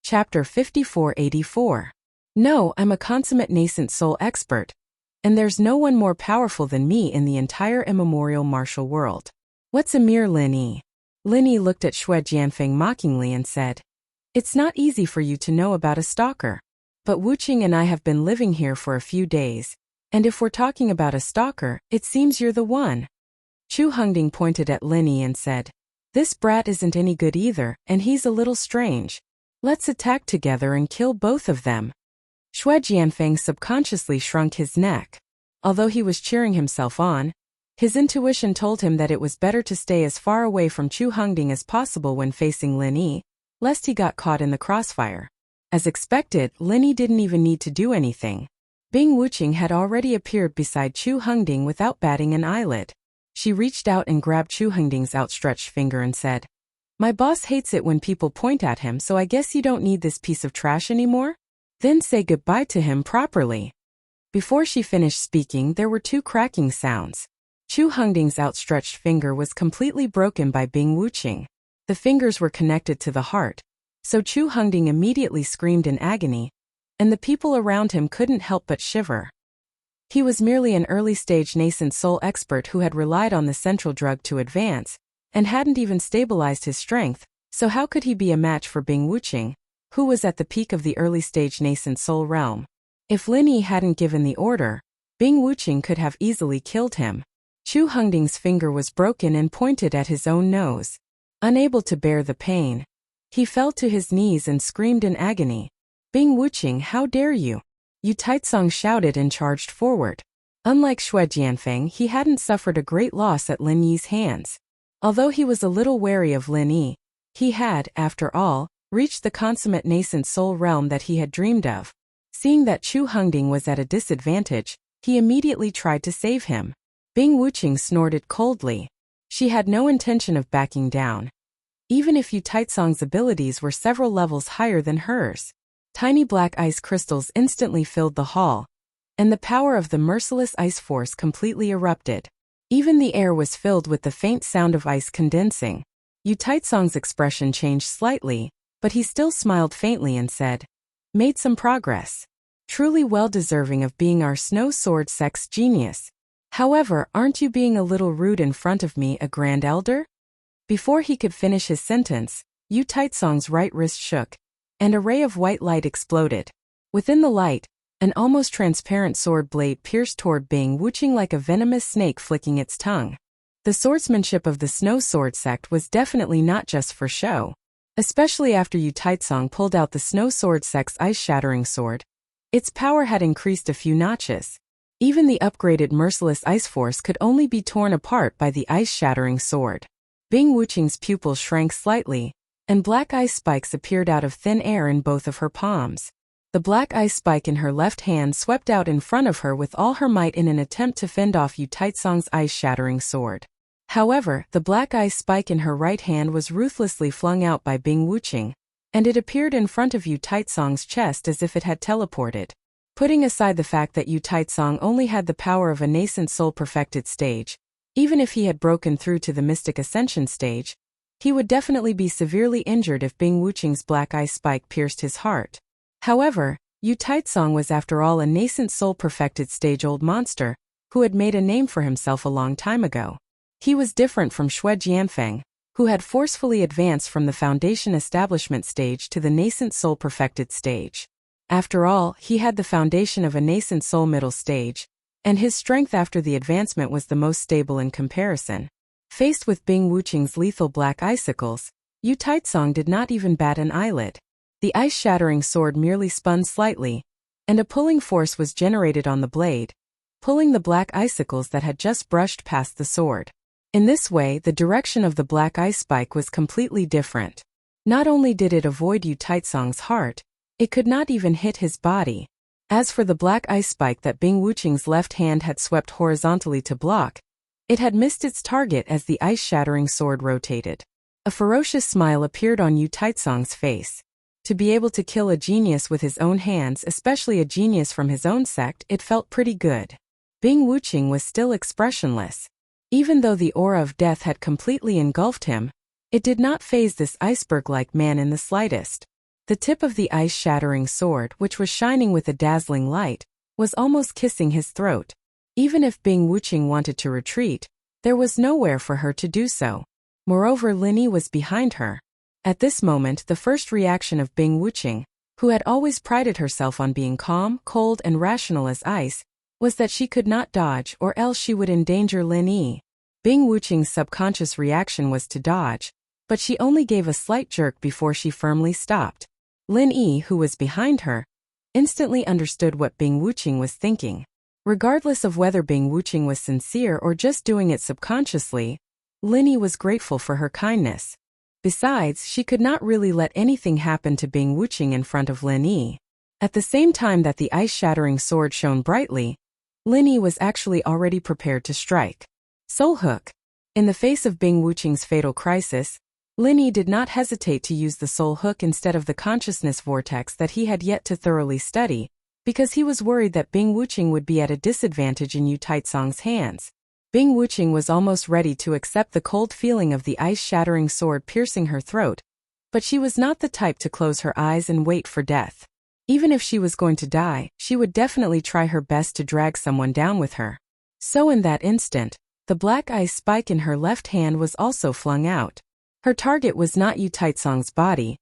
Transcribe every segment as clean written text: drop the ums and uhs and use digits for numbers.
Chapter 5484. No, I'm a consummate nascent soul expert, and there's no one more powerful than me in the entire immemorial martial world. What's a mere Lin Yi? Lin Yi looked at Xue Jianfeng mockingly and said, It's not easy for you to know about a stalker. But Wuqing and I have been living here for a few days, and if we're talking about a stalker, it seems you're the one. Chu Hongding pointed at Lin Yi and said, This brat isn't any good either, and he's a little strange. Let's attack together and kill both of them. Xue Jianfeng subconsciously shrunk his neck. Although he was cheering himself on, his intuition told him that it was better to stay as far away from Chu Hongding as possible when facing Lin Yi, lest he got caught in the crossfire. As expected, Lin Yi didn't even need to do anything. Bing Wuqing had already appeared beside Chu Hongding without batting an eyelid. She reached out and grabbed Chu Hongding's outstretched finger and said, My boss hates it when people point at him, so I guess you don't need this piece of trash anymore? Then say goodbye to him properly. Before she finished speaking, there were two cracking sounds. Chu Hongding's outstretched finger was completely broken by Bing Wuqing. The fingers were connected to the heart, so Chu Hongding immediately screamed in agony, and the people around him couldn't help but shiver. He was merely an early-stage nascent soul expert who had relied on the central drug to advance, and hadn't even stabilized his strength, so how could he be a match for Bing Wuqing, who was at the peak of the early-stage nascent soul realm? If Lin Yi hadn't given the order, Bing Wuqing could have easily killed him. Chu Hongding's finger was broken and pointed at his own nose. Unable to bear the pain, he fell to his knees and screamed in agony. Bing Wuqing, how dare you? Yu Taitsong shouted and charged forward. Unlike Xue Jianfeng, he hadn't suffered a great loss at Lin Yi's hands. Although he was a little wary of Lin Yi, he had, after all, reached the consummate nascent soul realm that he had dreamed of. Seeing that Chu Hongding was at a disadvantage, he immediately tried to save him. Bing Wuqing snorted coldly. She had no intention of backing down, even if Yu Taitsong's abilities were several levels higher than hers. Tiny black ice crystals instantly filled the hall, and the power of the merciless ice force completely erupted. Even the air was filled with the faint sound of ice condensing. Yu Taitsong's expression changed slightly, but he still smiled faintly and said, Made some progress. Truly well deserving of being our snow sword sex genius. However, aren't you being a little rude in front of me, a grand elder? Before he could finish his sentence, Yu Taitsong's right wrist shook, and a ray of white light exploded. Within the light, an almost transparent sword blade pierced toward Bing Wuqing like a venomous snake flicking its tongue. The swordsmanship of the snow sword sect was definitely not just for show, especially after Yu Taitsong pulled out the snow sword sect's ice-shattering sword. Its power had increased a few notches. Even the upgraded merciless ice force could only be torn apart by the ice-shattering sword. Bing Wuqing's pupils shrank slightly, and black ice spikes appeared out of thin air in both of her palms. The black ice spike in her left hand swept out in front of her with all her might in an attempt to fend off Yu Taitsong's ice-shattering sword. However, the black ice spike in her right hand was ruthlessly flung out by Bing Wuqing, and it appeared in front of Yu Taitsong's chest as if it had teleported. Putting aside the fact that Yu Taitsong only had the power of a nascent soul perfected stage, even if he had broken through to the mystic ascension stage, he would definitely be severely injured if Bing Wuqing's black ice spike pierced his heart. However, Yu Taitsong was after all a nascent soul perfected stage old monster, who had made a name for himself a long time ago. He was different from Xue Jianfeng, who had forcefully advanced from the foundation establishment stage to the nascent soul perfected stage. After all, he had the foundation of a nascent soul middle stage, and his strength after the advancement was the most stable in comparison. Faced with Bing Wuqing's lethal black icicles, Yu Taitsong did not even bat an eyelid. The ice-shattering sword merely spun slightly, and a pulling force was generated on the blade, pulling the black icicles that had just brushed past the sword. In this way, the direction of the black ice spike was completely different. Not only did it avoid Yu Taitsong's heart, it could not even hit his body. As for the black ice spike that Bing Wuqing's left hand had swept horizontally to block, it had missed its target as the ice-shattering sword rotated. A ferocious smile appeared on Yu Taitsong's face. To be able to kill a genius with his own hands, especially a genius from his own sect, it felt pretty good. Bing Wuqing was still expressionless. Even though the aura of death had completely engulfed him, it did not faze this iceberg-like man in the slightest. The tip of the ice-shattering sword, which was shining with a dazzling light, was almost kissing his throat. Even if Bing Wuqing wanted to retreat, there was nowhere for her to do so. Moreover, Lin Yi was behind her. At this moment, the first reaction of Bing Wuqing, who had always prided herself on being calm, cold, and rational as ice, was that she could not dodge or else she would endanger Lin Yi. Bing Wuqing's subconscious reaction was to dodge, but she only gave a slight jerk before she firmly stopped. Lin Yi, who was behind her, instantly understood what Bing Wuqing was thinking. Regardless of whether Bing Wuqing was sincere or just doing it subconsciously, Lin Yi was grateful for her kindness. Besides, she could not really let anything happen to Bing Wuqing in front of Lin Yi. At the same time that the ice-shattering sword shone brightly, Lin Yi was actually already prepared to strike. Soul Hook. In the face of Bing Wuqing's fatal crisis, Lin Yi did not hesitate to use the Soul Hook instead of the consciousness vortex that he had yet to thoroughly study, because he was worried that Bing Wuqing would be at a disadvantage in Yu Taizong's hands. Bing Wuqing was almost ready to accept the cold feeling of the ice-shattering sword piercing her throat, but she was not the type to close her eyes and wait for death. Even if she was going to die, she would definitely try her best to drag someone down with her. So in that instant, the black ice spike in her left hand was also flung out. Her target was not Yu Taizong's body,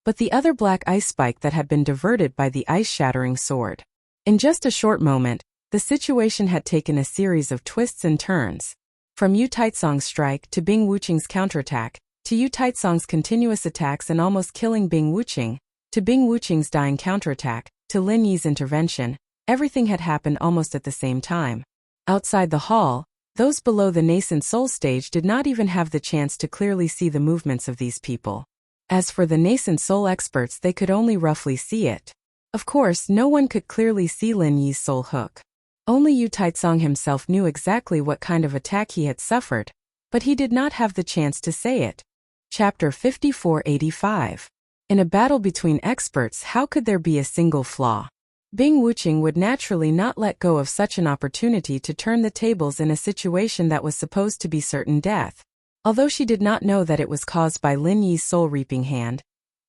but the other black ice spike that had been diverted by the ice-shattering sword. In just a short moment, the situation had taken a series of twists and turns. From Yu Taizong's strike to Bing Wuqing's counterattack, to Yu Taizong's continuous attacks and almost killing Bing Wuqing, to Bing Wuqing's dying counterattack, to Lin Yi's intervention, everything had happened almost at the same time. Outside the hall, those below the nascent soul stage did not even have the chance to clearly see the movements of these people. As for the nascent soul experts, they could only roughly see it. Of course, no one could clearly see Lin Yi's soul hook. Only Yu Taizong himself knew exactly what kind of attack he had suffered, but he did not have the chance to say it. Chapter 5485. In a battle between experts, how could there be a single flaw? Bing Wuqing would naturally not let go of such an opportunity to turn the tables in a situation that was supposed to be certain death. Although she did not know that it was caused by Lin Yi's soul-reaping hand,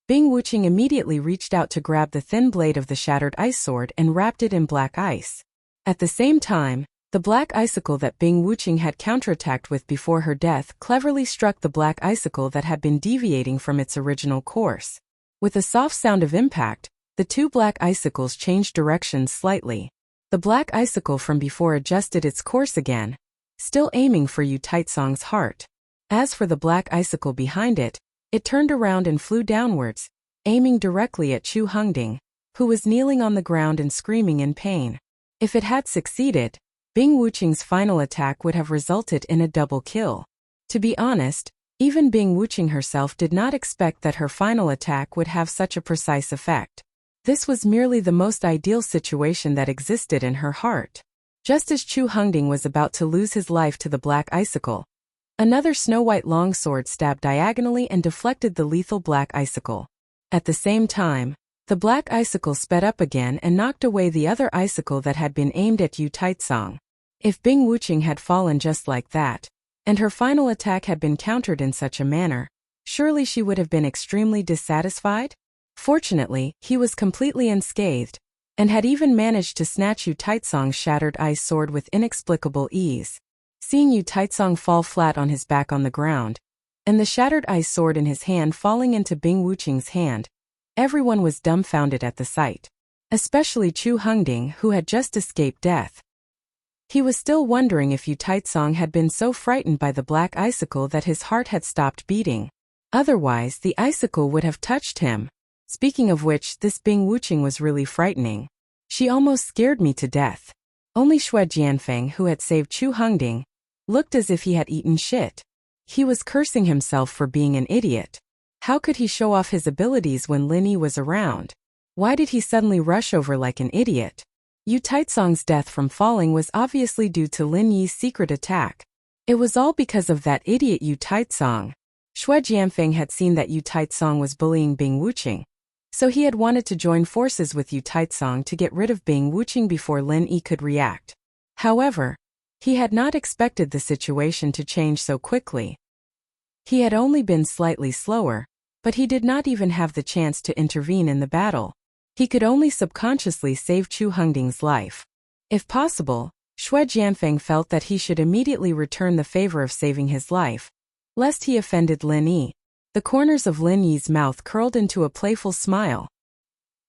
Bing Wuqing immediately reached out to grab the thin blade of the shattered ice sword and wrapped it in black ice. At the same time, the black icicle that Bing Wuqing had counterattacked with before her death cleverly struck the black icicle that had been deviating from its original course. With a soft sound of impact, the two black icicles changed directions slightly. The black icicle from before adjusted its course again, still aiming for Yu Taizong's heart. As for the black icicle behind it, it turned around and flew downwards, aiming directly at Chu Hongding, who was kneeling on the ground and screaming in pain. If it had succeeded, Bing Wuqing's final attack would have resulted in a double kill. To be honest, even Bing Wuqing herself did not expect that her final attack would have such a precise effect. This was merely the most ideal situation that existed in her heart. Just as Chu Hongding was about to lose his life to the black icicle, another snow-white longsword stabbed diagonally and deflected the lethal black icicle. At the same time, the black icicle sped up again and knocked away the other icicle that had been aimed at Yu Taizong. If Bing Wuqing had fallen just like that, and her final attack had been countered in such a manner, surely she would have been extremely dissatisfied? Fortunately, he was completely unscathed, and had even managed to snatch Yu Taizong's shattered ice sword with inexplicable ease. Seeing Yu Taizong fall flat on his back on the ground, and the shattered ice sword in his hand falling into Bing Wuqing's hand, everyone was dumbfounded at the sight. Especially Chu Hongding, who had just escaped death. He was still wondering if Yu Taizong had been so frightened by the black icicle that his heart had stopped beating. Otherwise, the icicle would have touched him. Speaking of which, this Bing Wuqing was really frightening. She almost scared me to death. Only Xue Jianfeng, who had saved Chu Hongding, looked as if he had eaten shit. He was cursing himself for being an idiot. How could he show off his abilities when Lin Yi was around? Why did he suddenly rush over like an idiot? Yu Taizong's death from falling was obviously due to Lin Yi's secret attack. It was all because of that idiot Yu Taizong. Xue Jianfeng had seen that Yu Taizong was bullying Bing Wuqing, so he had wanted to join forces with Yu Taizong to get rid of Bing Wuqing before Lin Yi could react. However, he had not expected the situation to change so quickly. He had only been slightly slower, But he did not even have the chance to intervene in the battle. He could only subconsciously save Chu Hongding's life. If possible, Xue Jianfeng felt that he should immediately return the favor of saving his life, lest he offended Lin Yi. The corners of Lin Yi's mouth curled into a playful smile.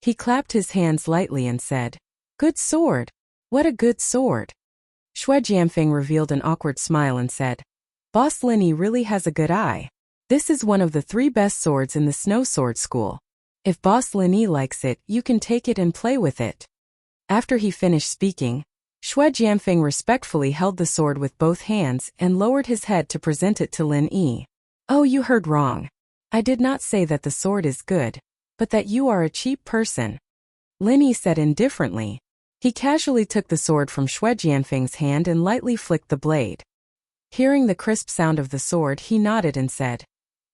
He clapped his hands lightly and said, "Good sword! What a good sword!" Xue Jianfeng revealed an awkward smile and said, "Boss Lin Yi really has a good eye. This is one of the 3 best swords in the Snow Sword School. If Boss Lin Yi likes it, you can take it and play with it." After he finished speaking, Xue Jianfeng respectfully held the sword with both hands and lowered his head to present it to Lin Yi. "Oh, you heard wrong. I did not say that the sword is good, but that you are a cheap person," Lin Yi said indifferently. He casually took the sword from Xue Jianfeng's hand and lightly flicked the blade. Hearing the crisp sound of the sword, he nodded and said,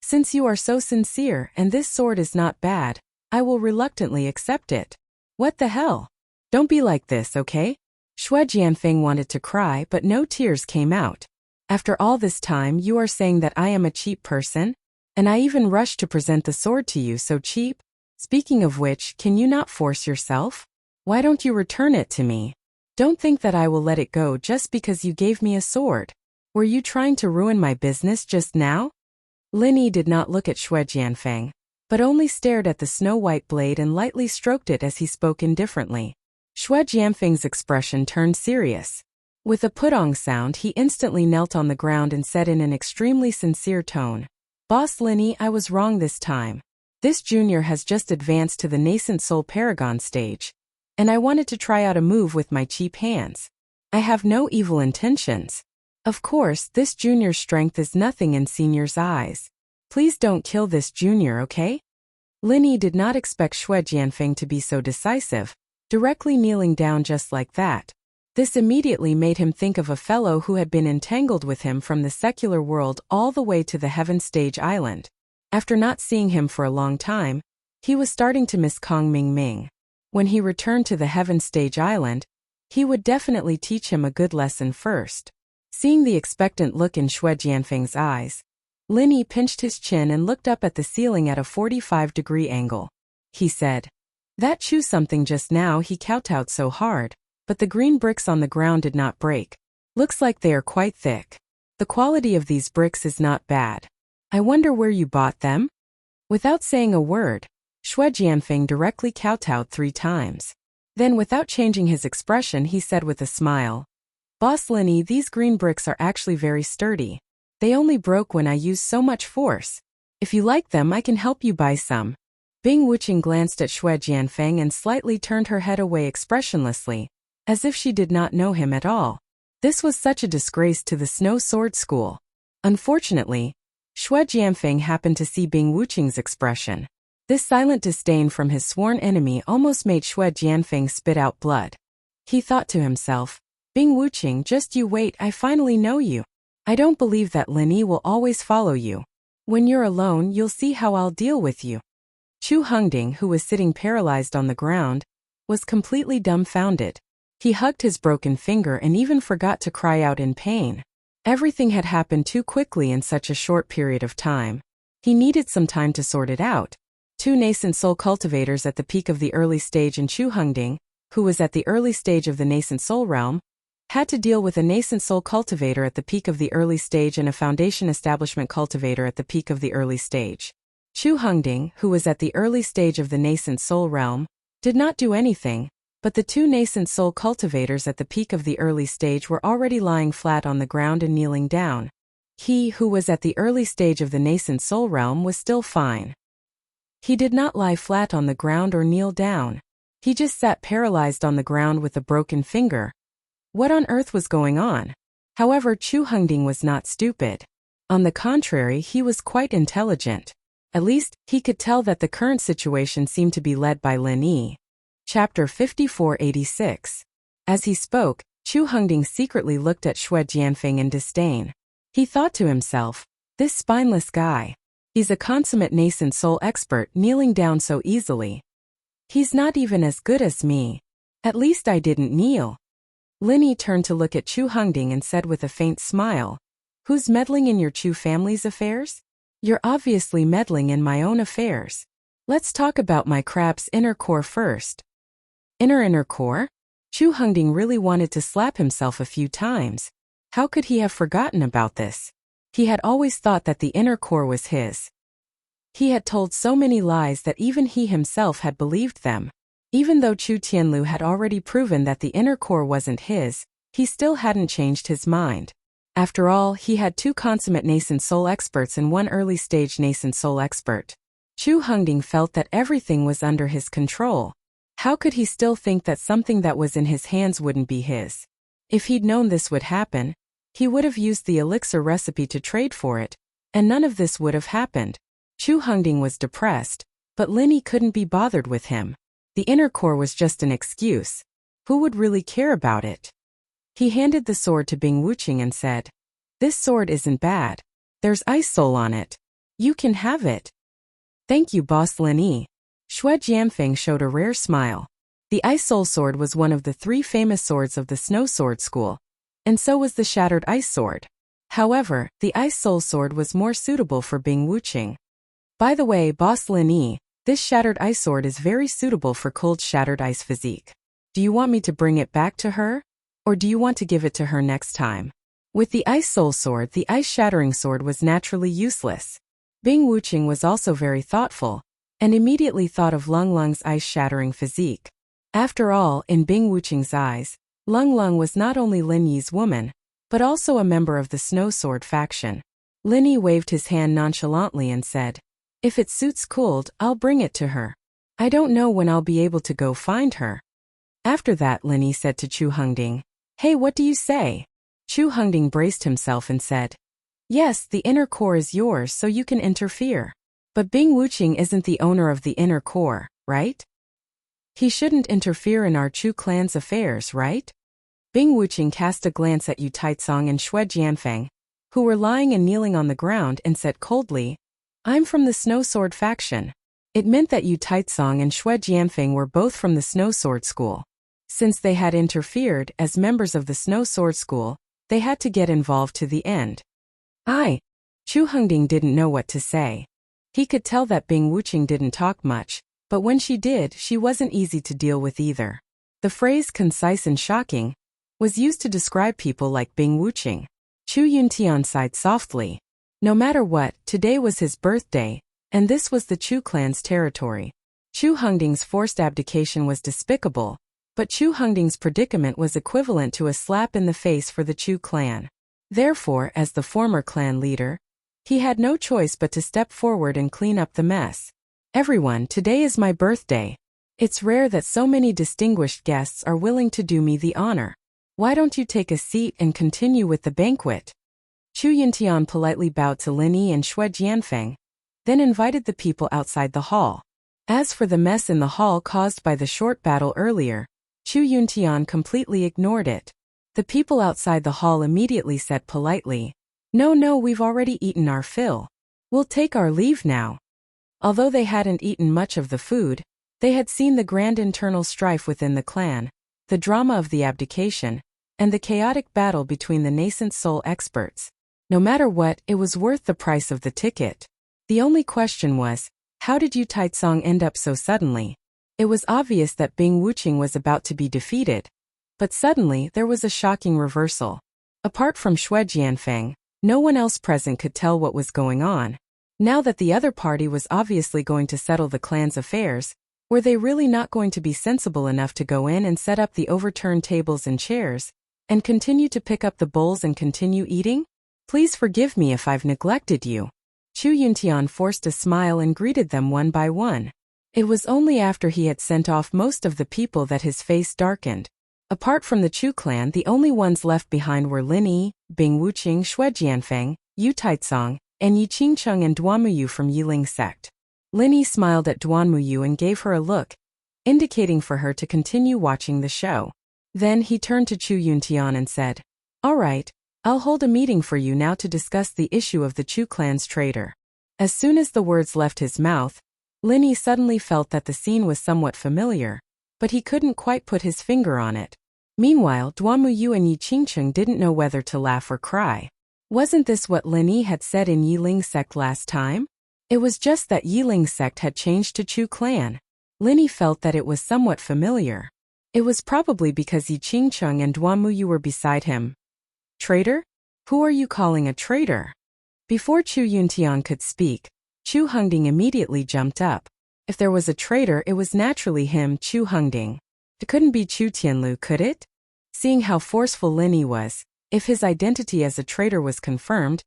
"Since you are so sincere and this sword is not bad, I will reluctantly accept it." "What the hell? Don't be like this, okay?" Xue Jianfeng wanted to cry, but no tears came out. "After all this time, you are saying that I am a cheap person? And I even rushed to present the sword to you so cheap? Speaking of which, can you not force yourself? Why don't you return it to me? Don't think that I will let it go just because you gave me a sword. Were you trying to ruin my business just now?" Lin Yi did not look at Xue Jianfeng, but only stared at the snow-white blade and lightly stroked it as he spoke indifferently. Xue Jianfeng's expression turned serious. With a putong sound, he instantly knelt on the ground and said in an extremely sincere tone, "Boss Lin Yi, I was wrong this time. This junior has just advanced to the nascent soul paragon stage, and I wanted to try out a move with my cheap hands. I have no evil intentions. Of course, this junior's strength is nothing in senior's eyes. Please don't kill this junior, okay?" Lin Yi did not expect Xue Jianfeng to be so decisive, directly kneeling down just like that. This immediately made him think of a fellow who had been entangled with him from the secular world all the way to the Heaven Stage Island. After not seeing him for a long time, he was starting to miss Kong Ming. When he returned to the Heaven Stage Island, he would definitely teach him a good lesson first. Seeing the expectant look in Xue Jianfeng's eyes, Lin Yi pinched his chin and looked up at the ceiling at a 45-degree angle. He said, "That chew something just now he kowtowed so hard, but the green bricks on the ground did not break. Looks like they are quite thick. The quality of these bricks is not bad. I wonder where you bought them?" Without saying a word, Xue Jianfeng directly kowtowed 3 times. Then without changing his expression, he said with a smile, "Boss Lin Yi, these green bricks are actually very sturdy. They only broke when I used so much force. If you like them, I can help you buy some." Bing Wuqing glanced at Xue Jianfeng and slightly turned her head away expressionlessly, as if she did not know him at all. This was such a disgrace to the Snow Sword School. Unfortunately, Xue Jianfeng happened to see Bing Wuqing's expression. This silent disdain from his sworn enemy almost made Xue Jianfeng spit out blood. He thought to himself, "Bing Wuqing, just you wait, I finally know you. I don't believe that Lin Yi will always follow you. When you're alone, you'll see how I'll deal with you." Chu Hongding, who was sitting paralyzed on the ground, was completely dumbfounded. He hugged his broken finger and even forgot to cry out in pain. Everything had happened too quickly in such a short period of time. He needed some time to sort it out. 2 nascent soul cultivators at the peak of the early stage and Chu Hongding, who was at the early stage of the nascent soul realm, had to deal with a nascent soul cultivator at the peak of the early stage and a foundation establishment cultivator at the peak of the early stage. Chu Hongding, who was at the early stage of the nascent soul realm, did not do anything, but the 2 nascent soul cultivators at the peak of the early stage were already lying flat on the ground and kneeling down. He, who was at the early stage of the nascent soul realm, was still fine. He did not lie flat on the ground or kneel down. He just sat paralyzed on the ground with a broken finger. What on earth was going on? However, Chu Hongding was not stupid. On the contrary, he was quite intelligent. At least, he could tell that the current situation seemed to be led by Lin Yi. Chapter 5486. As he spoke, Chu Hongding secretly looked at Xue Jianfeng in disdain. He thought to himself, "This spineless guy. He's a consummate nascent soul expert, kneeling down so easily. He's not even as good as me. At least I didn't kneel." Lin Yi turned to look at Chu Hongding and said with a faint smile, "Who's meddling in your Chu family's affairs?" You're obviously meddling in my own affairs. Let's talk about my crab's inner core first. Inner core? Chu Hongding really wanted to slap himself a few times. How could he have forgotten about this? He had always thought that the inner core was his. He had told so many lies that even he himself had believed them. Even though Chu Tianlu had already proven that the inner core wasn't his, he still hadn't changed his mind. After all, he had 2 consummate nascent soul experts and 1 early-stage nascent soul expert. Chu Hongding felt that everything was under his control. How could he still think that something that was in his hands wouldn't be his? If he'd known this would happen, he would have used the elixir recipe to trade for it, and none of this would have happened. Chu Hongding was depressed, but Linny couldn't be bothered with him. The inner core was just an excuse. Who would really care about it? He handed the sword to Bing Wuxia and said, "This sword isn't bad. There's ice soul on it. You can have it." "Thank you, Boss Linny." Xue Jianfeng showed a rare smile. The ice soul sword was one of the 3 famous swords of the Snow Sword School, and so was the shattered ice sword. However, the ice soul sword was more suitable for Bing Wuxia. "By the way, Boss Linny, this shattered ice sword is very suitable for Cold's shattered ice physique. Do you want me to bring it back to her? Or do you want to give it to her next time?" With the ice soul sword, the ice shattering sword was naturally useless. Bing Wuxia was also very thoughtful, and immediately thought of Lung Lung's ice shattering physique. After all, in Bing Wuxia's eyes, Lung Lung was not only Lin Yi's woman, but also a member of the Snow Sword faction. Lin Yi waved his hand nonchalantly and said, "If it suits Cold, I'll bring it to her. I don't know when I'll be able to go find her." After that, Lin Yi said to Chu Hongding, "Hey, what do you say?" Chu Hongding braced himself and said, "Yes, the inner core is yours, so you can interfere. But Bing Wuxia isn't the owner of the inner core, right? He shouldn't interfere in our Chu clan's affairs, right?" Bing Wuxia cast a glance at Yu Taitsong and Xue Jianfeng, who were lying and kneeling on the ground, and said coldly, "I'm from the Snow Sword faction." It meant that Yu Taitsong and Xue Jianfeng were both from the Snow Sword School. Since they had interfered as members of the Snow Sword School, they had to get involved to the end. Chu Hongding didn't know what to say. He could tell that Bing Wuxia didn't talk much, but when she did, she wasn't easy to deal with either. The phrase concise and shocking was used to describe people like Bing Wuxia. Chu Yuntian sighed softly. No matter what, today was his birthday, and this was the Chu clan's territory. Chu Hongding's forced abdication was despicable, but Chu Hongding's predicament was equivalent to a slap in the face for the Chu clan. Therefore, as the former clan leader, he had no choice but to step forward and clean up the mess. "Everyone, today is my birthday. It's rare that so many distinguished guests are willing to do me the honor. Why don't you take a seat and continue with the banquet?" Chu Yuntian politely bowed to Lin Yi and Xue Jianfeng, then invited the people outside the hall. As for the mess in the hall caused by the short battle earlier, Chu Yuntian completely ignored it. The people outside the hall immediately said politely, No, we've already eaten our fill. We'll take our leave now." Although they hadn't eaten much of the food, they had seen the grand internal strife within the clan, the drama of the abdication, and the chaotic battle between the nascent soul experts. No matter what, it was worth the price of the ticket. The only question was, how did Yu Taitsong end up so suddenly? It was obvious that Bing Wuxia was about to be defeated. But suddenly, there was a shocking reversal. Apart from Xue Jianfeng, no one else present could tell what was going on. Now that the other party was obviously going to settle the clan's affairs, were they really not going to be sensible enough to go in and set up the overturned tables and chairs, and continue to pick up the bowls and continue eating? "Please forgive me if I've neglected you." Chu Yuntian forced a smile and greeted them one by one. It was only after he had sent off most of the people that his face darkened. Apart from the Chu clan, the only ones left behind were Lin Yi, Bing Wuxia, Xue Jianfeng, Yu Taitsong, and Yi Qingcheng and Duanmuyu from Yiling sect. Lin Yi smiled at Duanmuyu and gave her a look, indicating for her to continue watching the show. Then he turned to Chu Yuntian and said, "All right, I'll hold a meeting for you now to discuss the issue of the Chu clan's traitor." As soon as the words left his mouth, Lin Yi suddenly felt that the scene was somewhat familiar, but he couldn't quite put his finger on it. Meanwhile, Duanmuyu and Yi Qingcheng didn't know whether to laugh or cry. Wasn't this what Lin Yi had said in Yiling sect last time? It was just that Yiling sect had changed to Chu clan. Lin Yi felt that it was somewhat familiar. It was probably because Yi Qingcheng and Duan Muyu were beside him. Traitor? Who are you calling a traitor? Before Chu Yuntian could speak, Chu Hengding immediately jumped up. If there was a traitor, it was naturally him, Chu Hengding. It couldn't be Chu Tianlu, could it? Seeing how forceful Lin Yi was, if his identity as a traitor was confirmed,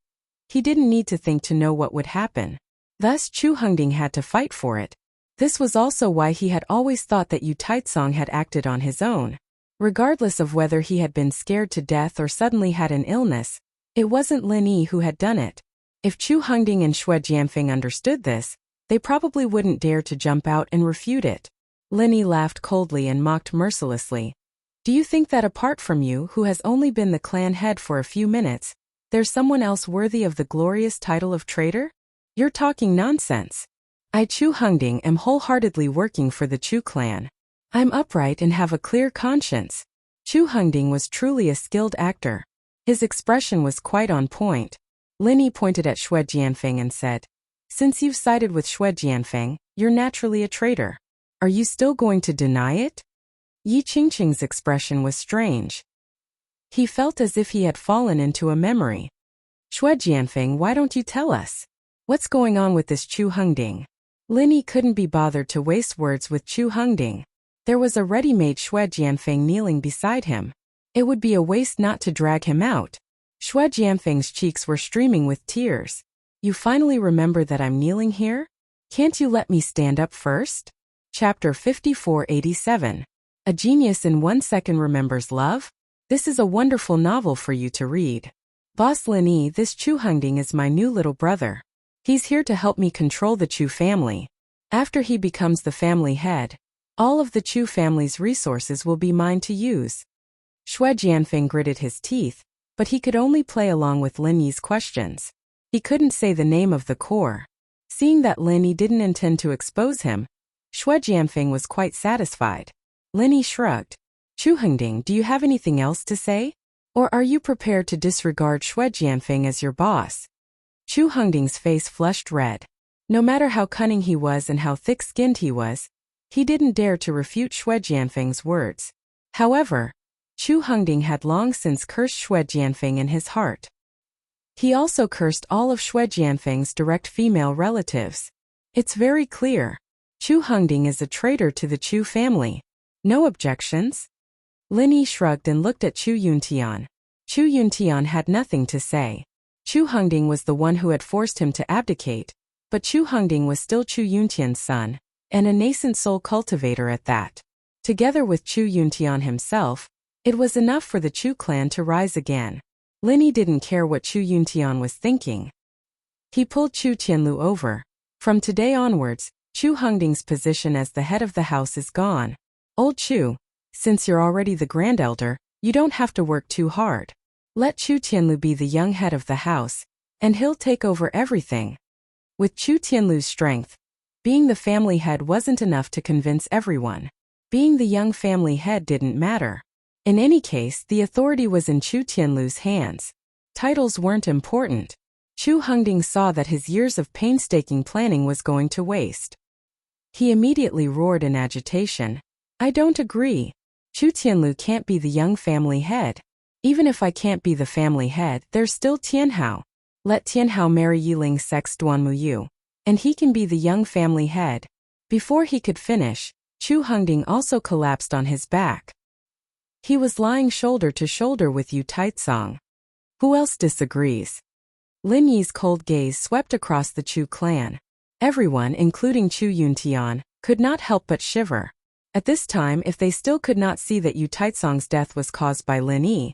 he didn't need to think to know what would happen. Thus Chu Hengding had to fight for it. This was also why he had always thought that Yu Taizong had acted on his own. Regardless of whether he had been scared to death or suddenly had an illness, it wasn't Lin Yi who had done it. If Chu Hengding and Xue Jianfeng understood this, they probably wouldn't dare to jump out and refute it. Lin Yi laughed coldly and mocked mercilessly. Do you think that apart from you, who has only been the clan head for a few minutes, there's someone else worthy of the glorious title of traitor? You're talking nonsense. I, Chu Hengding, am wholeheartedly working for the Chu clan. I'm upright and have a clear conscience. Chu Hengding was truly a skilled actor. His expression was quite on point. Lin Yi pointed at Xue Jianfeng and said, Since you've sided with Xue Jianfeng, you're naturally a traitor. Are you still going to deny it? Yi Qingqing's expression was strange. He felt as if he had fallen into a memory. Xue Jianfeng, why don't you tell us? What's going on with this Chu Hengding? Lin Yi couldn't be bothered to waste words with Chu Hengding. There was a ready-made Xue Jianfeng kneeling beside him. It would be a waste not to drag him out. Xue Jianfeng's cheeks were streaming with tears. You finally remember that I'm kneeling here? Can't you let me stand up first? Chapter 5487. A genius in 1 second remembers love? This is a wonderful novel for you to read. Boss Lin Yi, this Chu Hengding is my new little brother. He's here to help me control the Chu family. After he becomes the family head, all of the Chu family's resources will be mine to use. Xue Jianfeng gritted his teeth, but he could only play along with Lin Yi's questions. He couldn't say the name of the core. Seeing that Lin Yi didn't intend to expose him, Xue Jianfeng was quite satisfied. Lin Yi shrugged. Chu Hengding, do you have anything else to say? Or are you prepared to disregard Xue Jianfeng as your boss? Chu Hengding's face flushed red. No matter how cunning he was and how thick-skinned he was, he didn't dare to refute Xue Jianfeng's words. However, Chu Hengding had long since cursed Xue Jianfeng in his heart. He also cursed all of Xue Jianfeng's direct female relatives. It's very clear. Chu Hengding is a traitor to the Chu family. No objections? Lin Yi shrugged and looked at Chu Yuntian. Chu Yuntian had nothing to say. Chu Hengding was the one who had forced him to abdicate, but Chu Hengding was still Chu Yuntian's son, and a nascent soul cultivator at that. Together with Chu Yuntian himself, it was enough for the Chu clan to rise again. Lin Yi didn't care what Chu Yuntian was thinking. He pulled Chu Tianlu over. From today onwards, Chu Hengding's position as the head of the house is gone. Old Chu, since you're already the grand elder, you don't have to work too hard. Let Chu Tianlu be the young head of the house, and he'll take over everything. With Chu Tianlu's strength, being the family head wasn't enough to convince everyone. Being the young family head didn't matter. In any case, the authority was in Chu Tianlu's hands. Titles weren't important. Chu Hengding saw that his years of painstaking planning was going to waste. He immediately roared in agitation. I don't agree. Chu Tianlu can't be the young family head. Even if I can't be the family head, there's still Tianhao. Let Tianhao marry Yiling sect's Duan Muyu, and he can be the young family head. Before he could finish, Chu Hengding also collapsed on his back. He was lying shoulder to shoulder with Yu Taizong. Who else disagrees? Lin Yi's cold gaze swept across the Chu clan. Everyone, including Chu Yuntian, could not help but shiver. At this time, if they still could not see that Yu Taizong's death was caused by Lin Yi,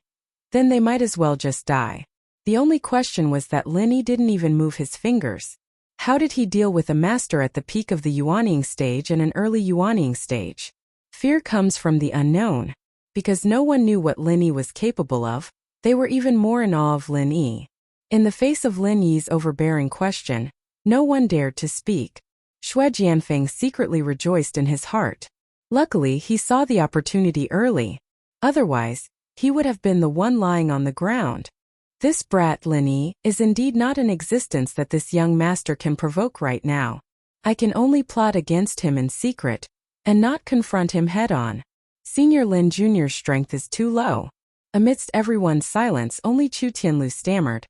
then they might as well just die. The only question was that Lin Yi didn't even move his fingers. How did he deal with a master at the peak of the Yuanying stage and an early Yuanying stage? Fear comes from the unknown. Because no one knew what Lin Yi was capable of, they were even more in awe of Lin Yi. In the face of Lin Yi's overbearing question, no one dared to speak. Xue Jianfeng secretly rejoiced in his heart. Luckily, he saw the opportunity early. Otherwise, he would have been the one lying on the ground. This brat, Lin Yi, is indeed not an existence that this young master can provoke right now. I can only plot against him in secret, and not confront him head-on. Senior Lin Jr.'s strength is too low. Amidst everyone's silence, only Chu Tianlu stammered.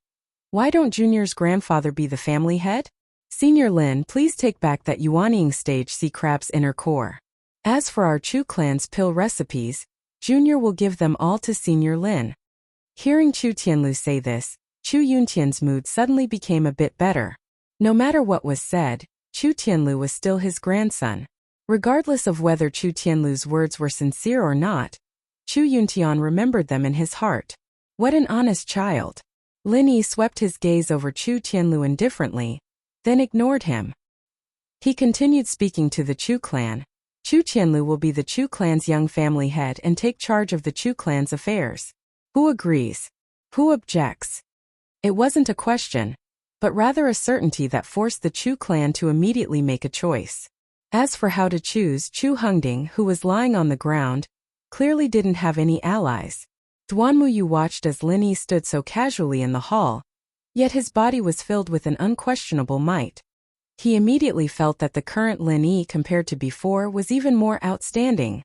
Why don't Junior's grandfather be the family head? Senior Lin, please take back that Yuanying stage Sea Crab's inner core. As for our Chu clan's pill recipes, Junior will give them all to Senior Lin. Hearing Chu Tianlu say this, Chu Yuntian's mood suddenly became a bit better. No matter what was said, Chu Tianlu was still his grandson. Regardless of whether Chu Tianlu's words were sincere or not, Chu Yuntian remembered them in his heart. What an honest child. Lin Yi swept his gaze over Chu Tianlu indifferently, then ignored him. He continued speaking to the Chu clan. Chu Tianlu will be the Chu clan's young family head and take charge of the Chu clan's affairs. Who agrees? Who objects? It wasn't a question, but rather a certainty that forced the Chu clan to immediately make a choice. As for how to choose, Chu Hongding, who was lying on the ground, clearly didn't have any allies. Duanmuyu watched as Lin Yi stood so casually in the hall, yet his body was filled with an unquestionable might. He immediately felt that the current Lin Yi compared to before was even more outstanding.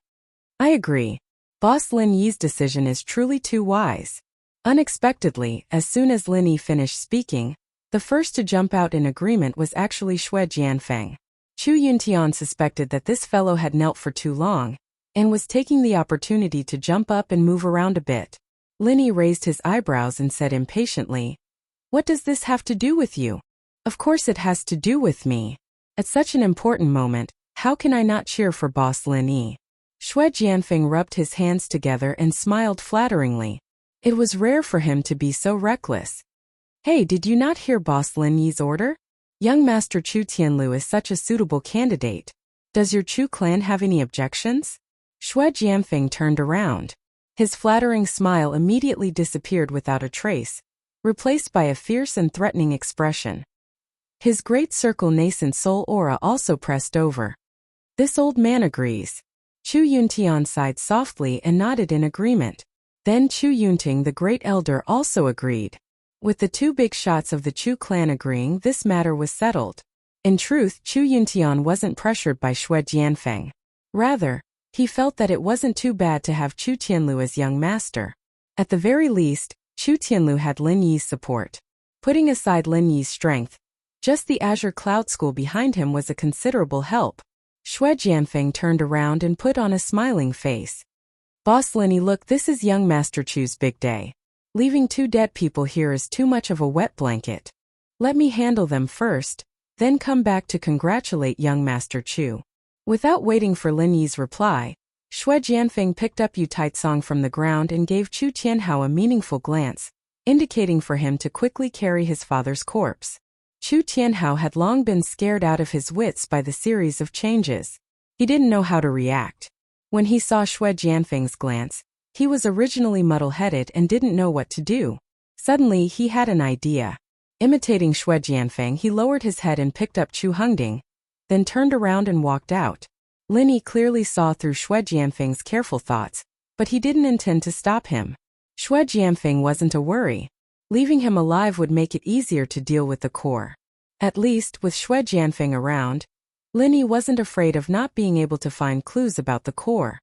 I agree. Boss Lin Yi's decision is truly too wise. Unexpectedly, as soon as Lin Yi finished speaking, the first to jump out in agreement was actually Xue Jianfeng. Chu Yuntian suspected that this fellow had knelt for too long, and was taking the opportunity to jump up and move around a bit. Lin Yi raised his eyebrows and said impatiently, "What does this have to do with you?" "Of course it has to do with me. At such an important moment, how can I not cheer for Boss Lin Yi?" Xue Jianfeng rubbed his hands together and smiled flatteringly. It was rare for him to be so reckless. "Hey, did you not hear Boss Lin Yi's order? Young Master Chu Tianlu is such a suitable candidate. Does your Chu clan have any objections?" Xue Jianfeng turned around. His flattering smile immediately disappeared without a trace, replaced by a fierce and threatening expression. His great circle nascent soul aura also pressed over. This old man agrees. Chu Yuntian sighed softly and nodded in agreement. Then Chu Yunting the great elder also agreed. With the two big shots of the Chu clan agreeing, this matter was settled. In truth, Chu Yuntian wasn't pressured by Xue Jianfeng. Rather, he felt that it wasn't too bad to have Chu Tianlu as young master. At the very least, Chu Tianlu had Lin Yi's support. Putting aside Lin Yi's strength, just the Azure Cloud School behind him was a considerable help. Xue Jianfeng turned around and put on a smiling face. "Boss Lin Yi, look, this is young Master Chu's big day. Leaving two dead people here is too much of a wet blanket. Let me handle them first, then come back to congratulate young Master Chu." Without waiting for Lin Yi's reply, Xue Jianfeng picked up Yu Taitsong from the ground and gave Chu Tianhao a meaningful glance, indicating for him to quickly carry his father's corpse. Chu Tianhao had long been scared out of his wits by the series of changes. He didn't know how to react. When he saw Xue Jianfeng's glance, he was originally muddle-headed and didn't know what to do. Suddenly, he had an idea. Imitating Xue Jianfeng, he lowered his head and picked up Chu Hongding, then turned around and walked out. Lin Yi clearly saw through Xue Jianfeng's careful thoughts, but he didn't intend to stop him. Xue Jianfeng wasn't a worry. Leaving him alive would make it easier to deal with the core. At least, with Xue Jianfeng around, Lin Yi wasn't afraid of not being able to find clues about the core.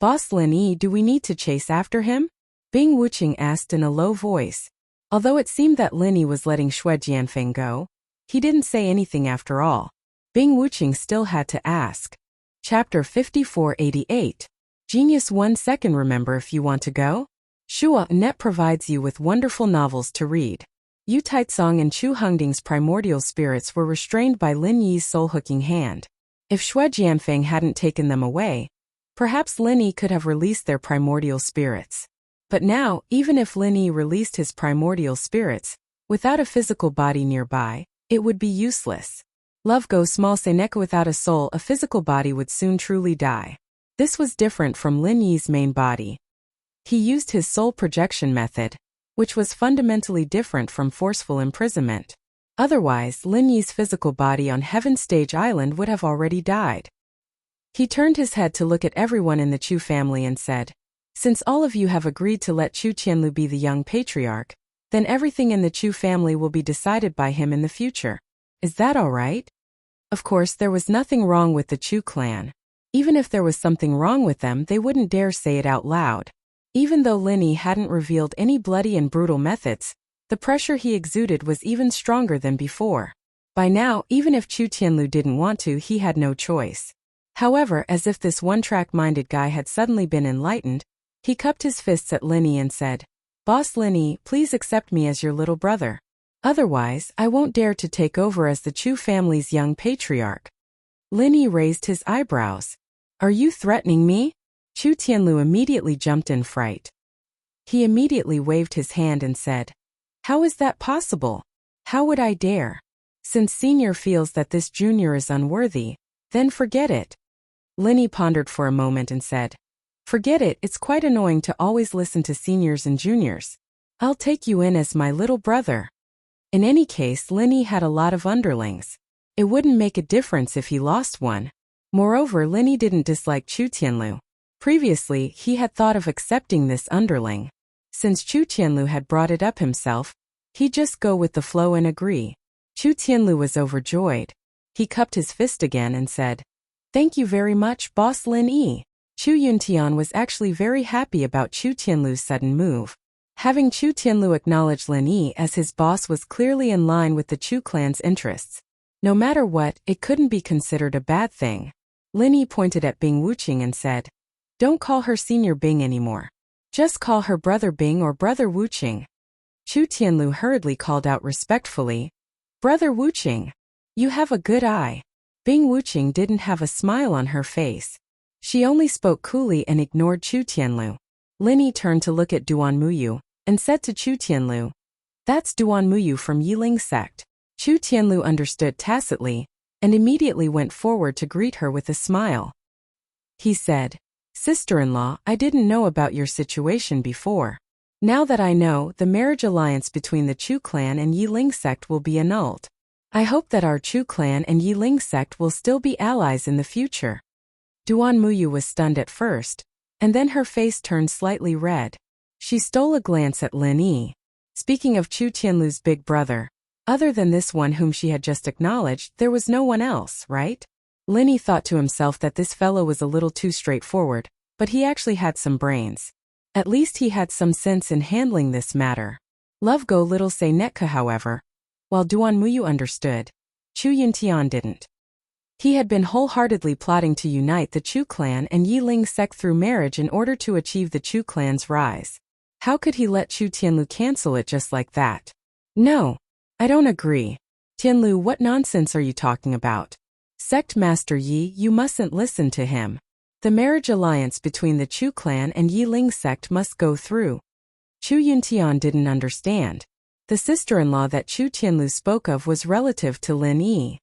"Boss Lin Yi, do we need to chase after him?" Bing Wuqing asked in a low voice. Although it seemed that Lin Yi was letting Xue Jianfeng go, he didn't say anything after all. Bing Wuqing still had to ask. Chapter 5488. Genius 1 second. Remember, if you want to go? Shua.net provides you with wonderful novels to read. Yu Taitsong and Chu Hongding's primordial spirits were restrained by Lin Yi's soul-hooking hand. If Xue Jianfeng hadn't taken them away, perhaps Lin Yi could have released their primordial spirits. But now, even if Lin Yi released his primordial spirits, without a physical body nearby, it would be useless. Love goes small. Seneca, without a soul, a physical body would soon truly die. This was different from Lin Yi's main body. He used his soul projection method, which was fundamentally different from forceful imprisonment. Otherwise, Lin Yi's physical body on Heaven Stage Island would have already died. He turned his head to look at everyone in the Chu family and said, "Since all of you have agreed to let Chu Tianlu be the young patriarch, then everything in the Chu family will be decided by him in the future. Is that all right? Of course, there was nothing wrong with the Chu clan. Even if there was something wrong with them, they wouldn't dare say it out loud. Even though Lin Yi hadn't revealed any bloody and brutal methods, the pressure he exuded was even stronger than before. By now, even if Chu Tianlu didn't want to, he had no choice. However, as if this one-track-minded guy had suddenly been enlightened, he cupped his fists at Lin Yi and said, "Boss Lin Yi, please accept me as your little brother. Otherwise, I won't dare to take over as the Chu family's young patriarch." Lin Yi raised his eyebrows. "Are you threatening me?" Chu Tianlu immediately jumped in fright. He immediately waved his hand and said, "How is that possible? How would I dare? Since senior feels that this junior is unworthy, then forget it." Lin Yi pondered for a moment and said, "Forget it, it's quite annoying to always listen to seniors and juniors. I'll take you in as my little brother." In any case, Lin Yi had a lot of underlings. It wouldn't make a difference if he lost one. Moreover, Lin Yi didn't dislike Chu Tianlu. Previously, he had thought of accepting this underling. Since Chu Tianlu had brought it up himself, he'd just go with the flow and agree. Chu Tianlu was overjoyed. He cupped his fist again and said, "Thank you very much, Boss Lin Yi." Chu Yuntian was actually very happy about Chu Tianlu's sudden move. Having Chu Tianlu acknowledge Lin Yi as his boss was clearly in line with the Chu clan's interests. No matter what, it couldn't be considered a bad thing. Lin Yi pointed at Bing Wuqing and said, "Don't call her Senior Bing anymore. Just call her Brother Bing or Brother Wuqing." Chu Tianlu hurriedly called out respectfully, "Brother Wuqing, you have a good eye." Bing Wuqing didn't have a smile on her face. She only spoke coolly and ignored Chu Tianlu. Lin Yi turned to look at Duan Muyu and said to Chu Tianlu, "That's Duan Muyu from Yiling sect." Chu Tianlu understood tacitly and immediately went forward to greet her with a smile. He said, "Sister-in-law, I didn't know about your situation before. Now that I know, the marriage alliance between the Chu clan and Yiling sect will be annulled. I hope that our Chu clan and Yiling sect will still be allies in the future." Duan Muyu was stunned at first, and then her face turned slightly red. She stole a glance at Lin Yi. Speaking of Chu Tianlu's big brother, other than this one whom she had just acknowledged, there was no one else, right? Lin Yi thought to himself that this fellow was a little too straightforward, but he actually had some brains. At least he had some sense in handling this matter. Love go little say Netka, however. While Duan Muyu understood, Chu Yuntian didn't. He had been wholeheartedly plotting to unite the Chu clan and Yiling sect through marriage in order to achieve the Chu clan's rise. How could he let Chu Tianlu cancel it just like that? "No, I don't agree. Tianlu, what nonsense are you talking about? Sect Master Yi, you mustn't listen to him. The marriage alliance between the Chu clan and Yiling sect must go through." Chu Yuntian didn't understand. The sister-in-law that Chu Tianlu spoke of was relative to Lin Yi.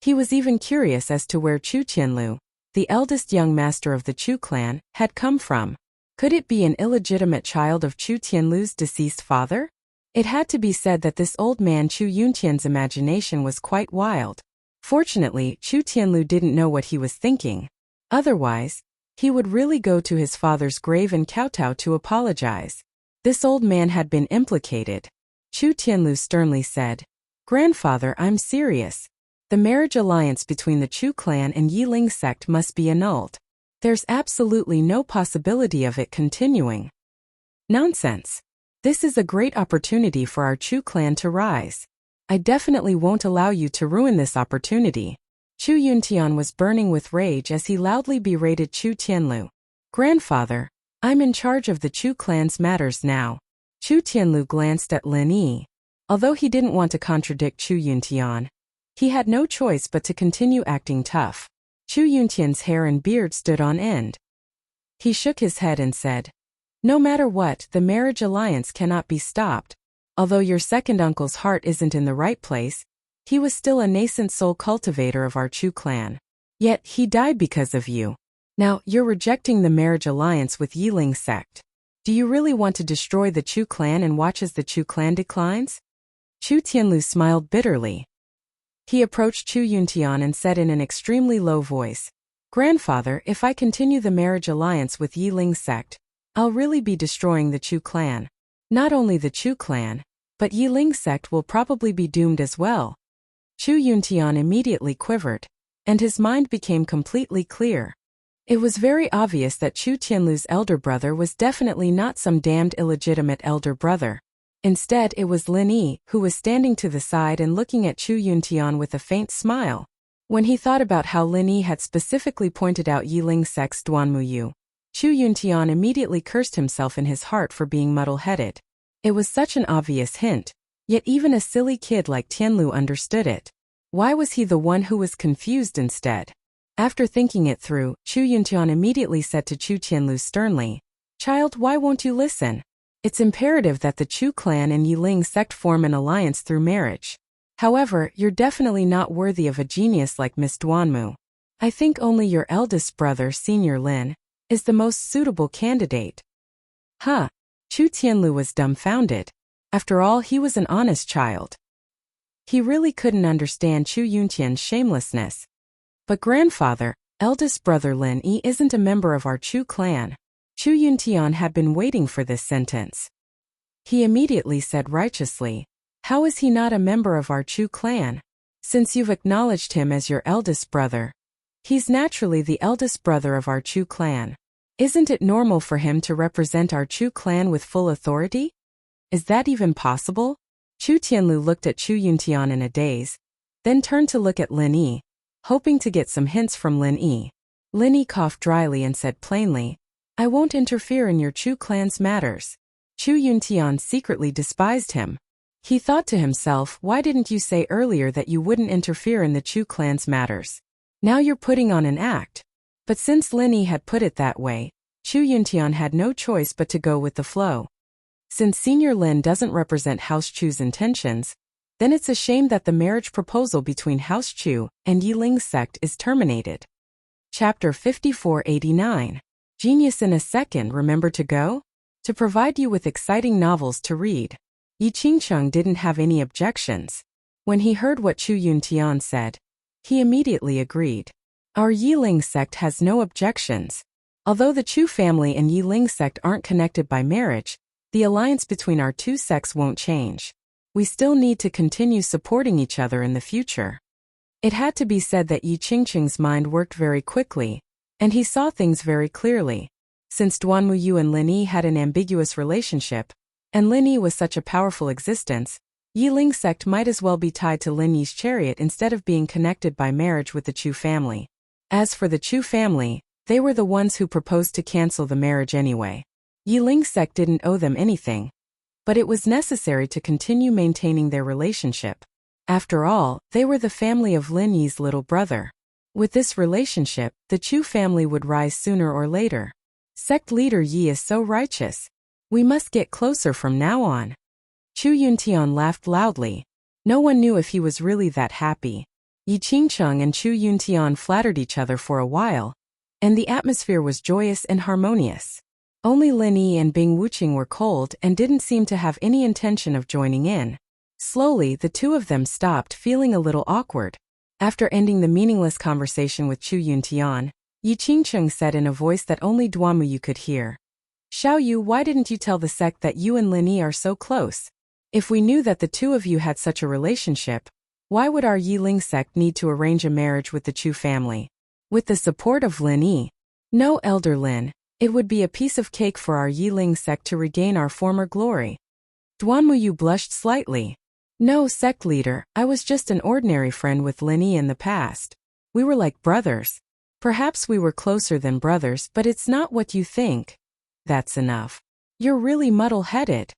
He was even curious as to where Chu Tianlu, the eldest young master of the Chu clan, had come from. Could it be an illegitimate child of Chu Tianlu's deceased father? It had to be said that this old man Chu Yuntian's imagination was quite wild. Fortunately, Chu Tianlu didn't know what he was thinking. Otherwise, he would really go to his father's grave and kowtow to apologize. This old man had been implicated. Chu Tianlu sternly said, "Grandfather, I'm serious. The marriage alliance between the Chu clan and Yiling sect must be annulled. There's absolutely no possibility of it continuing." "Nonsense. This is a great opportunity for our Chu clan to rise. I definitely won't allow you to ruin this opportunity." Chu Yuntian was burning with rage as he loudly berated Chu Tianlu. "Grandfather, I'm in charge of the Chu clan's matters now." Chu Tianlu glanced at Lin Yi. Although he didn't want to contradict Chu Yuntian, he had no choice but to continue acting tough. Chu Yuntian's hair and beard stood on end. He shook his head and said, "No matter what, the marriage alliance cannot be stopped. Although your second uncle's heart isn't in the right place, he was still a nascent soul cultivator of our Chu clan. Yet, he died because of you. Now, you're rejecting the marriage alliance with Yiling sect. Do you really want to destroy the Chu clan and watch as the Chu clan declines?" Chu Tianlu smiled bitterly. He approached Chu Yuntian and said in an extremely low voice, "Grandfather, if I continue the marriage alliance with Yiling sect, I'll really be destroying the Chu clan. Not only the Chu clan, but Yiling sect will probably be doomed as well. Chu Yuntian immediately quivered, and his mind became completely clear. It was very obvious that Chu Tianlu's elder brother was definitely not some damned illegitimate elder brother. Instead, it was Lin Yi, who was standing to the side and looking at Chu Yuntian with a faint smile. When he thought about how Lin Yi had specifically pointed out Yiling sect's Duanmuyu, Chu Yuntian immediately cursed himself in his heart for being muddle-headed. It was such an obvious hint, yet even a silly kid like Tianlu understood it. Why was he the one who was confused instead? After thinking it through, Chu Yuntian immediately said to Chu Tianlu sternly, "Child, why won't you listen? It's imperative that the Chu clan and Yiling sect form an alliance through marriage. However, you're definitely not worthy of a genius like Miss Duanmu. I think only your eldest brother, Senior Lin, is the most suitable candidate." Huh? Chu Tianlu was dumbfounded. After all, he was an honest child. He really couldn't understand Chu Yuntian's shamelessness. "But grandfather, eldest brother Lin Yi isn't a member of our Chu clan." Chu Yuntian had been waiting for this sentence. He immediately said righteously, "How is he not a member of our Chu clan? Since you've acknowledged him as your eldest brother, he's naturally the eldest brother of our Chu clan. Isn't it normal for him to represent our Chu clan with full authority? Is that even possible?" Chu Tianlu looked at Chu Yuntian in a daze, then turned to look at Lin Yi, hoping to get some hints from Lin Yi. Lin Yi coughed dryly and said plainly, "I won't interfere in your Chu clan's matters." Chu Yuntian secretly despised him. He thought to himself, why didn't you say earlier that you wouldn't interfere in the Chu clan's matters? Now you're putting on an act. But since Lin Yi had put it that way, Chu Yuntian had no choice but to go with the flow. Since Senior Lin doesn't represent House Chu's intentions, then it's a shame that the marriage proposal between House Chu and Yiling sect is terminated. Chapter 5489. Genius in a Second. Remember to go? To provide you with exciting novels to read. Yi Qingcheng didn't have any objections. When he heard what Chu Yuntian said, he immediately agreed. Our Yiling sect has no objections. Although the Chu family and Yiling sect aren't connected by marriage, the alliance between our two sects won't change. We still need to continue supporting each other in the future. It had to be said that Yi Qingcheng's mind worked very quickly, and he saw things very clearly. Since Duanmuyu and Lin Yi had an ambiguous relationship, and Lin Yi was such a powerful existence, Yiling sect might as well be tied to Lin Yi's chariot instead of being connected by marriage with the Chu family. As for the Chu family, they were the ones who proposed to cancel the marriage anyway. Yiling sect didn't owe them anything, but it was necessary to continue maintaining their relationship. After all, they were the family of Lin Yi's little brother. With this relationship, the Chu family would rise sooner or later. Sect leader Yi is so righteous. We must get closer from now on. Chu Yuntian laughed loudly. No one knew if he was really that happy. Yi Qingcheng and Chu Yuntian flattered each other for a while, and the atmosphere was joyous and harmonious. Only Lin Yi and Bing Wuqing were cold and didn't seem to have any intention of joining in. Slowly, the two of them stopped feeling a little awkward. After ending the meaningless conversation with Chu Yuntian, Yi Qingcheng said in a voice that only Duanmuyu could hear, "Xiaoyu, why didn't you tell the sect that you and Lin Yi are so close? If we knew that the two of you had such a relationship, why would our Yiling sect need to arrange a marriage with the Chu family? With the support of Lin Yi? No, Elder Lin, it would be a piece of cake for our Yiling sect to regain our former glory." Duanmuyu blushed slightly. "No, sect leader, I was just an ordinary friend with Lin Yi in the past. We were like brothers. Perhaps we were closer than brothers, but it's not what you think." "That's enough. You're really muddle-headed."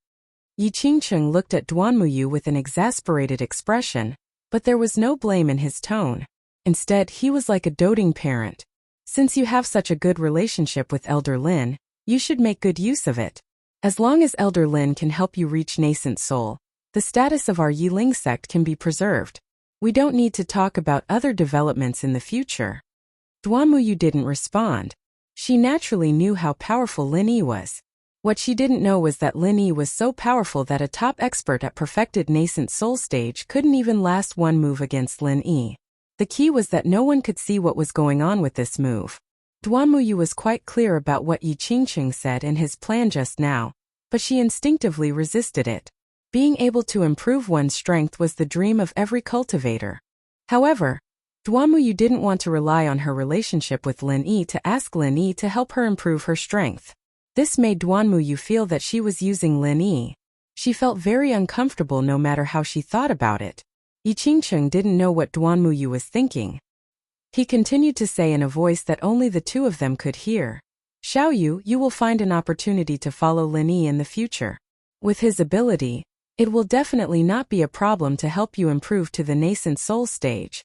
Yi Qingcheng looked at Duanmuyu with an exasperated expression, but there was no blame in his tone. Instead, he was like a doting parent. "Since you have such a good relationship with Elder Lin, you should make good use of it. As long as Elder Lin can help you reach nascent soul, the status of our Yiling sect can be preserved. We don't need to talk about other developments in the future." Duanmuyu didn't respond. She naturally knew how powerful Lin Yi was. What she didn't know was that Lin Yi was so powerful that a top expert at perfected nascent soul stage couldn't even last one move against Lin Yi. The key was that no one could see what was going on with this move. Duanmuyu was quite clear about what Yi Qingcheng said and his plan just now. but she instinctively resisted it. Being able to improve one's strength was the dream of every cultivator. However, Duanmuyu didn't want to rely on her relationship with Lin Yi to ask Lin Yi to help her improve her strength. This made Duanmuyu feel that she was using Lin Yi. She felt very uncomfortable no matter how she thought about it. Yi Qingcheng didn't know what Duanmuyu was thinking. He continued to say in a voice that only the two of them could hear, "Xiaoyu, you will find an opportunity to follow Lin Yi in the future. With his ability, it will definitely not be a problem to help you improve to the nascent soul stage."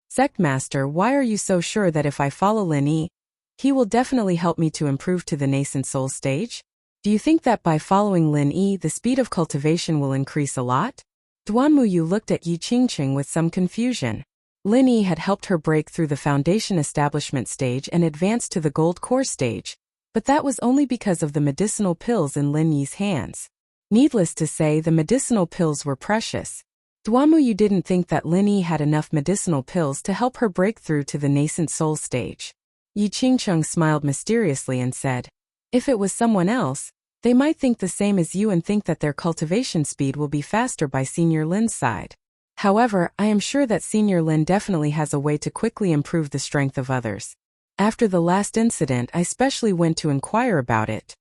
"Sectmaster, why are you so sure that if I follow Lin Yi, he will definitely help me to improve to the nascent soul stage? Do you think that by following Lin Yi, the speed of cultivation will increase a lot?" Duanmuyu looked at Yi Qingcheng with some confusion. Lin Yi had helped her break through the foundation establishment stage and advance to the gold core stage, but that was only because of the medicinal pills in Lin Yi's hands. Needless to say, the medicinal pills were precious. Duanmuyu didn't think that Lin Yi had enough medicinal pills to help her break through to the nascent soul stage. Yi Qingcheng smiled mysteriously and said, "If it was someone else, they might think the same as you and think that their cultivation speed will be faster by Senior Lin's side. However, I am sure that Senior Lin definitely has a way to quickly improve the strength of others. After the last incident, I specially went to inquire about it."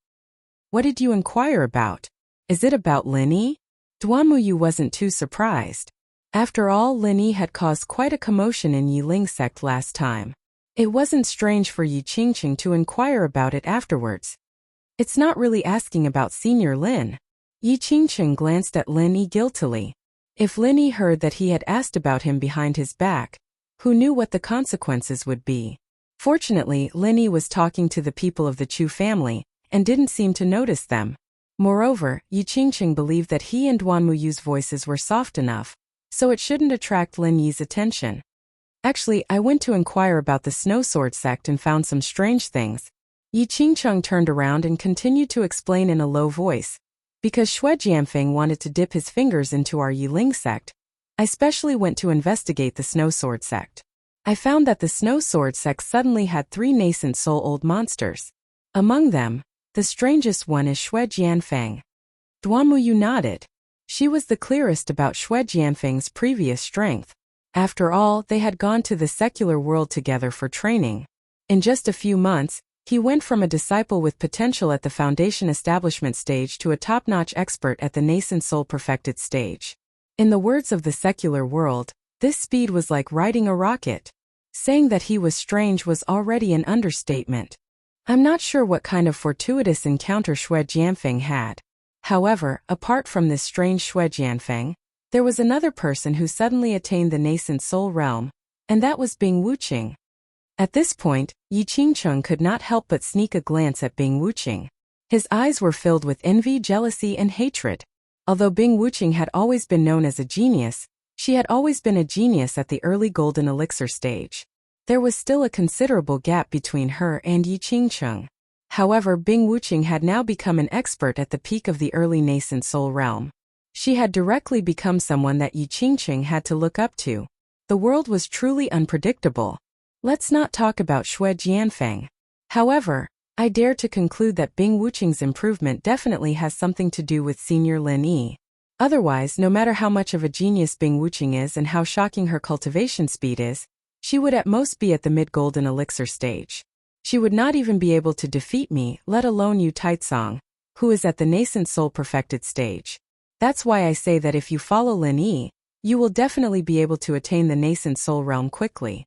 "What did you inquire about? Is it about Lin Yi?" Duanmuyu wasn't too surprised. After all, Lin Yi had caused quite a commotion in Yiling sect last time. It wasn't strange for Yi Qingcheng to inquire about it afterwards. "It's not really asking about Senior Lin." Yi Qingcheng glanced at Lin Yi guiltily. If Lin Yi heard that he had asked about him behind his back, who knew what the consequences would be? Fortunately, Lin Yi was talking to the people of the Chu family, and didn't seem to notice them. Moreover, Yi Qingcheng believed that he and Duanmuyu's voices were soft enough, so it shouldn't attract Lin Yi's attention. "Actually, I went to inquire about the Snow Sword sect and found some strange things." Yi Qingcheng turned around and continued to explain in a low voice. "Because Xue Jianfeng wanted to dip his fingers into our Yiling sect, I specially went to investigate the Snow Sword sect. I found that the Snow Sword sect suddenly had 3 nascent soul-old monsters. Among them, the strangest one is Xue Jianfeng." Duanmuyu nodded. She was the clearest about Xue Jianfeng's previous strength. After all, they had gone to the secular world together for training. In just a few months, he went from a disciple with potential at the foundation establishment stage to a top-notch expert at the nascent soul perfected stage. In the words of the secular world, this speed was like riding a rocket. Saying that he was strange was already an understatement. I'm not sure what kind of fortuitous encounter Xue Jianfeng had. However, apart from this strange Xue Jianfeng, there was another person who suddenly attained the nascent soul realm, and that was Bing Wuqing. At this point, Yi Qingcheng could not help but sneak a glance at Bing Wuqing. His eyes were filled with envy, jealousy, and hatred. Although Bing Wuqing had always been known as a genius, she had always been a genius at the early golden elixir stage. There was still a considerable gap between her and Yi Qingcheng. However, Bing Wuqing had now become an expert at the peak of the early nascent soul realm. She had directly become someone that Yi Qingcheng had to look up to. The world was truly unpredictable. Let's not talk about Xue Jianfeng. However, I dare to conclude that Bing Wuqing's improvement definitely has something to do with Senior Lin Yi. Otherwise, no matter how much of a genius Bing Wuqing is and how shocking her cultivation speed is, she would at most be at the mid-golden elixir stage. She would not even be able to defeat me, let alone Yu Taitsong, who is at the nascent soul perfected stage. That's why I say that if you follow Lin Yi, you will definitely be able to attain the nascent soul realm quickly.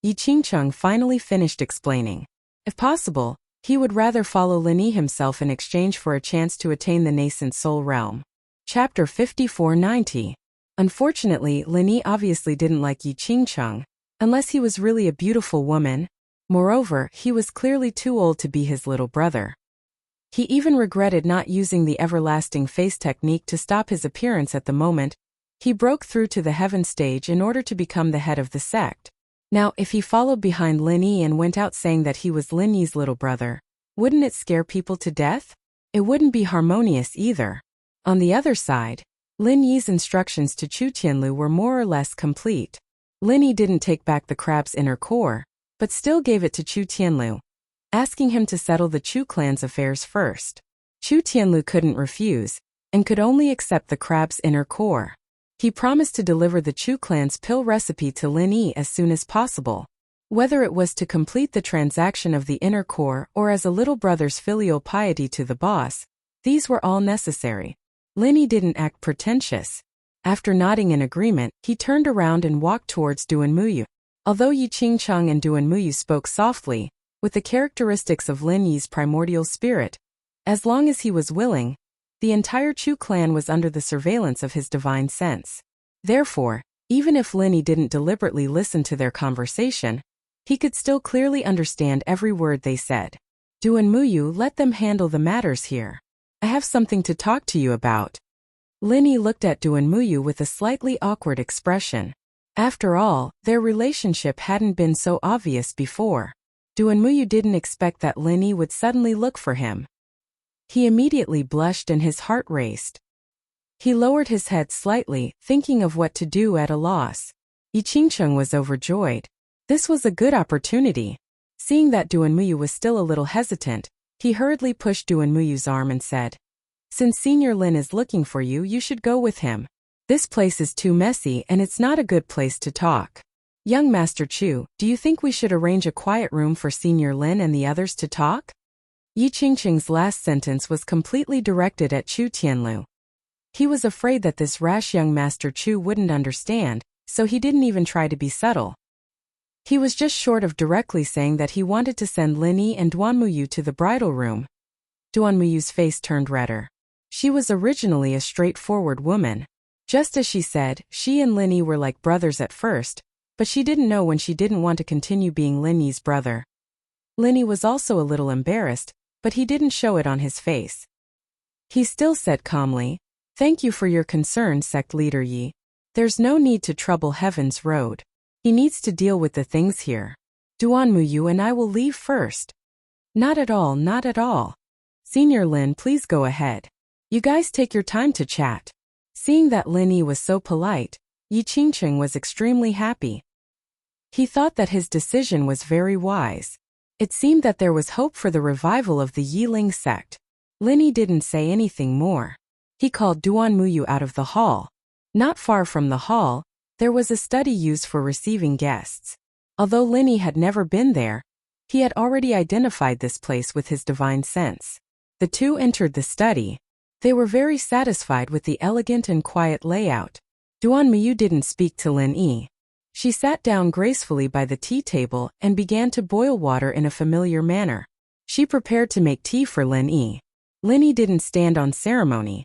Yi Qingcheng finally finished explaining. If possible, he would rather follow Lin Yi himself in exchange for a chance to attain the nascent soul realm. Chapter 5490. Unfortunately, Lin Yi obviously didn't like Yi Qingcheng, unless he was really a beautiful woman. Moreover, he was clearly too old to be his little brother. He even regretted not using the everlasting face technique to stop his appearance at the moment he broke through to the heaven stage in order to become the head of the sect. Now, if he followed behind Lin Yi and went out saying that he was Lin Yi's little brother, wouldn't it scare people to death? It wouldn't be harmonious either. On the other side, Lin Yi's instructions to Chu Tianlu were more or less complete. Lin Yi didn't take back the crab's inner core, but still gave it to Chu Tianlu, asking him to settle the Chu clan's affairs first. Chu Tianlu couldn't refuse, and could only accept the crab's inner core. He promised to deliver the Chu clan's pill recipe to Lin Yi as soon as possible. Whether it was to complete the transaction of the inner core or as a little brother's filial piety to the boss, these were all necessary. Lin Yi didn't act pretentious. After nodding in agreement, he turned around and walked towards Duan Muyu. Although Yi Qingcheng and Duan Muyu spoke softly, with the characteristics of Lin Yi's primordial spirit, as long as he was willing, the entire Chu clan was under the surveillance of his divine sense. Therefore, even if Lin Yi didn't deliberately listen to their conversation, he could still clearly understand every word they said. Duan Muyu, let them handle the matters here. I have something to talk to you about. Lin Yi looked at Duan Muyu with a slightly awkward expression. After all, their relationship hadn't been so obvious before. Duan Muyu didn't expect that Lin Yi would suddenly look for him. He immediately blushed and his heart raced. He lowered his head slightly, thinking of what to do at a loss. Yi Qingcheng was overjoyed. This was a good opportunity. Seeing that Duan Muyu was still a little hesitant, he hurriedly pushed Duan Muyu's arm and said, "Since Senior Lin is looking for you, you should go with him. This place is too messy and it's not a good place to talk. Young Master Chu, do you think we should arrange a quiet room for Senior Lin and the others to talk?" Yi Qingcheng's last sentence was completely directed at Chu Tianlu. He was afraid that this rash young Master Chu wouldn't understand, so he didn't even try to be subtle. He was just short of directly saying that he wanted to send Lin Yi and Duan Muyu to the bridal room. Duan Muyu's face turned redder. She was originally a straightforward woman. Just as she said, she and Lin Yi were like brothers at first, but she didn't know when she didn't want to continue being Lin Yi's brother. Lin Yi was also a little embarrassed, but he didn't show it on his face. He still said calmly, "Thank you for your concern, sect leader Yi. There's no need to trouble Heaven's road. He needs to deal with the things here. Duan Muyu and I will leave first." "Not at all, not at all. Senior Lin, please go ahead. You guys take your time to chat." Seeing that Lin Yi was so polite, Yi Qingcheng was extremely happy. He thought that his decision was very wise. It seemed that there was hope for the revival of the Yiling sect. Lin Yi didn't say anything more. He called Duan Muyu out of the hall. Not far from the hall, there was a study used for receiving guests. Although Lin Yi had never been there, he had already identified this place with his divine sense. The two entered the study. They were very satisfied with the elegant and quiet layout. Duan Muyu didn't speak to Lin Yi. She sat down gracefully by the tea table and began to boil water in a familiar manner. She prepared to make tea for Lin Yi. Lin Yi didn't stand on ceremony.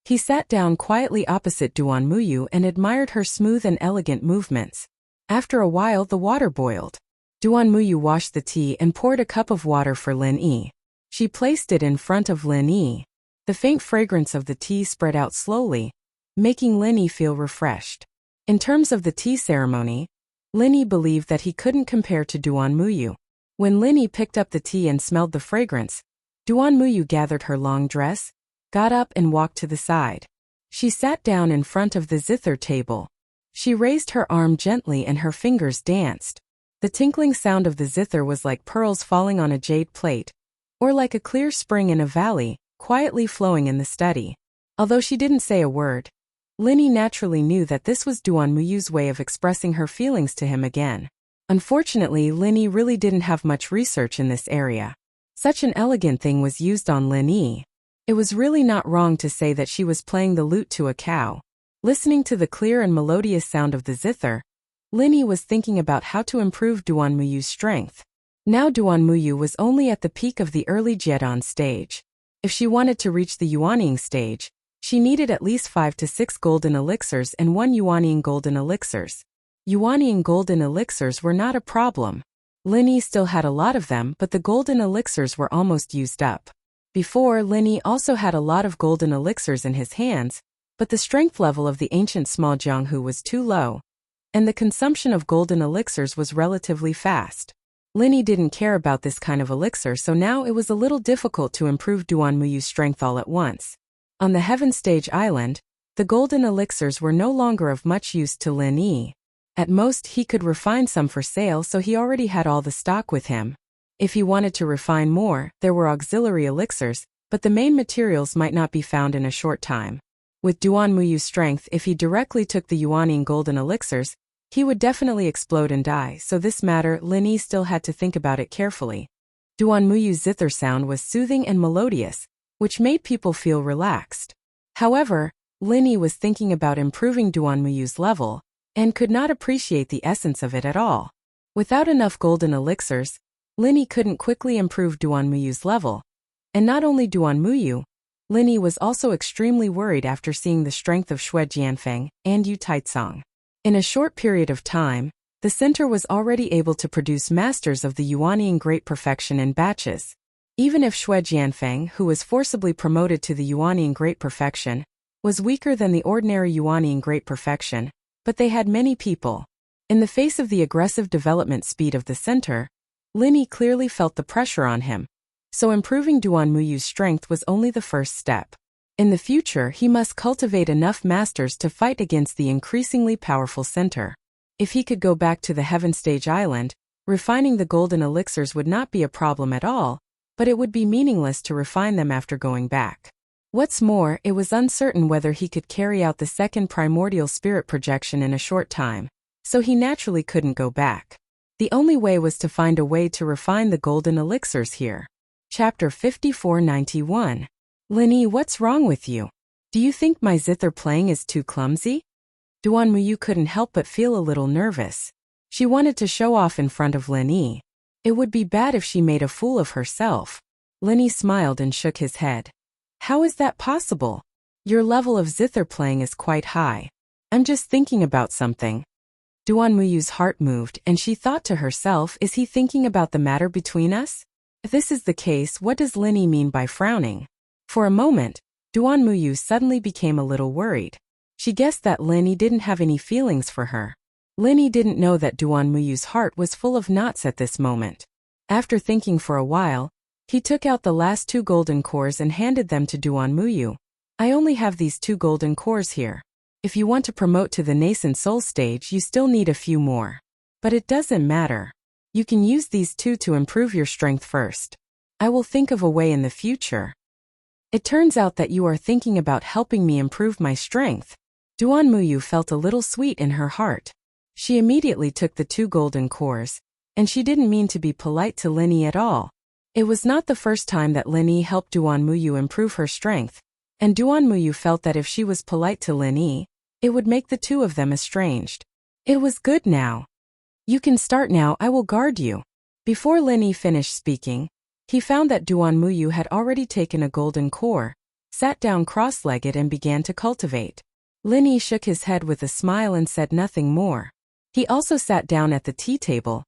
He sat down quietly opposite Duan Muyu and admired her smooth and elegant movements. After a while the water boiled. Duan Muyu washed the tea and poured a cup of water for Lin Yi. She placed it in front of Lin Yi. The faint fragrance of the tea spread out slowly, making Lin Yi feel refreshed. In terms of the tea ceremony, Lin Yi believed that he couldn't compare to Duan Muyu. When Lin Yi picked up the tea and smelled the fragrance, Duan Muyu gathered her long dress, got up and walked to the side. She sat down in front of the zither table. She raised her arm gently and her fingers danced. The tinkling sound of the zither was like pearls falling on a jade plate, or like a clear spring in a valley, quietly flowing in the study. Although she didn't say a word, Lin Yi naturally knew that this was Duan Muyu's way of expressing her feelings to him again. Unfortunately, Lin Yi really didn't have much research in this area. Such an elegant thing was used on Lin Yi. It was really not wrong to say that she was playing the lute to a cow. Listening to the clear and melodious sound of the zither, Lin Yi was thinking about how to improve Duan Muyu's strength. Now Duan Muyu was only at the peak of the early Jiedan stage. If she wanted to reach the Yuanying stage, she needed at least 5 to 6 golden elixirs and 1 Yuanying golden elixirs. Yuanying golden elixirs were not a problem. Lin Yi still had a lot of them, but the golden elixirs were almost used up. Before, Lin Yi also had a lot of golden elixirs in his hands, but the strength level of the ancient small Jianghu was too low, and the consumption of golden elixirs was relatively fast. Lin Yi didn't care about this kind of elixir, so now it was a little difficult to improve Duan Muyu's strength all at once. On the Heaven Stage Island, the golden elixirs were no longer of much use to Lin Yi. At most he could refine some for sale, so he already had all the stock with him. If he wanted to refine more, there were auxiliary elixirs, but the main materials might not be found in a short time. With Duan Muyu's strength, if he directly took the Yuanning golden elixirs, he would definitely explode and die, so this matter Lin Yi still had to think about it carefully. Duan Muyu's zither sound was soothing and melodious, which made people feel relaxed. However, Lin Yi was thinking about improving Duan Muyu's level, and could not appreciate the essence of it at all. Without enough golden elixirs, Lin Yi couldn't quickly improve Duan Muyu's level. And not only Duan Muyu, Lin Yi was also extremely worried after seeing the strength of Xue Jianfeng and Yu Taicang. In a short period of time, the center was already able to produce masters of the Yuanning Great Perfection in batches. Even if Xue Jianfeng, who was forcibly promoted to the Yuanning Great Perfection, was weaker than the ordinary Yuanning Great Perfection, but they had many people. In the face of the aggressive development speed of the center, Lin Yi clearly felt the pressure on him. So improving Duan Muyu's strength was only the first step. In the future, he must cultivate enough masters to fight against the increasingly powerful center. If he could go back to the Heaven Stage Island, refining the golden elixirs would not be a problem at all, but it would be meaningless to refine them after going back. What's more, it was uncertain whether he could carry out the second primordial spirit projection in a short time, so he naturally couldn't go back. The only way was to find a way to refine the golden elixirs here. Chapter 5491. Lin Yi, what's wrong with you? Do you think my zither playing is too clumsy? Duan Muyu couldn't help but feel a little nervous. She wanted to show off in front of Lin Yi. It would be bad if she made a fool of herself. Lin Yi smiled and shook his head. How is that possible? Your level of zither playing is quite high. I'm just thinking about something. Duan Muyu's heart moved and she thought to herself, is he thinking about the matter between us? If this is the case, what does Lin Yi mean by frowning? For a moment, Duan Muyu suddenly became a little worried. She guessed that Lin Yi didn't have any feelings for her. Lin Yi didn't know that Duan Muyu's heart was full of knots at this moment. After thinking for a while, he took out the last 2 golden cores and handed them to Duan Muyu. I only have these 2 golden cores here. If you want to promote to the nascent soul stage, you still need a few more. But it doesn't matter. You can use these 2 to improve your strength first. I will think of a way in the future. It turns out that you are thinking about helping me improve my strength. Duan Muyu felt a little sweet in her heart. She immediately took the 2 golden cores, and she didn't mean to be polite to Lin Yi at all. It was not the first time that Lin Yi helped Duan Muyu improve her strength, and Duan Muyu felt that if she was polite to Lin Yi, it would make the 2 of them estranged. It was good now. You can start now, I will guard you. Before Lin Yi finished speaking, he found that Duan Muyu had already taken a golden core, sat down cross-legged and began to cultivate. Lin Yi shook his head with a smile and said nothing more. He also sat down at the tea table,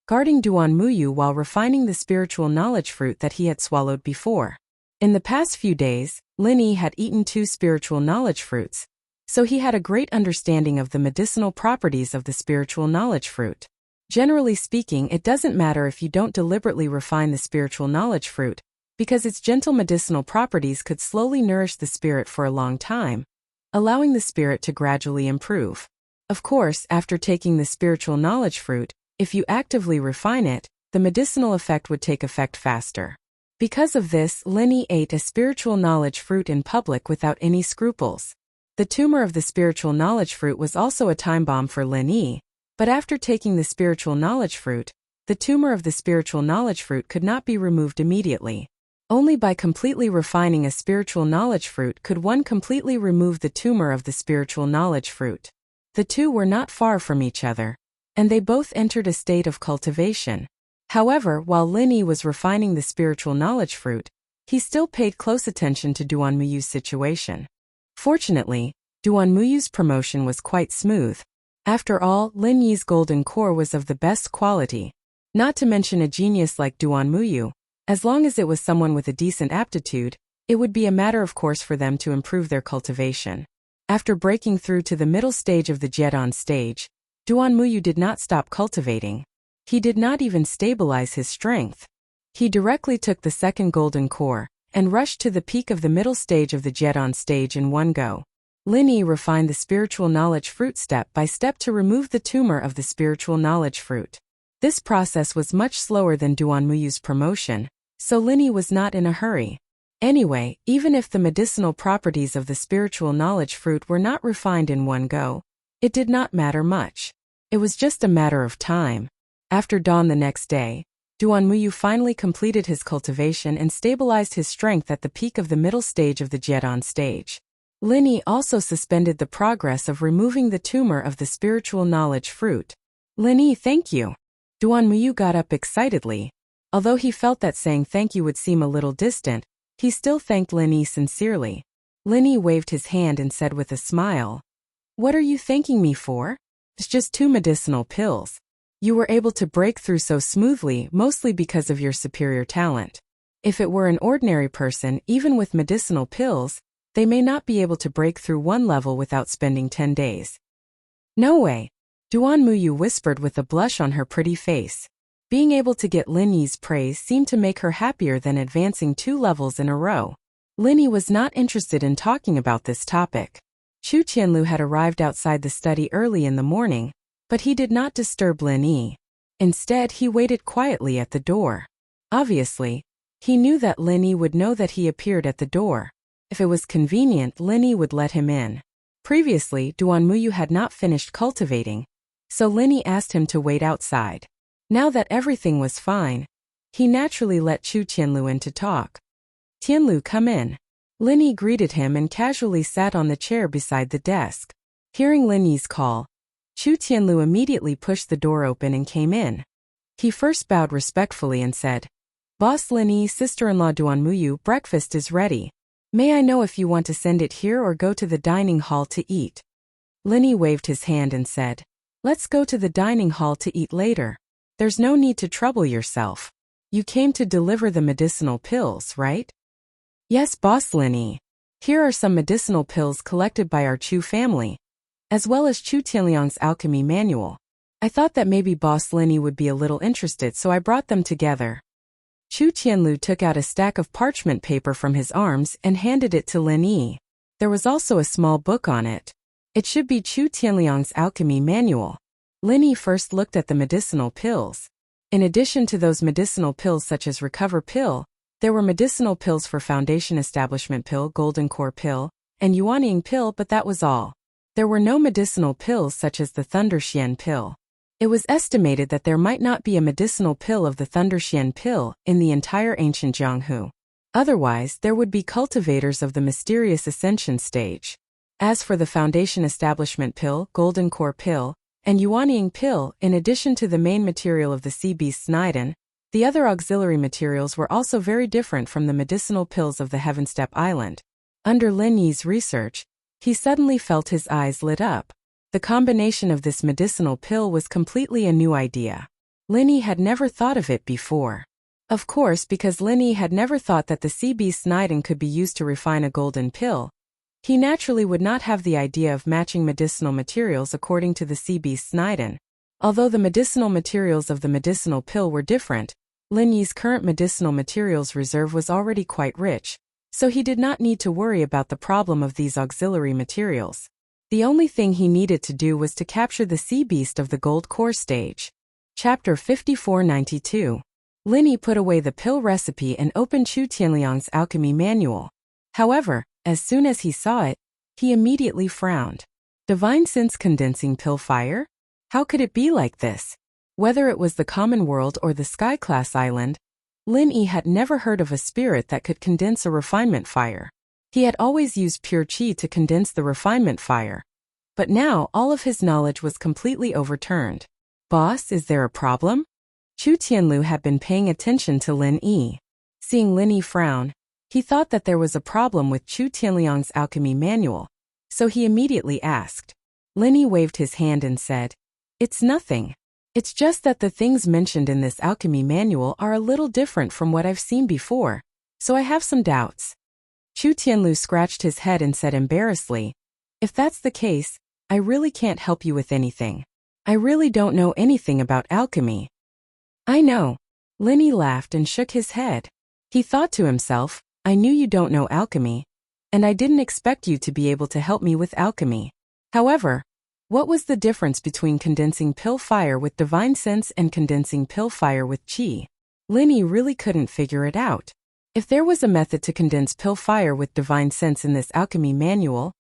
guarding Duan Muyu while refining the spiritual knowledge fruit that he had swallowed before. In the past few days, Lin Yi had eaten 2 spiritual knowledge fruits, so he had a great understanding of the medicinal properties of the spiritual knowledge fruit. Generally speaking, it doesn't matter if you don't deliberately refine the spiritual knowledge fruit, because its gentle medicinal properties could slowly nourish the spirit for a long time, allowing the spirit to gradually improve. Of course, after taking the spiritual knowledge fruit, if you actively refine it, the medicinal effect would take effect faster. Because of this, Lin Yi ate a spiritual knowledge fruit in public without any scruples. The tumor of the spiritual knowledge fruit was also a time bomb for Lin Yi, but after taking the spiritual knowledge fruit, the tumor of the spiritual knowledge fruit could not be removed immediately. Only by completely refining a spiritual knowledge fruit could one completely remove the tumor of the spiritual knowledge fruit. The 2 were not far from each other, and they both entered a state of cultivation. However, while Lin Yi was refining the spiritual knowledge fruit, he still paid close attention to Duan Muyu's situation. Fortunately, Duan Muyu's promotion was quite smooth. After all, Lin Yi's golden core was of the best quality. Not to mention a genius like Duan Muyu. As long as it was someone with a decent aptitude, it would be a matter of course for them to improve their cultivation. After breaking through to the middle stage of the Jedon stage, Duan Muyu did not stop cultivating. He did not even stabilize his strength. He directly took the 2nd golden core, and rushed to the peak of the middle stage of the Jedon stage in one go. Lin Yi refined the spiritual knowledge fruit step by step to remove the tumor of the spiritual knowledge fruit. This process was much slower than Duan Muyu's promotion, so Lin Yi was not in a hurry. Anyway, even if the medicinal properties of the spiritual knowledge fruit were not refined in one go, it did not matter much. It was just a matter of time. After dawn the next day, Duan Muyu finally completed his cultivation and stabilized his strength at the peak of the middle stage of the Jiedan stage. Lin Yi also suspended the progress of removing the tumor of the spiritual knowledge fruit. Lin Yi, thank you. Duan Muyu got up excitedly. Although he felt that saying thank you would seem a little distant, he still thanked Lin Yi sincerely. Lin Yi waved his hand and said with a smile, "What are you thanking me for? It's just 2 medicinal pills. You were able to break through so smoothly mostly because of your superior talent. If it were an ordinary person, even with medicinal pills, they may not be able to break through one level without spending 10 days. No way. Duan Muyu whispered with a blush on her pretty face. Being able to get Lin Yi's praise seemed to make her happier than advancing 2 levels in a row. Lin Yi was not interested in talking about this topic. Chu Qianlu had arrived outside the study early in the morning, but he did not disturb Lin Yi. Instead, he waited quietly at the door. Obviously, he knew that Lin Yi would know that he appeared at the door. If it was convenient, Lin Yi would let him in. Previously, Duan Muyu had not finished cultivating, so Lin Yi asked him to wait outside. Now that everything was fine, he naturally let Chu Qianlu in to talk. "Tianlu, come in." Lin Yi greeted him and casually sat on the chair beside the desk. Hearing Lin Yi's call, Chu Qianlu immediately pushed the door open and came in. He first bowed respectfully and said, "Boss Lin Yi, sister-in-law Duan Muyu, breakfast is ready. May I know if you want to send it here or go to the dining hall to eat?" Lin Yi waved his hand and said, "Let's go to the dining hall to eat later. There's no need to trouble yourself. You came to deliver the medicinal pills, right?" "Yes, Boss Lin Yi. Here are some medicinal pills collected by our Chu family, as well as Chu Tianliang's alchemy manual. I thought that maybe Boss Lin Yi would be a little interested, so I brought them together." Chu Qianlu took out a stack of parchment paper from his arms and handed it to Lin Yi. There was also a small book on it. It should be Chu Tianliang's alchemy manual. Lin Yi first looked at the medicinal pills. In addition to those medicinal pills such as Recover Pill, there were medicinal pills for Foundation Establishment Pill, Golden Core Pill, and Yuanying Pill, but that was all. There were no medicinal pills such as the Thunder Xian Pill. It was estimated that there might not be a medicinal pill of the Thunder Xian Pill in the entire ancient Jianghu. Otherwise, there would be cultivators of the mysterious ascension stage. As for the Foundation Establishment Pill, Golden Core Pill, and Yuanying Pill, in addition to the main material of the sea beast Sniden, the other auxiliary materials were also very different from the medicinal pills of the Heavenstep Island. Under Lin Yi's research, he suddenly felt his eyes lit up. The combination of this medicinal pill was completely a new idea. Lin Yi had never thought of it before. Of course, because Lin Yi had never thought that the sea beast Sniden could be used to refine a golden pill, he naturally would not have the idea of matching medicinal materials according to the sea beast Sniden. Although the medicinal materials of the medicinal pill were different, Lin Yi's current medicinal materials reserve was already quite rich, so he did not need to worry about the problem of these auxiliary materials. The only thing he needed to do was to capture the sea beast of the gold core stage. Chapter 5492. Lin Yi put away the pill recipe and opened Chu Tianliang's alchemy manual. However, as soon as he saw it, he immediately frowned. Divine Sense Condensing Pill Fire? How could it be like this? Whether it was the common world or the sky-class island, Lin Yi had never heard of a spirit that could condense a refinement fire. He had always used pure qi to condense the refinement fire. But now all of his knowledge was completely overturned. "Boss, is there a problem?" Chu Tianlu had been paying attention to Lin Yi. Seeing Lin Yi frown, he thought that there was a problem with Chu Tianliang's alchemy manual, so he immediately asked. Lin Yi waved his hand and said, "It's nothing. It's just that the things mentioned in this alchemy manual are a little different from what I've seen before, so I have some doubts." Chu Tianlu scratched his head and said embarrassedly, "If that's the case, I really can't help you with anything. I really don't know anything about alchemy." "I know." Lin Yi laughed and shook his head. He thought to himself, "I knew you don't know alchemy, and I didn't expect you to be able to help me with alchemy." However, what was the difference between condensing pill fire with divine sense and condensing pill fire with qi? Lin Yi really couldn't figure it out. If there was a method to condense pill fire with divine sense in this alchemy manual,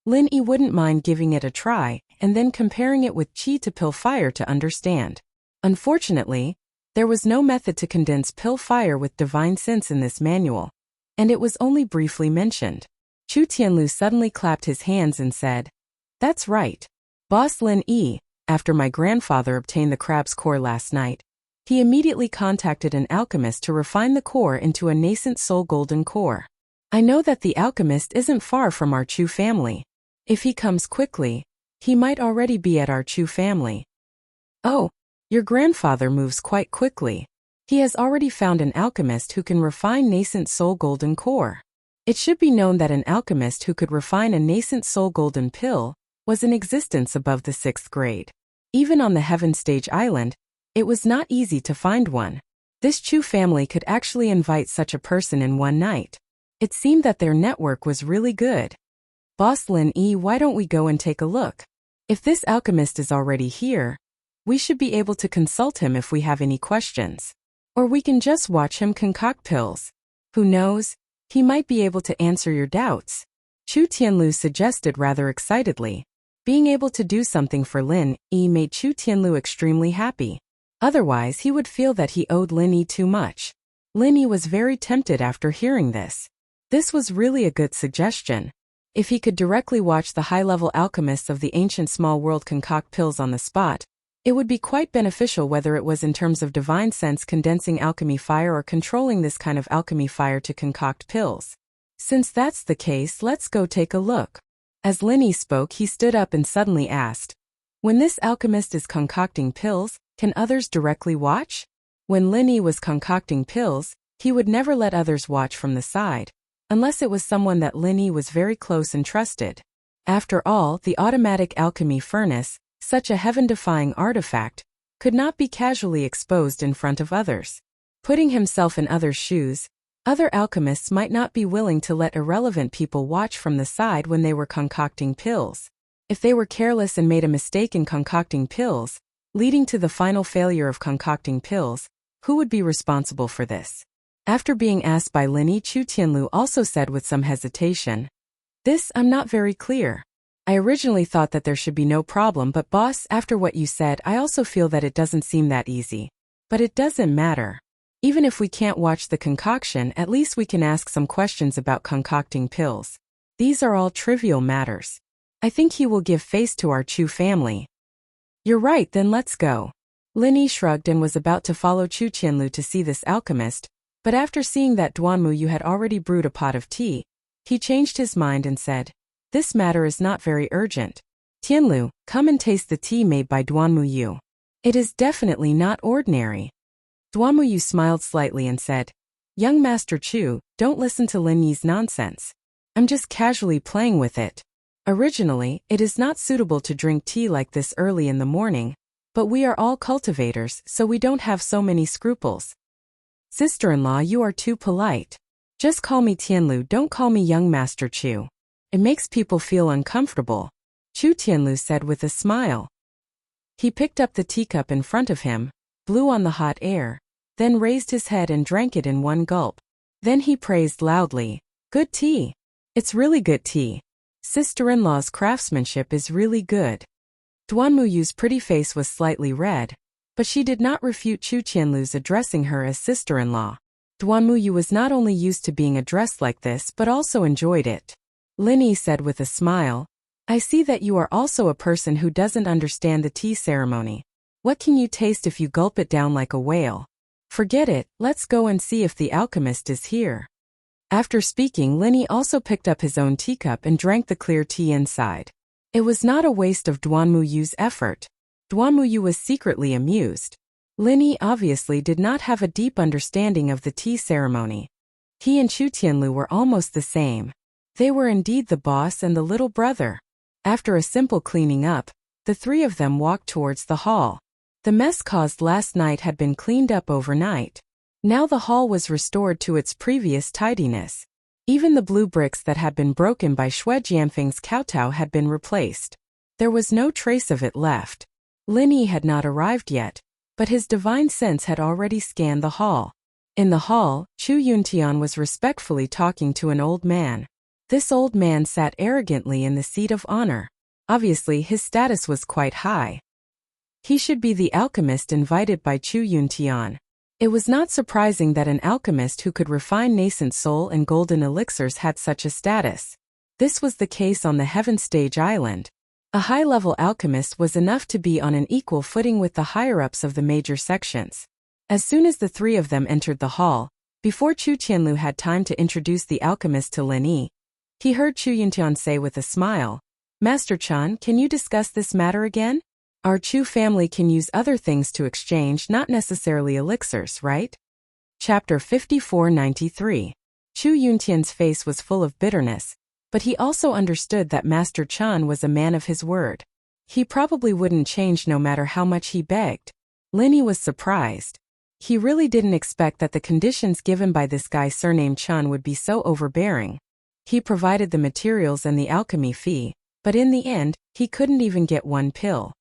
Lin Yi wouldn't mind giving it a try and then comparing it with qi to pill fire to understand. Unfortunately, there was no method to condense pill fire with divine sense in this manual, and it was only briefly mentioned. Chu Tianlu suddenly clapped his hands and said, "That's right. Boss Lin Yi, after my grandfather obtained the crab's core last night, he immediately contacted an alchemist to refine the core into a nascent soul golden core. I know that the alchemist isn't far from our Chu family. If he comes quickly, he might already be at our Chu family." "Oh, your grandfather moves quite quickly. He has already found an alchemist who can refine nascent soul golden core." It should be known that an alchemist who could refine a nascent soul golden pill was in existence above the 6th grade. Even on the Heaven Stage Island, it was not easy to find one. This Chu family could actually invite such a person in one night. It seemed that their network was really good. "Boss Lin Yi, why don't we go and take a look? If this alchemist is already here, we should be able to consult him if we have any questions. Or we can just watch him concoct pills. Who knows, he might be able to answer your doubts," Chu Tianlu suggested rather excitedly. Being able to do something for Lin Yi made Chu Tianlu extremely happy. Otherwise, he would feel that he owed Lin Yi too much. Lin Yi was very tempted after hearing this. This was really a good suggestion. If he could directly watch the high-level alchemists of the ancient small world concoct pills on the spot, it would be quite beneficial, whether it was in terms of divine sense condensing alchemy fire or controlling this kind of alchemy fire to concoct pills. Since that's the case, let's go take a look. As Lin Yi spoke, he stood up and suddenly asked, "When this alchemist is concocting pills, can others directly watch?" When Lin Yi was concocting pills, he would never let others watch from the side, unless it was someone that Lin Yi was very close and trusted. After all, the automatic alchemy furnace, such a heaven-defying artifact, could not be casually exposed in front of others. Putting himself in others' shoes, other alchemists might not be willing to let irrelevant people watch from the side when they were concocting pills. If they were careless and made a mistake in concocting pills, leading to the final failure of concocting pills, who would be responsible for this? After being asked by Lin Yi, Chu Tianlu also said with some hesitation, "This I'm not very clear. I originally thought that there should be no problem, but boss, after what you said, I also feel that it doesn't seem that easy. But it doesn't matter. Even if we can't watch the concoction, at least we can ask some questions about concocting pills. These are all trivial matters. I think he will give face to our Chu family." "You're right, then let's go." Lin Yi shrugged and was about to follow Chu Tianlu to see this alchemist, but after seeing that Duanmu Yu had already brewed a pot of tea, he changed his mind and said, "This matter is not very urgent. Tianlu, come and taste the tea made by Duanmu Yu. It is definitely not ordinary." Duanmu Yu smiled slightly and said, "Young Master Chu, don't listen to Lin Yi's nonsense. I'm just casually playing with it. Originally, it is not suitable to drink tea like this early in the morning, but we are all cultivators, so we don't have so many scruples. Sister-in-law, you are too polite. Just call me Tianlu, don't call me young Master Chu. It makes people feel uncomfortable," Chu Tianlu said with a smile. He picked up the teacup in front of him, blew on the hot air, then raised his head and drank it in one gulp. Then he praised loudly, "Good tea. It's really good tea. Sister-in-law's craftsmanship is really good." Duanmu Yu's pretty face was slightly red, but she did not refute Chu Tianlu's addressing her as sister-in-law. Duanmu Yu was not only used to being addressed like this but also enjoyed it. Lin Yi said with a smile, "I see that you are also a person who doesn't understand the tea ceremony. What can you taste if you gulp it down like a whale? Forget it, let's go and see if the alchemist is here." After speaking, Lin Yi also picked up his own teacup and drank the clear tea inside. It was not a waste of Duanmu Yu's effort. Duanmu Yu was secretly amused. Lin Yi obviously did not have a deep understanding of the tea ceremony. He and Chu Tianlu were almost the same. They were indeed the boss and the little brother. After a simple cleaning up, the three of them walked towards the hall. The mess caused last night had been cleaned up overnight. Now the hall was restored to its previous tidiness. Even the blue bricks that had been broken by Xue Jianfeng's kowtow had been replaced. There was no trace of it left. Lin Yi had not arrived yet, but his divine sense had already scanned the hall. In the hall, Chu Yuntian was respectfully talking to an old man. This old man sat arrogantly in the seat of honor. Obviously, his status was quite high. He should be the alchemist invited by Chu Yuntian. It was not surprising that an alchemist who could refine nascent soul and golden elixirs had such a status. This was the case on the Heaven Stage Island. A high-level alchemist was enough to be on an equal footing with the higher-ups of the major sections. As soon as the three of them entered the hall, before Chu Qianlu had time to introduce the alchemist to Lin Yi, he heard Chu Yuntian say with a smile, "Master Chan, can you discuss this matter again? Our Chu family can use other things to exchange, not necessarily elixirs, right?" Chapter 5493. Chu Yuntian's face was full of bitterness, but he also understood that Master Chan was a man of his word. He probably wouldn't change no matter how much he begged. Lin Yi was surprised. He really didn't expect that the conditions given by this guy surnamed Chan would be so overbearing. He provided the materials and the alchemy fee, but in the end, he couldn't even get one pill.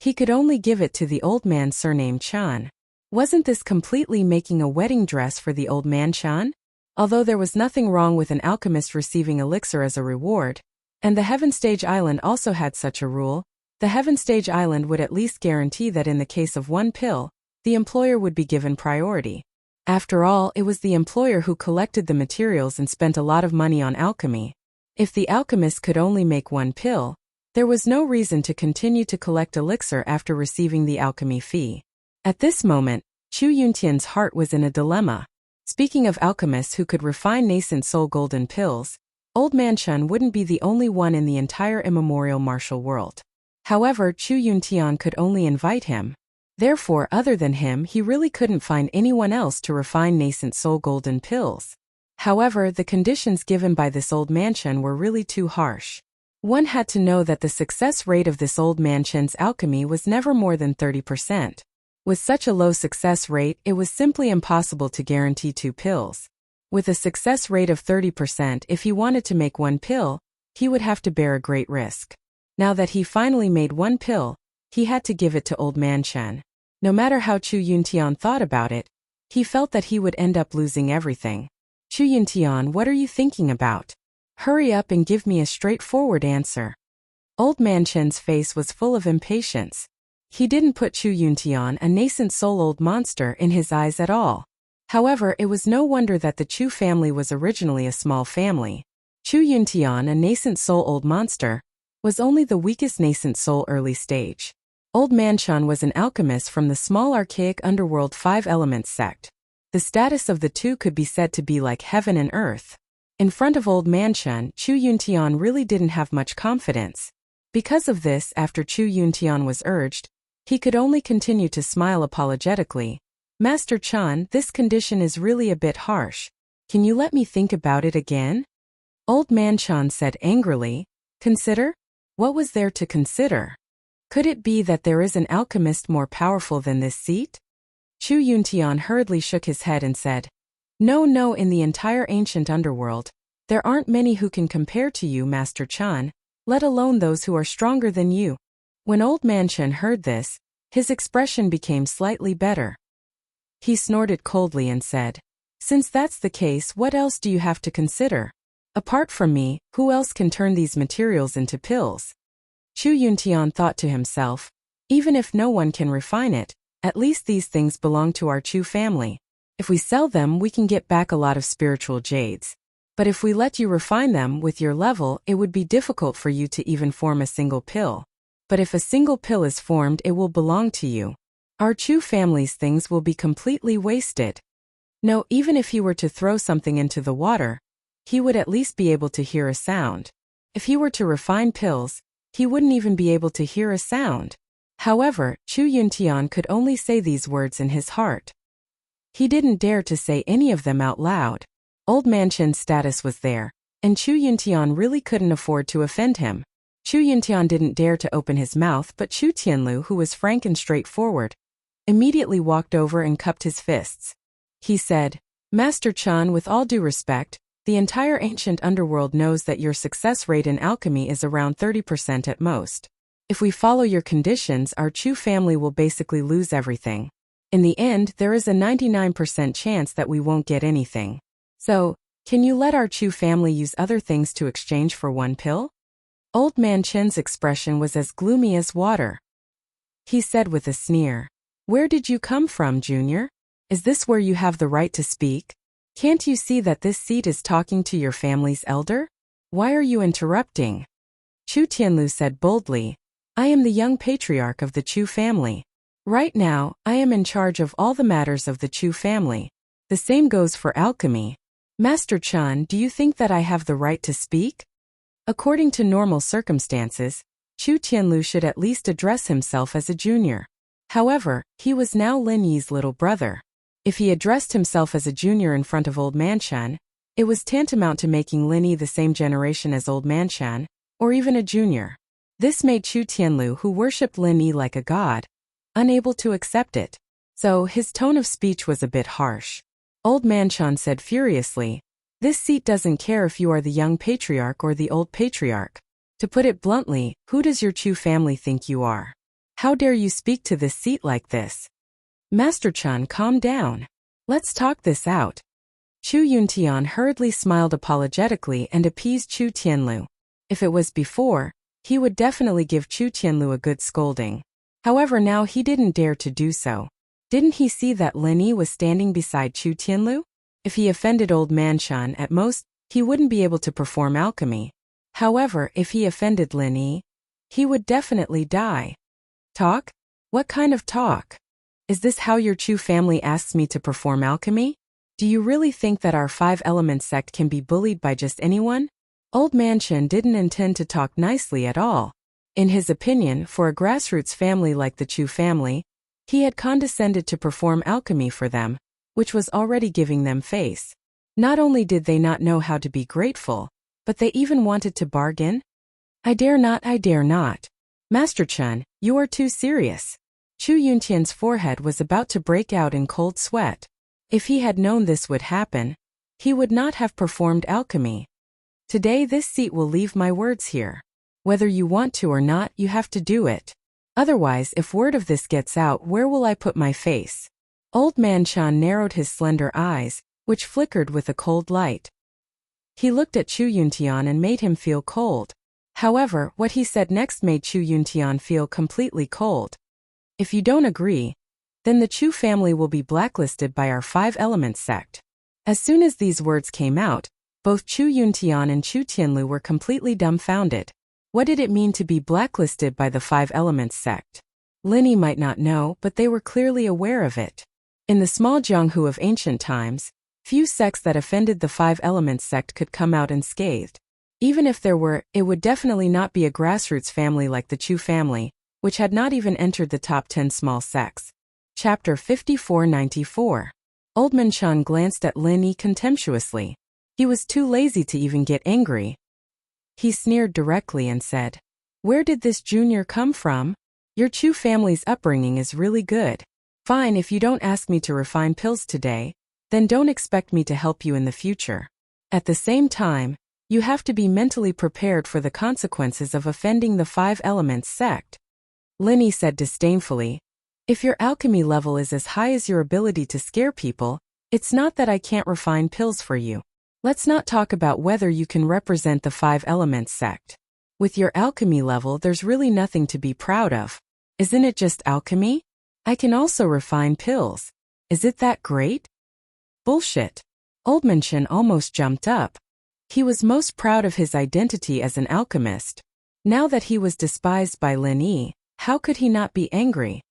He could only give it to the old man surnamed Chan. Wasn't this completely making a wedding dress for the old man Chan? Although there was nothing wrong with an alchemist receiving elixir as a reward, and the Heaven Stage Island also had such a rule, the Heaven Stage Island would at least guarantee that in the case of one pill, the employer would be given priority. After all, it was the employer who collected the materials and spent a lot of money on alchemy. If the alchemist could only make one pill, there was no reason to continue to collect elixir after receiving the alchemy fee. At this moment, Chu Yuntian's heart was in a dilemma. Speaking of alchemists who could refine nascent soul golden pills, Old Man Chun wouldn't be the only one in the entire immemorial martial world. However, Chu Yuntian could only invite him. Therefore, other than him, he really couldn't find anyone else to refine nascent soul golden pills. However, the conditions given by this old mansion were really too harsh. One had to know that the success rate of this old mansion's alchemy was never more than 30%. With such a low success rate, it was simply impossible to guarantee two pills. With a success rate of 30%, if he wanted to make one pill, he would have to bear a great risk. Now that he finally made one pill, he had to give it to Old Man Chen. No matter how Chu Yuntian thought about it, he felt that he would end up losing everything. Chu Yuntian, what are you thinking about? Hurry up and give me a straightforward answer. Old Man Chen's face was full of impatience. He didn't put Chu Yuntian, a nascent soul old monster, in his eyes at all. However, it was no wonder that the Chu family was originally a small family. Chu Yuntian, a nascent soul old monster, was only the weakest nascent soul early stage. Old Man Chun was an alchemist from the small archaic underworld 5 elements sect. The status of the two could be said to be like heaven and earth. In front of Old Man Chun, Chu Yuntian really didn't have much confidence. Because of this, after Chu Yuntian was urged, he could only continue to smile apologetically. Master Chan, this condition is really a bit harsh. Can you let me think about it again? Old Man Chan said angrily. Consider? What was there to consider? Could it be that there is an alchemist more powerful than this seat? Chu Yuntian hurriedly shook his head and said, No, in the entire ancient underworld, there aren't many who can compare to you, Master Chan, let alone those who are stronger than you. When Old Man Chen heard this, his expression became slightly better. He snorted coldly and said, Since that's the case, what else do you have to consider? Apart from me, who else can turn these materials into pills? Chu Yuntian thought to himself, even if no one can refine it, at least these things belong to our Chu family. If we sell them, we can get back a lot of spiritual jades. But if we let you refine them with your level, it would be difficult for you to even form a single pill. But if a single pill is formed, it will belong to you. Our Chu family's things will be completely wasted. No, even if he were to throw something into the water, he would at least be able to hear a sound. If he were to refine pills, he wouldn't even be able to hear a sound. However, Chu Yuntian could only say these words in his heart. He didn't dare to say any of them out loud. Old Man Chen's status was there, and Chu Yuntian really couldn't afford to offend him. Chu Yuntian didn't dare to open his mouth, but Chu Tianlu, who was frank and straightforward, immediately walked over and cupped his fists. He said, Master Chan, with all due respect, the entire ancient underworld knows that your success rate in alchemy is around 30% at most. If we follow your conditions, our Chu family will basically lose everything. In the end, there is a 99% chance that we won't get anything. So, can you let our Chu family use other things to exchange for one pill? Old Man Chen's expression was as gloomy as water. He said with a sneer, "Where did you come from, Junior? Is this where you have the right to speak? Can't you see that this seat is talking to your family's elder? Why are you interrupting?" Chu Tianlu said boldly, "I am the young patriarch of the Chu family. Right now, I am in charge of all the matters of the Chu family. The same goes for alchemy. Master Chen, do you think that I have the right to speak?" According to normal circumstances, Chu Tianlu should at least address himself as a junior. However, he was now Lin Yi's little brother. If he addressed himself as a junior in front of Old Man Chen, it was tantamount to making Lin Yi the same generation as Old Man Chen, or even a junior. This made Chu Tianlu, who worshipped Lin Yi like a god, unable to accept it. So his tone of speech was a bit harsh. Old Man Chen said furiously, "This seat doesn't care if you are the young patriarch or the old patriarch. To put it bluntly, who does your Chu family think you are? How dare you speak to this seat like this?" "Master Chen, calm down. Let's talk this out." Chu Yuntian hurriedly smiled apologetically and appeased Chu Tianlu. If it was before, he would definitely give Chu Tianlu a good scolding. However, now he didn't dare to do so. Didn't he see that Lin Yi was standing beside Chu Tianlu? If he offended Old Man Chen, at most, he wouldn't be able to perform alchemy. However, if he offended Lin Yi, he would definitely die. Talk? What kind of talk? Is this how your Chu family asks me to perform alchemy? Do you really think that our 5-element sect can be bullied by just anyone? Old Man Chen didn't intend to talk nicely at all. In his opinion, for a grassroots family like the Chu family, he had condescended to perform alchemy for them, which was already giving them face. Not only did they not know how to be grateful, but they even wanted to bargain? I dare not. Master Chen, you are too serious." Chu Yuntian's forehead was about to break out in cold sweat. If he had known this would happen, he would not have performed alchemy. "Today this seat will leave my words here. Whether you want to or not, you have to do it. Otherwise, if word of this gets out, where will I put my face?" Old Man Chen narrowed his slender eyes, which flickered with a cold light. He looked at Chu Yuntian and made him feel cold. However, what he said next made Chu Yuntian feel completely cold. "If you don't agree, then the Chu family will be blacklisted by our 5-element sect." As soon as these words came out, both Chu Yuntian and Chu Tianlu were completely dumbfounded. What did it mean to be blacklisted by the 5-element sect? Lin Yi might not know, but they were clearly aware of it. In the small Jianghu of ancient times, few sects that offended the 5-element sect could come out unscathed. Even if there were, it would definitely not be a grassroots family like the Chu family, which had not even entered the top 10 small sects. Chapter 5494. Old Man Chen glanced at Lin Yi contemptuously. He was too lazy to even get angry. He sneered directly and said, "Where did this junior come from? Your Chu family's upbringing is really good. Fine, if you don't ask me to refine pills today, then don't expect me to help you in the future. At the same time, you have to be mentally prepared for the consequences of offending the 5-elements sect." Lin Yi said disdainfully, "If your alchemy level is as high as your ability to scare people, it's not that I can't refine pills for you. Let's not talk about whether you can represent the 5-elements sect. With your alchemy level, there's really nothing to be proud of. Isn't it just alchemy? I can also refine pills. Is it that great?" Bullshit. Old Man Chen almost jumped up. He was most proud of his identity as an alchemist. Now that he was despised by Lin Yi, how could he not be angry?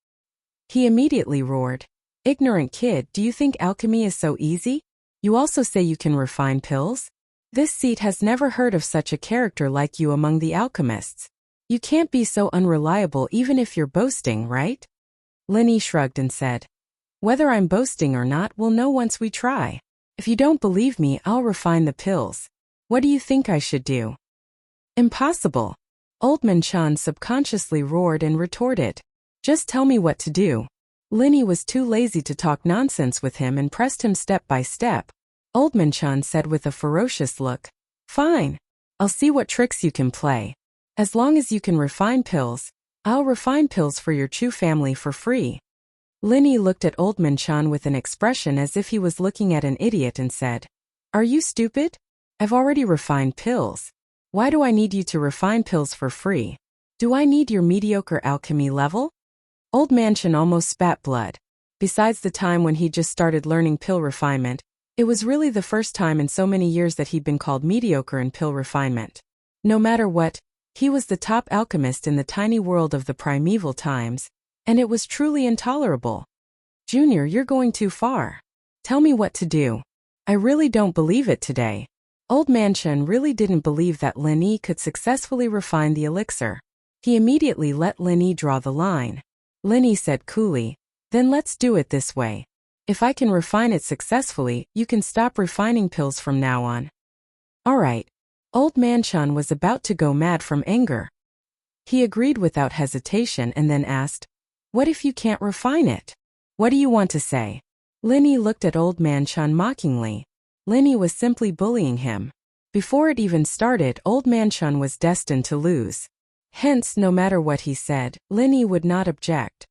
He immediately roared, "Ignorant kid, do you think alchemy is so easy? You also say you can refine pills? This seat has never heard of such a character like you among the alchemists. You can't be so unreliable even if you're boasting, right?" Lin Yi shrugged and said, "Whether I'm boasting or not, we'll know once we try. If you don't believe me, I'll refine the pills. What do you think I should do?" "Impossible." Old Man Chen subconsciously roared and retorted, "Just tell me what to do." Lin Yi was too lazy to talk nonsense with him and pressed him step by step. Old Man Chen said with a ferocious look, "Fine. I'll see what tricks you can play. As long as you can refine pills, I'll refine pills for your Chu family for free." Linny looked at Old Man-chan with an expression as if he was looking at an idiot and said, "Are you stupid? I've already refined pills. Why do I need you to refine pills for free? Do I need your mediocre alchemy level?" Old Man-chan almost spat blood. Besides the time when he just started learning pill refinement, it was really the first time in so many years that he'd been called mediocre in pill refinement. No matter what, he was the top alchemist in the tiny world of the primeval times, and it was truly intolerable. "Junior, you're going too far. Tell me what to do. I really don't believe it today." Old Man-chan really didn't believe that Linny could successfully refine the elixir. He immediately let Linny draw the line. Linny said coolly, "Then let's do it this way. If I can refine it successfully, you can stop refining pills from now on." All right. Old Man-chan was about to go mad from anger. He agreed without hesitation and then asked, "What if you can't refine it? What do you want to say?" Linny looked at Old Man-chan mockingly. Linny was simply bullying him. Before it even started, Old Man-chan was destined to lose. Hence, no matter what he said, Linny would not object.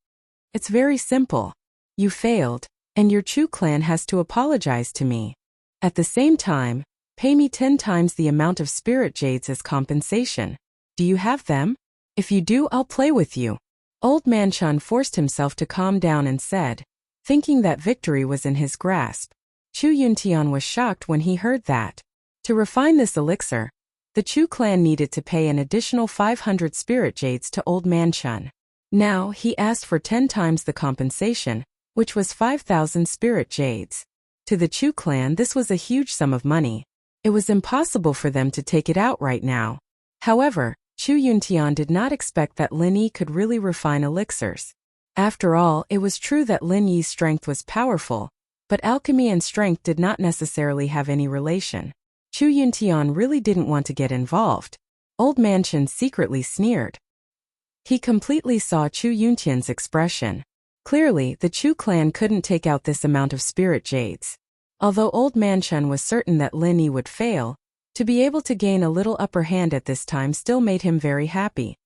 "It's very simple. You failed, and your Chu clan has to apologize to me. At the same time, pay me 10 times the amount of spirit jades as compensation. Do you have them? If you do, I'll play with you." Old Man-chan forced himself to calm down and said, thinking that victory was in his grasp. Chu Yuntian was shocked when he heard that. To refine this elixir, the Chu clan needed to pay an additional 500 spirit jades to Old Man-chan. Now, he asked for 10 times the compensation, which was 5,000 spirit jades. To the Chu clan, this was a huge sum of money. It was impossible for them to take it out right now. However, Chu Yuntian did not expect that Lin Yi could really refine elixirs. After all, it was true that Lin Yi's strength was powerful, but alchemy and strength did not necessarily have any relation. Chu Yuntian really didn't want to get involved. Old Man-chan secretly sneered. He completely saw Chu Yuntian's expression. Clearly, the Chu clan couldn't take out this amount of spirit jades. Although Old Man-chan was certain that Lin Yi would fail, to be able to gain a little upper hand at this time still made him very happy.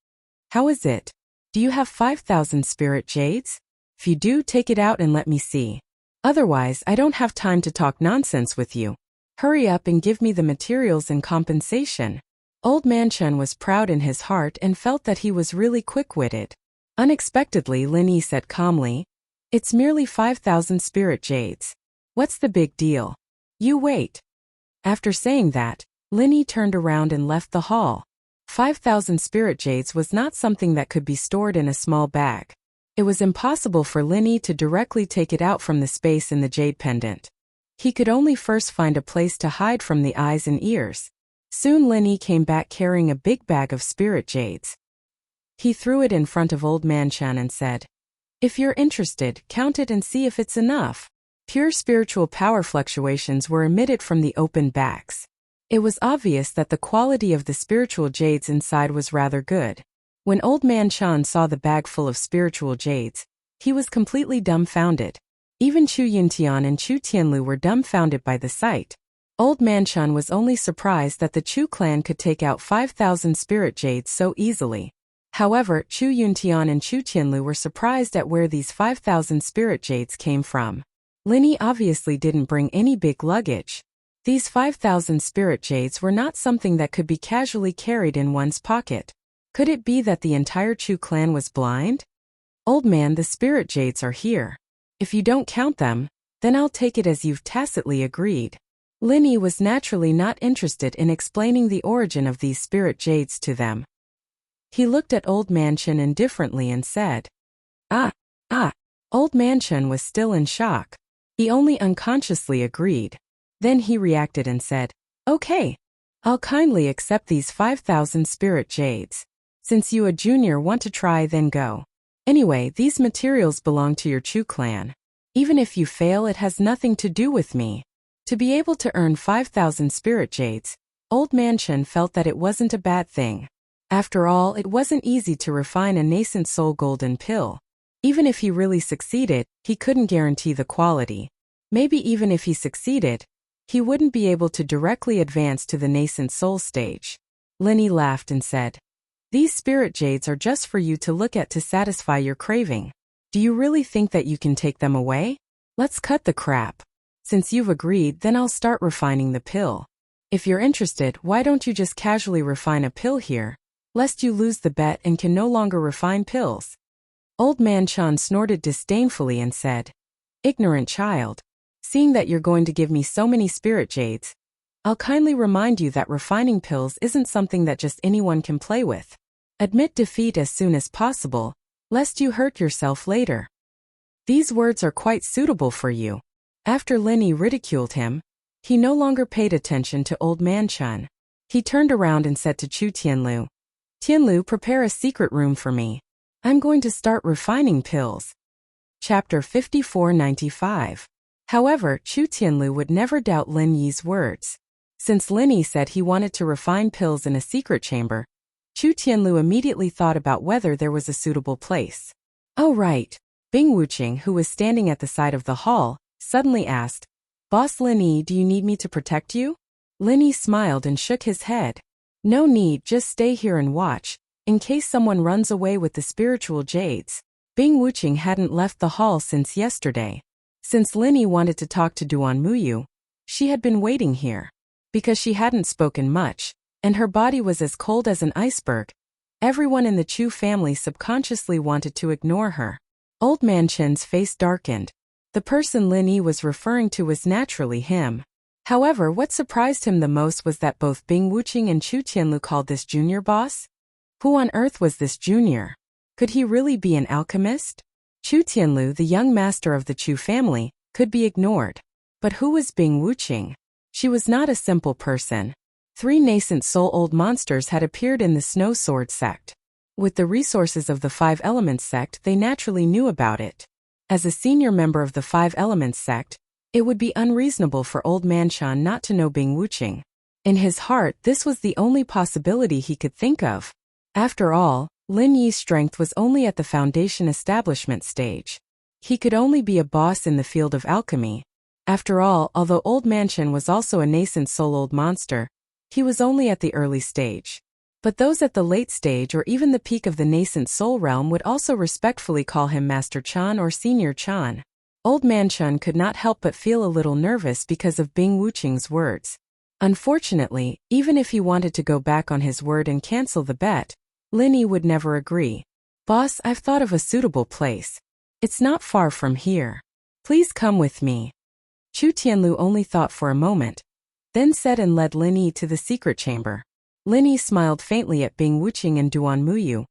"How is it? Do you have 5,000 spirit jades? If you do, take it out and let me see. Otherwise, I don't have time to talk nonsense with you. Hurry up and give me the materials and compensation." Old Man-chan was proud in his heart and felt that he was really quick-witted. Unexpectedly, Lin Yi said calmly, "It's merely 5,000 spirit jades. What's the big deal? You wait." After saying that, Lin Yi turned around and left the hall. 5,000 spirit jades was not something that could be stored in a small bag. It was impossible for Lin Yi to directly take it out from the space in the jade pendant. He could only first find a place to hide from the eyes and ears. Soon Lin Yi came back carrying a big bag of spirit jades. He threw it in front of Old Man-chan and said, "If you're interested, count it and see if it's enough." Pure spiritual power fluctuations were emitted from the open bags. It was obvious that the quality of the spiritual jades inside was rather good. When Old Man-chan saw the bag full of spiritual jades, he was completely dumbfounded. Even Chu Yuntian and Chu Tianlu were dumbfounded by the sight. Old Man-chan was only surprised that the Chu clan could take out 5,000 spirit jades so easily. However, Chu Yuntian and Chu Tianlu were surprised at where these 5,000 spirit jades came from. Lin Yi obviously didn't bring any big luggage. These 5,000 spirit jades were not something that could be casually carried in one's pocket. Could it be that the entire Chu clan was blind? "Old man, the spirit jades are here. If you don't count them, then I'll take it as you've tacitly agreed." Lin Yi was naturally not interested in explaining the origin of these spirit jades to them. He looked at Old Man-chan indifferently and said, Ah. Old Man-chan was still in shock. He only unconsciously agreed. Then he reacted and said, "Okay. I'll kindly accept these 5,000 spirit jades. Since you a junior want to try, then go. Anyway, these materials belong to your Chu clan. Even if you fail, it has nothing to do with me." To be able to earn 5,000 spirit jades, Old Man-chan felt that it wasn't a bad thing. After all, it wasn't easy to refine a nascent soul golden pill. Even if he really succeeded, he couldn't guarantee the quality. Maybe even if he succeeded, he wouldn't be able to directly advance to the nascent soul stage. Lin Yi laughed and said, "These spirit jades are just for you to look at to satisfy your craving. Do you really think that you can take them away? Let's cut the crap. Since you've agreed, then I'll start refining the pill. If you're interested, why don't you just casually refine a pill here, lest you lose the bet and can no longer refine pills? Old man Chan snorted disdainfully and said, Ignorant child. Seeing that you're going to give me so many spirit jades, I'll kindly remind you that refining pills isn't something that just anyone can play with. Admit defeat as soon as possible, lest you hurt yourself later. These words are quite suitable for you. After Linny ridiculed him, he no longer paid attention to Old Man Chun. He turned around and said to Chu Tianlu, Tianlu, prepare a secret room for me. I'm going to start refining pills. Chapter 5495. However, Chu Tianlu would never doubt Lin Yi's words. Since Linny said he wanted to refine pills in a secret chamber, Chu Tianlu immediately thought about whether there was a suitable place. Oh right. Bing Wuqing, who was standing at the side of the hall, suddenly asked, Boss Lin Yi, do you need me to protect you? Lin Yi smiled and shook his head. No need, just stay here and watch, in case someone runs away with the spiritual jades. Bing Wuqing hadn't left the hall since yesterday. Since Lin Yi wanted to talk to Duan Muyu, she had been waiting here. Because she hadn't spoken much, and her body was as cold as an iceberg, everyone in the Chu family subconsciously wanted to ignore her. Old Man Chen's face darkened. The person Lin Yi was referring to was naturally him. However, what surprised him the most was that both Bing Wuqing and Chu Tianlu called this junior boss. Who on earth was this junior? Could he really be an alchemist? Chu Tianlu, the young master of the Chu family, could be ignored. But who was Bing Wuqing? She was not a simple person. 3 nascent soul-old monsters had appeared in the Snow Sword sect. With the resources of the 5 Elements sect, they naturally knew about it. As a senior member of the 5 Elements sect, it would be unreasonable for Old Man Chan not to know Bing Wuqing. In his heart, this was the only possibility he could think of. After all, Lin Yi's strength was only at the foundation establishment stage. He could only be a boss in the field of alchemy. After all, although Old Man Chan was also a nascent soul-old monster, he was only at the early stage. But those at the late stage or even the peak of the nascent soul realm would also respectfully call him Master Chan or Senior Chan. Old Man Chan could not help but feel a little nervous because of Bing Wuqing's words. Unfortunately, even if he wanted to go back on his word and cancel the bet, Lin Yi would never agree. Boss, I've thought of a suitable place. It's not far from here. Please come with me. Chu Tianlu only thought for a moment, then said and led Lin Yi to the secret chamber. Lin Yi smiled faintly at Bing Wuqing and Duan Muyu,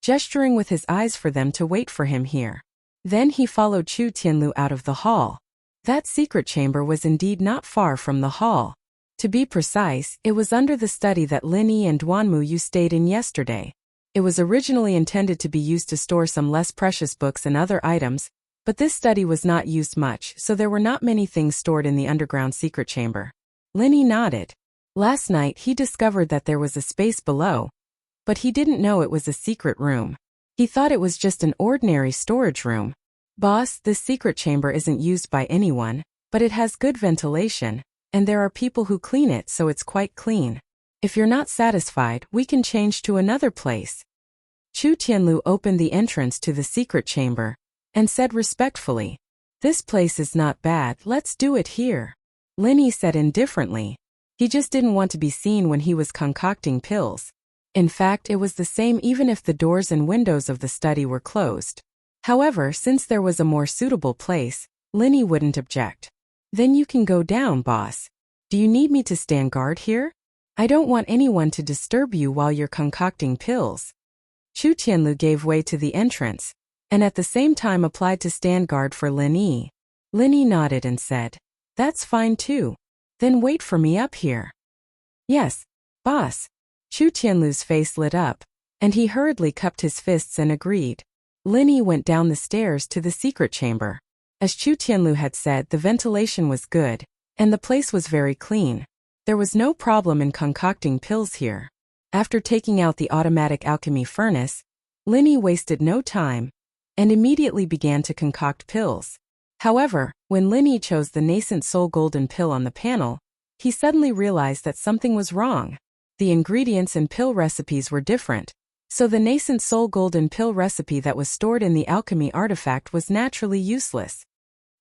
gesturing with his eyes for them to wait for him here. Then he followed Chu Tianlu out of the hall. That secret chamber was indeed not far from the hall. To be precise, it was under the study that Lin Yi and Duan Muyu stayed in yesterday. It was originally intended to be used to store some less precious books and other items, but this study was not used much, so there were not many things stored in the underground secret chamber. Lin Yi nodded. Last night he discovered that there was a space below, but he didn't know it was a secret room. He thought it was just an ordinary storage room. Boss, this secret chamber isn't used by anyone, but it has good ventilation, and there are people who clean it, so it's quite clean. If you're not satisfied, we can change to another place. Chu Tianlu opened the entrance to the secret chamber and said respectfully, This place is not bad, let's do it here. Lin Yi said indifferently. He just didn't want to be seen when he was concocting pills. In fact, it was the same even if the doors and windows of the study were closed. However, since there was a more suitable place, Lin Yi wouldn't object. Then you can go down, boss. Do you need me to stand guard here? I don't want anyone to disturb you while you're concocting pills. Chu Tianlu gave way to the entrance, and at the same time applied to stand guard for Lin Yi. Lin Yi nodded and said, That's fine too. Then wait for me up here. Yes, boss. Chu Tianlu's face lit up, and he hurriedly cupped his fists and agreed. Lin Yi went down the stairs to the secret chamber. As Chu Tianlu had said, the ventilation was good, and the place was very clean. There was no problem in concocting pills here. After taking out the automatic alchemy furnace, Lin Yi wasted no time, and immediately began to concoct pills. However, when Lin Yi chose the nascent soul golden pill on the panel, he suddenly realized that something was wrong. The ingredients and pill recipes were different, So the nascent soul golden pill recipe that was stored in the alchemy artifact was naturally useless.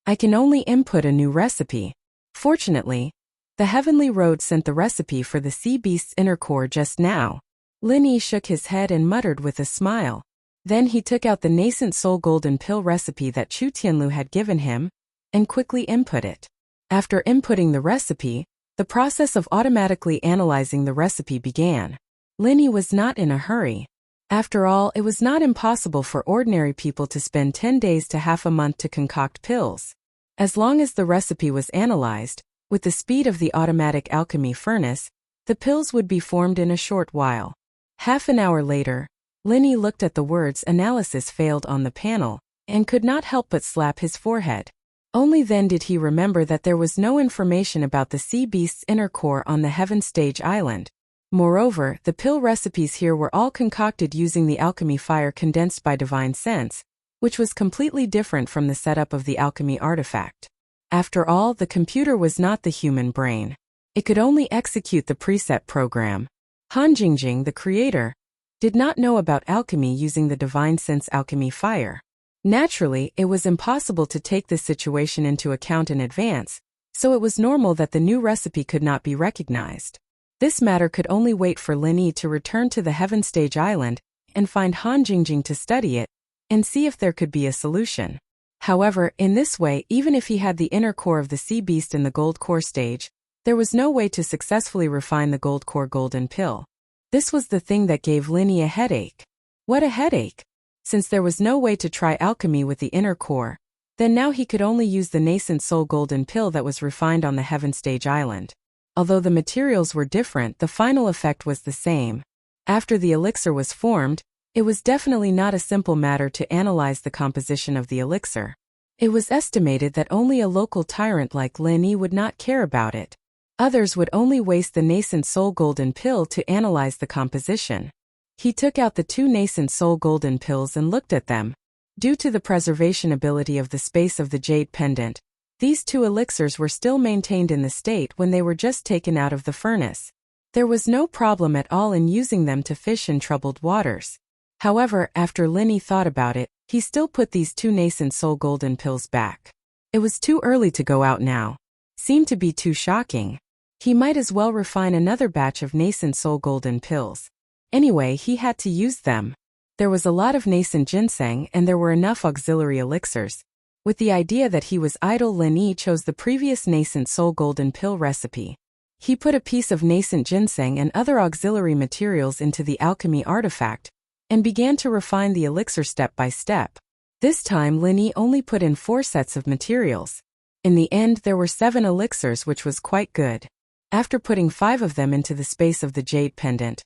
I can only input a new recipe. Fortunately, the Heavenly Road sent the recipe for the sea beast's inner core just now. Lin Yi shook his head and muttered with a smile. Then he took out the nascent soul golden pill recipe that Chu Tianlu had given him, and quickly input it. After inputting the recipe, the process of automatically analyzing the recipe began. Lin Yi was not in a hurry. After all, it was not impossible for ordinary people to spend 10 days to half a month to concoct pills. As long as the recipe was analyzed, with the speed of the automatic alchemy furnace, the pills would be formed in a short while. Half an hour later, Lin Yi looked at the words "analysis failed" on the panel, and could not help but slap his forehead. Only then did he remember that there was no information about the sea beast's inner core on the Heaven Stage Island. Moreover, the pill recipes here were all concocted using the alchemy fire condensed by divine sense, which was completely different from the setup of the alchemy artifact. After all, the computer was not the human brain. It could only execute the preset program. Han Jingjing, the creator, did not know about alchemy using the divine sense alchemy fire. Naturally, it was impossible to take this situation into account in advance, so it was normal that the new recipe could not be recognized. This matter could only wait for Lin Yi to return to the Heaven Stage Island and find Han Jingjing to study it and see if there could be a solution. However, in this way, even if he had the inner core of the sea beast in the gold core stage, there was no way to successfully refine the gold core golden pill. This was the thing that gave Lin Yi a headache. What a headache! Since there was no way to try alchemy with the inner core, then now he could only use the nascent soul golden pill that was refined on the Heaven Stage Island. Although the materials were different, the final effect was the same. After the elixir was formed, it was definitely not a simple matter to analyze the composition of the elixir. It was estimated that only a local tyrant like Lin Yi would not care about it. Others would only waste the nascent soul golden pill to analyze the composition. He took out the 2 nascent soul golden pills and looked at them. Due to the preservation ability of the space of the jade pendant, these 2 elixirs were still maintained in the state when they were just taken out of the furnace. There was no problem at all in using them to fish in troubled waters. However, after Lin Yi thought about it, he still put these 2 nascent soul golden pills back. It was too early to go out now. Seemed to be too shocking. He might as well refine another batch of nascent soul golden pills. Anyway, he had to use them. There was a lot of nascent ginseng and there were enough auxiliary elixirs. With the idea that he was idle, Lin Yi chose the previous nascent soul golden pill recipe. He put a piece of nascent ginseng and other auxiliary materials into the alchemy artifact, and began to refine the elixir step by step. This time Lin Yi only put in 4 sets of materials. In the end there were 7 elixirs, which was quite good. After putting 5 of them into the space of the jade pendant,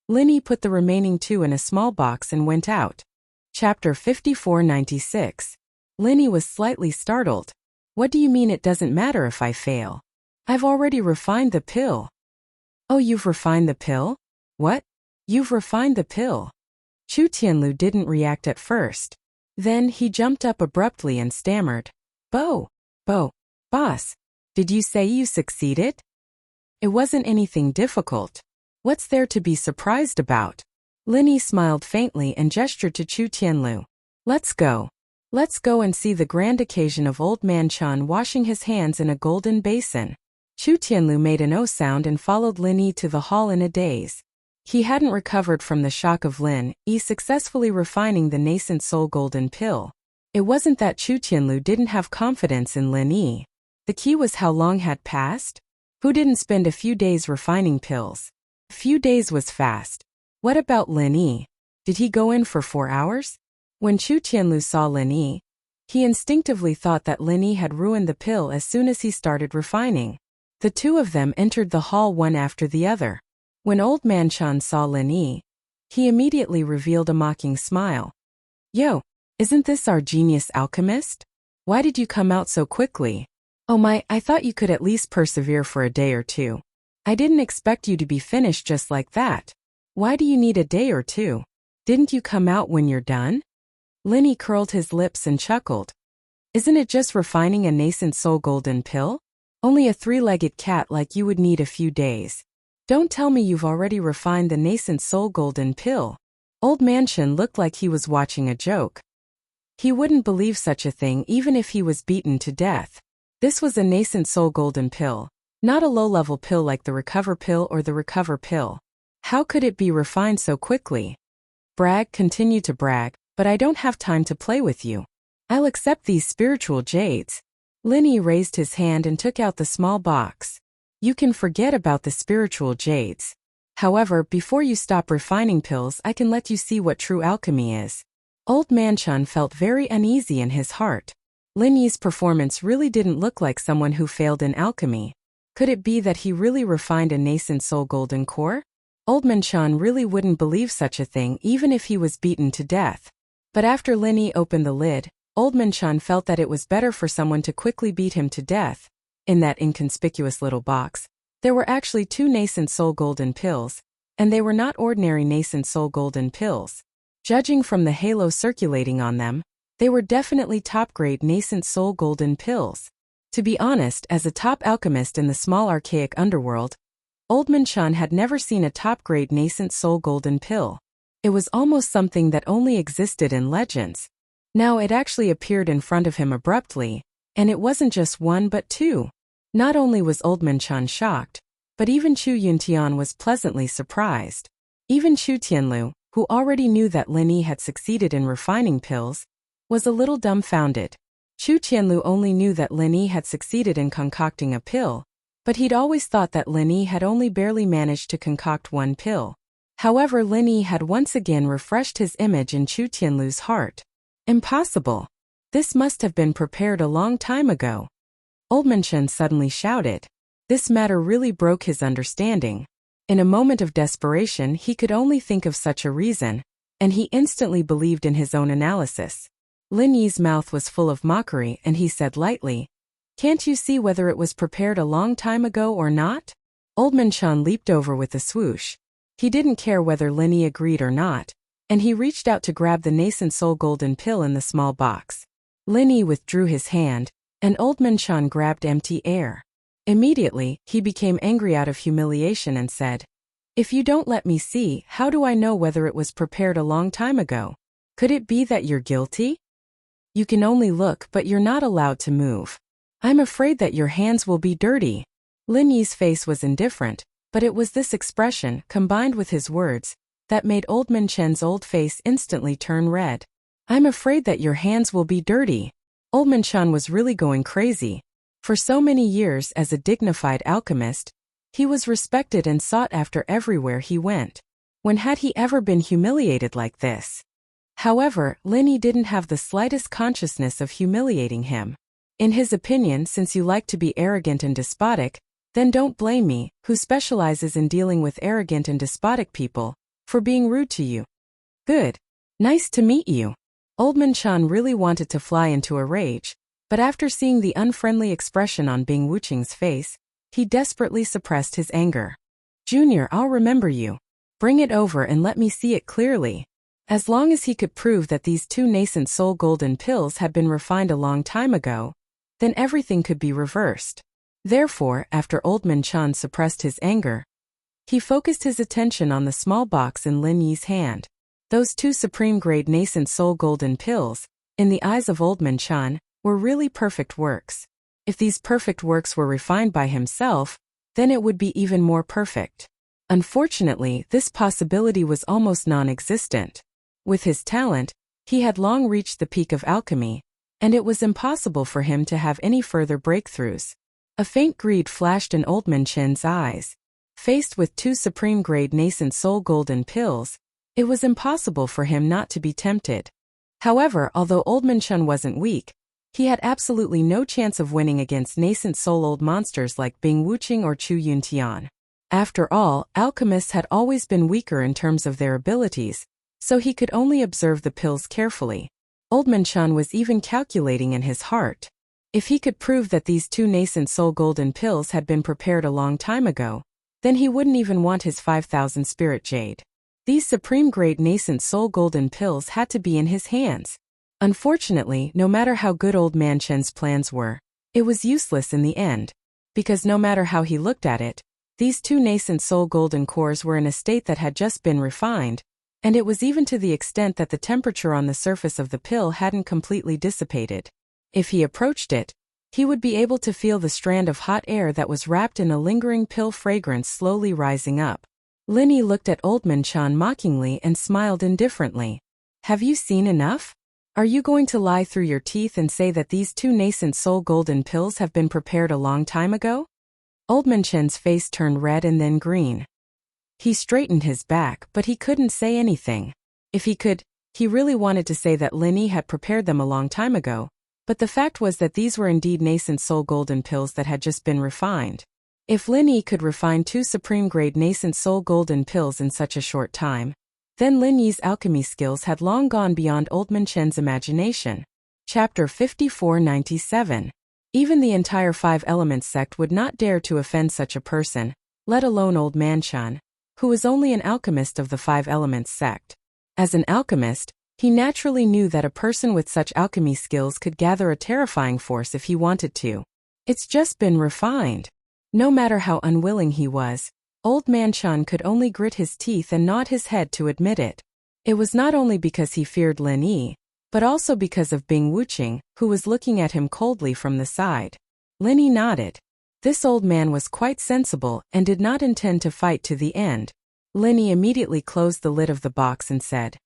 Lin Yi put the remaining 2 in a small box and went out. Chapter 5496. Lin Yi was slightly startled. What do you mean it doesn't matter if I fail? I've already refined the pill. Oh, you've refined the pill? What? You've refined the pill? Chu Tianlu didn't react at first. Then he jumped up abruptly and stammered. Boss, did you say you succeeded? It wasn't anything difficult. What's there to be surprised about? Lin Yi smiled faintly and gestured to Chu Tianlu. Let's go. Let's go and see the grand occasion of Old Man Chun washing his hands in a golden basin. Chu Tianlu made an O sound and followed Lin Yi to the hall in a daze. He hadn't recovered from the shock of Lin Yi successfully refining the nascent soul golden pill. It wasn't that Chu Tianlu didn't have confidence in Lin Yi. The key was how long had passed. Who didn't spend a few days refining pills? A few days was fast. What about Lin Yi? Did he go in for 4 hours? When Chu Tianlu saw Lin Yi, he instinctively thought that Lin Yi had ruined the pill as soon as he started refining. The 2 of them entered the hall one after the other. When Old Man Chun saw Lin Yi, he immediately revealed a mocking smile. Yo, isn't this our genius alchemist? Why did you come out so quickly? Oh my, I thought you could at least persevere for a day or 2. I didn't expect you to be finished just like that. Why do you need a day or 2? Didn't you come out when you're done? Lin Yi curled his lips and chuckled. Isn't it just refining a nascent soul golden pill? Only a 3-legged cat like you would need a few days. Don't tell me you've already refined the nascent soul golden pill. Old Man Chen looked like he was watching a joke. He wouldn't believe such a thing even if he was beaten to death. This was a nascent soul golden pill, not a low-level pill like the recover pill or the recover pill. How could it be refined so quickly? Brag, continue to brag, but I don't have time to play with you. I'll accept these spiritual jades. Linny raised his hand and took out the small box. You can forget about the spiritual jades. However, before you stop refining pills, I can let you see what true alchemy is. Old Man Chun felt very uneasy in his heart. Linny's performance really didn't look like someone who failed in alchemy. Could it be that he really refined a nascent soul golden core? Old Man Chun really wouldn't believe such a thing even if he was beaten to death. But after Linny opened the lid, Old Man Chun felt that it was better for someone to quickly beat him to death. In that inconspicuous little box, there were actually 2 nascent soul golden pills, and they were not ordinary nascent soul golden pills. Judging from the halo circulating on them, they were definitely top-grade nascent soul golden pills. To be honest, as a top alchemist in the small archaic underworld, Old Man Chun had never seen a top-grade nascent soul golden pill. It was almost something that only existed in legends. Now it actually appeared in front of him abruptly, and it wasn't just 1 but 2. Not only was Old Man Chun shocked, but even Chu Yuntian was pleasantly surprised. Even Chu Tianlu, who already knew that Linny had succeeded in refining pills, was a little dumbfounded. Chu Tianlu only knew that Linny had succeeded in concocting a pill, but he'd always thought that Linny had only barely managed to concoct 1 pill. However, Linny had once again refreshed his image in Chu Tianlu's heart. Impossible. This must have been prepared a long time ago. Old Man Chun suddenly shouted. This matter really broke his understanding. In a moment of desperation, he could only think of such a reason, and he instantly believed in his own analysis. Lin Yi's mouth was full of mockery and he said lightly, "Can't you see whether it was prepared a long time ago or not?" Old Man Chun leaped over with a swoosh. He didn't care whether Lin Yi agreed or not, and he reached out to grab the nascent soul golden pill in the small box. Lin Yi withdrew his hand, and Old Man Chun grabbed empty air. Immediately, he became angry out of humiliation and said, "If you don't let me see, how do I know whether it was prepared a long time ago? Could it be that you're guilty? You can only look, but you're not allowed to move. I'm afraid that your hands will be dirty." Lin Yi's face was indifferent, but it was this expression, combined with his words, that made Old Man Chen's old face instantly turn red. "I'm afraid that your hands will be dirty." Old Man Chen was really going crazy. For so many years as a dignified alchemist, he was respected and sought after everywhere he went. When had he ever been humiliated like this? However, Lin Yi didn't have the slightest consciousness of humiliating him. In his opinion, since you like to be arrogant and despotic, then don't blame me, who specializes in dealing with arrogant and despotic people, for being rude to you. Good. Nice to meet you. Old Man Chen really wanted to fly into a rage, but after seeing the unfriendly expression on Bing Wuqing's face, he desperately suppressed his anger. "Junior, I'll remember you. Bring it over and let me see it clearly." As long as he could prove that these 2 nascent soul golden pills had been refined a long time ago, then everything could be reversed. Therefore, after Old Man Chen suppressed his anger, he focused his attention on the small box in Lin Yi's hand. Those 2 supreme-grade nascent soul golden pills, in the eyes of Old Man Chen, were really perfect works. If these perfect works were refined by himself, then it would be even more perfect. Unfortunately, this possibility was almost non-existent. With his talent, he had long reached the peak of alchemy, and it was impossible for him to have any further breakthroughs. A faint greed flashed in Old Man Chen's eyes. Faced with 2 supreme-grade nascent soul golden pills, it was impossible for him not to be tempted. However, although Old Man Chen wasn't weak, he had absolutely no chance of winning against nascent soul old monsters like Bing Wuqing or Chu Yuntian. After all, alchemists had always been weaker in terms of their abilities, so he could only observe the pills carefully. Old Man Chen was even calculating in his heart. If he could prove that these 2 nascent soul golden pills had been prepared a long time ago, then he wouldn't even want his 5,000 spirit jade. These supreme-grade nascent soul golden pills had to be in his hands. Unfortunately, no matter how good Old Man Chen's plans were, it was useless in the end, because no matter how he looked at it, these 2 nascent soul golden cores were in a state that had just been refined, And it was even to the extent that the temperature on the surface of the pill hadn't completely dissipated. If he approached it, he would be able to feel the strand of hot air that was wrapped in a lingering pill fragrance slowly rising up. Linny looked at Old Man Chan mockingly and smiled indifferently. Have you seen enough? Are you going to lie through your teeth and say that these 2 nascent soul golden pills have been prepared a long time ago? Old Man Chen's face turned red and then green. He straightened his back, but he couldn't say anything. If he could, he really wanted to say that Linny had prepared them a long time ago, but the fact was that these were indeed nascent soul golden pills that had just been refined. If Linny could refine 2 supreme-grade nascent soul golden pills in such a short time, then Lin Yi's alchemy skills had long gone beyond Old Man Chen's imagination. Chapter 5497. Even the entire 5 Elements sect would not dare to offend such a person, let alone Old Man Chen, who was only an alchemist of the 5 Elements sect. As an alchemist, he naturally knew that a person with such alchemy skills could gather a terrifying force if he wanted to. It's just been refined. No matter how unwilling he was, Old Man Chan could only grit his teeth and nod his head to admit it. It was not only because he feared Lin Yi, but also because of Bing Wuqing, who was looking at him coldly from the side. Lin Yi nodded. This old man was quite sensible and did not intend to fight to the end. Lin Yi immediately closed the lid of the box and said,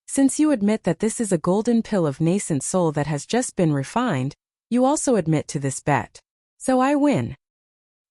"Since you admit that this is a golden pill of nascent soul that has just been refined, you also admit to this bet. So I win."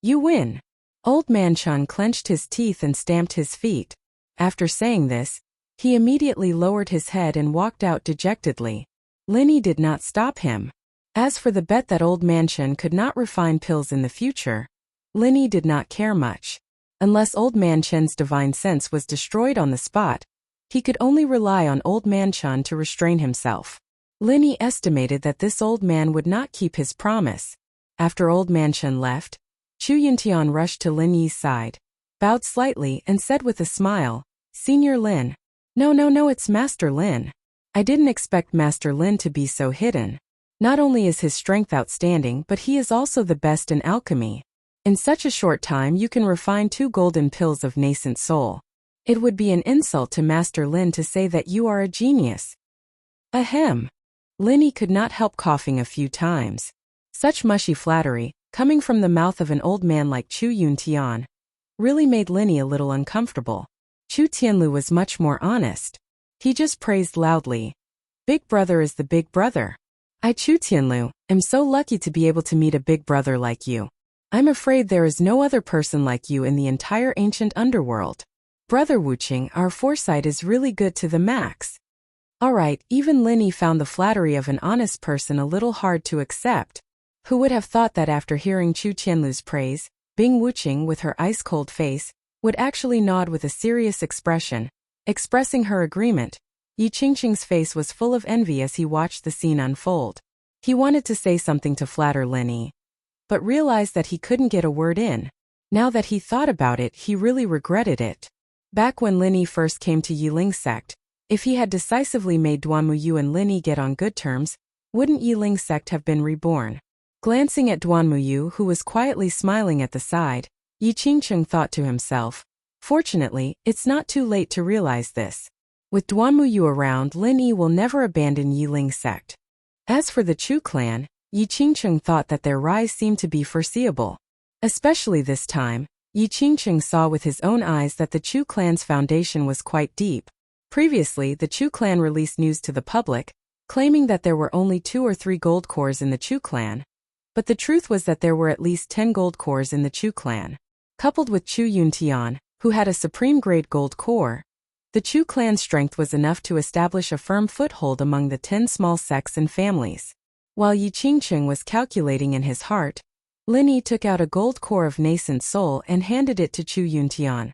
"You win." Old Man Chan clenched his teeth and stamped his feet. After saying this, he immediately lowered his head and walked out dejectedly. Lin Yi did not stop him. As for the bet that Old Man Chan could not refine pills in the future, Lin Yi did not care much. Unless Old Man Chen's divine sense was destroyed on the spot, he could only rely on Old Man Chan to restrain himself. Lin Yi estimated that this old man would not keep his promise. After Old Man Chan left, Chu Yuntian rushed to Lin Yi's side, bowed slightly and said with a smile, "Senior Lin." No, it's Master Lin. I didn't expect Master Lin to be so hidden. Not only is his strength outstanding, but he is also the best in alchemy. In such a short time you can refine 2 golden pills of nascent soul. It would be an insult to Master Lin to say that you are a genius. Ahem. Lin Yi could not help coughing a few times. Such mushy flattery, coming from the mouth of an old man like Chu Yuntian, really made Lin Yi a little uncomfortable. Chu Tianlu was much more honest. He just praised loudly. "Big brother is the big brother. I, Chu Tianlu, am so lucky to be able to meet a big brother like you. I'm afraid there is no other person like you in the entire ancient underworld. Brother Wuqing, our foresight is really good to the max." Alright, even Lin Yi found the flattery of an honest person a little hard to accept. Who would have thought that after hearing Chu Tianlu's praise, Bing Wuqing with her ice-cold face, would actually nod with a serious expression, expressing her agreement. Yi Qingqing's face was full of envy as he watched the scene unfold. He wanted to say something to flatter Lin Yi, but realized that he couldn't get a word in. Now that he thought about it, he really regretted it. Back when Lin Yi first came to Yiling's sect, if he had decisively made Duanmuyu and Lin Yi get on good terms, wouldn't Yiling's sect have been reborn? Glancing at Duanmuyu, who was quietly smiling at the side, Yi Qingqing thought to himself, "Fortunately, it's not too late to realize this. With Duanmuyu around, Lin Yi will never abandon Yiling's sect." As for the Chu clan, Yi Qingqing thought that their rise seemed to be foreseeable. Especially this time, Yi Qingqing saw with his own eyes that the Chu clan's foundation was quite deep. Previously, the Chu clan released news to the public, claiming that there were only 2 or 3 gold cores in the Chu clan. But the truth was that there were at least 10 gold cores in the Chu clan. Coupled with Chu Yuntian, who had a supreme-grade gold core, the Chu clan's strength was enough to establish a firm foothold among the 10 small sects and families. While Yi Qingqing was calculating in his heart, Lin Yi took out a gold core of nascent soul and handed it to Chu Yuntian.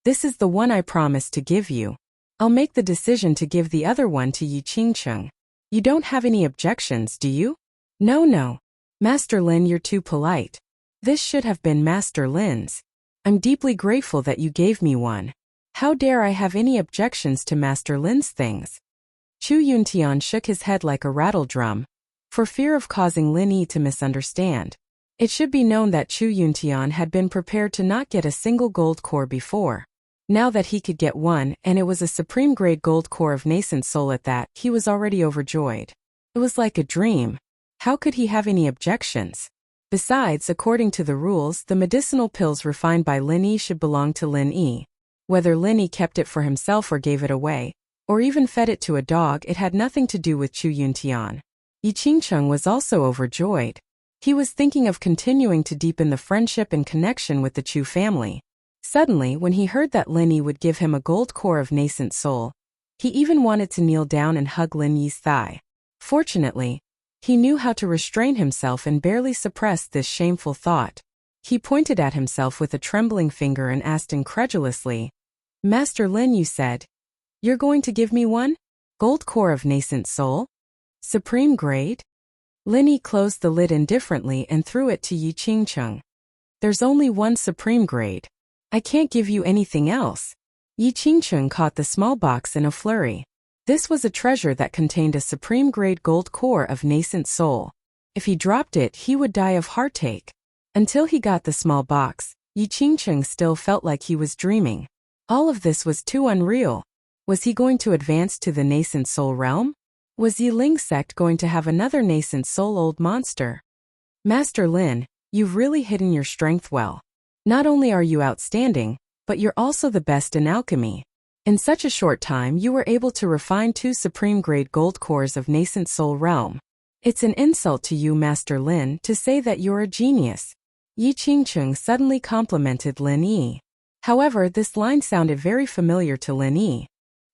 "This is the one I promised to give you. I'll make the decision to give the other one to Yi Qingqing. You don't have any objections, do you?" No. Master Lin, you're too polite. This should have been Master Lin's. I'm deeply grateful that you gave me one. How dare I have any objections to Master Lin's things?" Chu Yuntian shook his head like a rattle drum, for fear of causing Lin Yi to misunderstand. It should be known that Chu Yuntian had been prepared to not get a single gold core before. Now that he could get one, and it was a supreme-grade gold core of nascent soul at that, he was already overjoyed. It was like a dream. How could he have any objections? Besides, according to the rules, the medicinal pills refined by Lin Yi should belong to Lin Yi. Whether Lin Yi kept it for himself or gave it away, or even fed it to a dog, it had nothing to do with Chu Yuntian. Yi Qingcheng was also overjoyed. He was thinking of continuing to deepen the friendship and connection with the Chu family. Suddenly, when he heard that Lin Yi would give him a gold core of nascent soul, he even wanted to kneel down and hug Lin Yi's thigh. Fortunately, he knew how to restrain himself and barely suppressed this shameful thought. He pointed at himself with a trembling finger and asked incredulously, "Master Lin, you said, you're going to give me one? Gold core of nascent soul? Supreme grade?" Lin Yi closed the lid indifferently and threw it to Yi Qingcheng. "There's only one supreme grade. I can't give you anything else." Yi Qingcheng caught the small box in a flurry. This was a treasure that contained a supreme-grade gold core of nascent soul. If he dropped it, he would die of heartache. Until he got the small box, Yi Qingcheng still felt like he was dreaming. All of this was too unreal. Was he going to advance to the nascent soul realm? Was Yi Ling sect going to have another nascent soul old monster? "Master Lin, you've really hidden your strength well. Not only are you outstanding, but you're also the best in alchemy. In such a short time you were able to refine 2 supreme-grade gold cores of nascent soul realm. It's an insult to you, Master Lin, to say that you're a genius." Yi Qingcheng suddenly complimented Lin Yi. However, this line sounded very familiar to Lin Yi.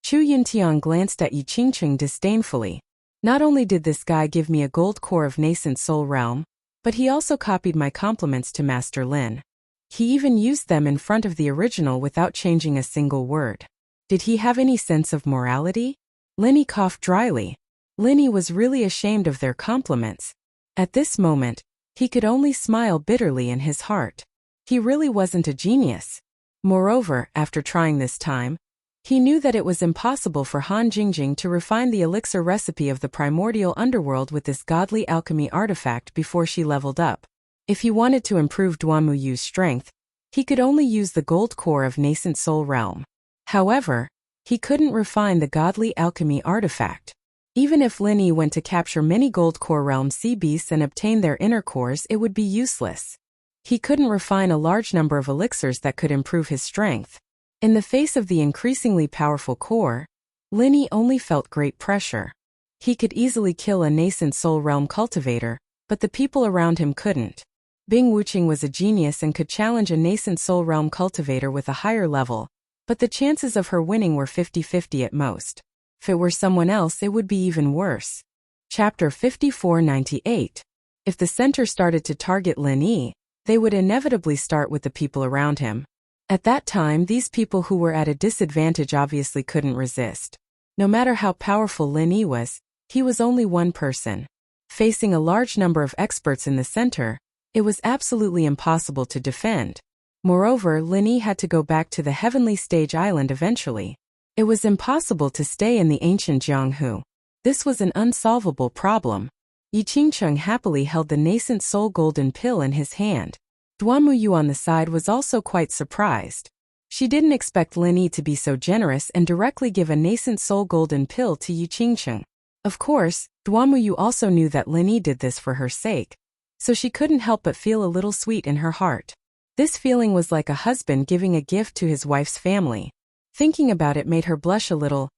Chu Yuntian glanced at Yi Qingcheng disdainfully. Not only did this guy give me a gold core of nascent soul realm, but he also copied my compliments to Master Lin. He even used them in front of the original without changing a single word. Did he have any sense of morality? Lin Yi coughed dryly. Lin Yi was really ashamed of their compliments. At this moment, he could only smile bitterly in his heart. He really wasn't a genius. Moreover, after trying this time, he knew that it was impossible for Han Jingjing to refine the elixir recipe of the primordial underworld with this godly alchemy artifact before she leveled up. If he wanted to improve Duanmu Yu's strength, he could only use the gold core of nascent soul realm. However, he couldn't refine the godly alchemy artifact. Even if Lin Yi went to capture many gold core realm sea beasts and obtain their inner cores, it would be useless. He couldn't refine a large number of elixirs that could improve his strength. In the face of the increasingly powerful core, Lin Yi only felt great pressure. He could easily kill a nascent soul realm cultivator, but the people around him couldn't. Bing Wuqing was a genius and could challenge a nascent soul realm cultivator with a higher level, but the chances of her winning were 50-50 at most. If it were someone else, it would be even worse. Chapter 5498. If the center started to target Lin Yi, they would inevitably start with the people around him. At that time, these people who were at a disadvantage obviously couldn't resist. No matter how powerful Lin Yi was, he was only one person. Facing a large number of experts in the center, it was absolutely impossible to defend. Moreover, Lin Yi had to go back to the heavenly stage island eventually. It was impossible to stay in the ancient Jianghu. This was an unsolvable problem. Yi Qingcheng happily held the nascent soul golden pill in his hand. Duanmu Yu on the side was also quite surprised. She didn't expect Lin Yi to be so generous and directly give a nascent soul golden pill to Yi Qingcheng. Of course, Duanmu Yu also knew that Lin Yi did this for her sake, so she couldn't help but feel a little sweet in her heart. This feeling was like a husband giving a gift to his wife's family. Thinking about it made her blush a little.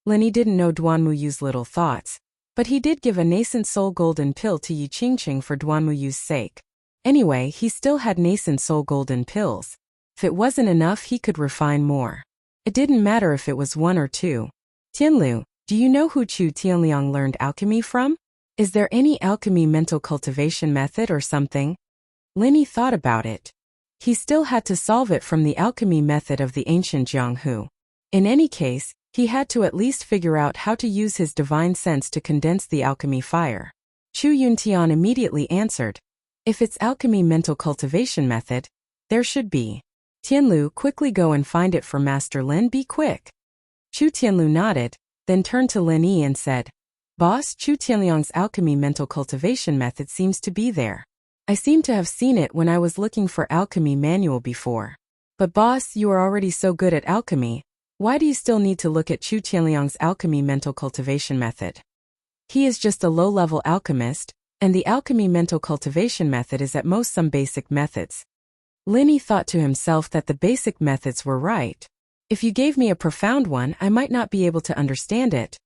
Lin Yi didn't know Duanmu Yu's little thoughts, but he did give a nascent soul golden pill to Yi Qingcheng for Duanmu Yu's sake. Anyway, he still had nascent soul golden pills. If it wasn't enough, he could refine more. It didn't matter if it was 1 or 2. Tianlu, do you know who Chu Tianliang learned alchemy from? Is there any alchemy mental cultivation method or something? Lin Yi thought about it. He still had to solve it from the alchemy method of the ancient Jianghu. In any case, he had to at least figure out how to use his divine sense to condense the alchemy fire. Chu Yuntian immediately answered, "If it's alchemy mental cultivation method, there should be. Tianlu, quickly go and find it for Master Lin, be quick." Chu Tianlu nodded, then turned to Lin Yi and said, "Boss, Chu Tianliang's alchemy mental cultivation method seems to be there. I seem to have seen it when I was looking for alchemy manual before." But boss, you are already so good at alchemy. Why do you still need to look at Chu Tianliang's alchemy mental cultivation method? He is just a low-level alchemist, and the alchemy mental cultivation method is at most some basic methods. Linny thought to himself that the basic methods were right. If you gave me a profound one, I might not be able to understand it.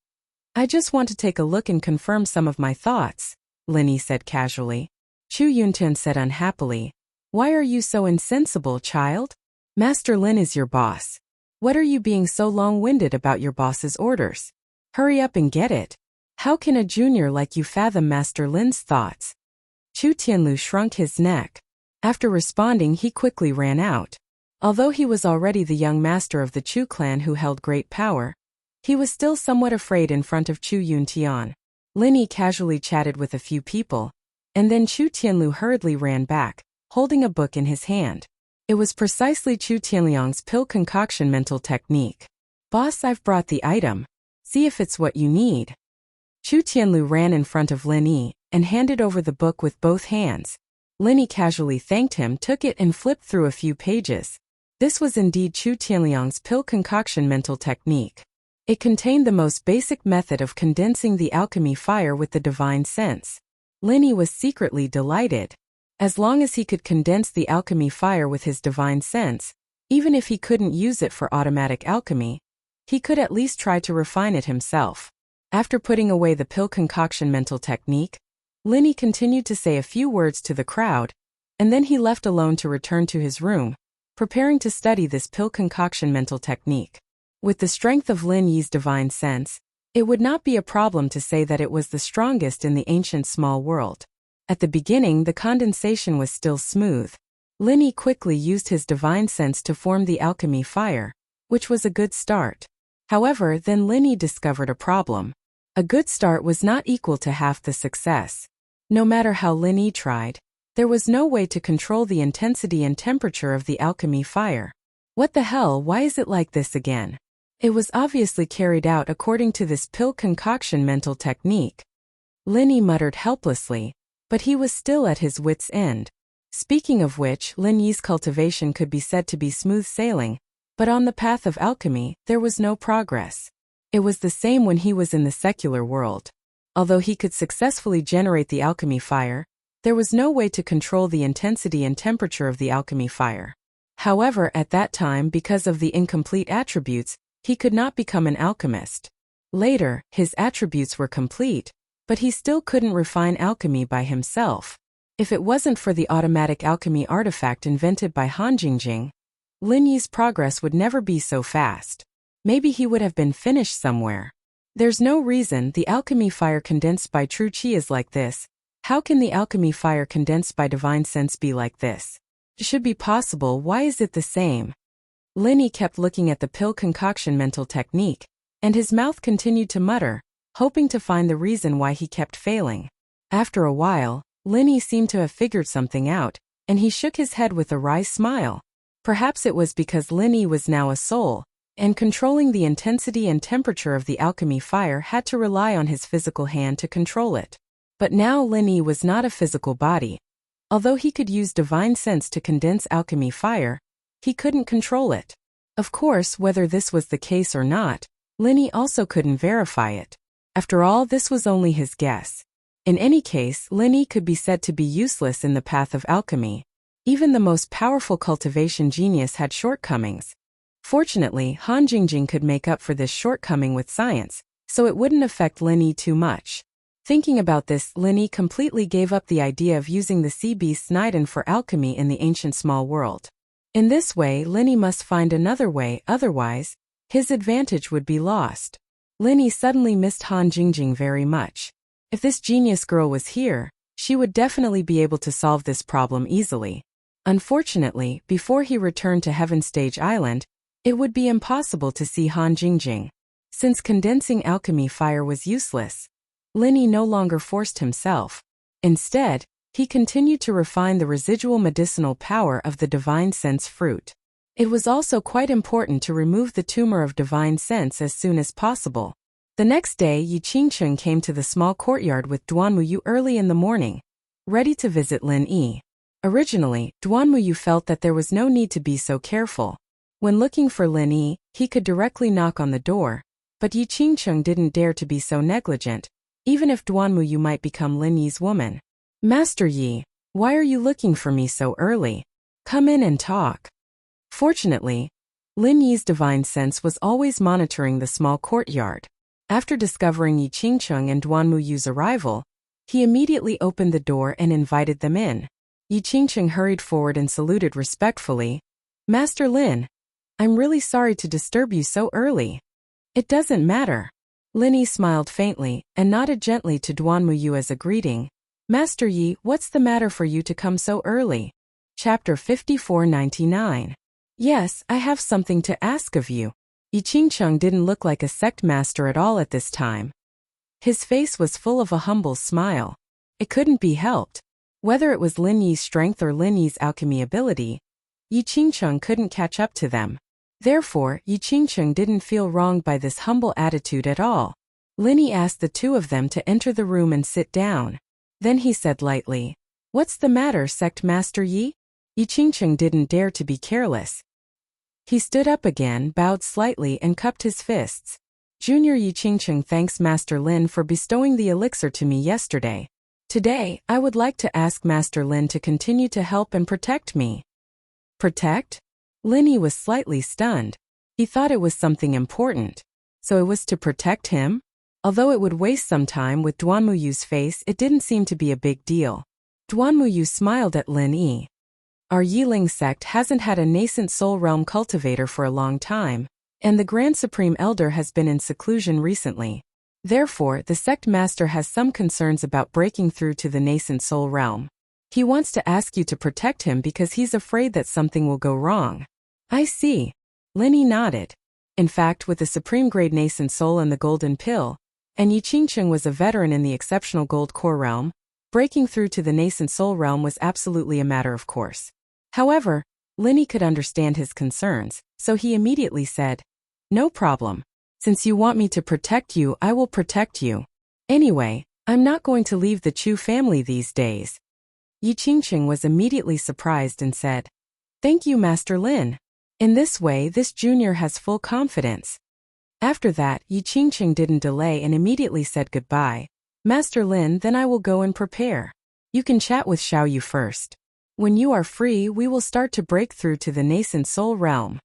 I just want to take a look and confirm some of my thoughts, Linny said casually. Chu Yuntian said unhappily. Why are you so insensible, child? Master Lin is your boss. What are you being so long-winded about your boss's orders? Hurry up and get it. How can a junior like you fathom Master Lin's thoughts? Chu Tianlu shrunk his neck. After responding, he quickly ran out. Although he was already the young master of the Chu clan who held great power, he was still somewhat afraid in front of Chu Yuntian. Linny casually chatted with a few people, and then Chu Tianlu hurriedly ran back, holding a book in his hand. It was precisely Chu Tianliang's pill concoction mental technique. Boss, I've brought the item. See if it's what you need. Chu Tianlu ran in front of Linny and handed over the book with both hands. Linny casually thanked him, took it and flipped through a few pages. This was indeed Chu Tianliang's pill concoction mental technique. It contained the most basic method of condensing the alchemy fire with the divine sense. Linny was secretly delighted. As long as he could condense the alchemy fire with his divine sense, even if he couldn't use it for automatic alchemy, he could at least try to refine it himself. After putting away the pill concoction mental technique, Linny continued to say a few words to the crowd, and then he left alone to return to his room, preparing to study this pill concoction mental technique. With the strength of Lin Yi's divine sense, it would not be a problem to say that it was the strongest in the ancient small world. At the beginning, the condensation was still smooth. Linny quickly used his divine sense to form the alchemy fire, which was a good start. However, then Linny discovered a problem. A good start was not equal to half the success. No matter how Linny tried, there was no way to control the intensity and temperature of the alchemy fire. What the hell, why is it like this again? It was obviously carried out according to this pill concoction mental technique. Linny muttered helplessly, but he was still at his wits' end. Speaking of which, Lin Yi's cultivation could be said to be smooth sailing, but on the path of alchemy, there was no progress. It was the same when he was in the secular world. Although he could successfully generate the alchemy fire, there was no way to control the intensity and temperature of the alchemy fire. However, at that time, because of the incomplete attributes, he could not become an alchemist. Later, his attributes were complete, but he still couldn't refine alchemy by himself. If it wasn't for the automatic alchemy artifact invented by Han Jingjing, Lin Yi's progress would never be so fast. Maybe he would have been finished somewhere. There's no reason the alchemy fire condensed by true qi is like this. How can the alchemy fire condensed by divine sense be like this? It should be possible, why is it the same? Linny kept looking at the pill concoction mental technique, and his mouth continued to mutter, hoping to find the reason why he kept failing. After a while, Linny seemed to have figured something out, and he shook his head with a wry smile. Perhaps it was because Linny was now a soul, and controlling the intensity and temperature of the alchemy fire had to rely on his physical hand to control it. But now Linny was not a physical body. Although he could use divine sense to condense alchemy fire, he couldn't control it. Of course, whether this was the case or not, Linny also couldn't verify it. After all, this was only his guess. In any case, Linny could be said to be useless in the path of alchemy. Even the most powerful cultivation genius had shortcomings. Fortunately, Han Jingjing could make up for this shortcoming with science, so it wouldn't affect Linny too much. Thinking about this, Linny completely gave up the idea of using the sea beast Sniden for alchemy in the ancient small world. In this way, Linny must find another way, otherwise, his advantage would be lost. Linny suddenly missed Han Jingjing very much. If this genius girl was here, she would definitely be able to solve this problem easily. Unfortunately, before he returned to Heaven Stage Island, it would be impossible to see Han Jingjing. Since condensing alchemy fire was useless, Linny no longer forced himself. Instead, he continued to refine the residual medicinal power of the divine sense fruit. It was also quite important to remove the tumor of divine sense as soon as possible. The next day, Yi Qingcheng came to the small courtyard with Duan Muyu early in the morning, ready to visit Lin Yi. Originally, Duanmuyu felt that there was no need to be so careful. When looking for Lin Yi, he could directly knock on the door, but Yi Qingcheng didn't dare to be so negligent, even if Duanmuyu might become Lin Yi's woman. Master Yi, why are you looking for me so early? Come in and talk. Fortunately, Lin Yi's divine sense was always monitoring the small courtyard. After discovering Yi Qingcheng and Duanmuyu's arrival, he immediately opened the door and invited them in. Yi Qingcheng hurried forward and saluted respectfully. Master Lin, I'm really sorry to disturb you so early. It doesn't matter. Lin Yi smiled faintly and nodded gently to Duanmuyu as a greeting. Master Yi, what's the matter for you to come so early? Chapter 5499. Yes, I have something to ask of you. Yi Qingcheng didn't look like a sect master at all at this time. His face was full of a humble smile. It couldn't be helped. Whether it was Lin Yi's strength or Lin Yi's alchemy ability, Yi Qingcheng couldn't catch up to them. Therefore, Yi Qingcheng didn't feel wronged by this humble attitude at all. Lin Yi asked the two of them to enter the room and sit down. Then he said lightly, What's the matter, Sect Master Yi? Yi Qingcheng didn't dare to be careless. He stood up again, bowed slightly and cupped his fists. Junior Yi Qingcheng thanks Master Lin for bestowing the elixir to me yesterday. Today, I would like to ask Master Lin to continue to help and protect me. Protect? Lin Yi was slightly stunned. He thought it was something important. So it was to protect him? Although it would waste some time with Duanmuyu's face, it didn't seem to be a big deal. Duanmuyu smiled at Lin Yi. Our Yiling sect hasn't had a nascent soul realm cultivator for a long time, and the Grand Supreme Elder has been in seclusion recently. Therefore, the sect master has some concerns about breaking through to the nascent soul realm. He wants to ask you to protect him because he's afraid that something will go wrong. I see. Lin Yi nodded. In fact, with the supreme grade nascent soul and the golden pill, and Yi Qingcheng was a veteran in the exceptional gold core realm, breaking through to the nascent soul realm was absolutely a matter of course. However, Lin Yi could understand his concerns, so he immediately said, No problem. Since you want me to protect you, I will protect you. Anyway, I'm not going to leave the Chu family these days. Yi Qingcheng was immediately surprised and said, Thank you, Master Lin. In this way, this junior has full confidence. After that, Yi Qingcheng didn't delay and immediately said goodbye. Master Lin, then I will go and prepare. You can chat with Xiaoyu first. When you are free, we will start to break through to the nascent soul realm.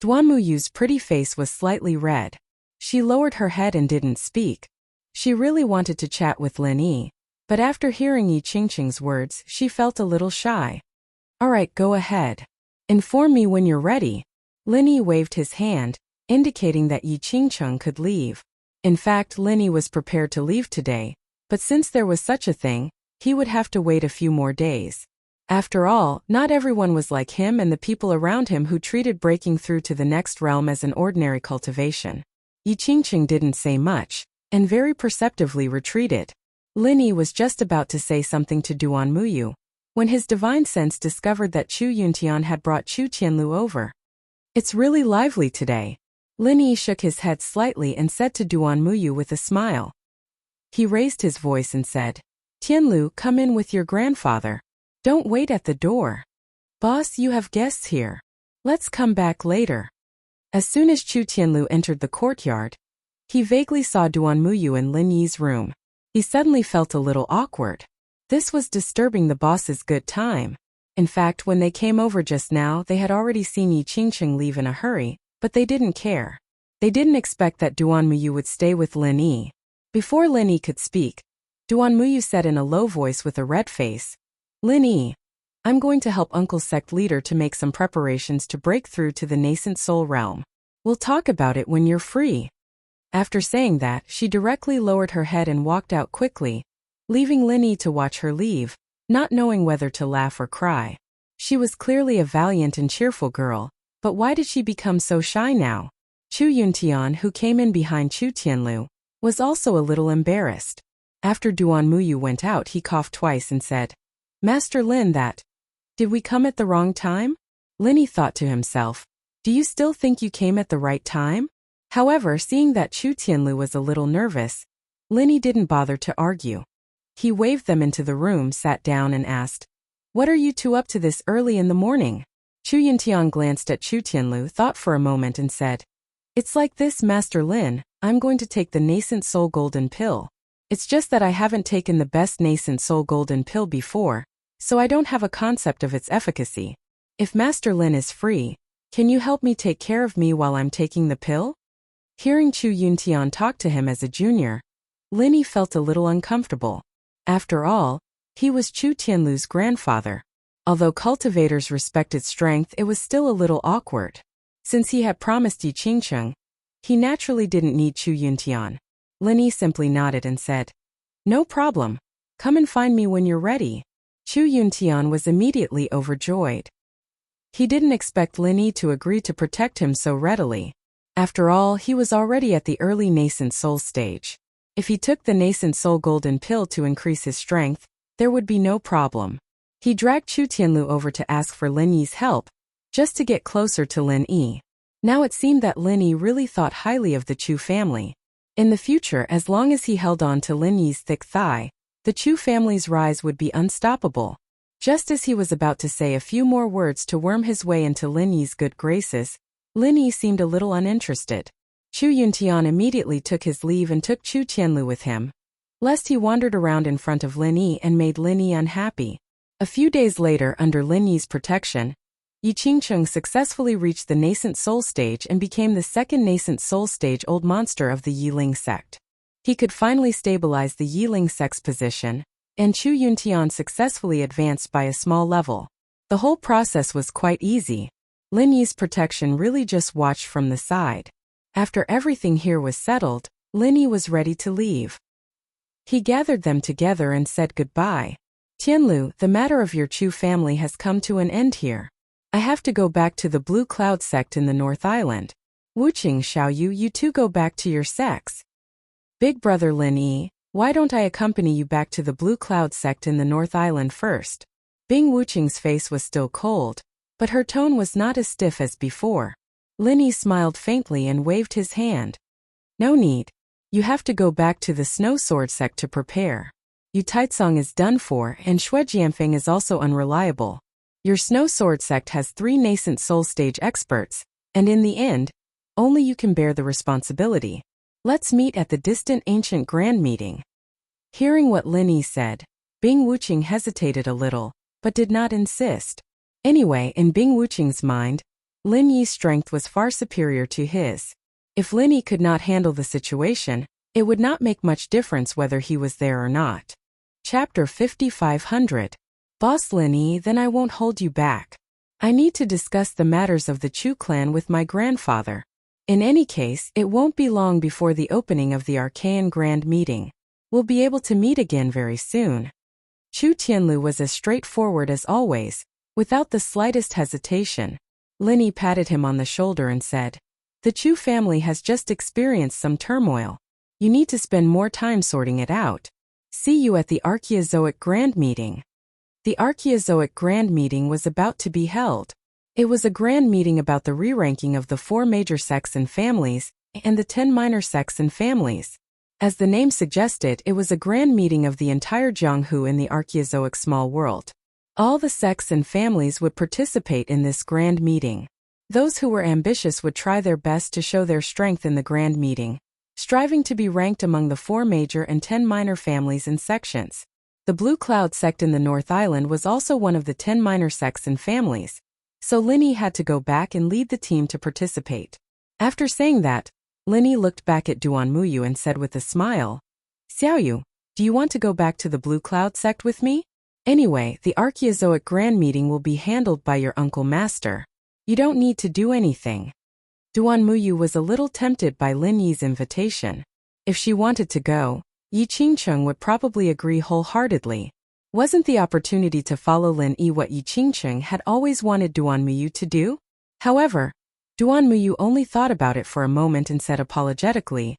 Duanmuyu's pretty face was slightly red. She lowered her head and didn't speak. She really wanted to chat with Lin Yi, but after hearing Yi Qingcheng's words, she felt a little shy. Alright, go ahead. Inform me when you're ready. Lin Yi waved his hand, indicating that Yi Qingcheng could leave. In fact, Lin Yi was prepared to leave today, but since there was such a thing, he would have to wait a few more days. After all, not everyone was like him and the people around him who treated breaking through to the next realm as an ordinary cultivation. Yi Qingcheng didn't say much, and very perceptively retreated. Lin Yi was just about to say something to Duanmuyu, when his divine sense discovered that Chu Yuntian had brought Chu Tianlu over. It's really lively today. Lin Yi shook his head slightly and said to Duanmuyu with a smile. He raised his voice and said, Tianlu, come in with your grandfather. Don't wait at the door. Boss, you have guests here. Let's come back later. As soon as Chu Tianlu entered the courtyard, he vaguely saw Duanmuyu in Lin Yi's room. He suddenly felt a little awkward. This was disturbing the boss's good time. In fact, when they came over just now, they had already seen Yi Qingcheng leave in a hurry, but they didn't care. They didn't expect that Duanmuyu would stay with Lin Yi. Before Lin Yi could speak, Duanmuyu said in a low voice with a red face, Lin Yi, I'm going to help Uncle's sect leader to make some preparations to break through to the nascent soul realm. We'll talk about it when you're free. After saying that, she directly lowered her head and walked out quickly, leaving Lin Yi to watch her leave, not knowing whether to laugh or cry. She was clearly a valiant and cheerful girl, but why did she become so shy now? Chu Yuntian, who came in behind Chu Tianlu, was also a little embarrassed. After Duanmuyu went out, he coughed twice and said, Master Lin, did we come at the wrong time? Lin Yi thought to himself, do you still think you came at the right time? However, seeing that Chu Tianlu was a little nervous, Lin Yi didn't bother to argue. He waved them into the room, sat down and asked, What are you two up to this early in the morning? Chu Yuntian glanced at Chu Tianlu, thought for a moment and said, It's like this, Master Lin, I'm going to take the nascent soul golden pill. It's just that I haven't taken the best nascent soul golden pill before, so I don't have a concept of its efficacy. If Master Lin is free, can you help me take care of me while I'm taking the pill? Hearing Chu Yuntian talk to him as a junior, Linny felt a little uncomfortable. After all, he was Chu Tianlu's grandfather. Although cultivators respected strength, it was still a little awkward. Since he had promised Yi Qingcheng, he naturally didn't need Chu Yuntian. Linny simply nodded and said, No problem. Come and find me when you're ready. Chu Yuntian was immediately overjoyed. He didn't expect Linny to agree to protect him so readily. After all, he was already at the early nascent soul stage. If he took the nascent soul golden pill to increase his strength, there would be no problem. He dragged Chu Tianlu over to ask for Lin Yi's help, just to get closer to Lin Yi. Now it seemed that Lin Yi really thought highly of the Chu family. In the future, as long as he held on to Lin Yi's thick thigh, the Chu family's rise would be unstoppable. Just as he was about to say a few more words to worm his way into Lin Yi's good graces, Lin Yi seemed a little uninterested. Chu Yuntian immediately took his leave and took Chu Tianlu with him, lest he wandered around in front of Lin Yi and made Lin Yi unhappy. A few days later, under Lin Yi's protection, Yi Qingcheng successfully reached the nascent soul stage and became the second nascent soul stage old monster of the Yiling sect. He could finally stabilize the Yiling sect's position, and Chu Yuntian successfully advanced by a small level. The whole process was quite easy. Lin Yi's protection really just watched from the side. After everything here was settled, Lin Yi was ready to leave. He gathered them together and said goodbye. Tianlu, the matter of your Chu family has come to an end here. I have to go back to the Blue Cloud sect in the North Island. Wuqing, Xiaoyu, you two go back to your sects. Big brother Lin Yi, why don't I accompany you back to the Blue Cloud sect in the North Island first? Bing Wuqing's face was still cold, but her tone was not as stiff as before. Lin Yi smiled faintly and waved his hand. No need. You have to go back to the Snow Sword sect to prepare. Yu Taicong is done for, and Xue Jianfeng is also unreliable. Your Snow Sword sect has 3 nascent soul stage experts, and in the end, only you can bear the responsibility. Let's meet at the distant ancient grand meeting. Hearing what Lin Yi said, Bing Wuqing hesitated a little, but did not insist. Anyway, in Bing Wuqing's mind, Lin Yi's strength was far superior to his. If Lin Yi could not handle the situation, it would not make much difference whether he was there or not. Chapter 5500. Boss Lin Yi, then I won't hold you back. I need to discuss the matters of the Chu clan with my grandfather. In any case, it won't be long before the opening of the Archaean Grand Meeting. We'll be able to meet again very soon. Chu Tianlu was as straightforward as always, without the slightest hesitation. Lin Yi patted him on the shoulder and said, The Chu family has just experienced some turmoil. You need to spend more time sorting it out. See you at the Archaeozoic Grand Meeting. The Archaeozoic Grand Meeting was about to be held. It was a grand meeting about the re-ranking of the 4 major sects and families, and the 10 minor sects and families. As the name suggested, it was a grand meeting of the entire Jianghu in the Archaeozoic small world. All the sects and families would participate in this grand meeting. Those who were ambitious would try their best to show their strength in the grand meeting, striving to be ranked among the 4 major and 10 minor families and sections. The Blue Cloud sect in the North Island was also one of the 10 minor sects and families, so Lin Yi had to go back and lead the team to participate. After saying that, Lin Yi looked back at Duan Muyu and said with a smile, Xiaoyu, do you want to go back to the Blue Cloud sect with me? Anyway, the Archaeozoic Grand Meeting will be handled by your uncle master. You don't need to do anything. Duan Muyu was a little tempted by Lin Yi's invitation. If she wanted to go, Yi Qingcheng would probably agree wholeheartedly. Wasn't the opportunity to follow Lin Yi what Yi Qingcheng had always wanted Duan Muyu to do? However, Duan Muyu only thought about it for a moment and said apologetically,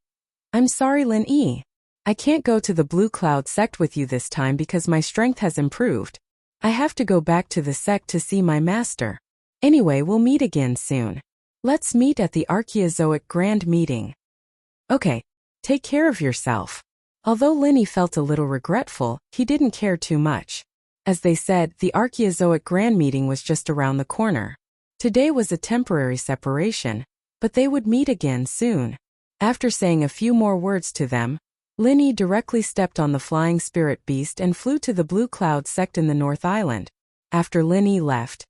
I'm sorry Lin Yi. I can't go to the Blue Cloud sect with you this time because my strength has improved. I have to go back to the sect to see my master. Anyway, we'll meet again soon. Let's meet at the Archaeozoic Grand Meeting. Okay, take care of yourself. Although Lin Yi felt a little regretful, he didn't care too much. As they said, the Archaeozoic Grand Meeting was just around the corner. Today was a temporary separation, but they would meet again soon. After saying a few more words to them, Lin Yi directly stepped on the flying spirit beast and flew to the Blue Cloud sect in the North Island. After Lin Yi left,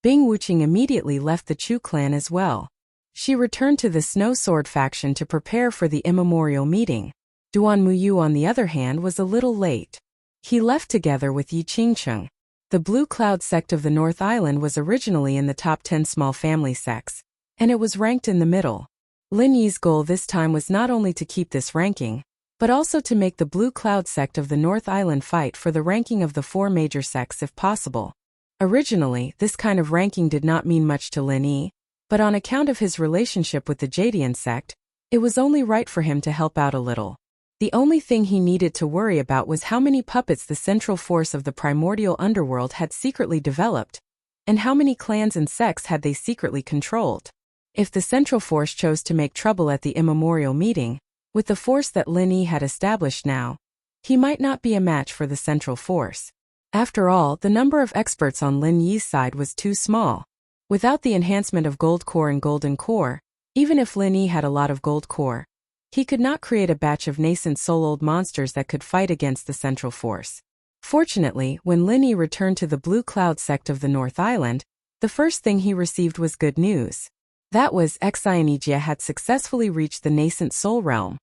Bing Wuqing immediately left the Chu clan as well. She returned to the Snow Sword faction to prepare for the immemorial meeting. Duan Muyu, on the other hand, was a little late. He left together with Yi Qingcheng. The Blue Cloud sect of the North Island was originally in the top 10 small family sects, and it was ranked in the middle. Lin Yi's goal this time was not only to keep this ranking, but also to make the Blue Cloud sect of the North Island fight for the ranking of the 4 major sects if possible. Originally, this kind of ranking did not mean much to Lin Yi, but on account of his relationship with the Jadian sect, it was only right for him to help out a little. The only thing he needed to worry about was how many puppets the central force of the primordial underworld had secretly developed, and how many clans and sects had they secretly controlled. If the central force chose to make trouble at the immemorial meeting, with the force that Lin Yi had established now, he might not be a match for the central force. After all, the number of experts on Lin Yi's side was too small. Without the enhancement of gold core and golden core, even if Lin Yi had a lot of gold core, he could not create a batch of nascent soul-old monsters that could fight against the central force. Fortunately, when Lin Yi returned to the Blue Cloud sect of the North Island, the first thing he received was good news. That was, Xianijia had successfully reached the nascent soul realm,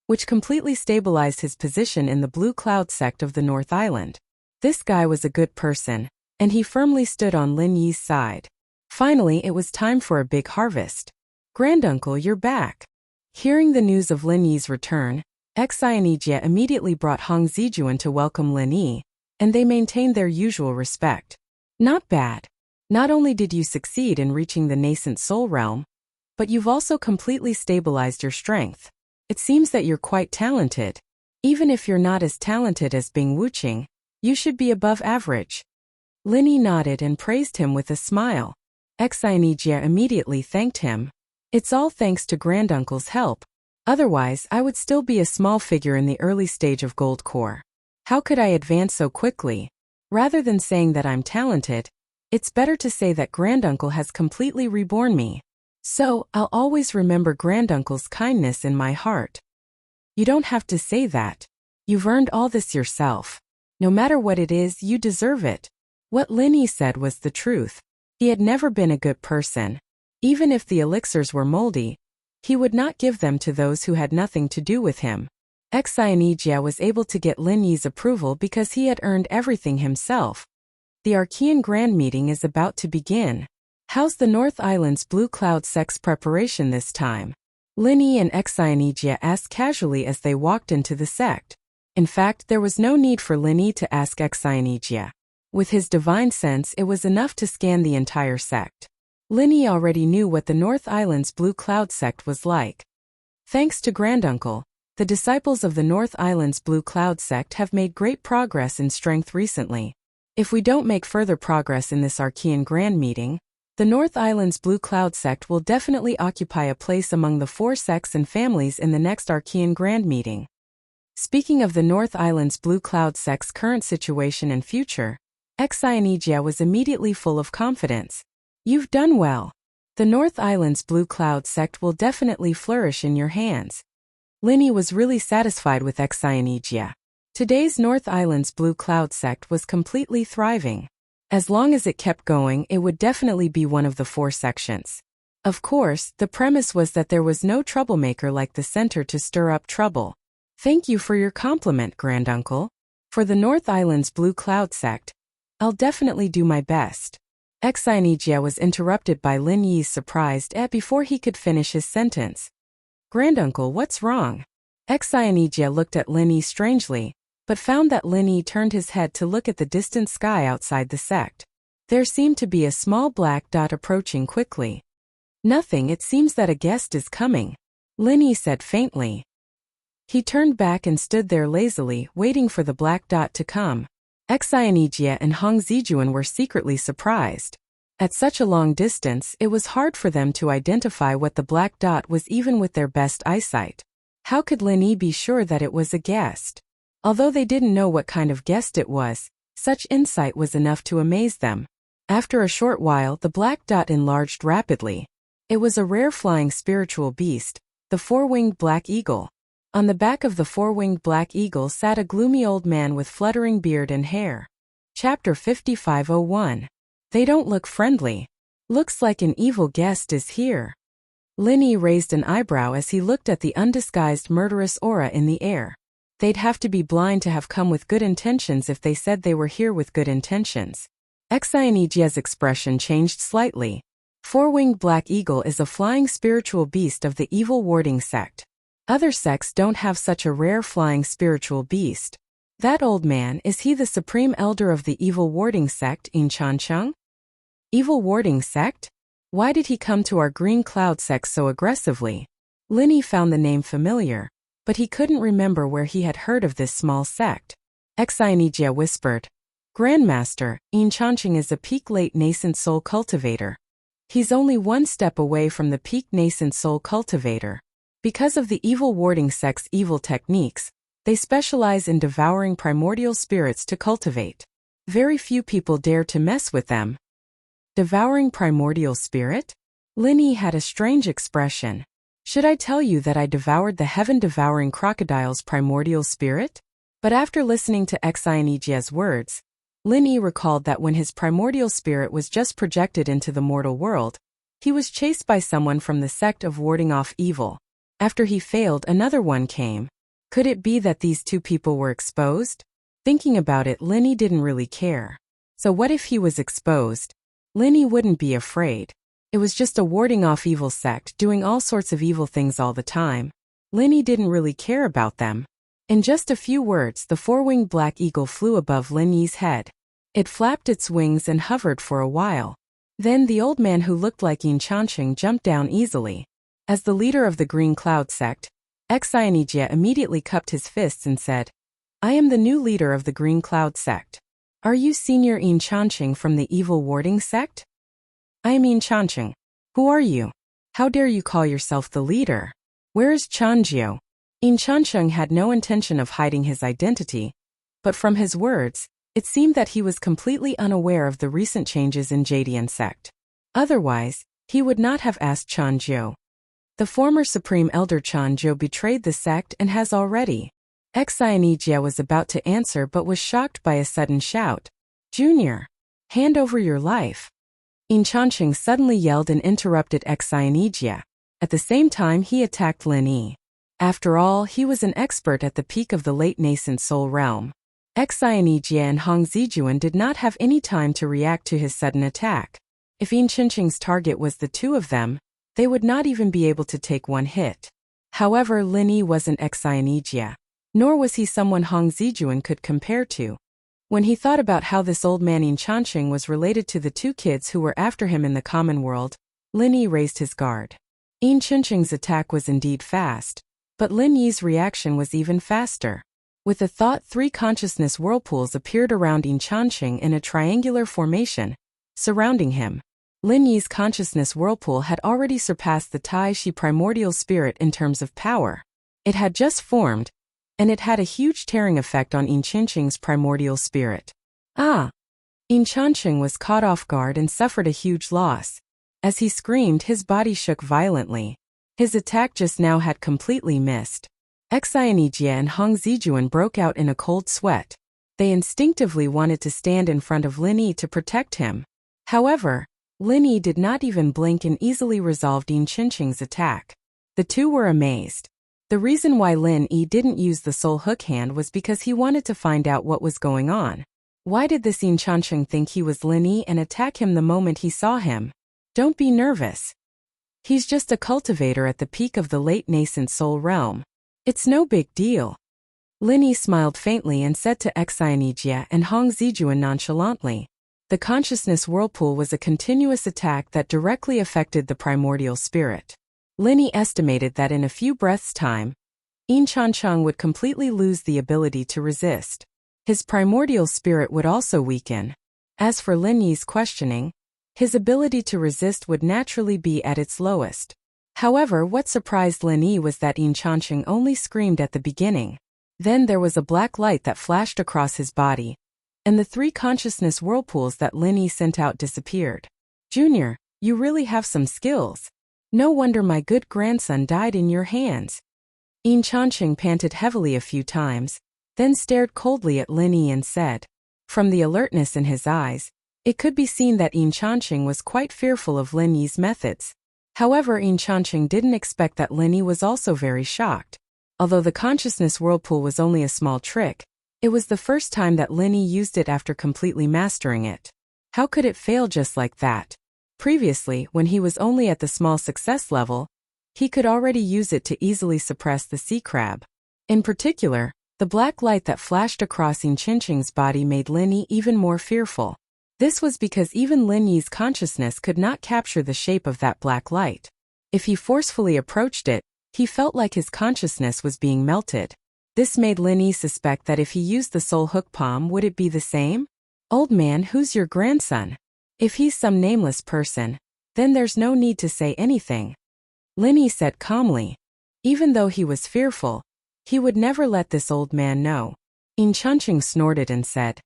which completely stabilized his position in the Blue Cloud sect of the North Island. This guy was a good person, and he firmly stood on Lin Yi's side. Finally, it was time for a big harvest. Granduncle, you're back. Hearing the news of Lin Yi's return, Xianijia immediately brought Hong Zijuan to welcome Lin Yi, and they maintained their usual respect. Not bad. Not only did you succeed in reaching the nascent soul realm, but you've also completely stabilized your strength. It seems that you're quite talented. Even if you're not as talented as Bing Wuqing, you should be above average. Lin Yi nodded and praised him with a smile. Xianijia immediately thanked him. It's all thanks to Granduncle's help. Otherwise, I would still be a small figure in the early stage of Gold Core. How could I advance so quickly? Rather than saying that I'm talented, it's better to say that Granduncle has completely reborn me. So, I'll always remember Granduncle's kindness in my heart. You don't have to say that. You've earned all this yourself. No matter what it is, you deserve it. What Lin Yi said was the truth. He had never been a good person. Even if the elixirs were moldy, he would not give them to those who had nothing to do with him. Xianijia was able to get Lin Yi's approval because he had earned everything himself. The Archean Grand Meeting is about to begin. How's the North Island's Blue Cloud sect's preparation this time? Lin Yi and Xianijia asked casually as they walked into the sect. In fact, there was no need for Lin Yi to ask Xianijia. With his divine sense, it was enough to scan the entire sect. Lin Yi already knew what the North Island's Blue Cloud sect was like. Thanks to Granduncle, the disciples of the North Island's Blue Cloud sect have made great progress in strength recently. If we don't make further progress in this Archean Grand Meeting, the North Island's Blue Cloud sect will definitely occupy a place among the 4 sects and families in the next Archean Grand Meeting. Speaking of the North Island's Blue Cloud sect's current situation and future, Xianijia was immediately full of confidence. You've done well. The North Island's Blue Cloud sect will definitely flourish in your hands. Lin Yi was really satisfied with Xianijia. Today's North Island's Blue Cloud sect was completely thriving. As long as it kept going, it would definitely be one of the 4 sections. Of course, the premise was that there was no troublemaker like the center to stir up trouble. Thank you for your compliment, Granduncle. For the North Island's Blue Cloud sect, I'll definitely do my best. Xianijia was interrupted by Lin Yi's surprised before he could finish his sentence. Granduncle, what's wrong? Xianijia looked at Lin Yi strangely, but found that Lin Yi turned his head to look at the distant sky outside the sect. There seemed to be a small black dot approaching quickly. Nothing, it seems that a guest is coming, Lin Yi said faintly. He turned back and stood there lazily, waiting for the black dot to come. Xianijia and Hong Zijuan were secretly surprised. At such a long distance, it was hard for them to identify what the black dot was even with their best eyesight. How could Lin Yi be sure that it was a guest? Although they didn't know what kind of guest it was, Such insight was enough to amaze them. After a short while, the black dot enlarged rapidly. It was a rare flying spiritual beast, the four-winged black eagle. On the back of the four-winged black eagle sat a gloomy old man with fluttering beard and hair. Chapter 5501. They don't look friendly. Looks like an evil guest is here. Linny raised an eyebrow as he looked at the undisguised murderous aura in the air. They'd have to be blind to have come with good intentions if they said they were here with good intentions. Xianijia's expression changed slightly. Four-winged black eagle is a flying spiritual beast of the evil warding sect. Other sects don't have such a rare flying spiritual beast. That old man, is he the supreme elder of the evil warding sect in Chancheng? Evil warding sect? Why did he come to our green cloud sect so aggressively? Linny found the name familiar, but he couldn't remember where he had heard of this small sect. Xianijia whispered. Grandmaster, Yin Chancheng is a peak late nascent soul cultivator. He's only one step away from the peak nascent soul cultivator. Because of the evil warding sect's evil techniques, they specialize in devouring primordial spirits to cultivate. Very few people dare to mess with them. Devouring primordial spirit? Linny had a strange expression. Should I tell you that I devoured the heaven-devouring crocodile's primordial spirit? But after listening to Xianijia's words, Linny recalled that when his primordial spirit was just projected into the mortal world, he was chased by someone from the sect of warding off evil. After he failed, another one came. Could it be that these two people were exposed? Thinking about it, Linny didn't really care. So what if he was exposed? Linny wouldn't be afraid. It was just a warding off evil sect doing all sorts of evil things all the time. Linny didn't really care about them. In just a few words, the four-winged black eagle flew above Linny's head. It flapped its wings and hovered for a while. Then the old man who looked like Yin Chancheng jumped down easily. As the leader of the green cloud sect, Xianijia immediately cupped his fists and said, I am the new leader of the green cloud sect. Are you Senior Yin Chancheng from the evil warding sect? I am Yin Chancheng. Who are you? How dare you call yourself the leader? Where is Chanjiu? Yin Chancheng had no intention of hiding his identity, but from his words, it seemed that he was completely unaware of the recent changes in Jadian sect. Otherwise, he would not have asked Chanjiu. The former Supreme Elder Chanjiu betrayed the sect and has already. Xianijia was about to answer but was shocked by a sudden shout. Junior! Hand over your life! Yin Chancheng suddenly yelled and interrupted Xianijia. At the same time he attacked Linny. After all, he was an expert at the peak of the late nascent soul realm. Xianijia and Hong Zijuan did not have any time to react to his sudden attack. If Yin Chancheng's target was the two of them, they would not even be able to take one hit. However, Linny wasn't Xianijia, nor was he someone Hong Zijuan could compare to. When he thought about how this old man Yin Chancheng was related to the two kids who were after him in the common world, Linny raised his guard. Yin Chancheng's attack was indeed fast, but Lin Yi's reaction was even faster. With the thought, 3 consciousness whirlpools appeared around Yin Chancheng in a triangular formation, surrounding him. Lin Yi's consciousness whirlpool had already surpassed the Tai Shi primordial spirit in terms of power. It had just formed, and it had a huge tearing effect on Yin Chancheng's primordial spirit. Ah! Yin Chancheng was caught off guard and suffered a huge loss. As he screamed, his body shook violently. His attack just now had completely missed. Xianijia and Hong Zijuan broke out in a cold sweat. They instinctively wanted to stand in front of Lin Yi to protect him. However, Lin Yi did not even blink and easily resolved Yin Chancheng's attack. The two were amazed. The reason why Lin Yi didn't use the soul hook hand was because he wanted to find out what was going on. Why did this Yin Chancheng think he was Lin Yi and attack him the moment he saw him? Don't be nervous. He's just a cultivator at the peak of the late nascent soul realm. It's no big deal. Lin Yi smiled faintly and said to Xianijia and Hong Zijuan nonchalantly. The consciousness whirlpool was a continuous attack that directly affected the primordial spirit. Lin Yi estimated that in a few breaths' time, Yin Chancheng would completely lose the ability to resist. His primordial spirit would also weaken. As for Lin Yi's questioning, his ability to resist would naturally be at its lowest. However, what surprised Lin Yi was that Yin Chancheng only screamed at the beginning. Then there was a black light that flashed across his body. and the 3 consciousness whirlpools that Lin Yi sent out disappeared. Junior, you really have some skills. No wonder my good grandson died in your hands. Yin Chanqing panted heavily a few times, then stared coldly at Lin Yi and said. From the alertness in his eyes, it could be seen that Yin Chanqing was quite fearful of Lin Yi's methods. However, Yin Chanqing didn't expect that Lin Yi was also very shocked. Although the consciousness whirlpool was only a small trick, it was the first time that Lin Yi used it after completely mastering it. How could it fail just like that? Previously, when he was only at the small success level, he could already use it to easily suppress the sea crab. In particular, the black light that flashed across Yin Chanqing's body made Lin Yi even more fearful. This was because even Lin Yi's consciousness could not capture the shape of that black light. If he forcefully approached it, he felt like his consciousness was being melted. This made Lin Yi suspect that if he used the soul hook palm, would it be the same? Old man, who's your grandson? If he's some nameless person, then there's no need to say anything. Lin Yi said calmly. Even though he was fearful, he would never let this old man know. Yin Chanqing snorted and said,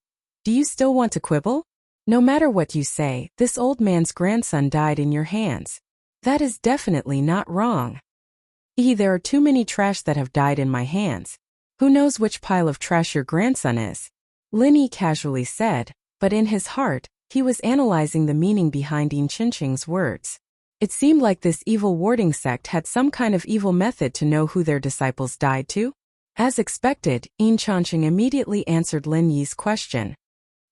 Do you still want to quibble? No matter what you say, this old man's grandson died in your hands. That is definitely not wrong. There are too many trash that have died in my hands. Who knows which pile of trash your grandson is? Lin Yi casually said, but in his heart, he was analyzing the meaning behind Yin Chanqing's words. It seemed like this evil warding sect had some kind of evil method to know who their disciples died to. As expected, Yin Chanqing immediately answered Lin Yi's question.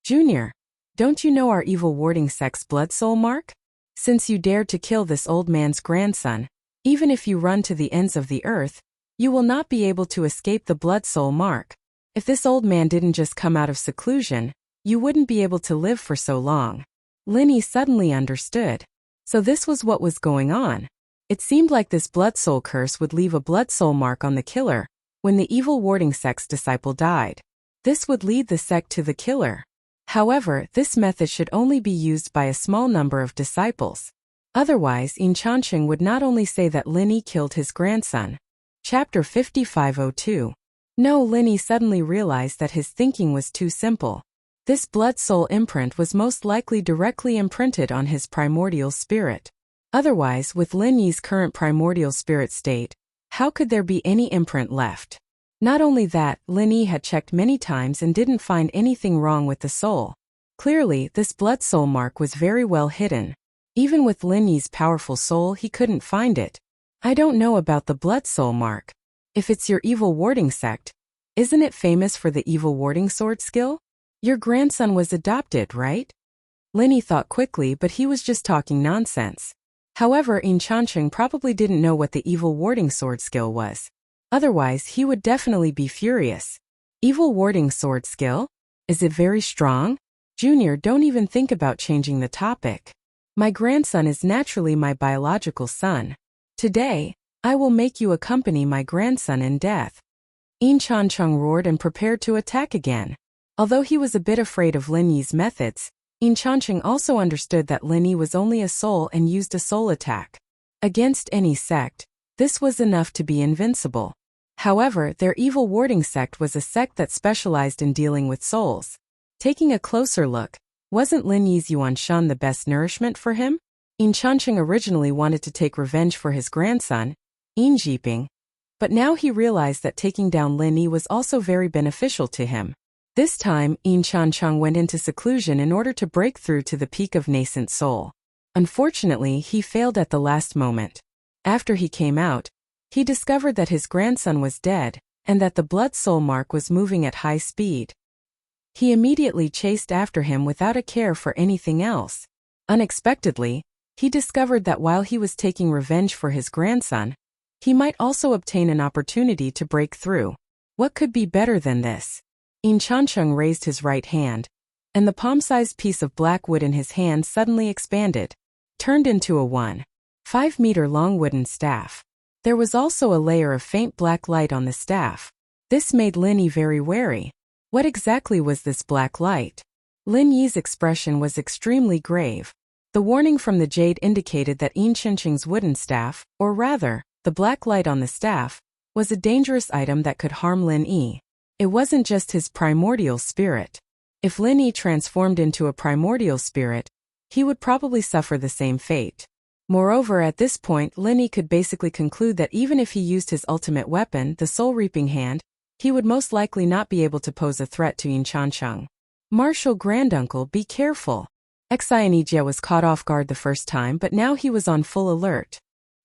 Junior, don't you know our evil warding sect's blood soul mark? Since you dared to kill this old man's grandson, even if you run to the ends of the earth, you will not be able to escape the blood soul mark. If this old man didn't just come out of seclusion, you wouldn't be able to live for so long. Lin Yi suddenly understood. So this was what was going on. It seemed like this blood soul curse would leave a blood soul mark on the killer when the evil warding sect's disciple died. This would lead the sect to the killer. However, this method should only be used by a small number of disciples. Otherwise, Yin Chanqing would not only say that Lin Yi killed his grandson. Chapter 5502. No, Lin Yi suddenly realized that his thinking was too simple. This blood soul imprint was most likely directly imprinted on his primordial spirit. Otherwise, with Lin Yi's current primordial spirit state, how could there be any imprint left? Not only that, Lin Yi had checked many times and didn't find anything wrong with the soul. Clearly, this blood soul mark was very well hidden. Even with Lin Yi's powerful soul, he couldn't find it. I don't know about the blood soul mark. If it's your evil warding sect, isn't it famous for the evil warding sword skill? Your grandson was adopted, right? Lin Yi thought quickly, but he was just talking nonsense. However, Yin Chanqing probably didn't know what the evil warding sword skill was. Otherwise, he would definitely be furious. Evil warding sword skill? Is it very strong? Junior, don't even think about changing the topic. My grandson is naturally my biological son. Today, I will make you accompany my grandson in death. Yin Chanqing roared and prepared to attack again. Although he was a bit afraid of Lin Yi's methods, Yin Chanqing also understood that Lin Yi was only a soul and used a soul attack. Against any sect, this was enough to be invincible. However, their evil warding sect was a sect that specialized in dealing with souls. Taking a closer look, wasn't Lin Yi's Yuan Shan the best nourishment for him? Yin Chanqing originally wanted to take revenge for his grandson, Yin Jiping, but now he realized that taking down Lin Yi was also very beneficial to him. This time, Yin Chanqing went into seclusion in order to break through to the peak of nascent soul. Unfortunately, he failed at the last moment. After he came out, he discovered that his grandson was dead, and that the blood soul mark was moving at high speed. He immediately chased after him without a care for anything else. Unexpectedly, he discovered that while he was taking revenge for his grandson, he might also obtain an opportunity to break through. What could be better than this? Yin Chanqing raised his right hand, and the palm-sized piece of black wood in his hand suddenly expanded, turned into a 1.5-meter-long wooden staff. There was also a layer of faint black light on the staff. This made Lin Yi very wary. What exactly was this black light? Lin Yi's expression was extremely grave. The warning from the jade indicated that Yin Chanqing's wooden staff, or rather, the black light on the staff, was a dangerous item that could harm Lin Yi. It wasn't just his primordial spirit. If Lin Yi transformed into a primordial spirit, he would probably suffer the same fate. Moreover, at this point, Lin Yi could basically conclude that even if he used his ultimate weapon, the soul-reaping hand, he would most likely not be able to pose a threat to Yin Chancheng. Martial granduncle, be careful. Wuxia was caught off guard the first time, but now he was on full alert.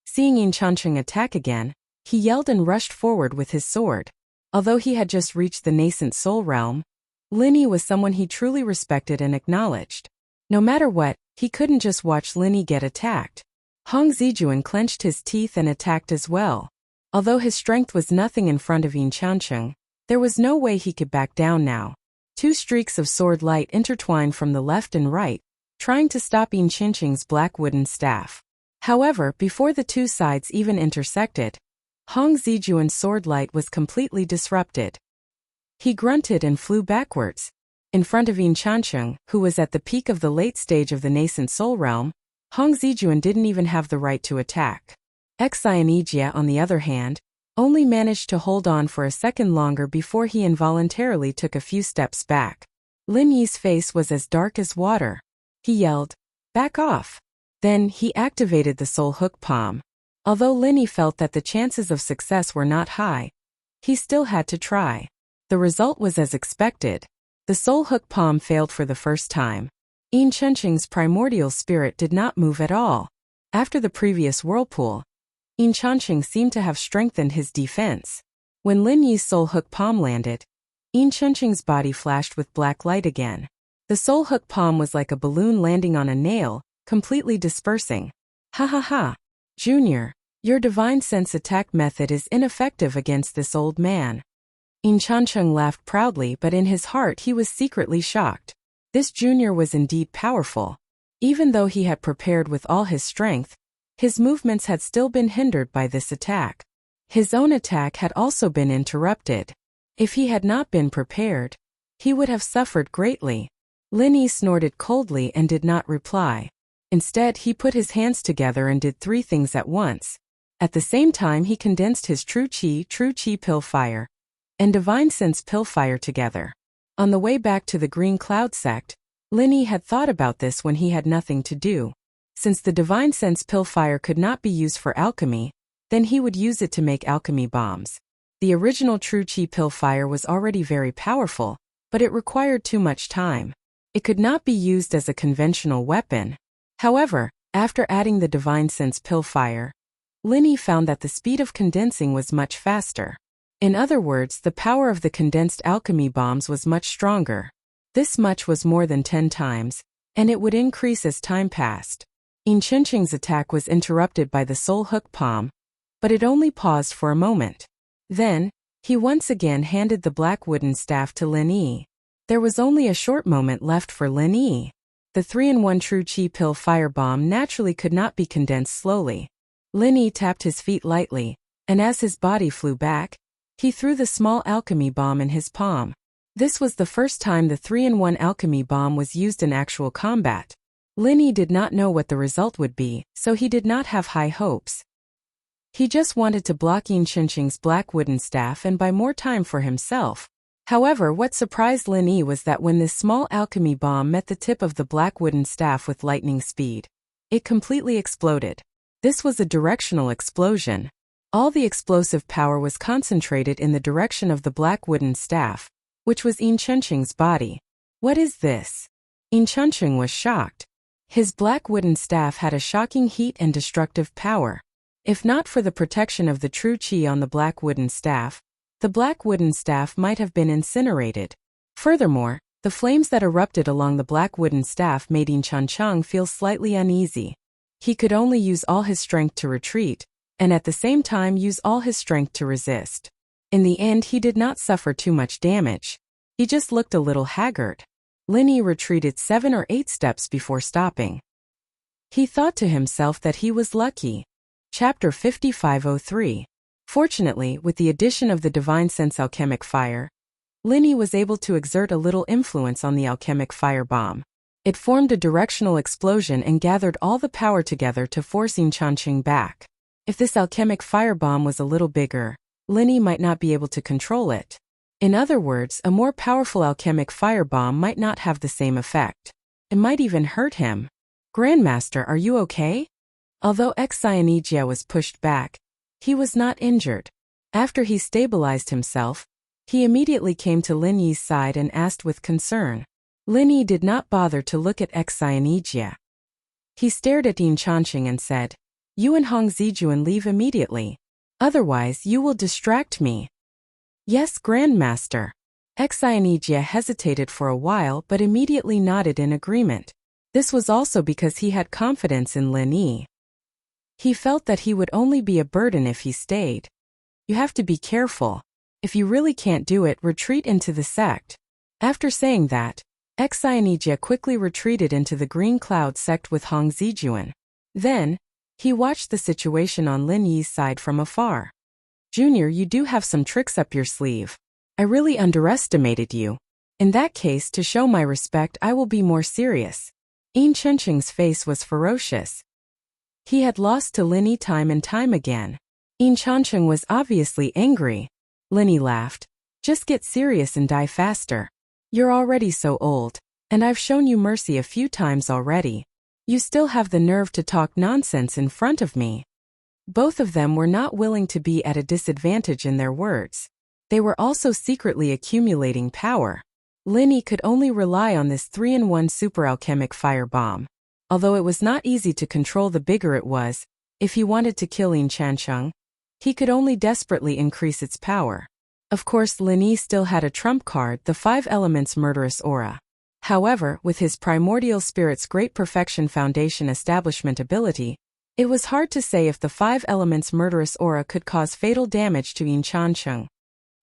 Seeing Yin Chancheng attack again, he yelled and rushed forward with his sword. Although he had just reached the nascent soul realm, Lin Yi was someone he truly respected and acknowledged. No matter what, he couldn't just watch Lin Yi get attacked. Hong Zijuan clenched his teeth and attacked as well. Although his strength was nothing in front of Yin Chancheng, there was no way he could back down now. Two streaks of sword light intertwined from the left and right, trying to stop Yin Chancheng's black wooden staff. However, before the two sides even intersected, Hong Zijuan's sword light was completely disrupted. He grunted and flew backwards. In front of Yin Chancheng, who was at the peak of the late stage of the nascent soul realm, Hong Zijuan didn't even have the right to attack. Wuxia, on the other hand, only managed to hold on for a second longer before he involuntarily took a few steps back. Lin Yi's face was as dark as water. He yelled, "Back off!" Then, he activated the soul hook palm. Although Lin Yi felt that the chances of success were not high, he still had to try. The result was as expected. The soul hook palm failed for the first time. Yin Chancheng's primordial spirit did not move at all. After the previous whirlpool, Yin Chancheng seemed to have strengthened his defense. When Lin Yi's soul hook palm landed, Yin Chancheng's body flashed with black light again. The soul hook palm was like a balloon landing on a nail, completely dispersing. Ha ha ha. Junior, your divine sense attack method is ineffective against this old man. Yin Chancheng laughed proudly, but in his heart he was secretly shocked. This junior was indeed powerful. Even though he had prepared with all his strength, his movements had still been hindered by this attack. His own attack had also been interrupted. If he had not been prepared, he would have suffered greatly. Lin Yi snorted coldly and did not reply. Instead, he put his hands together and did three things at once. At the same time, he condensed his true chi pill fire, and divine sense pill fire together. On the way back to the Green Cloud sect, Lin Yi had thought about this when he had nothing to do. Since the divine sense pill fire could not be used for alchemy, then he would use it to make alchemy bombs. The original true chi pill fire was already very powerful, but it required too much time. It could not be used as a conventional weapon. However, after adding the divine sense pill fire, Lin Yi found that the speed of condensing was much faster. In other words, the power of the condensed alchemy bombs was much stronger. This much was more than 10 times, and it would increase as time passed. Yin Chancheng's attack was interrupted by the soul hook palm, but it only paused for a moment. Then, he once again handed the black wooden staff to Lin Yi. There was only a short moment left for Lin Yi. The 3-in-1 true chi pill fire bomb naturally could not be condensed slowly. Lin Yi tapped his feet lightly, and as his body flew back, he threw the small alchemy bomb in his palm. This was the first time the 3-in-1 alchemy bomb was used in actual combat. Lin Yi did not know what the result would be, so he did not have high hopes. He just wanted to block Yin Chancheng's black wooden staff and buy more time for himself. However, what surprised Lin Yi was that when this small alchemy bomb met the tip of the black wooden staff with lightning speed, it completely exploded. This was a directional explosion. All the explosive power was concentrated in the direction of the black wooden staff, which was Yin Chancheng's body. What is this? Yin Chancheng was shocked. His black wooden staff had a shocking heat and destructive power. If not for the protection of the true chi on the black wooden staff, the black wooden staff might have been incinerated. Furthermore, the flames that erupted along the black wooden staff made Yin Chancheng feel slightly uneasy. He could only use all his strength to retreat, and at the same time use all his strength to resist. In the end, he did not suffer too much damage. He just looked a little haggard. Lin Yi retreated 7 or 8 steps before stopping. He thought to himself that he was lucky. Chapter 5503. Fortunately, with the addition of the divine sense alchemic fire, Lin Yi was able to exert a little influence on the alchemic fire bomb. It formed a directional explosion and gathered all the power together to force Yin Chancheng back. If this alchemic fire bomb was a little bigger, Lin Yi might not be able to control it. In other words, a more powerful alchemic firebomb might not have the same effect. It might even hurt him. Grandmaster, are you okay? Although Xianijia was pushed back, he was not injured. After he stabilized himself, he immediately came to Lin Yi's side and asked with concern. Lin Yi did not bother to look at Xianijia. He stared at Yin Chanqing and said, "You and Hong Zijuan leave immediately. Otherwise you will distract me." "Yes, Grandmaster." Xianijia hesitated for a while but immediately nodded in agreement. This was also because he had confidence in Lin Yi. He felt that he would only be a burden if he stayed. You have to be careful. If you really can't do it, retreat into the sect. After saying that, Xianijia quickly retreated into the Green Cloud sect with Hong Zijuan. Then, he watched the situation on Lin Yi's side from afar. "Junior, you do have some tricks up your sleeve. I really underestimated you. In that case, to show my respect, I will be more serious." Yin Chenqing's face was ferocious. He had lost to Lin Yi time and time again. Yin Chanqing was obviously angry. Lin Yi laughed. "Just get serious and die faster. You're already so old, and I've shown you mercy a few times already. You still have the nerve to talk nonsense in front of me." Both of them were not willing to be at a disadvantage in their words. They were also secretly accumulating power. Lin Yi could only rely on this 3-in-1 super alchemic firebomb. Although it was not easy to control, the bigger it was, if he wanted to kill Yin Chanqing, he could only desperately increase its power. Of course, Lin Yi still had a trump card, the 5 elements murderous aura. However, with his primordial spirit's great perfection foundation establishment ability, it was hard to say if the 5 elements murderous aura could cause fatal damage to Yin Chanqing.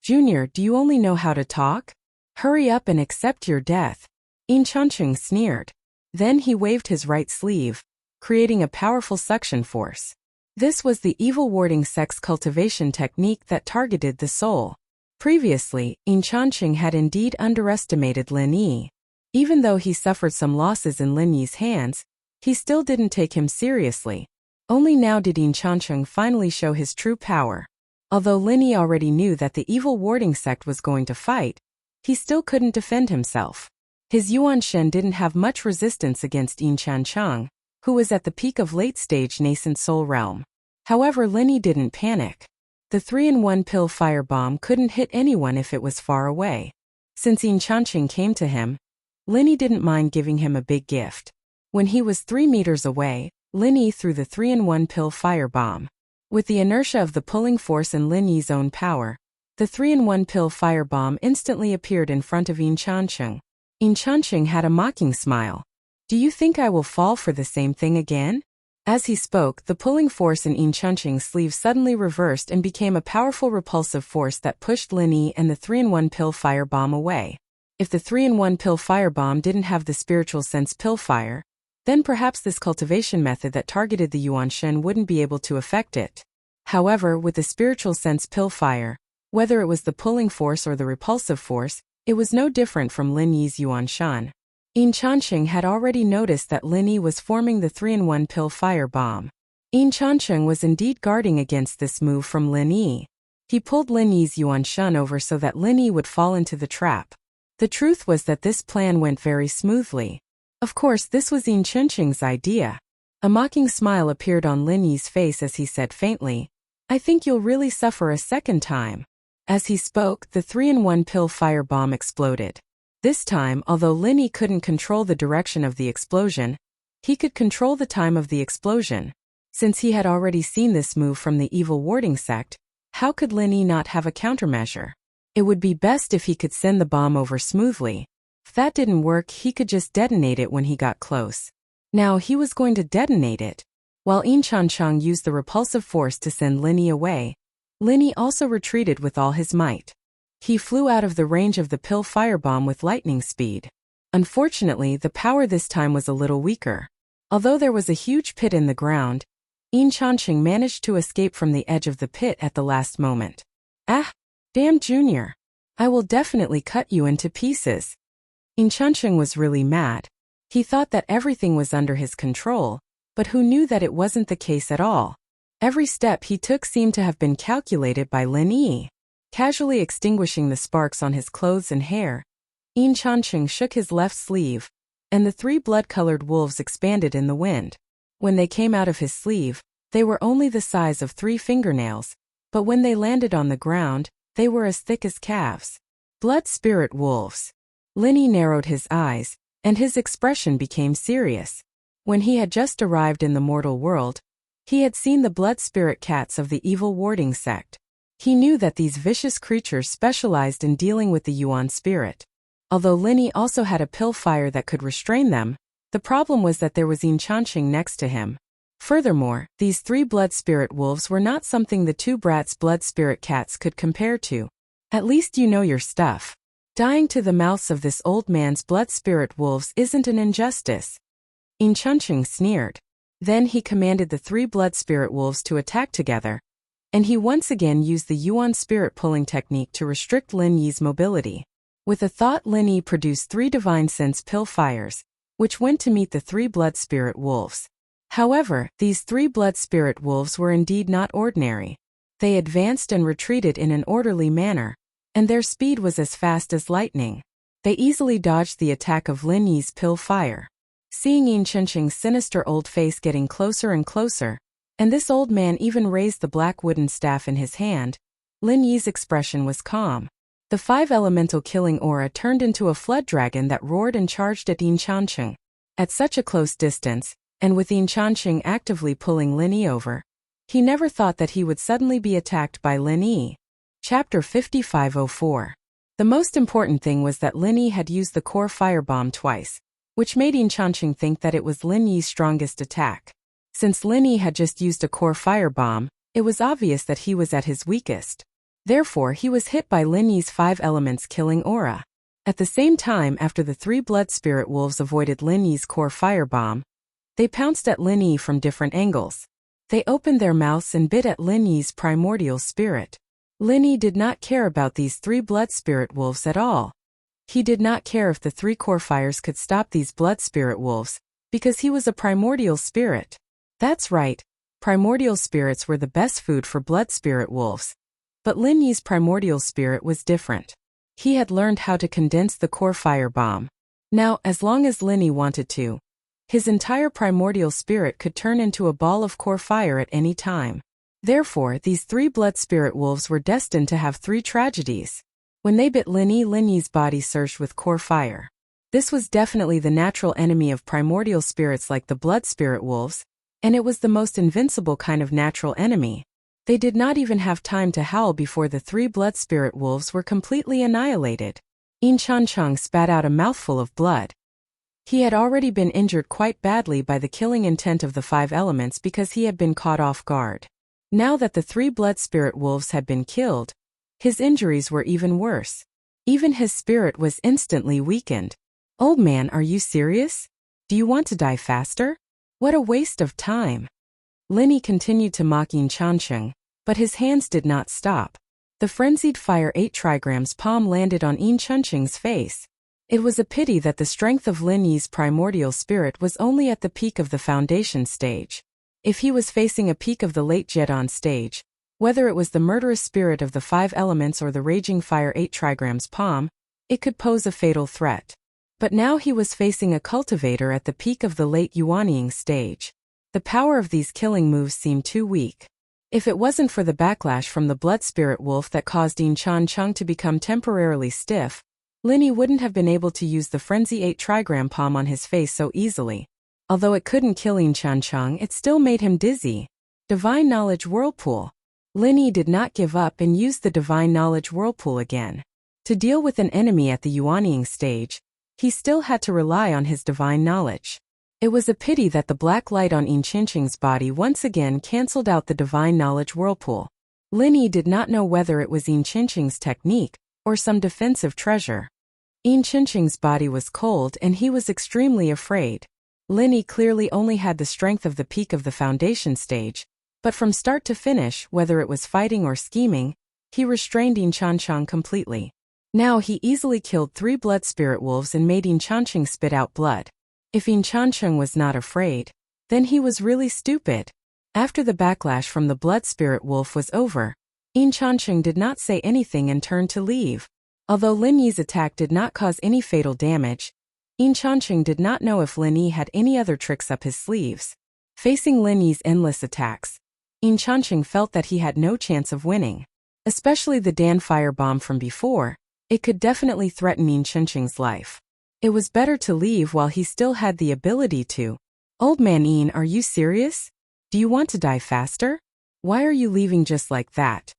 "Junior, do you only know how to talk? Hurry up and accept your death." Yin Chanqing sneered. Then he waved his right sleeve, creating a powerful suction force. This was the evil warding sex cultivation technique that targeted the soul. Previously, Yin Chanqing had indeed underestimated Lin Yi. Even though he suffered some losses in Lin Yi's hands, he still didn't take him seriously. Only now did Yin Chanqing finally show his true power. Although Lin Yi already knew that the evil warding sect was going to fight, he still couldn't defend himself. His Yuan Shen didn't have much resistance against Yin Chanqing, who was at the peak of late-stage nascent soul realm. However, Lin Yi didn't panic. The 3-in-1 pill firebomb couldn't hit anyone if it was far away. Since Yin Chanqing came to him, Lin Yi didn't mind giving him a big gift. When he was 3 meters away, Lin Yi threw the 3-in-1 pill firebomb. With the inertia of the pulling force and Lin Yi's own power, the 3-in-1 pill firebomb instantly appeared in front of Yin Chanqing. Yin Chanqing had a mocking smile. "Do you think I will fall for the same thing again?" As he spoke, the pulling force in Yin Chanqing's sleeve suddenly reversed and became a powerful repulsive force that pushed Lin Yi and the 3-in-1 pill firebomb away. If the 3-in-1 pill firebomb didn't have the spiritual sense pill fire, then perhaps this cultivation method that targeted the Yuan Shen wouldn't be able to affect it. However, with the spiritual sense pill fire, whether it was the pulling force or the repulsive force, it was no different from Lin Yi's Yuan Shen. Yin Chanqing had already noticed that Lin Yi was forming the 3-in-1 pill firebomb. Yin Chanqing was indeed guarding against this move from Lin Yi. He pulled Lin Yi's Yuan Shen over so that Lin Yi would fall into the trap. The truth was that this plan went very smoothly. Of course, this was Yin Chanqing's idea. A mocking smile appeared on Lin Yi's face as he said faintly, "I think you'll really suffer a second time." As he spoke, the 3-in-1 pill firebomb exploded. This time, although Lin Yi couldn't control the direction of the explosion, he could control the time of the explosion. Since he had already seen this move from the evil warding sect, how could Lin Yi not have a countermeasure? It would be best if he could send the bomb over smoothly. If that didn't work, he could just detonate it when he got close. Now he was going to detonate it. While Yin Chanqing used the repulsive force to send Lin Yi away, Lin Yi also retreated with all his might. He flew out of the range of the pill firebomb with lightning speed. Unfortunately, the power this time was a little weaker. Although there was a huge pit in the ground, Yin Chanqing managed to escape from the edge of the pit at the last moment. "Ah, damn Junior. I will definitely cut you into pieces." Yin Chanqing was really mad. He thought that everything was under his control, but who knew that it wasn't the case at all? Every step he took seemed to have been calculated by Lin Yi. Casually extinguishing the sparks on his clothes and hair, Yin Chanqing shook his left sleeve, and the 3 blood-colored wolves expanded in the wind. When they came out of his sleeve, they were only the size of 3 fingernails, but when they landed on the ground, they were as thick as calves. Blood spirit wolves. Lin Yi narrowed his eyes, and his expression became serious. When he had just arrived in the mortal world, he had seen the blood spirit cats of the evil warding sect. He knew that these vicious creatures specialized in dealing with the Yuan spirit. Although Lin Yi also had a pill fire that could restrain them, the problem was that there was Yin Chanqing next to him. Furthermore, these 3 blood spirit wolves were not something the 2 brats' blood spirit cats could compare to. At least you know your stuff. Dying to the mouths of this old man's blood spirit wolves isn't an injustice. Yin Chanqing sneered. Then he commanded the 3 blood spirit wolves to attack together, and he once again used the Yuan spirit pulling technique to restrict Lin Yi's mobility. With a thought, Lin Yi produced 3 divine sense pill fires, which went to meet the 3 blood spirit wolves. However, these 3 blood spirit wolves were indeed not ordinary. They advanced and retreated in an orderly manner, and their speed was as fast as lightning. They easily dodged the attack of Lin Yi's pill fire. Seeing Yin Chanqing's sinister old face getting closer and closer, and this old man even raised the black wooden staff in his hand, Lin Yi's expression was calm. The 5 elemental killing aura turned into a flood dragon that roared and charged at Yin Chanqing. At such a close distance, and with Yin Chanqing actively pulling Lin Yi over, he never thought that he would suddenly be attacked by Lin Yi. Chapter 5504. The most important thing was that Lin Yi had used the core firebomb twice, which made Yin Chanqing think that it was Lin Yi's strongest attack. Since Lin Yi had just used a core firebomb, it was obvious that he was at his weakest. Therefore, he was hit by Lin Yi's 5 elements killing aura. At the same time, after the 3 blood spirit wolves avoided Lin Yi's core firebomb, they pounced at Lin Yi from different angles. They opened their mouths and bit at Lin Yi's primordial spirit. Lin Yi did not care about these 3 blood spirit wolves at all. He did not care if the 3 core fires could stop these blood spirit wolves, because he was a primordial spirit. That's right, primordial spirits were the best food for blood spirit wolves. But Lin Yi's primordial spirit was different. He had learned how to condense the core firebomb. Now, as long as Lin Yi wanted to, his entire primordial spirit could turn into a ball of core fire at any time. Therefore, these 3 blood spirit wolves were destined to have 3 tragedies. When they bit Lin Yi's body surged with core fire. This was definitely the natural enemy of primordial spirits like the blood spirit wolves, and it was the most invincible kind of natural enemy. They did not even have time to howl before the 3 blood spirit wolves were completely annihilated. Yin Chanqing spat out a mouthful of blood. He had already been injured quite badly by the killing intent of the 5 elements because he had been caught off guard. Now that the 3 blood spirit wolves had been killed, his injuries were even worse. Even his spirit was instantly weakened. Old man, are you serious? Do you want to die faster? What a waste of time. Lin Yi continued to mock Yin Chanqing, but his hands did not stop. The frenzied fire 8 trigrams palm landed on Yin Chanqing's face. It was a pity that the strength of Lin Yi's primordial spirit was only at the peak of the foundation stage. If he was facing a peak of the late Jedon stage, whether it was the murderous spirit of the 5 elements or the raging fire 8 trigrams palm, it could pose a fatal threat. But now he was facing a cultivator at the peak of the late Yuanying stage. The power of these killing moves seemed too weak. If it wasn't for the backlash from the blood spirit wolf that caused Yin Chanqing to become temporarily stiff, Lin Yi wouldn't have been able to use the frenzy 8 trigram palm on his face so easily. Although it couldn't kill Yin Chanqing, it still made him dizzy. Divine Knowledge Whirlpool. Lin Yi did not give up and used the Divine Knowledge Whirlpool again. To deal with an enemy at the Yuanying stage, he still had to rely on his divine knowledge. It was a pity that the black light on Yin Chanqing's body once again cancelled out the Divine Knowledge Whirlpool. Lin Yi did not know whether it was Yin Chanqing's technique or some defensive treasure. Yin Chanqing's body was cold and he was extremely afraid. Lin Yi clearly only had the strength of the peak of the foundation stage, but from start to finish, whether it was fighting or scheming, he restrained Yin Chanqing completely. Now he easily killed 3 blood spirit wolves and made Yin Chanqing spit out blood. If Yin Chanqing was not afraid, then he was really stupid. After the backlash from the blood spirit wolf was over, Yin Chancheng did not say anything and turned to leave. Although Lin Yi's attack did not cause any fatal damage, Yin Chancheng did not know if Lin Yi had any other tricks up his sleeves. Facing Lin Yi's endless attacks, Yin Chancheng felt that he had no chance of winning. Especially the Dan fire bomb from before, it could definitely threaten Yin Chancheng's life. It was better to leave while he still had the ability to. Old man Yin, are you serious? Do you want to die faster? Why are you leaving just like that?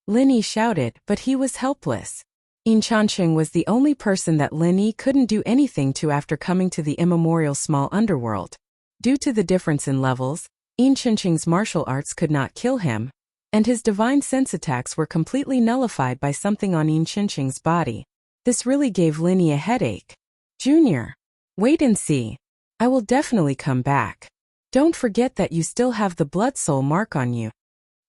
Lin Yi shouted, but he was helpless. Yin Chancheng was the only person that Lin Yi couldn't do anything to after coming to the immemorial small underworld. Due to the difference in levels, Yin Chancheng's martial arts could not kill him, and his divine sense attacks were completely nullified by something on Yin Chancheng's body. This really gave Lin Yi a headache. Junior, wait and see. I will definitely come back. Don't forget that you still have the blood soul mark on you.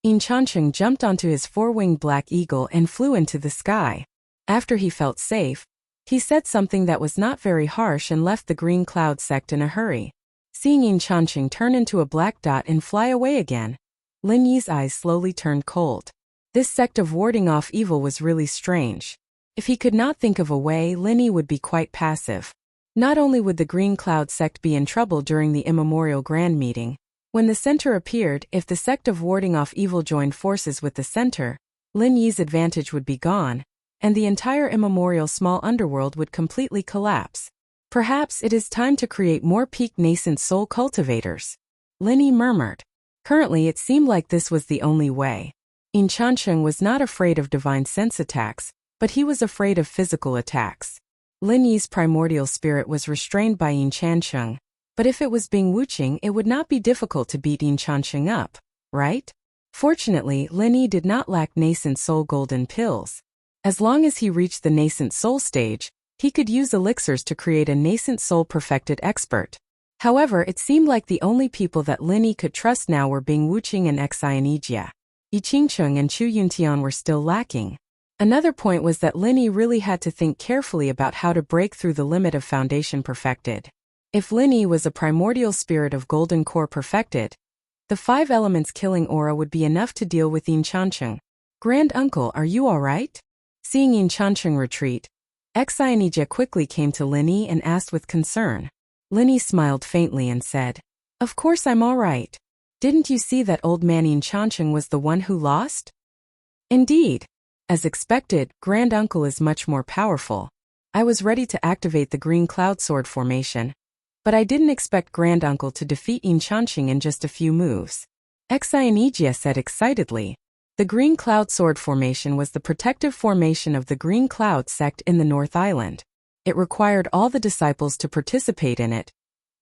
Yin Chancheng jumped onto his four-winged black eagle and flew into the sky. After he felt safe, he said something that was not very harsh and left the green cloud sect in a hurry. Seeing Yin Chancheng turn into a black dot and fly away again, Lin Yi's eyes slowly turned cold. This sect of warding off evil was really strange. If he could not think of a way, Lin Yi would be quite passive. Not only would the green cloud sect be in trouble during the immemorial grand meeting, when the center appeared, if the sect of warding off evil joined forces with the center, Lin Yi's advantage would be gone, and the entire immemorial small underworld would completely collapse. Perhaps it is time to create more peak nascent soul cultivators. Lin Yi murmured. Currently it seemed like this was the only way. Yin Chancheng was not afraid of divine sense attacks, but he was afraid of physical attacks. Lin Yi's primordial spirit was restrained by Yin Chancheng, but if it was Bing Wuxing, it would not be difficult to beat Yin Chancheng up, right? Fortunately, Lin Yi did not lack nascent soul golden pills. As long as he reached the nascent soul stage, he could use elixirs to create a nascent soul perfected expert. However, it seemed like the only people that Lin Yi could trust now were Bing Wuxing and Xianijia. Yi Qingcheng and Chu Yuntian were still lacking. Another point was that Lin Yi really had to think carefully about how to break through the limit of foundation perfected. If Lin Yi was a primordial spirit of golden core perfected, the 5 elements killing aura would be enough to deal with Yin Chancheng. Grand uncle, are you alright? Seeing Yin Chancheng retreat, Xianijia quickly came to Lin Yi and asked with concern. Lin Yi smiled faintly and said, "Of course I'm alright. Didn't you see that old man Yin Chancheng was the one who lost?" Indeed. As expected, Grand Uncle is much more powerful. I was ready to activate the green cloud sword formation, but I didn't expect Grand Uncle to defeat Yin Chancheng in just a few moves. Xianijia said excitedly. The green cloud sword formation was the protective formation of the green cloud sect in the North Island. It required all the disciples to participate in it,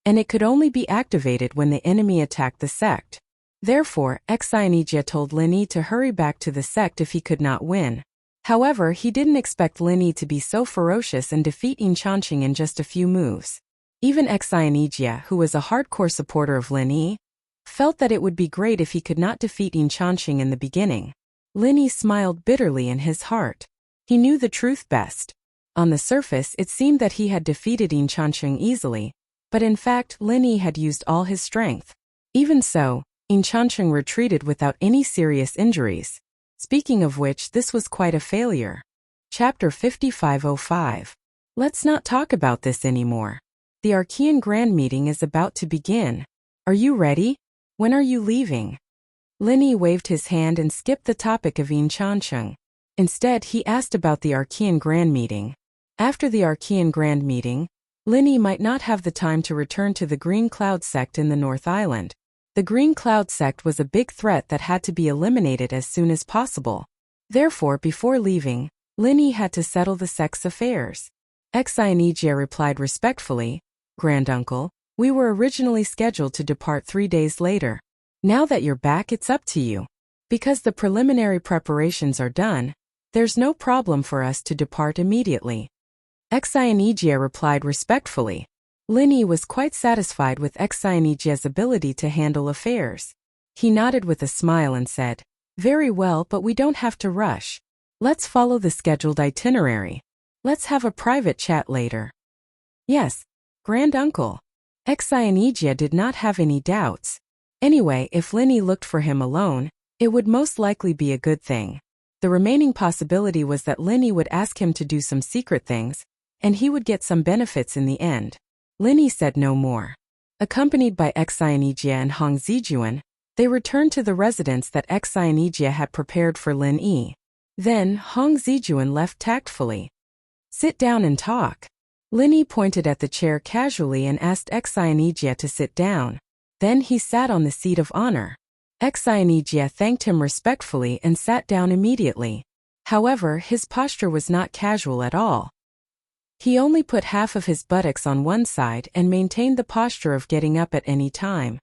and it could only be activated when the enemy attacked the sect. Therefore, Xianijia told Lin Yi to hurry back to the sect if he could not win. However, he didn't expect Lin Yi to be so ferocious and defeat Yin Chancheng in just a few moves. Even Xianijia, who was a hardcore supporter of Lin Yi, felt that it would be great if he could not defeat Yin Chancheng in the beginning. Lin Yi smiled bitterly in his heart. He knew the truth best. On the surface, it seemed that he had defeated Yin Chancheng easily, but in fact, Lin Yi had used all his strength. Even so, Yin Chancheng retreated without any serious injuries. Speaking of which, this was quite a failure. Chapter 5505. Let's not talk about this anymore. The Archean Grand Meeting is about to begin. Are you ready? When are you leaving? Lin Yi waved his hand and skipped the topic of Yin Chancheng. Instead, he asked about the Archean Grand Meeting. After the Archean Grand Meeting, Lin Yi might not have the time to return to the Green Cloud sect in the North Island. The Green Cloud sect was a big threat that had to be eliminated as soon as possible. Therefore, before leaving, Lin Yi had to settle the sect's affairs. Xianijia replied respectfully, "Grand Uncle, we were originally scheduled to depart 3 days later. Now that you're back, it's up to you. Because the preliminary preparations are done, there's no problem for us to depart immediately." Xianijia replied respectfully. Lin Yi was quite satisfied with Xianijia's ability to handle affairs. He nodded with a smile and said, "Very well, but we don't have to rush. Let's follow the scheduled itinerary. Let's have a private chat later." "Yes, Grand Uncle." Xianijia did not have any doubts. Anyway, if Lin Yi looked for him alone, it would most likely be a good thing. The remaining possibility was that Linny would ask him to do some secret things, and he would get some benefits in the end. Linny said no more. Accompanied by Xianijia and Hong Zijuan, they returned to the residence that Xianijia had prepared for Lin Yi. Then, Hong Zijuan left tactfully. Sit down and talk. Lin Yi pointed at the chair casually and asked Xianijia to sit down. Then he sat on the seat of honor. Xianijia thanked him respectfully and sat down immediately. However, his posture was not casual at all. He only put half of his buttocks on one side and maintained the posture of getting up at any time.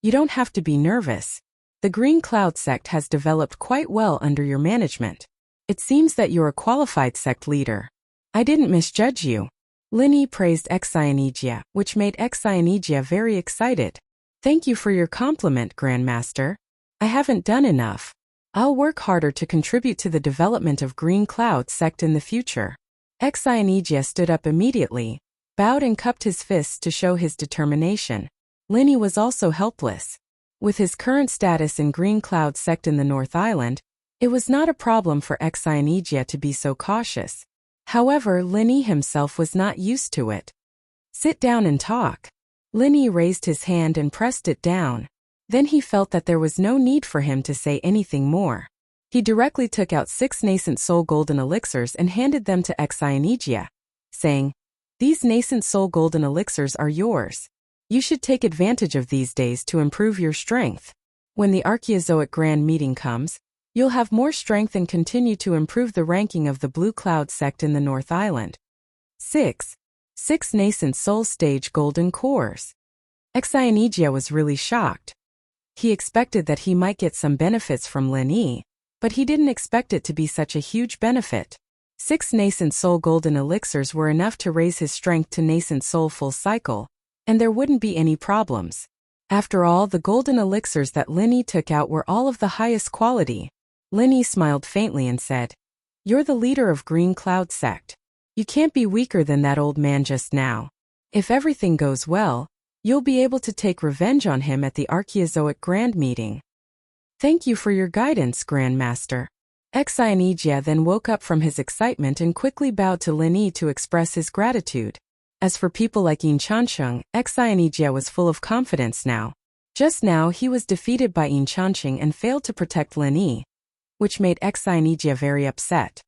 You don't have to be nervous. The Green Cloud sect has developed quite well under your management. It seems that you're a qualified sect leader. I didn't misjudge you. Lin Yi praised Xianijia, which made Xianijia very excited. Thank you for your compliment, Grandmaster. I haven't done enough. I'll work harder to contribute to the development of Green Cloud sect in the future. Xianijia stood up immediately, bowed and cupped his fists to show his determination. Lin Yi was also helpless. With his current status in Green Cloud sect in the North Island, it was not a problem for Xianijia to be so cautious. However, Lin Yi himself was not used to it. Sit down and talk. Lin Yi raised his hand and pressed it down. Then he felt that there was no need for him to say anything more. He directly took out 6 nascent soul golden elixirs and handed them to Xianijia, saying, "These nascent soul golden elixirs are yours. You should take advantage of these days to improve your strength. When the Archaeozoic Grand Meeting comes, you'll have more strength and continue to improve the ranking of the Blue Cloud sect in the North Island." 6 nascent soul stage golden cores. Xianijia was really shocked. He expected that he might get some benefits from Lin Yi, but he didn't expect it to be such a huge benefit. 6 nascent soul golden elixirs were enough to raise his strength to nascent soul full cycle, and there wouldn't be any problems. After all, the golden elixirs that Lin Yi took out were all of the highest quality. Lin Yi smiled faintly and said, "You're the leader of Green Cloud sect. You can't be weaker than that old man just now. If everything goes well, you'll be able to take revenge on him at the Archaeozoic Grand Meeting." "Thank you for your guidance, Grandmaster." Xianijia then woke up from his excitement and quickly bowed to Lin Yi to express his gratitude. As for people like Yin Chancheng, Xianijia was full of confidence now. Just now he was defeated by Yin Chancheng and failed to protect Lin Yi, which made Xianijia very upset.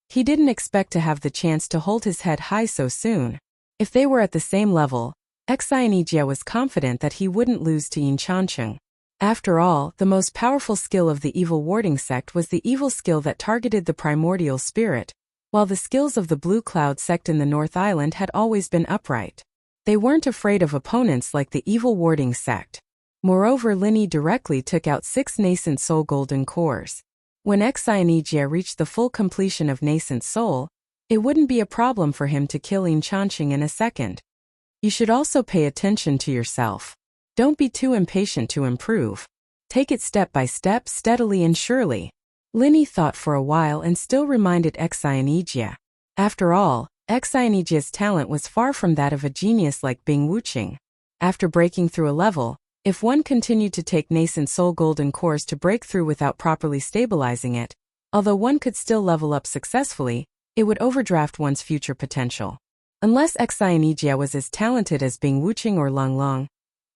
He didn't expect to have the chance to hold his head high so soon. If they were at the same level, Xianijia was confident that he wouldn't lose to Yin Chancheng. After all, the most powerful skill of the evil warding sect was the evil skill that targeted the primordial spirit, while the skills of the Blue Cloud sect in the North Island had always been upright. They weren't afraid of opponents like the evil warding sect. Moreover, Lin Yi directly took out 6 nascent soul golden cores. When Xianijia reached the full completion of nascent soul, it wouldn't be a problem for him to kill Yin Chancheng in a second. You should also pay attention to yourself. Don't be too impatient to improve. Take it step by step, steadily and surely. Lin Yi thought for a while and still reminded Xianijia. After all, Xianijia's talent was far from that of a genius like Bing Wuxia. After breaking through a level, if one continued to take nascent soul golden cores to break through without properly stabilizing it, although one could still level up successfully, it would overdraft one's future potential. Unless Xianijia was as talented as Bing Wuxia or Long Long,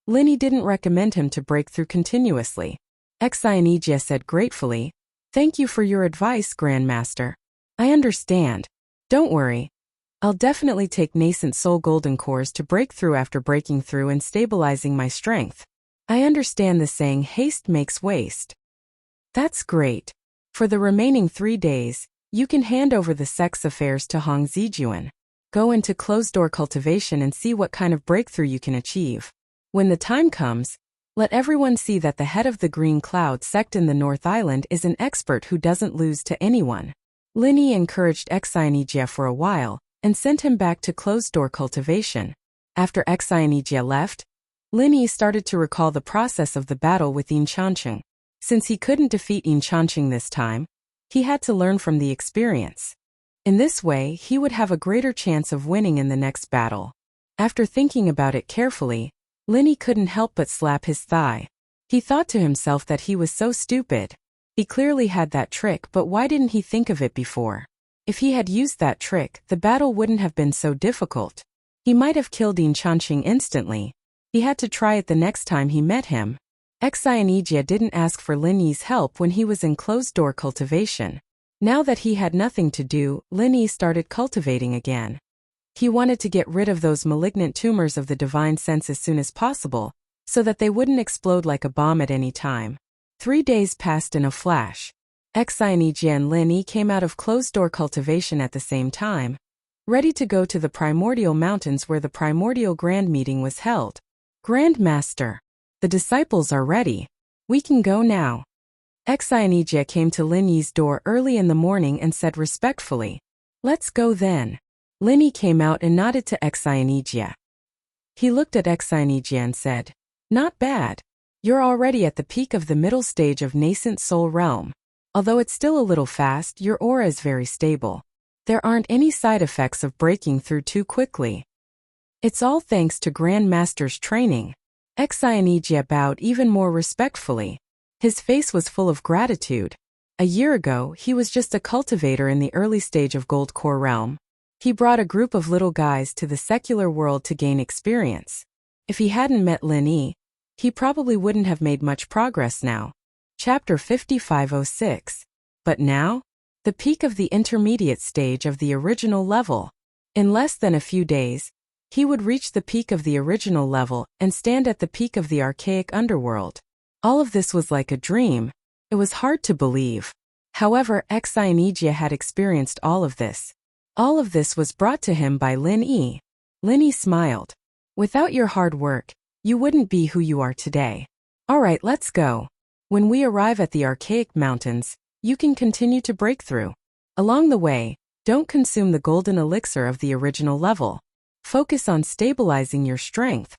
Lin Yi didn't recommend him to break through continuously. Xianijia said gratefully, "Thank you for your advice, Grandmaster. I understand. Don't worry. I'll definitely take nascent soul golden cores to break through after breaking through and stabilizing my strength. I understand the saying, haste makes waste." "That's great. For the remaining 3 days, you can hand over the sex affairs to Hong Zijuan. Go into closed-door cultivation and see what kind of breakthrough you can achieve. When the time comes, let everyone see that the head of the Green Cloud sect in the North Island is an expert who doesn't lose to anyone." Lin Yi encouraged Xianijia for a while and sent him back to closed-door cultivation. After Xianijia left, Lin Yi started to recall the process of the battle with Yin Chancheng. Since he couldn't defeat Yin Chancheng this time, he had to learn from the experience. In this way, he would have a greater chance of winning in the next battle. After thinking about it carefully, Lin Yi couldn't help but slap his thigh. He thought to himself that he was so stupid. He clearly had that trick, but why didn't he think of it before? If he had used that trick, the battle wouldn't have been so difficult. He might have killed Yin Chanqing instantly. He had to try it the next time he met him. Xianijia didn't ask for Lin Yi's help when he was in closed-door cultivation. Now that he had nothing to do, Lin Yi started cultivating again. He wanted to get rid of those malignant tumors of the divine sense as soon as possible, so that they wouldn't explode like a bomb at any time. 3 days passed in a flash. Xianijia and Lin Yi came out of closed-door cultivation at the same time, ready to go to the primordial mountains where the primordial grand meeting was held. Grand Master, the disciples are ready. We can go now. Xianijia came to Lin Yi's door early in the morning and said respectfully, "Let's go then." Lin Yi came out and nodded to Xianijia. He looked at Xianijia and said, "Not bad. You're already at the peak of the middle stage of nascent soul realm. Although it's still a little fast, your aura is very stable. There aren't any side effects of breaking through too quickly. It's all thanks to Grand Master's training." Xianijia bowed even more respectfully. His face was full of gratitude. A year ago, he was just a cultivator in the early stage of Gold Core realm. He brought a group of little guys to the secular world to gain experience. If he hadn't met Lin Yi, he probably wouldn't have made much progress now. Chapter 5506. But now? The peak of the intermediate stage of the original level. In less than a few days, he would reach the peak of the original level and stand at the peak of the archaic underworld. All of this was like a dream. It was hard to believe. However, Xianijia had experienced all of this. All of this was brought to him by Lin Yi. Lin Yi smiled. "Without your hard work, you wouldn't be who you are today. All right, let's go. When we arrive at the archaic mountains, you can continue to break through. Along the way, don't consume the golden elixir of the original level. Focus on stabilizing your strength."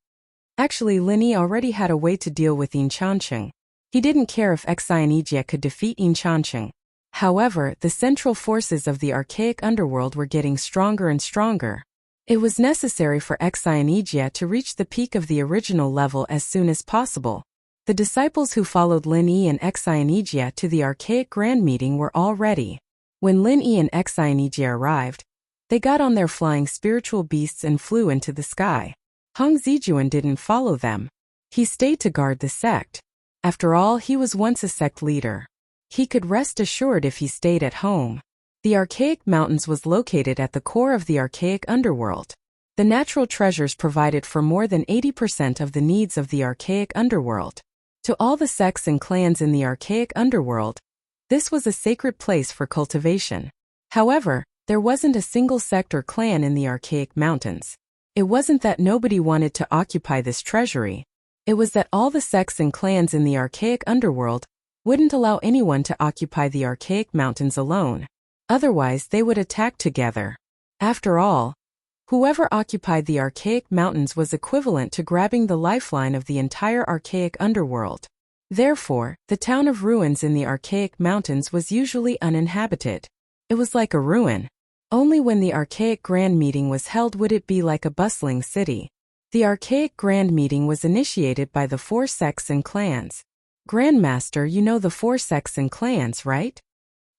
Actually, Lin Yi already had a way to deal with Yin Chanqing. He didn't care if Xianijia could defeat Yin Chanqing. However, the central forces of the archaic underworld were getting stronger and stronger. It was necessary for Xianijia to reach the peak of the original level as soon as possible. The disciples who followed Lin Yi and Xianijia to the archaic grand meeting were all ready. When Lin Yi and Xianijia arrived, they got on their flying spiritual beasts and flew into the sky. Hong Zijuan didn't follow them. He stayed to guard the sect. After all, he was once a sect leader. He could rest assured if he stayed at home. The Archaic Mountains was located at the core of the archaic underworld. The natural treasures provided for more than 80% of the needs of the archaic underworld. To all the sects and clans in the archaic underworld, this was a sacred place for cultivation. However, there wasn't a single sect or clan in the archaic mountains. It wasn't that nobody wanted to occupy this treasury. It was that all the sects and clans in the archaic underworld wouldn't allow anyone to occupy the archaic mountains alone. Otherwise, they would attack together. After all, whoever occupied the archaic mountains was equivalent to grabbing the lifeline of the entire archaic underworld. Therefore, the town of ruins in the archaic mountains was usually uninhabited. It was like a ruin. Only when the archaic grand meeting was held would it be like a bustling city. The archaic grand meeting was initiated by the 4 sects and clans. Grandmaster, you know the 4 sects and clans, right?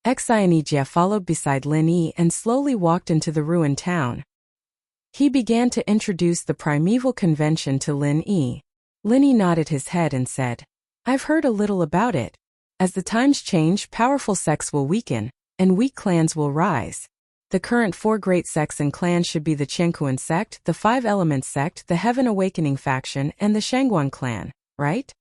Xianijia followed beside Lin Yi and slowly walked into the ruined town. He began to introduce the primeval convention to Lin Yi. Lin Yi nodded his head and said, "I've heard a little about it. As the times change, powerful sects will weaken, and weak clans will rise. The current 4 great sects and clans should be the Qianquan sect, the 5 Elements sect, the Heaven Awakening faction, and the Shangguan clan, right?"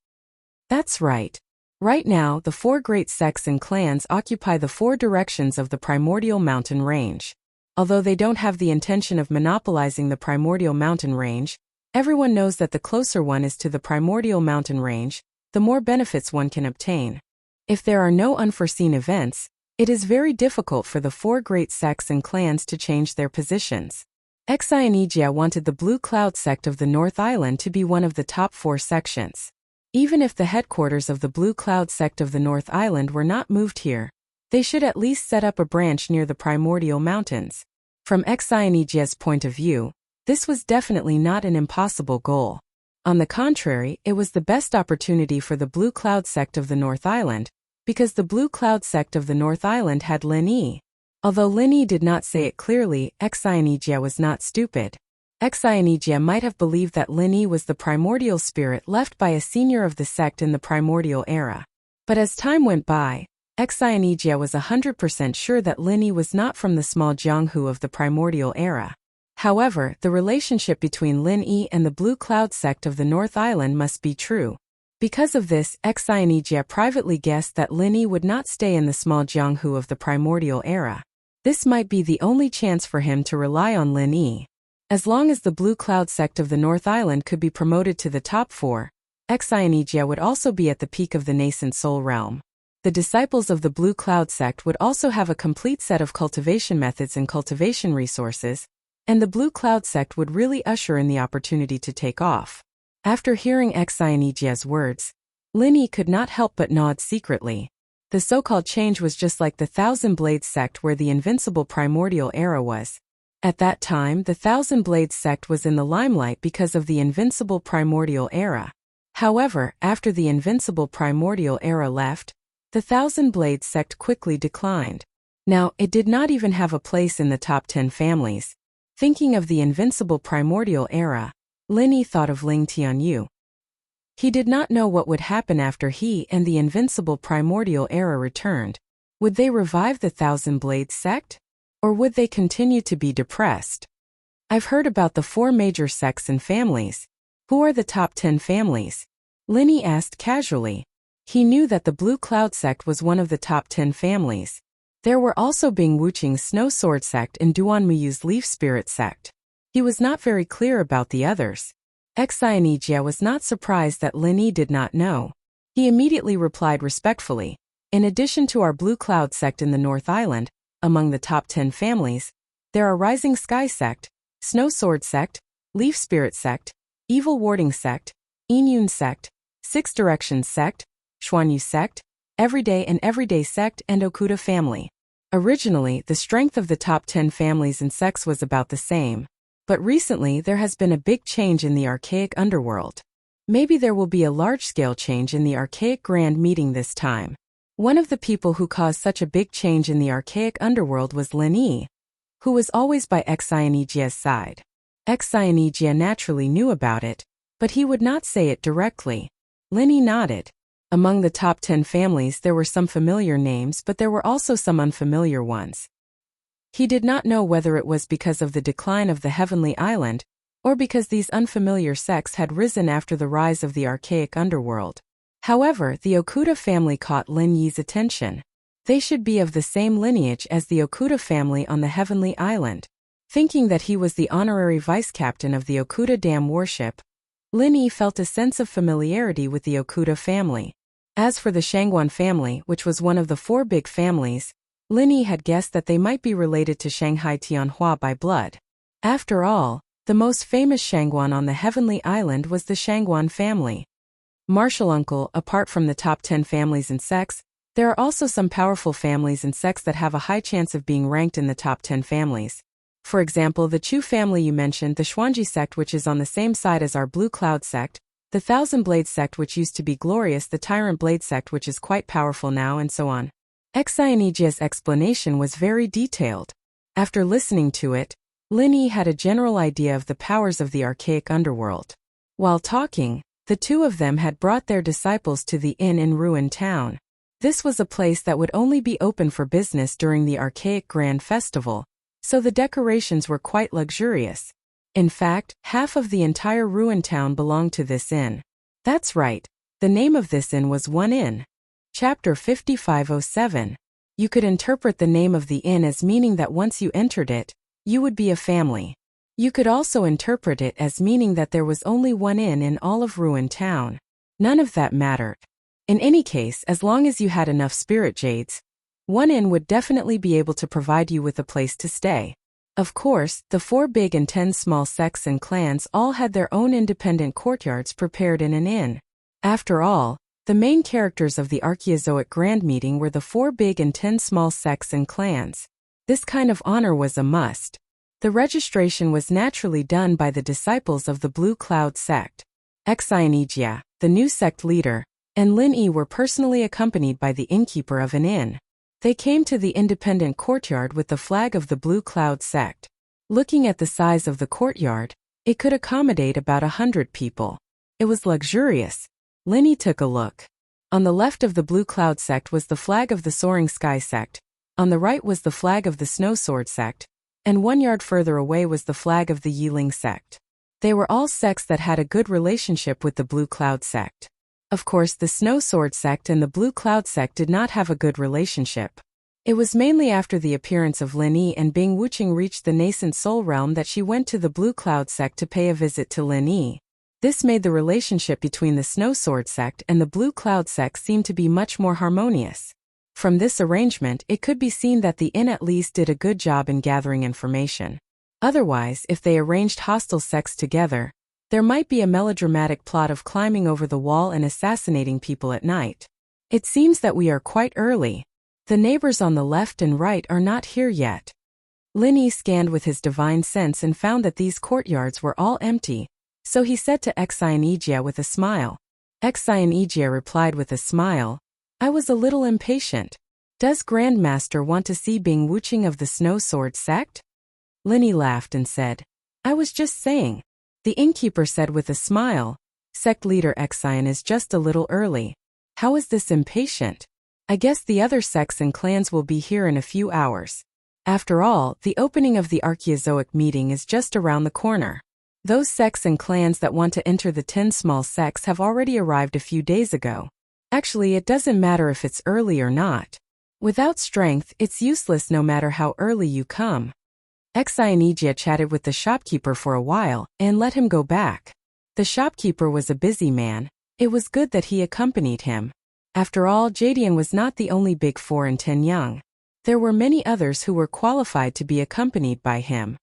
"That's right. Right now, the 4 great sects and clans occupy the 4 directions of the primordial mountain range. Although they don't have the intention of monopolizing the primordial mountain range, everyone knows that the closer one is to the primordial mountain range, the more benefits one can obtain. If there are no unforeseen events, it is very difficult for the 4 great sects and clans to change their positions. Xianijia wanted the Blue Cloud sect of the North Island to be one of the top 4 sections. Even if the headquarters of the Blue Cloud sect of the North Island were not moved here, they should at least set up a branch near the primordial mountains. From Xianijia's point of view, this was definitely not an impossible goal. On the contrary, it was the best opportunity for the Blue Cloud sect of the North Island, because the Blue Cloud sect of the North Island had Lin Yi. Although Lin Yi did not say it clearly, Xianijia was not stupid. Xianijia might have believed that Lin Yi was the primordial spirit left by a senior of the sect in the primordial era. But as time went by, Xianijia was 100% sure that Lin Yi was not from the small Jianghu of the primordial era. However, the relationship between Lin Yi and the Blue Cloud sect of the North Island must be true. Because of this, Xianijia privately guessed that Lin Yi would not stay in the small Jianghu of the primordial era. This might be the only chance for him to rely on Lin Yi. As long as the Blue Cloud sect of the North Island could be promoted to the top 4, Xianijia would also be at the peak of the nascent soul realm. The disciples of the Blue Cloud sect would also have a complete set of cultivation methods and cultivation resources, and the Blue Cloud sect would really usher in the opportunity to take off. After hearing Xianijia's words, Lin Yi could not help but nod secretly. The so-called change was just like the Thousand Blades sect where the invincible primordial era was. At that time, the Thousand Blades sect was in the limelight because of the invincible primordial era. However, after the invincible primordial era left, the Thousand Blades sect quickly declined. Now, it did not even have a place in the top 10 families. Thinking of the invincible primordial era, Lin Yi thought of Ling Tianyu. He did not know what would happen after he and the invincible primordial era returned. Would they revive the Thousand Blades sect? Or would they continue to be depressed? I've heard about the 4 major sects and families. Who are the top 10 families? Lin Yi asked casually. He knew that the Blue Cloud sect was one of the top 10 families. There were also Bing Wuqing's Snow Sword sect and Duan Muyu's Leaf Spirit sect. He was not very clear about the others. Xianijia was not surprised that Lin Yi did not know. He immediately replied respectfully. In addition to our Blue Cloud sect in the North Island, among the top 10 families, there are Rising Sky sect, Snow Sword sect, Leaf Spirit sect, Evil Warding sect, Inyun sect, Six Directions sect, Xuanyu sect, Everyday and Everyday sect, and Okuda family. Originally, the strength of the top 10 families and sects was about the same. But recently there has been a big change in the archaic underworld. Maybe there will be a large-scale change in the archaic grand meeting this time. One of the people who caused such a big change in the archaic underworld was Lin Yi, who was always by Xianijia's side. Xianijia naturally knew about it, but he would not say it directly. Lin Yi nodded. Among the top 10 families there were some familiar names, but there were also some unfamiliar ones. He did not know whether it was because of the decline of the Heavenly Island, or because these unfamiliar sects had risen after the rise of the archaic underworld. However, the Okuda family caught Lin Yi's attention. They should be of the same lineage as the Okuda family on the Heavenly Island. Thinking that he was the honorary vice-captain of the Okuda Dam warship, Lin Yi felt a sense of familiarity with the Okuda family. As for the Shangguan family, which was one of the 4 big families, Lin Yi had guessed that they might be related to Shanghai Tianhua by blood. After all, the most famous Shangguan on the Heavenly Island was the Shangguan family. Martial uncle, apart from the top 10 families and sects, there are also some powerful families and sects that have a high chance of being ranked in the top 10 families. For example, the Chu family you mentioned, the Xuanji sect which is on the same side as our Blue Cloud sect, the Thousand Blade sect which used to be glorious, the Tyrant Blade sect which is quite powerful now, and so on. Xianijia's explanation was very detailed. After listening to it, Lin Yi had a general idea of the powers of the archaic underworld. While talking, the two of them had brought their disciples to the inn in Ruin Town. This was a place that would only be open for business during the archaic grand festival, so the decorations were quite luxurious. In fact, half of the entire Ruin Town belonged to this inn. That's right, the name of this inn was One Inn. Chapter 5507. You could interpret the name of the inn as meaning that once you entered it, you would be a family. You could also interpret it as meaning that there was only one inn in all of Ruin Town. None of that mattered. In any case, as long as you had enough spirit jades, One Inn would definitely be able to provide you with a place to stay. Of course, the 4 big and 10 small sects and clans all had their own independent courtyards prepared in an inn. After all, the main characters of the Archaeozoic Grand Meeting were the 4 big and 10 small sects and clans. This kind of honor was a must. The registration was naturally done by the disciples of the Blue Cloud sect. Xianijia, the new sect leader, and Lin Yi were personally accompanied by the innkeeper of an inn. They came to the independent courtyard with the flag of the Blue Cloud sect. Looking at the size of the courtyard, it could accommodate about 100 people. It was luxurious. Lin Yi took a look. On the left of the Blue Cloud sect was the flag of the Soaring Sky sect, on the right was the flag of the Snow Sword sect, and 1 yard further away was the flag of the Yiling sect. They were all sects that had a good relationship with the Blue Cloud sect. Of course, the Snow Sword sect and the Blue Cloud sect did not have a good relationship. It was mainly after the appearance of Lin Yi and Bing Wuqing reached the nascent soul realm that she went to the Blue Cloud sect to pay a visit to Lin Yi. This made the relationship between the Snow Sword sect and the Blue Cloud sect seem to be much more harmonious. From this arrangement, it could be seen that the inn at least did a good job in gathering information. Otherwise, if they arranged hostile sects together, there might be a melodramatic plot of climbing over the wall and assassinating people at night. It seems that we are quite early. The neighbors on the left and right are not here yet. Lin Yi scanned with his divine sense and found that these courtyards were all empty, so he said to Xianijia with a smile. Xianijia replied with a smile, I was a little impatient. Does Grandmaster want to see Bing Wuqing of the Snow Sword sect? Lin Yi laughed and said, I was just saying. The innkeeper said with a smile, Sect leader Xian is just a little early. How is this impatient? I guess the other sects and clans will be here in a few hours. After all, the opening of the Archaeozoic meeting is just around the corner. Those sects and clans that want to enter the 10 small sects have already arrived a few days ago. Actually, it doesn't matter if it's early or not. Without strength, it's useless no matter how early you come. Xianijia chatted with the shopkeeper for a while and let him go back. The shopkeeper was a busy man. It was good that he accompanied him. After all, Jadian was not the only Big Four in Tenyang. There were many others who were qualified to be accompanied by him.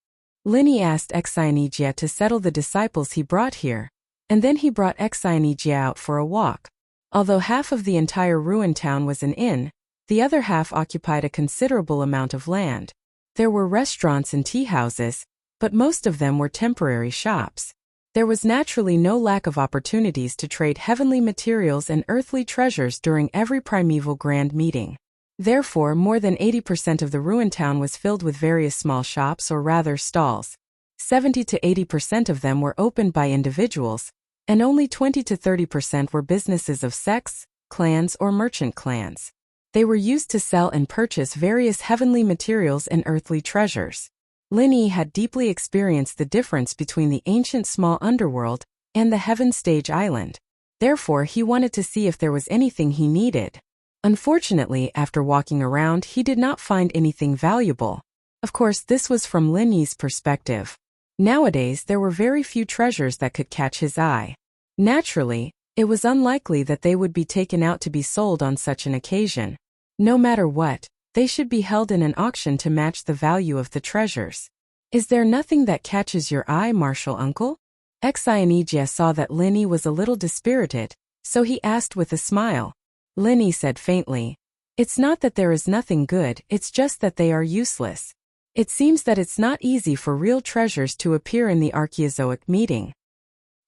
Lin Yi asked Xianijia to settle the disciples he brought here, and then he brought Xianijia out for a walk. Although half of the entire ruined town was an inn, the other half occupied a considerable amount of land. There were restaurants and tea houses, but most of them were temporary shops. There was naturally no lack of opportunities to trade heavenly materials and earthly treasures during every primeval grand meeting. Therefore, more than 80% of the ruined town was filled with various small shops or rather stalls. 70 to 80% of them were opened by individuals, and only 20 to 30% were businesses of sects, clans or merchant clans. They were used to sell and purchase various heavenly materials and earthly treasures. Lin Yi had deeply experienced the difference between the ancient small underworld and the Heaven Stage Island. Therefore, he wanted to see if there was anything he needed. Unfortunately, after walking around, he did not find anything valuable. Of course, this was from Lin Yi's perspective. Nowadays, there were very few treasures that could catch his eye. Naturally, it was unlikely that they would be taken out to be sold on such an occasion. No matter what, they should be held in an auction to match the value of the treasures. Is there nothing that catches your eye, Martial Uncle? Xianijia saw that Lin Yi was a little dispirited, so he asked with a smile. Lin Yi said faintly, It's not that there is nothing good, it's just that they are useless. It seems that it's not easy for real treasures to appear in the Archaeozoic meeting.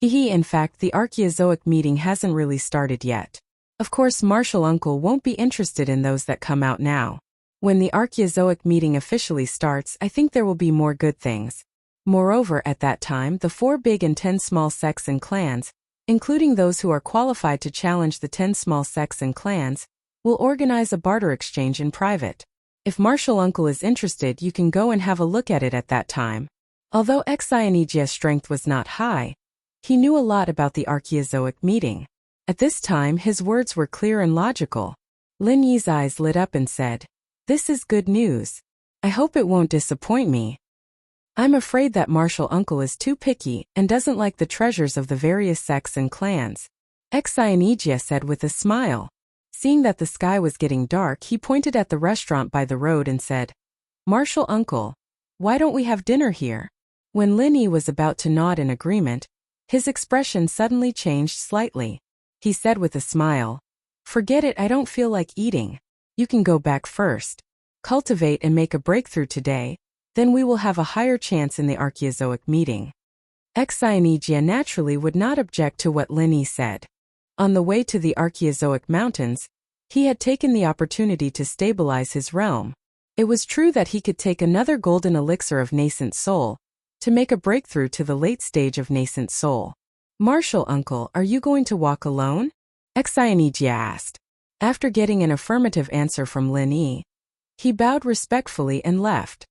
In fact, the Archaeozoic meeting hasn't really started yet. Of course, Martial Uncle won't be interested in those that come out now. When the Archaeozoic meeting officially starts, I think there will be more good things. Moreover, at that time, the 4 big and 10 small sects and clans, including those who are qualified to challenge the 10 small sects and clans, will organize a barter exchange in private. If Martial Uncle is interested, you can go and have a look at it at that time. Although Xianijia's strength was not high, he knew a lot about the Archaeozoic meeting. At this time, his words were clear and logical. Lin Yi's eyes lit up and said, This is good news. I hope it won't disappoint me. I'm afraid that Martial Uncle is too picky and doesn't like the treasures of the various sects and clans. Xianijia said with a smile. Seeing that the sky was getting dark, he pointed at the restaurant by the road and said, Martial Uncle, why don't we have dinner here? When Lin Yi was about to nod in agreement, his expression suddenly changed slightly. He said with a smile, Forget it, I don't feel like eating. You can go back first. Cultivate and make a breakthrough today, then we will have a higher chance in the Archaeozoic meeting. Xianijia naturally would not object to what Lin Yi said. On the way to the Archaeozoic Mountains, he had taken the opportunity to stabilize his realm. It was true that he could take another golden elixir of nascent soul to make a breakthrough to the late stage of nascent soul. Martial uncle, are you going to walk alone? Xianijia asked. After getting an affirmative answer from Lin Yi, he bowed respectfully and left.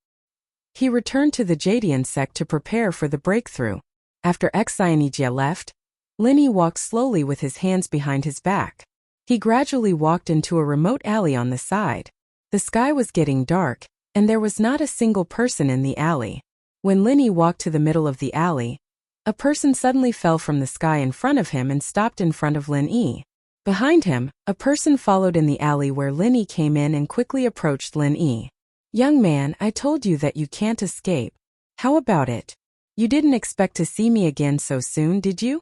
He returned to the Jadian sect to prepare for the breakthrough. After Xianijia left, Lin Yi walked slowly with his hands behind his back. He gradually walked into a remote alley on the side. The sky was getting dark, and there was not a single person in the alley. When Lin Yi walked to the middle of the alley, a person suddenly fell from the sky in front of him and stopped in front of Lin Yi. Behind him, a person followed in the alley where Lin Yi came in and quickly approached Lin Yi. Young man, I told you that you can't escape. How about it? You didn't expect to see me again so soon, did you?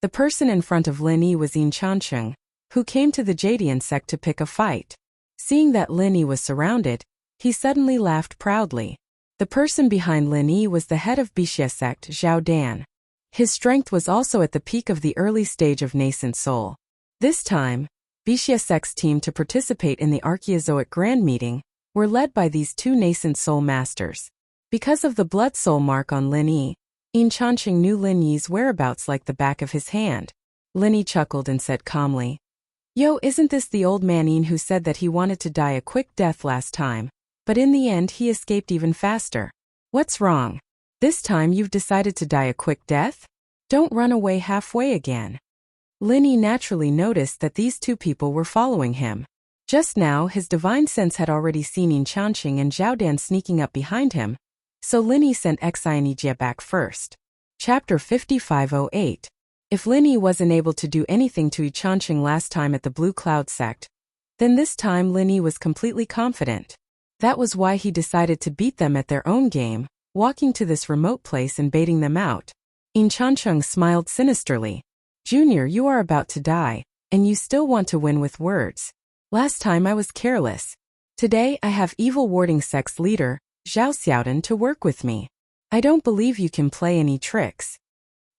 The person in front of Lin Yi was Yin Chancheng, who came to the Jadian sect to pick a fight. Seeing that Lin Yi was surrounded, he suddenly laughed proudly. The person behind Lin Yi was the head of Wuxia sect, Zhao Dan. His strength was also at the peak of the early stage of nascent soul. This time, Wuxia sect's team to participate in the Archaeozoic Grand Meeting were led by these two nascent soul masters. Because of the blood soul mark on Lin Yi, Yin Chancheng knew Lin Yi's whereabouts like the back of his hand. Lin Yi chuckled and said calmly, Yo, isn't this the old man Yin who said that he wanted to die a quick death last time, but in the end he escaped even faster? What's wrong? This time you've decided to die a quick death? Don't run away halfway again. Lin Yi naturally noticed that these two people were following him. Just now his divine sense had already seen Yin Chancheng and Zhao Dan sneaking up behind him, so Lin Yi sent Xianijia back first. Chapter 5508. If Lin Yi wasn't able to do anything to Yin Chancheng last time at the Blue Cloud sect, then this time Lin Yi was completely confident. That was why he decided to beat them at their own game, walking to this remote place and baiting them out. Yin Chancheng smiled sinisterly. Junior, you are about to die, and you still want to win with words. Last time I was careless. Today I have evil warding sect's leader, Zhao Xiaodan, to work with me. I don't believe you can play any tricks.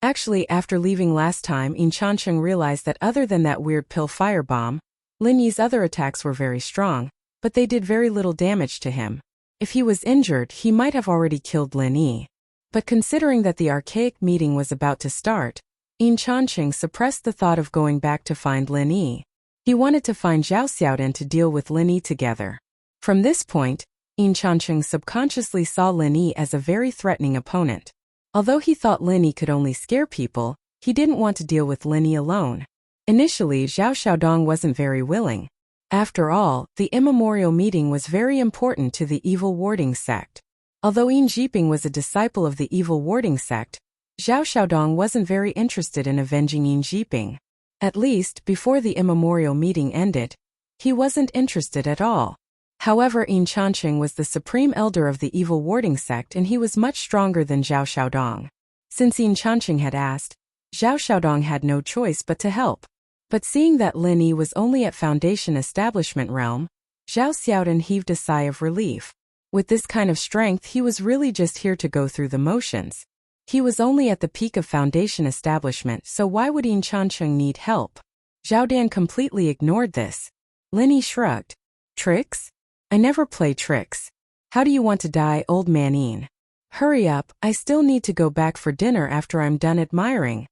Actually, after leaving last time, Yin Chancheng realized that other than that weird pill firebomb, Lin Yi's other attacks were very strong, but they did very little damage to him. If he was injured, he might have already killed Lin Yi. But considering that the archaic meeting was about to start, Yin Chancheng suppressed the thought of going back to find Lin Yi. He wanted to find Zhao Xiaodan to deal with Lin Yi together. From this point, Yin Chancheng subconsciously saw Lin Yi as a very threatening opponent. Although he thought Lin Yi could only scare people, he didn't want to deal with Lin Yi alone. Initially, Zhao Xiaodong wasn't very willing. After all, the immemorial meeting was very important to the evil warding sect. Although Yin Jiping was a disciple of the evil warding sect, Zhao Xiaodong wasn't very interested in avenging Yin Jiping. At least, before the immemorial meeting ended, he wasn't interested at all. However, Yin Chancheng was the supreme elder of the evil warding sect and he was much stronger than Zhao Xiaodong. Since Yin Chancheng had asked, Zhao Xiaodong had no choice but to help. But seeing that Lin Yi was only at Foundation Establishment realm, Zhao Xiaodan heaved a sigh of relief. With this kind of strength, he was really just here to go through the motions. He was only at the peak of Foundation Establishment, so why would Yin Chancheng need help? Zhao Dan completely ignored this. Lin Yi shrugged. Tricks? I never play tricks. How do you want to die, old man Yin? Hurry up, I still need to go back for dinner after I'm done admiring.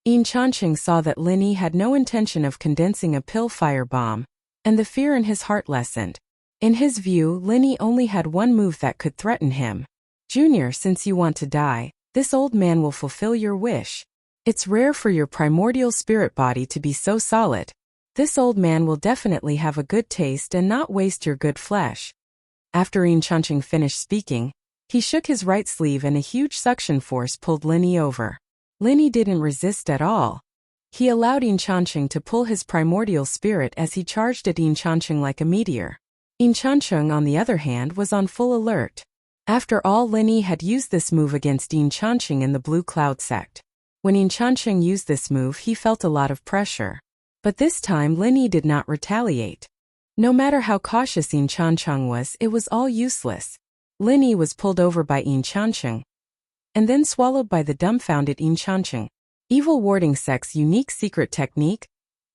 Yin Chancheng saw that Lin Yi had no intention of condensing a pill firebomb, and the fear in his heart lessened. In his view, Lin Yi only had one move that could threaten him. Junior, since you want to die, this old man will fulfill your wish. It's rare for your primordial spirit body to be so solid. This old man will definitely have a good taste and not waste your good flesh. After Yin Chancheng finished speaking, he shook his right sleeve and a huge suction force pulled Lin Yi over. Lin Yi didn't resist at all. He allowed Yin Chancheng to pull his primordial spirit as he charged at Yin Chancheng like a meteor. Yin Chancheng, on the other hand, was on full alert. After all, Lin Yi had used this move against Yin Chancheng in the Blue Cloud sect. When Yin Chancheng used this move, he felt a lot of pressure. But this time, Lin Yi did not retaliate. No matter how cautious Yin Chancheng was, it was all useless. Lin Yi was pulled over by Yin Chancheng, and then swallowed by the dumbfounded Yin Chancheng. Evil warding sect's unique secret technique,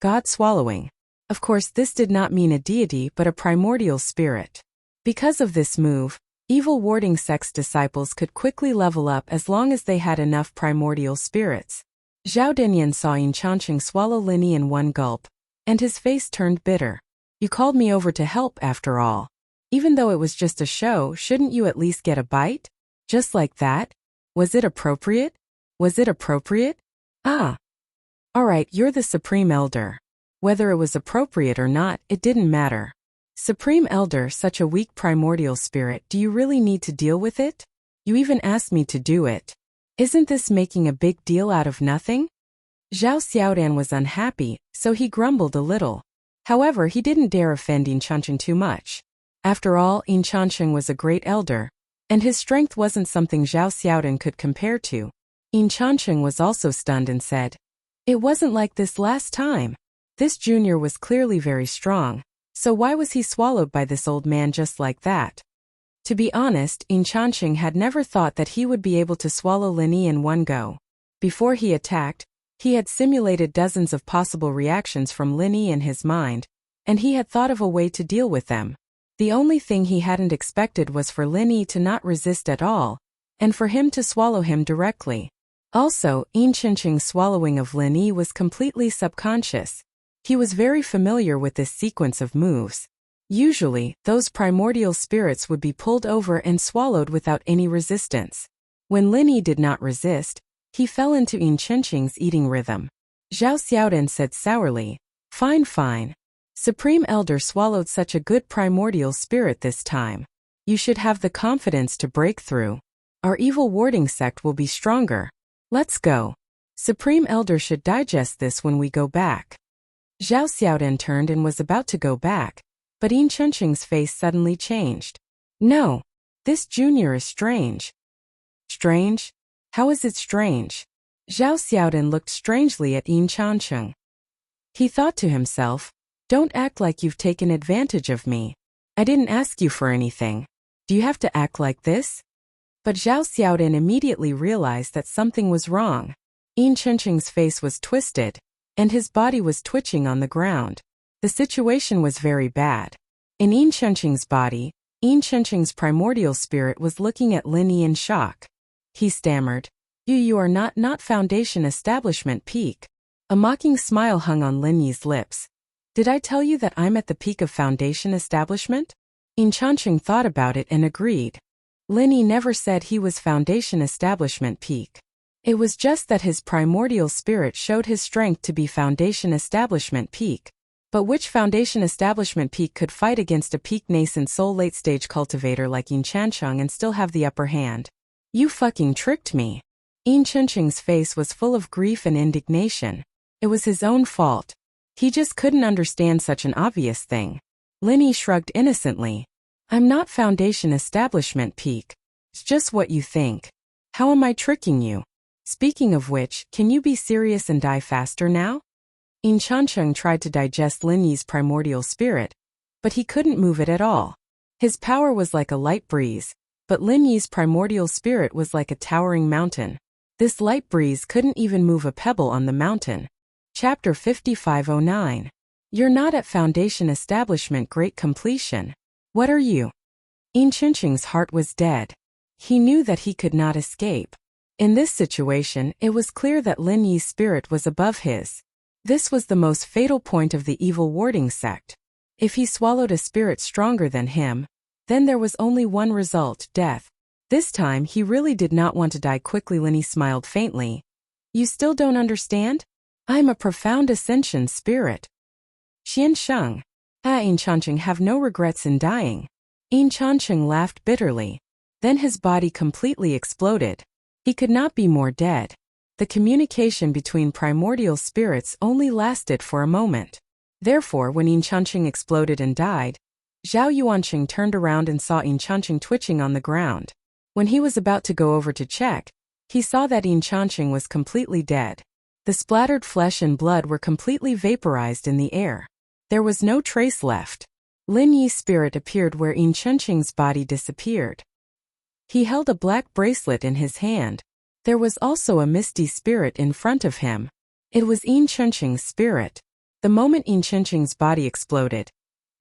God swallowing. Of course, this did not mean a deity but a primordial spirit. Because of this move, evil warding sect's disciples could quickly level up as long as they had enough primordial spirits. Zhao Dinyan saw Yin Changqing swallow Lin Yi in one gulp, and his face turned bitter. You called me over to help after all. Even though it was just a show, shouldn't you at least get a bite? Just like that? Was it appropriate? Was it appropriate? Ah. Alright, you're the Supreme Elder. Whether it was appropriate or not, it didn't matter. Supreme Elder, such a weak primordial spirit, do you really need to deal with it? You even asked me to do it. Isn't this making a big deal out of nothing? Zhao Xiaodan was unhappy, so he grumbled a little. However, he didn't dare offend Yin Changqing too much. After all, Yin Changqing was a great elder, and his strength wasn't something Zhao Xiaodan could compare to. Yin Changqing was also stunned and said, "It wasn't like this last time. This junior was clearly very strong, so why was he swallowed by this old man just like that?" To be honest, Yin Changqing had never thought that he would be able to swallow Lin Yi in one go. Before he attacked, he had simulated dozens of possible reactions from Lin Yi in his mind, and he had thought of a way to deal with them. The only thing he hadn't expected was for Lin Yi to not resist at all, and for him to swallow him directly. Also, Yin Changqing's swallowing of Lin Yi was completely subconscious. He was very familiar with this sequence of moves. Usually, those primordial spirits would be pulled over and swallowed without any resistance. When Lin Yi did not resist, he fell into Yin Changqing's eating rhythm. Zhao Xiaodan said sourly, "Fine, fine. Supreme Elder swallowed such a good primordial spirit this time. You should have the confidence to break through. Our evil warding sect will be stronger. Let's go. Supreme Elder should digest this when we go back." Zhao Xiaodan turned and was about to go back, but Yin Changqing's face suddenly changed. "No. This junior is strange." "Strange? How is it strange?" Zhao Xiaodan looked strangely at Yin Changqing. He thought to himself, "Don't act like you've taken advantage of me. I didn't ask you for anything. Do you have to act like this?" But Zhao Xiaodan immediately realized that something was wrong. Yin Changqing's face was twisted, and his body was twitching on the ground. The situation was very bad. In Yin Changqing's body, Yin Changqing's primordial spirit was looking at Lin Yi in shock. He stammered, You are not Foundation Establishment peak." A mocking smile hung on Lin Yi's lips. "Did I tell you that I'm at the peak of Foundation Establishment?" Yin Changqing thought about it and agreed. Lin Yi never said he was Foundation Establishment peak. It was just that his primordial spirit showed his strength to be Foundation Establishment peak. But which Foundation Establishment peak could fight against a peak nascent soul late-stage cultivator like Yin Changqing and still have the upper hand? "You fucking tricked me." Yin Changqing's face was full of grief and indignation. It was his own fault. He just couldn't understand such an obvious thing. Lin Yi shrugged innocently. "I'm not Foundation Establishment peak. It's just what you think. How am I tricking you? Speaking of which, can you be serious and die faster now?" Yin Changqing tried to digest Lin Yi's primordial spirit, but he couldn't move it at all. His power was like a light breeze, but Lin Yi's primordial spirit was like a towering mountain. This light breeze couldn't even move a pebble on the mountain. Chapter 5509. You're not at Foundation Establishment Great Completion. What are you? Yin Changqing's heart was dead. He knew that he could not escape. In this situation, it was clear that Lin Yi's spirit was above his. This was the most fatal point of the evil warding sect. If he swallowed a spirit stronger than him, then there was only one result, death. This time he really did not want to die quickly. Lin Yi smiled faintly. "You still don't understand? I'm a profound ascension spirit." Xian Sheng. Yin Changqing have no regrets in dying. Yin Changqing laughed bitterly. Then his body completely exploded. He could not be more dead. The communication between primordial spirits only lasted for a moment. Therefore, when Yin Changqing exploded and died, Zhao Yuanqing turned around and saw Yin Changqing twitching on the ground. When he was about to go over to check, he saw that Yin Changqing was completely dead. The splattered flesh and blood were completely vaporized in the air. There was no trace left. Lin Yi's spirit appeared where Yin Changqing's body disappeared. He held a black bracelet in his hand. There was also a misty spirit in front of him. It was Yin Changqing's spirit. The moment Yin Chenqing's body exploded,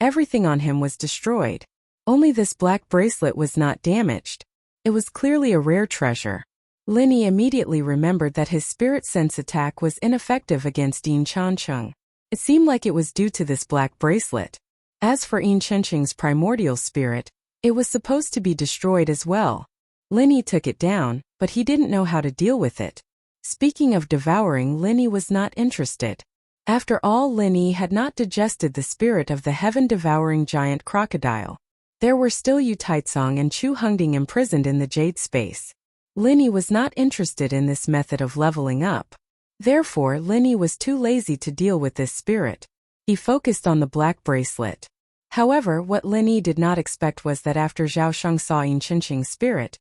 everything on him was destroyed. Only this black bracelet was not damaged. It was clearly a rare treasure. Lin Yi immediately remembered that his spirit sense attack was ineffective against Yin Chenqing. It seemed like it was due to this black bracelet. As for Yin Chenqing's primordial spirit, it was supposed to be destroyed as well. Lin Yi took it down, but he didn't know how to deal with it. Speaking of devouring, Lin Yi was not interested. After all, Lin Yi had not digested the spirit of the heaven-devouring giant crocodile. There were still Yu Taicong and Chu Hengding imprisoned in the jade space. Lin Yi was not interested in this method of leveling up. Therefore, Lin Yi was too lazy to deal with this spirit. He focused on the black bracelet. However, what Lin Yi did not expect was that after Zhao Sheng saw Yin Chenqing's spirit,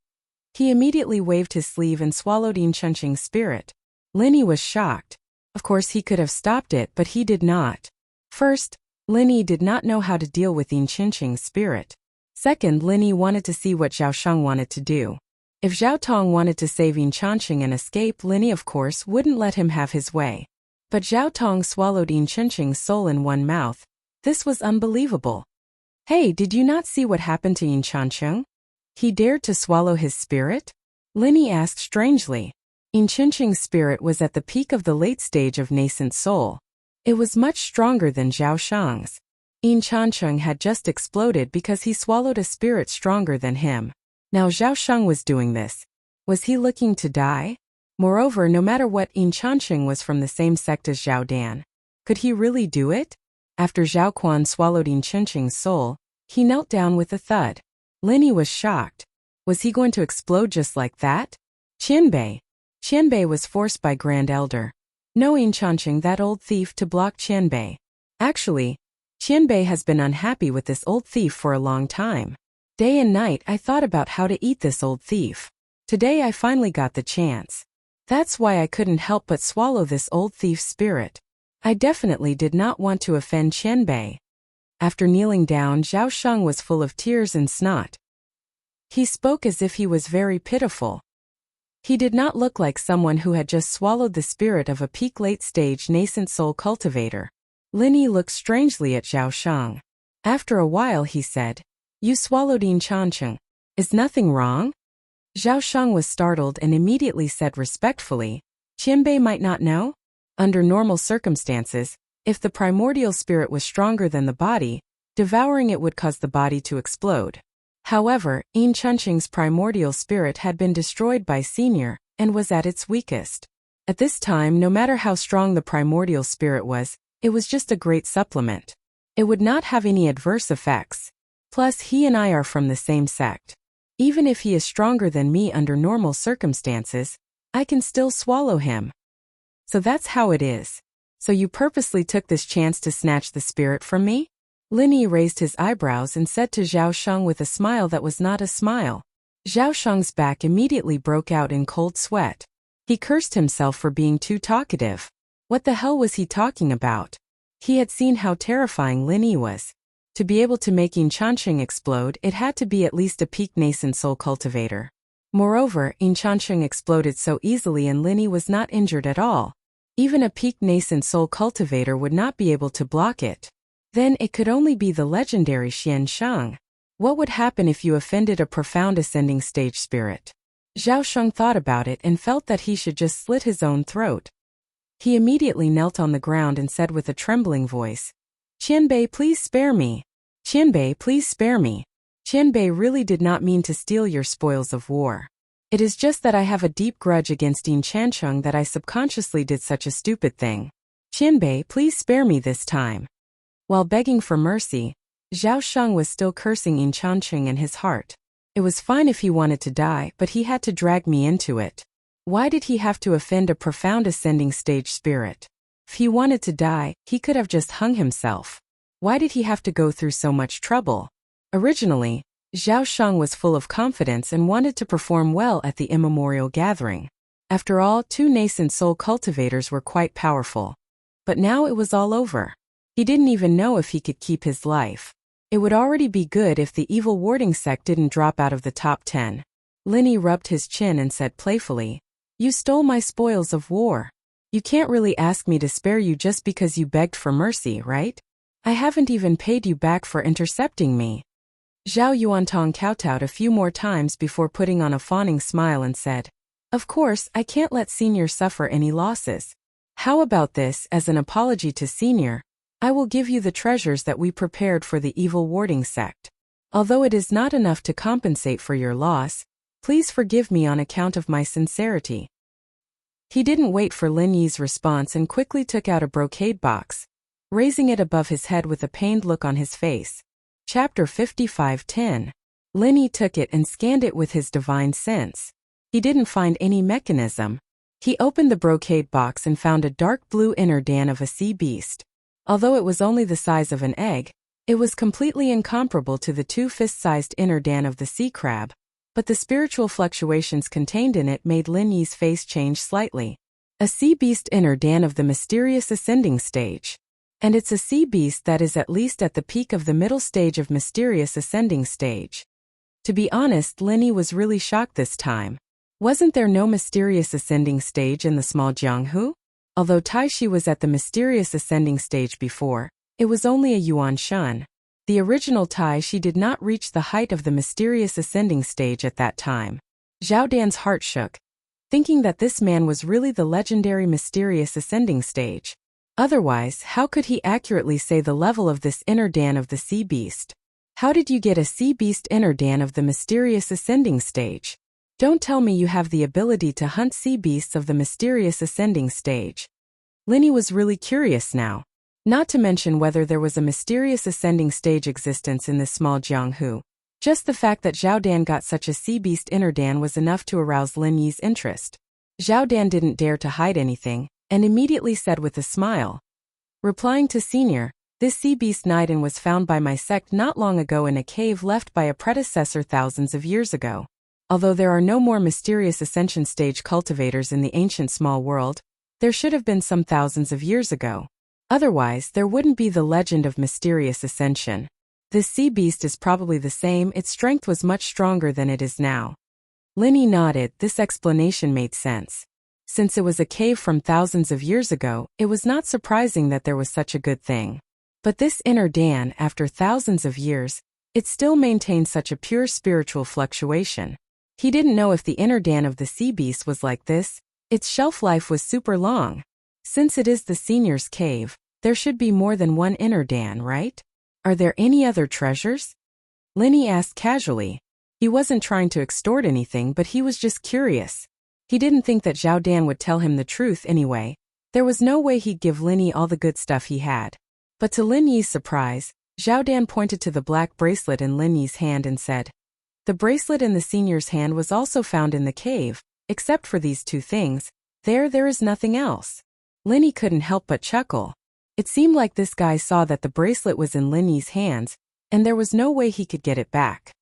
he immediately waved his sleeve and swallowed Yin Chenqing's spirit. Lin Yi was shocked. Of course, he could have stopped it, but he did not. First, Lin Yi did not know how to deal with Yin Chenqing's spirit. Second, Lin Yi wanted to see what Zhao Sheng wanted to do. If Zhao Tong wanted to save Yin Chenqing and escape, Lin Yi of course wouldn't let him have his way. But Zhao Tong swallowed Yin Chenqing's soul in one mouth. This was unbelievable. Hey, did you not see what happened to Yin Chenqing? He dared to swallow his spirit? Lin Yi asked strangely. Yin Chenqing's spirit was at the peak of the late stage of nascent soul. It was much stronger than Zhao Sheng's. Yin Chenqing had just exploded because he swallowed a spirit stronger than him. Now Zhao Sheng was doing this. Was he looking to die? Moreover, no matter what, Yin Chenqing was from the same sect as Zhao Dan. Could he really do it? After Zhao Quan swallowed Yin Chenqing's soul, he knelt down with a thud. Lin Yi was shocked. Was he going to explode just like that? Qianbei. Qianbei was forced by Grand Elder. No, Yin Chenqing, that old thief, to block Qianbei. Actually, Qianbei has been unhappy with this old thief for a long time. Day and night I thought about how to eat this old thief. Today I finally got the chance. That's why I couldn't help but swallow this old thief's spirit. I definitely did not want to offend Qianbei. After kneeling down, Zhao Sheng was full of tears and snot. He spoke as if he was very pitiful. He did not look like someone who had just swallowed the spirit of a peak late-stage nascent soul cultivator. Lin Yi looked strangely at Zhao Sheng. After a while he said, "You swallowed Yin Chenqing. Is nothing wrong?" Zhao Sheng was startled and immediately said respectfully, "Qianbei might not know?" Under normal circumstances, if the primordial spirit was stronger than the body, devouring it would cause the body to explode. However, Yin Chenqing's primordial spirit had been destroyed by Senior and was at its weakest. At this time, no matter how strong the primordial spirit was, it was just a great supplement. It would not have any adverse effects. Plus, he and I are from the same sect. Even if he is stronger than me under normal circumstances, I can still swallow him. So that's how it is. So you purposely took this chance to snatch the spirit from me? Lin Yi raised his eyebrows and said to Zhao Sheng with a smile that was not a smile. Zhao Sheng's back immediately broke out in cold sweat. He cursed himself for being too talkative. What the hell was he talking about? He had seen how terrifying Lin Yi was. To be able to make Yin Chenqing explode, it had to be at least a peak nascent soul cultivator. Moreover, Yin Chenqing exploded so easily and Lin Yi was not injured at all. Even a peak nascent soul cultivator would not be able to block it. Then it could only be the legendary Xian Sheng. What would happen if you offended a profound ascending stage spirit? Zhao Sheng thought about it and felt that he should just slit his own throat. He immediately knelt on the ground and said with a trembling voice, "Qianbei, please spare me. Qianbei, please spare me. Qianbei really did not mean to steal your spoils of war. It is just that I have a deep grudge against Yin Chenqing that I subconsciously did such a stupid thing. Qianbei, please spare me this time." While begging for mercy, Zhao Sheng was still cursing Yin Chenqing in his heart. It was fine if he wanted to die, but he had to drag me into it. Why did he have to offend a profound ascending stage spirit? If he wanted to die, he could have just hung himself. Why did he have to go through so much trouble? Originally, Zhao Sheng was full of confidence and wanted to perform well at the immemorial gathering. After all, 2 nascent soul cultivators were quite powerful. But now it was all over. He didn't even know if he could keep his life. It would already be good if the evil warding sect didn't drop out of the top 10. Lin Yi rubbed his chin and said playfully, "You stole my spoils of war. You can't really ask me to spare you just because you begged for mercy, right? I haven't even paid you back for intercepting me. Zhao Yuantong kowtowed a few more times before putting on a fawning smile and said, Of course, I can't let Senior suffer any losses. How about this, as an apology to Senior? I will give you the treasures that we prepared for the evil warding sect. Although it is not enough to compensate for your loss, please forgive me on account of my sincerity. He didn't wait for Lin Yi's response and quickly took out a brocade box, raising it above his head with a pained look on his face. Chapter 55:10. Lin Yi took it and scanned it with his divine sense. He didn't find any mechanism. He opened the brocade box and found a dark blue inner dan of a sea beast. Although it was only the size of an egg, it was completely incomparable to the two fist-sized inner dan of the sea crab, but the spiritual fluctuations contained in it made Lin Yi's face change slightly. A sea beast inner dan of the mysterious ascending stage. And it's a sea beast that is at least at the peak of the middle stage of mysterious ascending stage. To be honest, Lin Yi was really shocked this time. Wasn't there no mysterious ascending stage in the small Jianghu? Although Taishi was at the mysterious ascending stage before, it was only a yuan shun. The original Taishi did not reach the height of the mysterious ascending stage at that time. Zhao Dan's heart shook, thinking that this man was really the legendary mysterious ascending stage. Otherwise, how could he accurately say the level of this inner dan of the sea beast? How did you get a sea beast inner dan of the mysterious ascending stage? Don't tell me you have the ability to hunt sea beasts of the mysterious ascending stage. Lin Yi was really curious now. Not to mention whether there was a mysterious ascending stage existence in this small Jianghu. Just the fact that Zhao Dan got such a sea beast inner dan was enough to arouse Lin Yi's interest. Zhao Dan didn't dare to hide anything, and immediately said with a smile. Replying to Senior, this sea beast Niden was found by my sect not long ago in a cave left by a predecessor thousands of years ago. Although there are no more mysterious ascension stage cultivators in the ancient small world, there should have been some thousands of years ago. Otherwise, there wouldn't be the legend of mysterious ascension. This sea beast is probably the same, its strength was much stronger than it is now. Lin Yi nodded, this explanation made sense. Since it was a cave from thousands of years ago, it was not surprising that there was such a good thing. But this inner dan, after thousands of years, it still maintained such a pure spiritual fluctuation. He didn't know if the inner dan of the sea beast was like this. Its shelf life was super long. Since it is the senior's cave, there should be more than one inner dan, right? Are there any other treasures? Lin Yi asked casually. He wasn't trying to extort anything, but he was just curious. He didn't think that Zhao Dan would tell him the truth anyway. There was no way he'd give Lin Yi all the good stuff he had. But to Lin Yi's surprise, Zhao Dan pointed to the black bracelet in Lin Yi's hand and said, the bracelet in the senior's hand was also found in the cave, except for these two things. There is nothing else. Lin Yi couldn't help but chuckle. It seemed like this guy saw that the bracelet was in Lin Yi's hands, and there was no way he could get it back.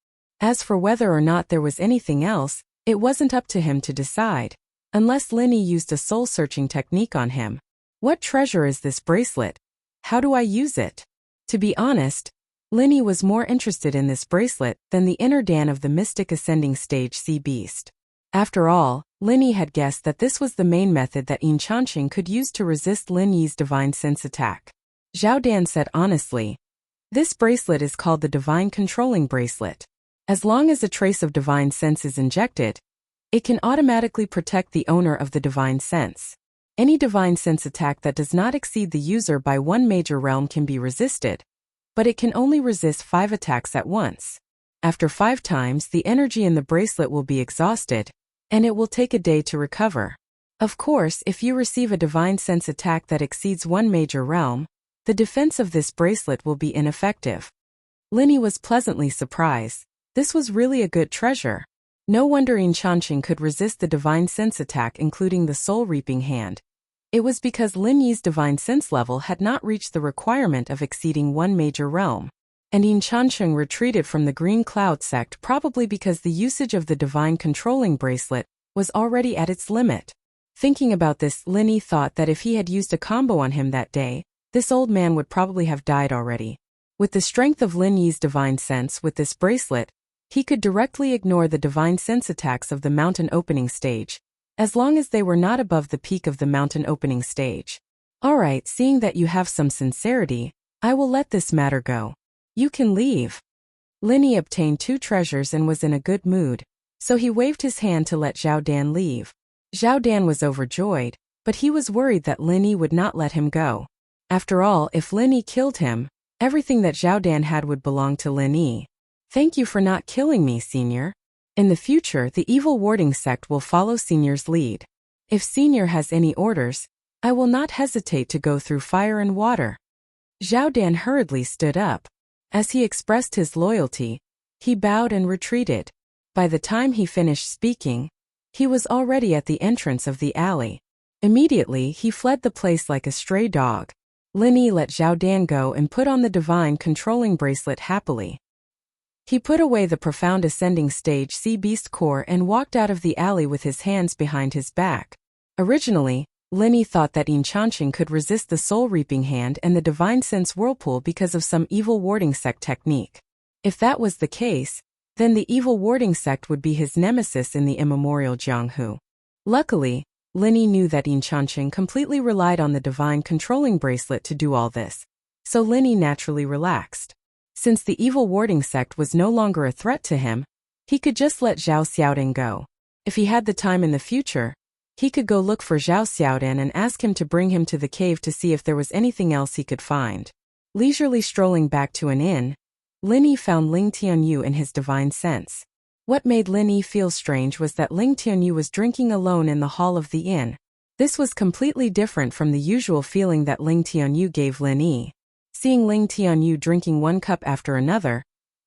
As for whether or not there was anything else, it wasn't up to him to decide, unless Lin Yi used a soul-searching technique on him. What treasure is this bracelet? How do I use it? To be honest, Lin Yi was more interested in this bracelet than the inner dan of the mystic ascending stage sea beast. After all, Lin Yi had guessed that this was the main method that Yin Chanqing could use to resist Lin Yi's divine sense attack. Zhao Dan said honestly, this bracelet is called the divine controlling bracelet. As long as a trace of divine sense is injected, it can automatically protect the owner of the divine sense. Any divine sense attack that does not exceed the user by one major realm can be resisted, but it can only resist 5 attacks at once. After 5 times, the energy in the bracelet will be exhausted, and it will take a day to recover. Of course, if you receive a divine sense attack that exceeds one major realm, the defense of this bracelet will be ineffective. Lin Yi was pleasantly surprised. This was really a good treasure. No wonder Yin Chanqing could resist the divine sense attack, including the soul reaping hand. It was because Lin Yi's divine sense level had not reached the requirement of exceeding one major realm. And Yin Chanqing retreated from the Green Cloud sect probably because the usage of the divine controlling bracelet was already at its limit. Thinking about this, Lin Yi thought that if he had used a combo on him that day, this old man would probably have died already. With the strength of Lin Yi's divine sense with this bracelet, he could directly ignore the divine sense attacks of the mountain opening stage, as long as they were not above the peak of the mountain opening stage. All right, seeing that you have some sincerity, I will let this matter go. You can leave. Linny obtained 2 treasures and was in a good mood, so he waved his hand to let Zhao Dan leave. Zhao Dan was overjoyed, but he was worried that Linny would not let him go. After all, if Linny killed him, everything that Zhao Dan had would belong to Linny. Thank you for not killing me, Senior. In the future, the evil warding sect will follow Senior's lead. If Senior has any orders, I will not hesitate to go through fire and water. Zhao Dan hurriedly stood up. As he expressed his loyalty, he bowed and retreated. By the time he finished speaking, he was already at the entrance of the alley. Immediately, he fled the place like a stray dog. Linny let Zhao Dan go and put on the divine controlling bracelet happily. He put away the profound ascending stage sea beast core and walked out of the alley with his hands behind his back. Originally, Linny thought that Yin Chanqing could resist the soul reaping hand and the divine sense whirlpool because of some evil warding sect technique. If that was the case, then the evil warding sect would be his nemesis in the immemorial Jianghu. Luckily, Linny knew that Yin Chanqing completely relied on the divine controlling bracelet to do all this, so Linny naturally relaxed. Since the evil warding sect was no longer a threat to him, he could just let Zhao Xiaodan go. If he had the time in the future, he could go look for Zhao Xiaodan and ask him to bring him to the cave to see if there was anything else he could find. Leisurely strolling back to an inn, Linny found Ling Tianyu in his divine sense. What made Linny feel strange was that Ling Tianyu was drinking alone in the hall of the inn. This was completely different from the usual feeling that Ling Tianyu gave Linny. Seeing Ling Tianyu drinking one cup after another,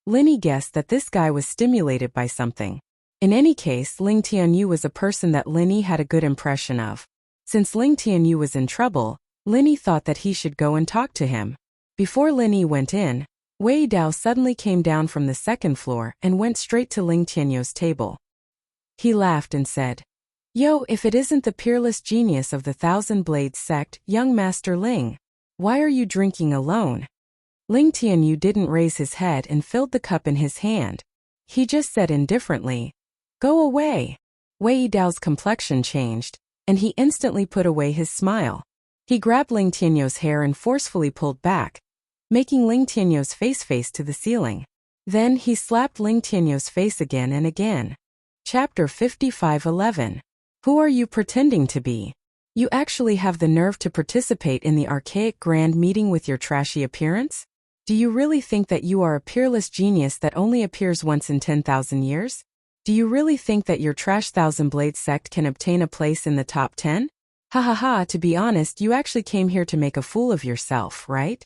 Linny guessed that this guy was stimulated by something. In any case, Ling Tianyu was a person that Linny had a good impression of. Since Ling Tianyu was in trouble, Linny thought that he should go and talk to him. Before Linny went in, Wei Dao suddenly came down from the 2nd floor and went straight to Ling Tianyu's table. He laughed and said, "Yo, if it isn't the peerless genius of the Thousand Blades sect, young Master Ling. Why are you drinking alone?" Ling Tianyu didn't raise his head and filled the cup in his hand. He just said indifferently, "Go away." Wei Dao's complexion changed, and he instantly put away his smile. He grabbed Ling Tianyu's hair and forcefully pulled back, making Ling Tianyu's face to the ceiling. Then he slapped Ling Tianyu's face again and again. Chapter 55:11. Who are you pretending to be? You actually have the nerve to participate in the archaic grand meeting with your trashy appearance? Do you really think that you are a peerless genius that only appears once in 10,000 years? Do you really think that your trash Thousand Blades sect can obtain a place in the top 10? Ha ha ha, to be honest, you actually came here to make a fool of yourself, right?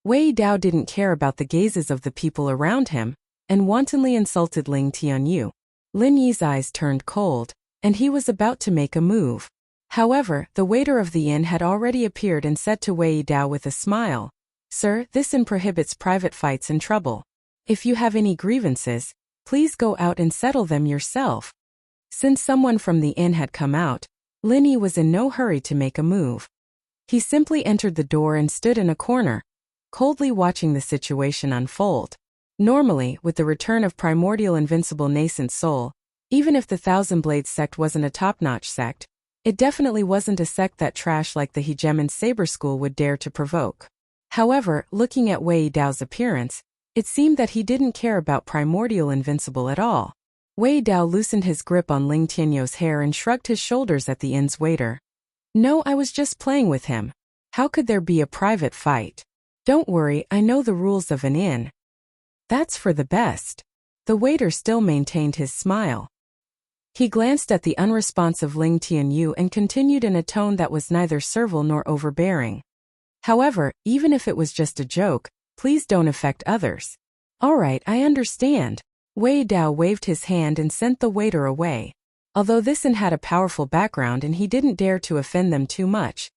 Wei Dao didn't care about the gazes of the people around him, and wantonly insulted Ling Tianyu. Lin Yi's eyes turned cold, and he was about to make a move. However, the waiter of the inn had already appeared and said to Wei Dao with a smile, "Sir, this inn prohibits private fights and trouble. If you have any grievances, please go out and settle them yourself." Since someone from the inn had come out, Linny was in no hurry to make a move. He simply entered the door and stood in a corner, coldly watching the situation unfold. Normally, with the return of primordial invincible nascent soul, even if the Thousand Blades sect wasn't a top-notch sect, it definitely wasn't a sect that trash like the Hegemon Saber School would dare to provoke. However, looking at Wei Dao's appearance, it seemed that he didn't care about primordial invincible at all. Wei Dao loosened his grip on Ling Tianyu's hair and shrugged his shoulders at the inn's waiter. "No, I was just playing with him. How could there be a private fight? Don't worry, I know the rules of an inn." "That's for the best." The waiter still maintained his smile. He glanced at the unresponsive Ling Tianyu and continued in a tone that was neither servile nor overbearing. "However, even if it was just a joke, please don't affect others." "All right, I understand." Wei Dao waved his hand and sent the waiter away. Although this inn had a powerful background and he didn't dare to offend them too much,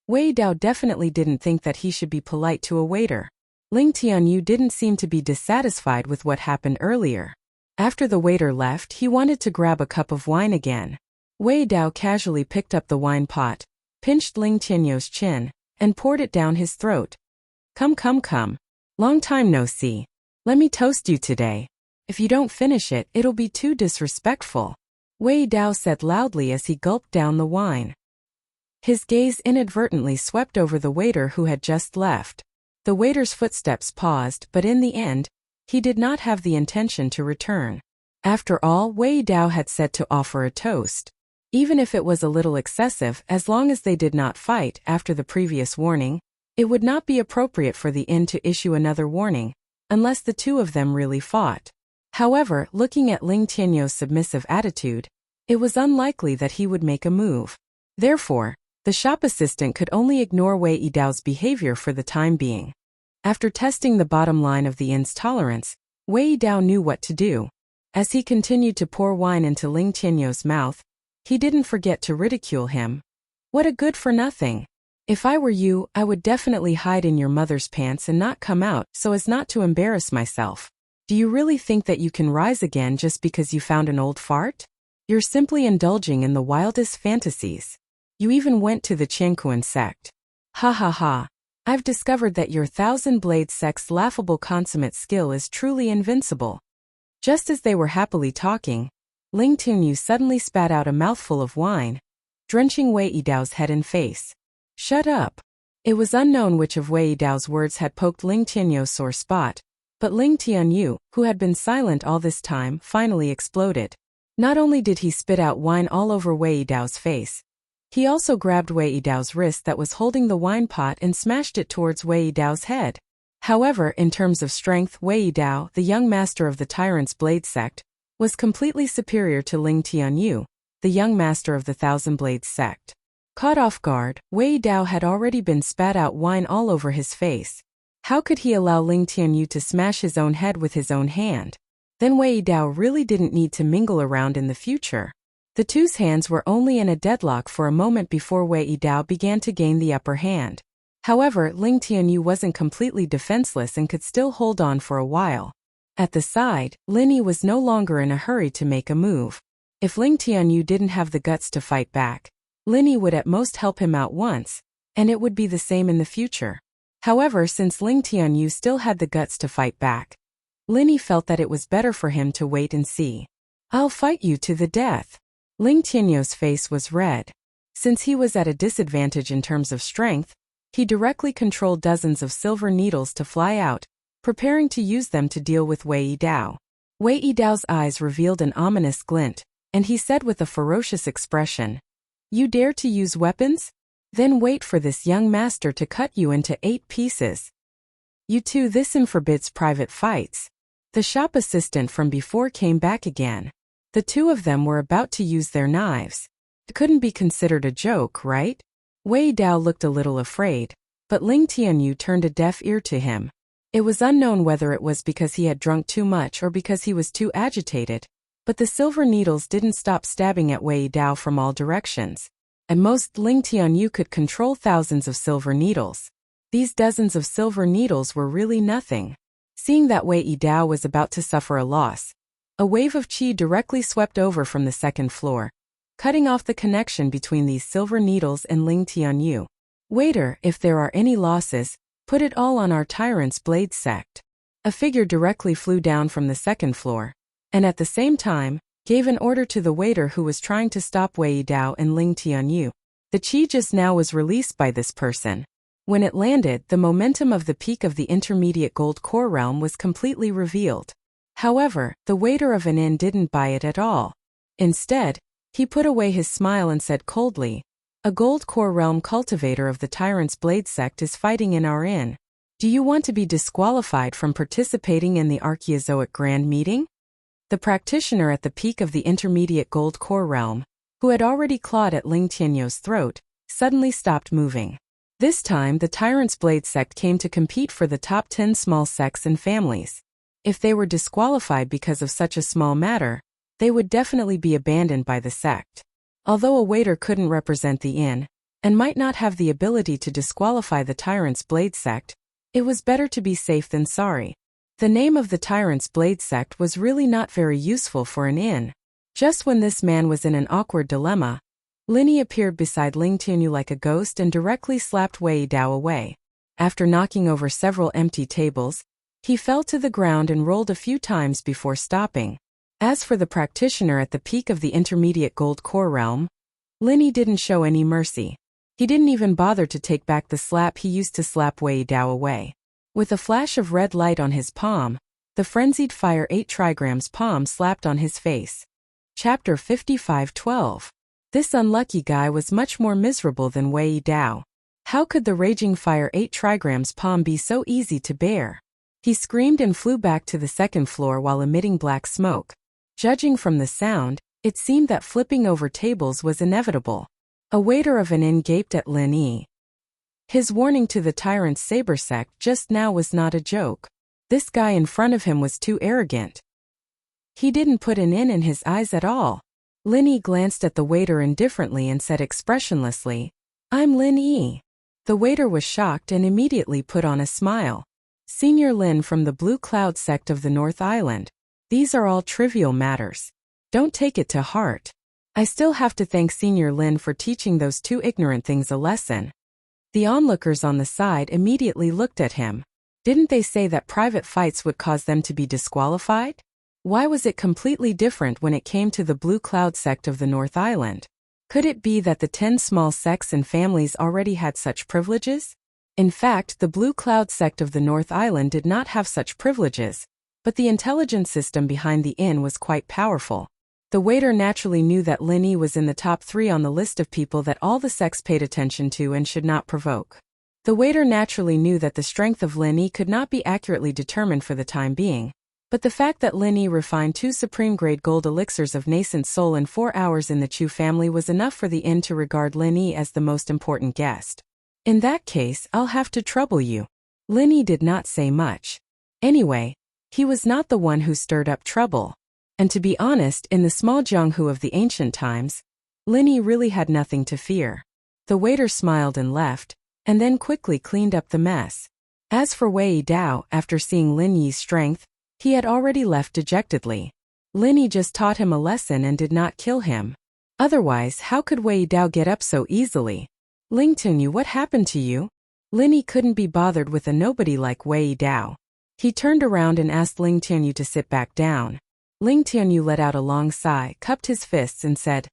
Wei Dao definitely didn't think that he should be polite to a waiter. Ling Tianyu didn't seem to be dissatisfied with what happened earlier. After the waiter left, he wanted to grab a cup of wine again. Wei Dao casually picked up the wine pot, pinched Ling Tianyu's chin, and poured it down his throat. Come. Long time no see. Let me toast you today. If you don't finish it, it'll be too disrespectful." Wei Dao said loudly as he gulped down the wine. His gaze inadvertently swept over the waiter who had just left. The waiter's footsteps paused, but in the end, he did not have the intention to return. After all, Wei Dao had said to offer a toast. Even if it was a little excessive, as long as they did not fight after the previous warning, it would not be appropriate for the inn to issue another warning, unless the two of them really fought. However, looking at Ling Tianyou's submissive attitude, it was unlikely that he would make a move. Therefore, the shop assistant could only ignore Wei Dao's behavior for the time being. After testing the bottom line of the inn's tolerance, Wei Dao knew what to do. As he continued to pour wine into Ling Tianyou's mouth, he didn't forget to ridicule him. What a good-for-nothing. If I were you, I would definitely hide in your mother's pants and not come out so as not to embarrass myself. Do you really think that you can rise again just because you found an old fart? You're simply indulging in the wildest fantasies. You even went to the Qianquan sect. Ha ha ha. I've discovered that your thousand-blade sect's laughable consummate skill is truly invincible. Just as they were happily talking, Ling Tianyou suddenly spat out a mouthful of wine, drenching Wei Dao's head and face. Shut up. It was unknown which of Wei Dao's words had poked Ling Tianyou's sore spot, but Ling Tianyou, who had been silent all this time, finally exploded. Not only did he spit out wine all over Wei Dao's face, he also grabbed Wei Dao's wrist that was holding the wine pot and smashed it towards Wei Dao's head. However, in terms of strength, Wei Dao, the young master of the Tyrant's Blade sect, was completely superior to Ling Tianyou, the young master of the Thousand Blades sect. Caught off guard, Wei Dao had already been spat out wine all over his face. How could he allow Ling Tianyou to smash his own head with his own hand? Then Wei Dao really didn't need to mingle around in the future. The two's hands were only in a deadlock for a moment before Wei Dao began to gain the upper hand. However, Ling Tianyou wasn't completely defenseless and could still hold on for a while. At the side, Linny was no longer in a hurry to make a move. If Ling Tianyou didn't have the guts to fight back, Linny would at most help him out once, and it would be the same in the future. However, since Ling Tianyou still had the guts to fight back, Linny felt that it was better for him to wait and see. I'll fight you to the death. Ling Tianyou's face was red. Since he was at a disadvantage in terms of strength, he directly controlled dozens of silver needles to fly out, preparing to use them to deal with Wei Dao. Wei Dao's eyes revealed an ominous glint, and he said with a ferocious expression, "You dare to use weapons? Then wait for this young master to cut you into 8 pieces. You two, this forbids private fights." The shop assistant from before came back again. The two of them were about to use their knives. It couldn't be considered a joke, right? Wei Dao looked a little afraid, but Ling Tianyou turned a deaf ear to him. It was unknown whether it was because he had drunk too much or because he was too agitated, but the silver needles didn't stop stabbing at Wei Dao from all directions. At most, Ling Tianyou could control thousands of silver needles. These dozens of silver needles were really nothing. Seeing that Wei Dao was about to suffer a loss, a wave of qi directly swept over from the second floor, cutting off the connection between these silver needles and Ling Tianyou. Waiter, if there are any losses, put it all on our Tyrant's Blade sect. A figure directly flew down from the second floor, and at the same time, gave an order to the waiter who was trying to stop Wei Dao and Ling Tianyou. The qi just now was released by this person. When it landed, the momentum of the peak of the intermediate gold core realm was completely revealed. However, the waiter of an inn didn't buy it at all. Instead, he put away his smile and said coldly, "A gold core realm cultivator of the Tyrant's Blade sect is fighting in our inn. Do you want to be disqualified from participating in the Archaeozoic Grand Meeting?" The practitioner at the peak of the intermediate gold core realm, who had already clawed at Ling Tianyou's throat, suddenly stopped moving. This time, the Tyrant's Blade sect came to compete for the top 10 small sects and families. If they were disqualified because of such a small matter, they would definitely be abandoned by the sect. Although a waiter couldn't represent the inn, and might not have the ability to disqualify the Tyrant's Blade sect, it was better to be safe than sorry. The name of the Tyrant's Blade sect was really not very useful for an inn. Just when this man was in an awkward dilemma, Linny appeared beside Ling Tianyou like a ghost and directly slapped Wei Dao away. After knocking over several empty tables, he fell to the ground and rolled a few times before stopping. As for the practitioner at the peak of the intermediate gold core realm, Linny didn't show any mercy. He didn't even bother to take back the slap he used to slap Wei Dao away. With a flash of red light on his palm, the frenzied Fire 8 Trigram's palm slapped on his face. Chapter 55:12. This unlucky guy was much more miserable than Wei Dao. How could the raging Fire 8 Trigram's palm be so easy to bear? He screamed and flew back to the second floor while emitting black smoke. Judging from the sound, it seemed that flipping over tables was inevitable. A waiter of an inn gaped at Lin Yi. His warning to the tyrant's saber sect just now was not a joke. This guy in front of him was too arrogant. He didn't put an in his eyes at all. Lin Yi glanced at the waiter indifferently and said expressionlessly, "I'm Lin Yi." The waiter was shocked and immediately put on a smile. "Senior Lin from the Blue Cloud sect of the North Island. These are all trivial matters. Don't take it to heart. I still have to thank Senior Lin for teaching those two ignorant things a lesson." The onlookers on the side immediately looked at him. Didn't they say that private fights would cause them to be disqualified? Why was it completely different when it came to the Blue Cloud sect of the North Island? Could it be that the 10 small sects and families already had such privileges? In fact, the Blue Cloud sect of the North Island did not have such privileges, but the intelligence system behind the inn was quite powerful. The waiter naturally knew that Lin Yi was in the top 3 on the list of people that all the sects paid attention to and should not provoke. The waiter naturally knew that the strength of Lin Yi could not be accurately determined for the time being, but the fact that Lin Yi refined 2 supreme-grade gold elixirs of nascent soul in 4 hours in the Chu family was enough for the inn to regard Lin Yi as the most important guest. "In that case, I'll have to trouble you." Lin Yi did not say much. Anyway, he was not the one who stirred up trouble. And to be honest, in the small Jianghu of the ancient times, Lin Yi really had nothing to fear. The waiter smiled and left, and then quickly cleaned up the mess. As for Wei Dao, after seeing Lin Yi's strength, he had already left dejectedly. Lin Yi just taught him a lesson and did not kill him. Otherwise, how could Wei Dao get up so easily? "Ling Tunyu, what happened to you?" Lin Yi couldn't be bothered with a nobody like Wei Dao. He turned around and asked Ling Tunyu to sit back down. Ling Tianyu let out a long sigh, cupped his fists and said,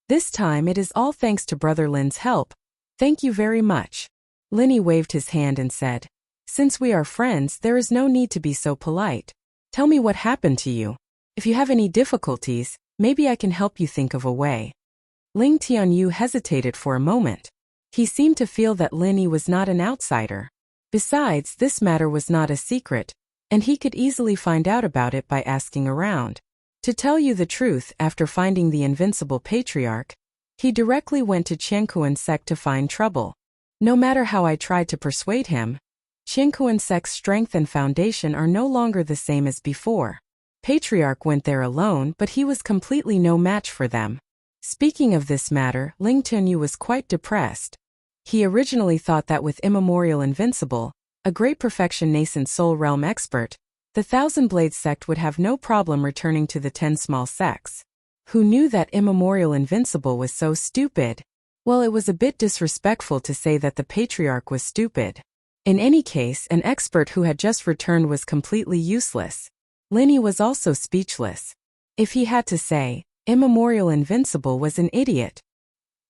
"This time it is all thanks to Brother Lin's help. Thank you very much." Lin Yi waved his hand and said, "Since we are friends, there is no need to be so polite. Tell me what happened to you. If you have any difficulties, maybe I can help you think of a way." Ling Tianyu hesitated for a moment. He seemed to feel that Lin Yi was not an outsider. Besides, this matter was not a secret, and he could easily find out about it by asking around. To tell you the truth, after finding the invincible patriarch, he directly went to Qiankuan sect to find trouble. No matter how I tried to persuade him, Qiankuan sect's strength and foundation are no longer the same as before. Patriarch went there alone, but he was completely no match for them. Speaking of this matter, Ling Tunyu was quite depressed. He originally thought that with Immemorial Invincible, a great perfection nascent soul realm expert, the Thousand Blades sect would have no problem returning to the 10 small sects. Who knew that Immemorial Invincible was so stupid? Well, it was a bit disrespectful to say that the patriarch was stupid. In any case, an expert who had just returned was completely useless. Lin Yi was also speechless. If he had to say, Immemorial Invincible was an idiot.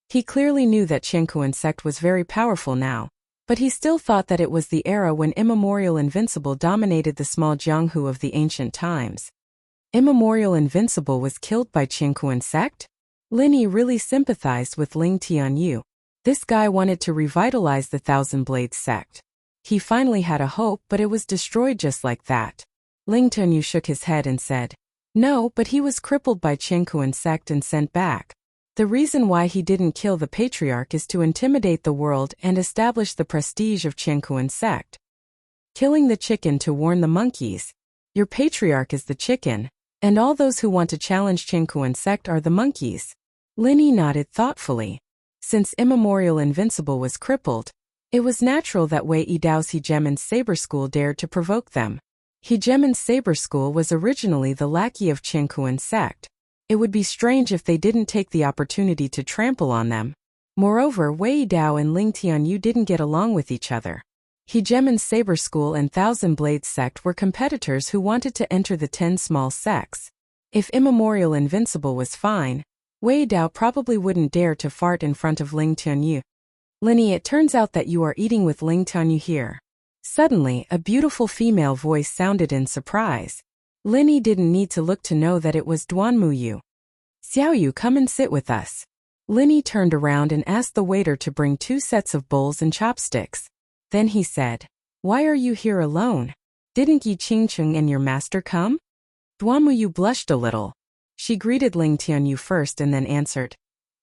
He clearly knew that Qiankuan sect was very powerful now, but he still thought that it was the era when Immemorial Invincible dominated the small Jianghu of the ancient times. Immemorial Invincible was killed by Qiankuan sect? Lin Yi really sympathized with Ling Tianyu. This guy wanted to revitalize the Thousand Blades sect. He finally had a hope, but it was destroyed just like that. Ling Tianyu shook his head and said, "No, but he was crippled by Qiankuan sect and sent back. The reason why he didn't kill the patriarch is to intimidate the world and establish the prestige of Qiankuan sect. Killing the chicken to warn the monkeys. Your patriarch is the chicken, and all those who want to challenge Qiankuan sect are the monkeys." Lin Yi nodded thoughtfully. Since Immemorial Invincible was crippled, it was natural that Wei Dao's Hegemon's Saber School dared to provoke them. Hegemon's Saber School was originally the lackey of Qiankuan sect. It would be strange if they didn't take the opportunity to trample on them. Moreover, Wei Dao and Ling Tianyu didn't get along with each other. Hegemon's Saber School and Thousand Blades sect were competitors who wanted to enter the 10 small sects. If immemorial invincible was fine, Wei Dao probably wouldn't dare to fart in front of Ling Tianyu. Linny, it turns out that you are eating with Ling Tianyu here. Suddenly, a beautiful female voice sounded in surprise. Linny didn't need to look to know that it was Duanmuyu. Xiaoyu, come and sit with us. Linny turned around and asked the waiter to bring 2 sets of bowls and chopsticks. Then he said, why are you here alone? Didn't Yi Qingcheng and your master come? Duanmuyu blushed a little. She greeted Ling Tianyu first and then answered,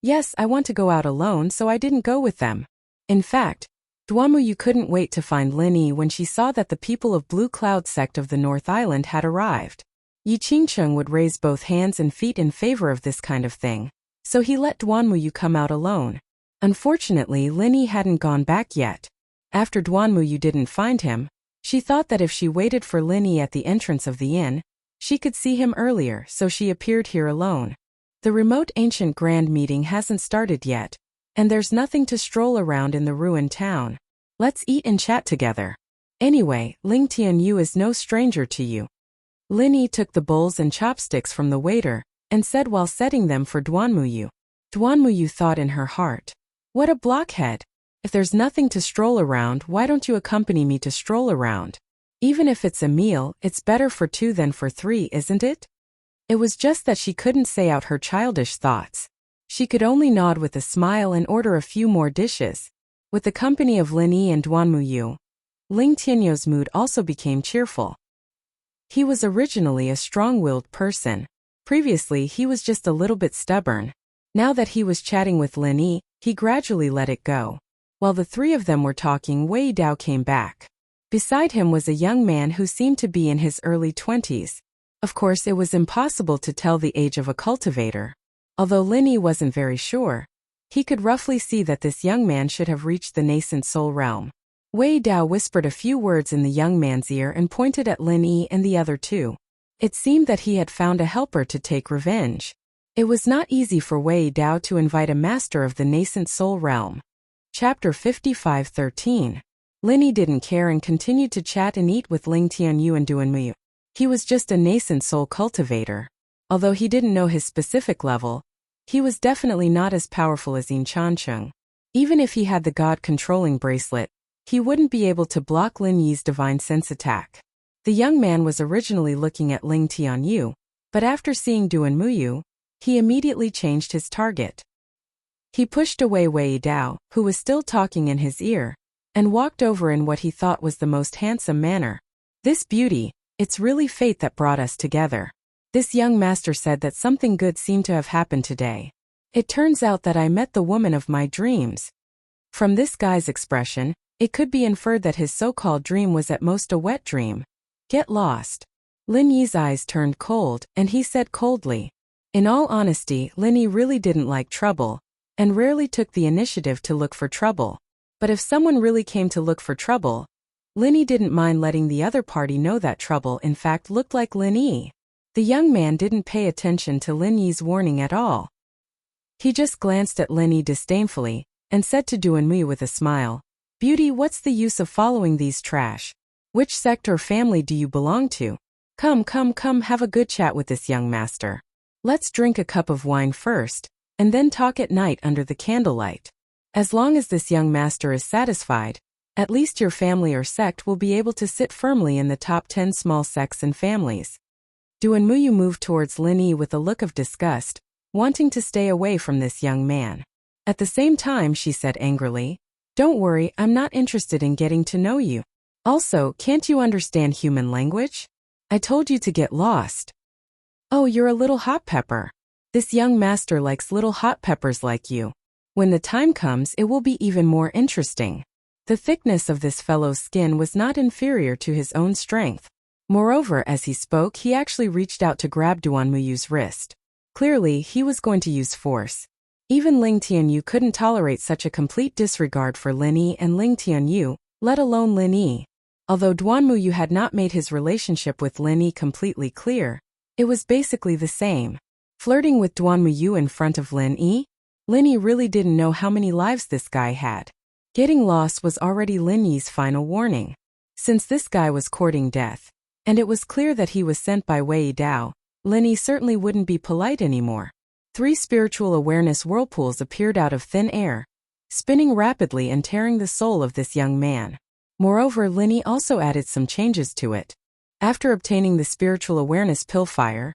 yes, I want to go out alone, so I didn't go with them. In fact, Duanmuyu couldn't wait to find Linny when she saw that the people of Blue Cloud sect of the North Island had arrived. Yi Qingcheng would raise both hands and feet in favor of this kind of thing, so he let Duanmuyu come out alone. Unfortunately, Linny hadn't gone back yet. After Duanmuyu didn't find him, she thought that if she waited for Linny at the entrance of the inn, she could see him earlier, so she appeared here alone. The remote ancient grand meeting hasn't started yet, and there's nothing to stroll around in the ruined town. Let's eat and chat together. Anyway, Ling Tianyu is no stranger to you. Linny took the bowls and chopsticks from the waiter and said while setting them for Duanmuyu. Duanmuyu thought in her heart, what a blockhead. If there's nothing to stroll around, why don't you accompany me to stroll around? Even if it's a meal, it's better for 2 than for 3, isn't it? It was just that she couldn't say out her childish thoughts. She could only nod with a smile and order a few more dishes. With the company of Linny and Duanmuyu, Ling Tianyu's mood also became cheerful. He was originally a strong-willed person. Previously, he was just a little bit stubborn. Now that he was chatting with Linny, he gradually let it go. While the 3 of them were talking, Wei Dao came back. Beside him was a young man who seemed to be in his early 20s. Of course, it was impossible to tell the age of a cultivator. Although Linny wasn't very sure, he could roughly see that this young man should have reached the nascent soul realm. Wei Dao whispered a few words in the young man's ear and pointed at Linny and the other 2. It seemed that he had found a helper to take revenge. It was not easy for Wei Dao to invite a master of the nascent soul realm. Chapter 55:13. Linny didn't care and continued to chat and eat with Ling Tianyu and Duanmuyu. He was just a nascent soul cultivator. Although he didn't know his specific level, he was definitely not as powerful as Yin Chancheng. Even if he had the God-controlling bracelet, he wouldn't be able to block Lin Yi's divine sense attack. The young man was originally looking at Ling Tianyu, but after seeing Duanmuyu, he immediately changed his target. He pushed away Wei Dao, who was still talking in his ear, and walked over in what he thought was the most handsome manner. This beauty, it's really fate that brought us together. This young master said that something good seemed to have happened today. It turns out that I met the woman of my dreams. From this guy's expression, it could be inferred that his so-called dream was at most a wet dream. Get lost. Lin Yi's eyes turned cold, and he said coldly. In all honesty, Lin Yi really didn't like trouble, and rarely took the initiative to look for trouble. But if someone really came to look for trouble, Lin Yi didn't mind letting the other party know that trouble in fact looked like Lin Yi. The young man didn't pay attention to Lin Yi's warning at all. He just glanced at Lin Yi disdainfully, and said to Duanmuyu with a smile, Beauty, what's the use of following these trash? Which sect or family do you belong to? Come, have a good chat with this young master. Let's drink a cup of wine first, and then talk at night under the candlelight. As long as this young master is satisfied, at least your family or sect will be able to sit firmly in the top 10 small sects and families. Duanmuyu moved towards Lin Yi with a look of disgust, wanting to stay away from this young man. At the same time, she said angrily, Don't worry, I'm not interested in getting to know you. Also, can't you understand human language? I told you to get lost. Oh, you're a little hot pepper. This young master likes little hot peppers like you. When the time comes, it will be even more interesting. The thickness of this fellow's skin was not inferior to his own strength. Moreover, as he spoke, he actually reached out to grab Duanmuyu's wrist. Clearly, he was going to use force. Even Ling Tianyu couldn't tolerate such a complete disregard for Lin Yi and Ling Tianyu, let alone Lin Yi. Although Duanmuyu had not made his relationship with Lin Yi completely clear, it was basically the same. Flirting with Duanmuyu in front of Lin Yi really didn't know how many lives this guy had. Getting lost was already Lin Yi's final warning. Since this guy was courting death, and it was clear that he was sent by Wei Dao, Linny certainly wouldn't be polite anymore. 3 spiritual awareness whirlpools appeared out of thin air, spinning rapidly and tearing the soul of this young man. Moreover, Linny also added some changes to it. After obtaining the spiritual awareness pill fire,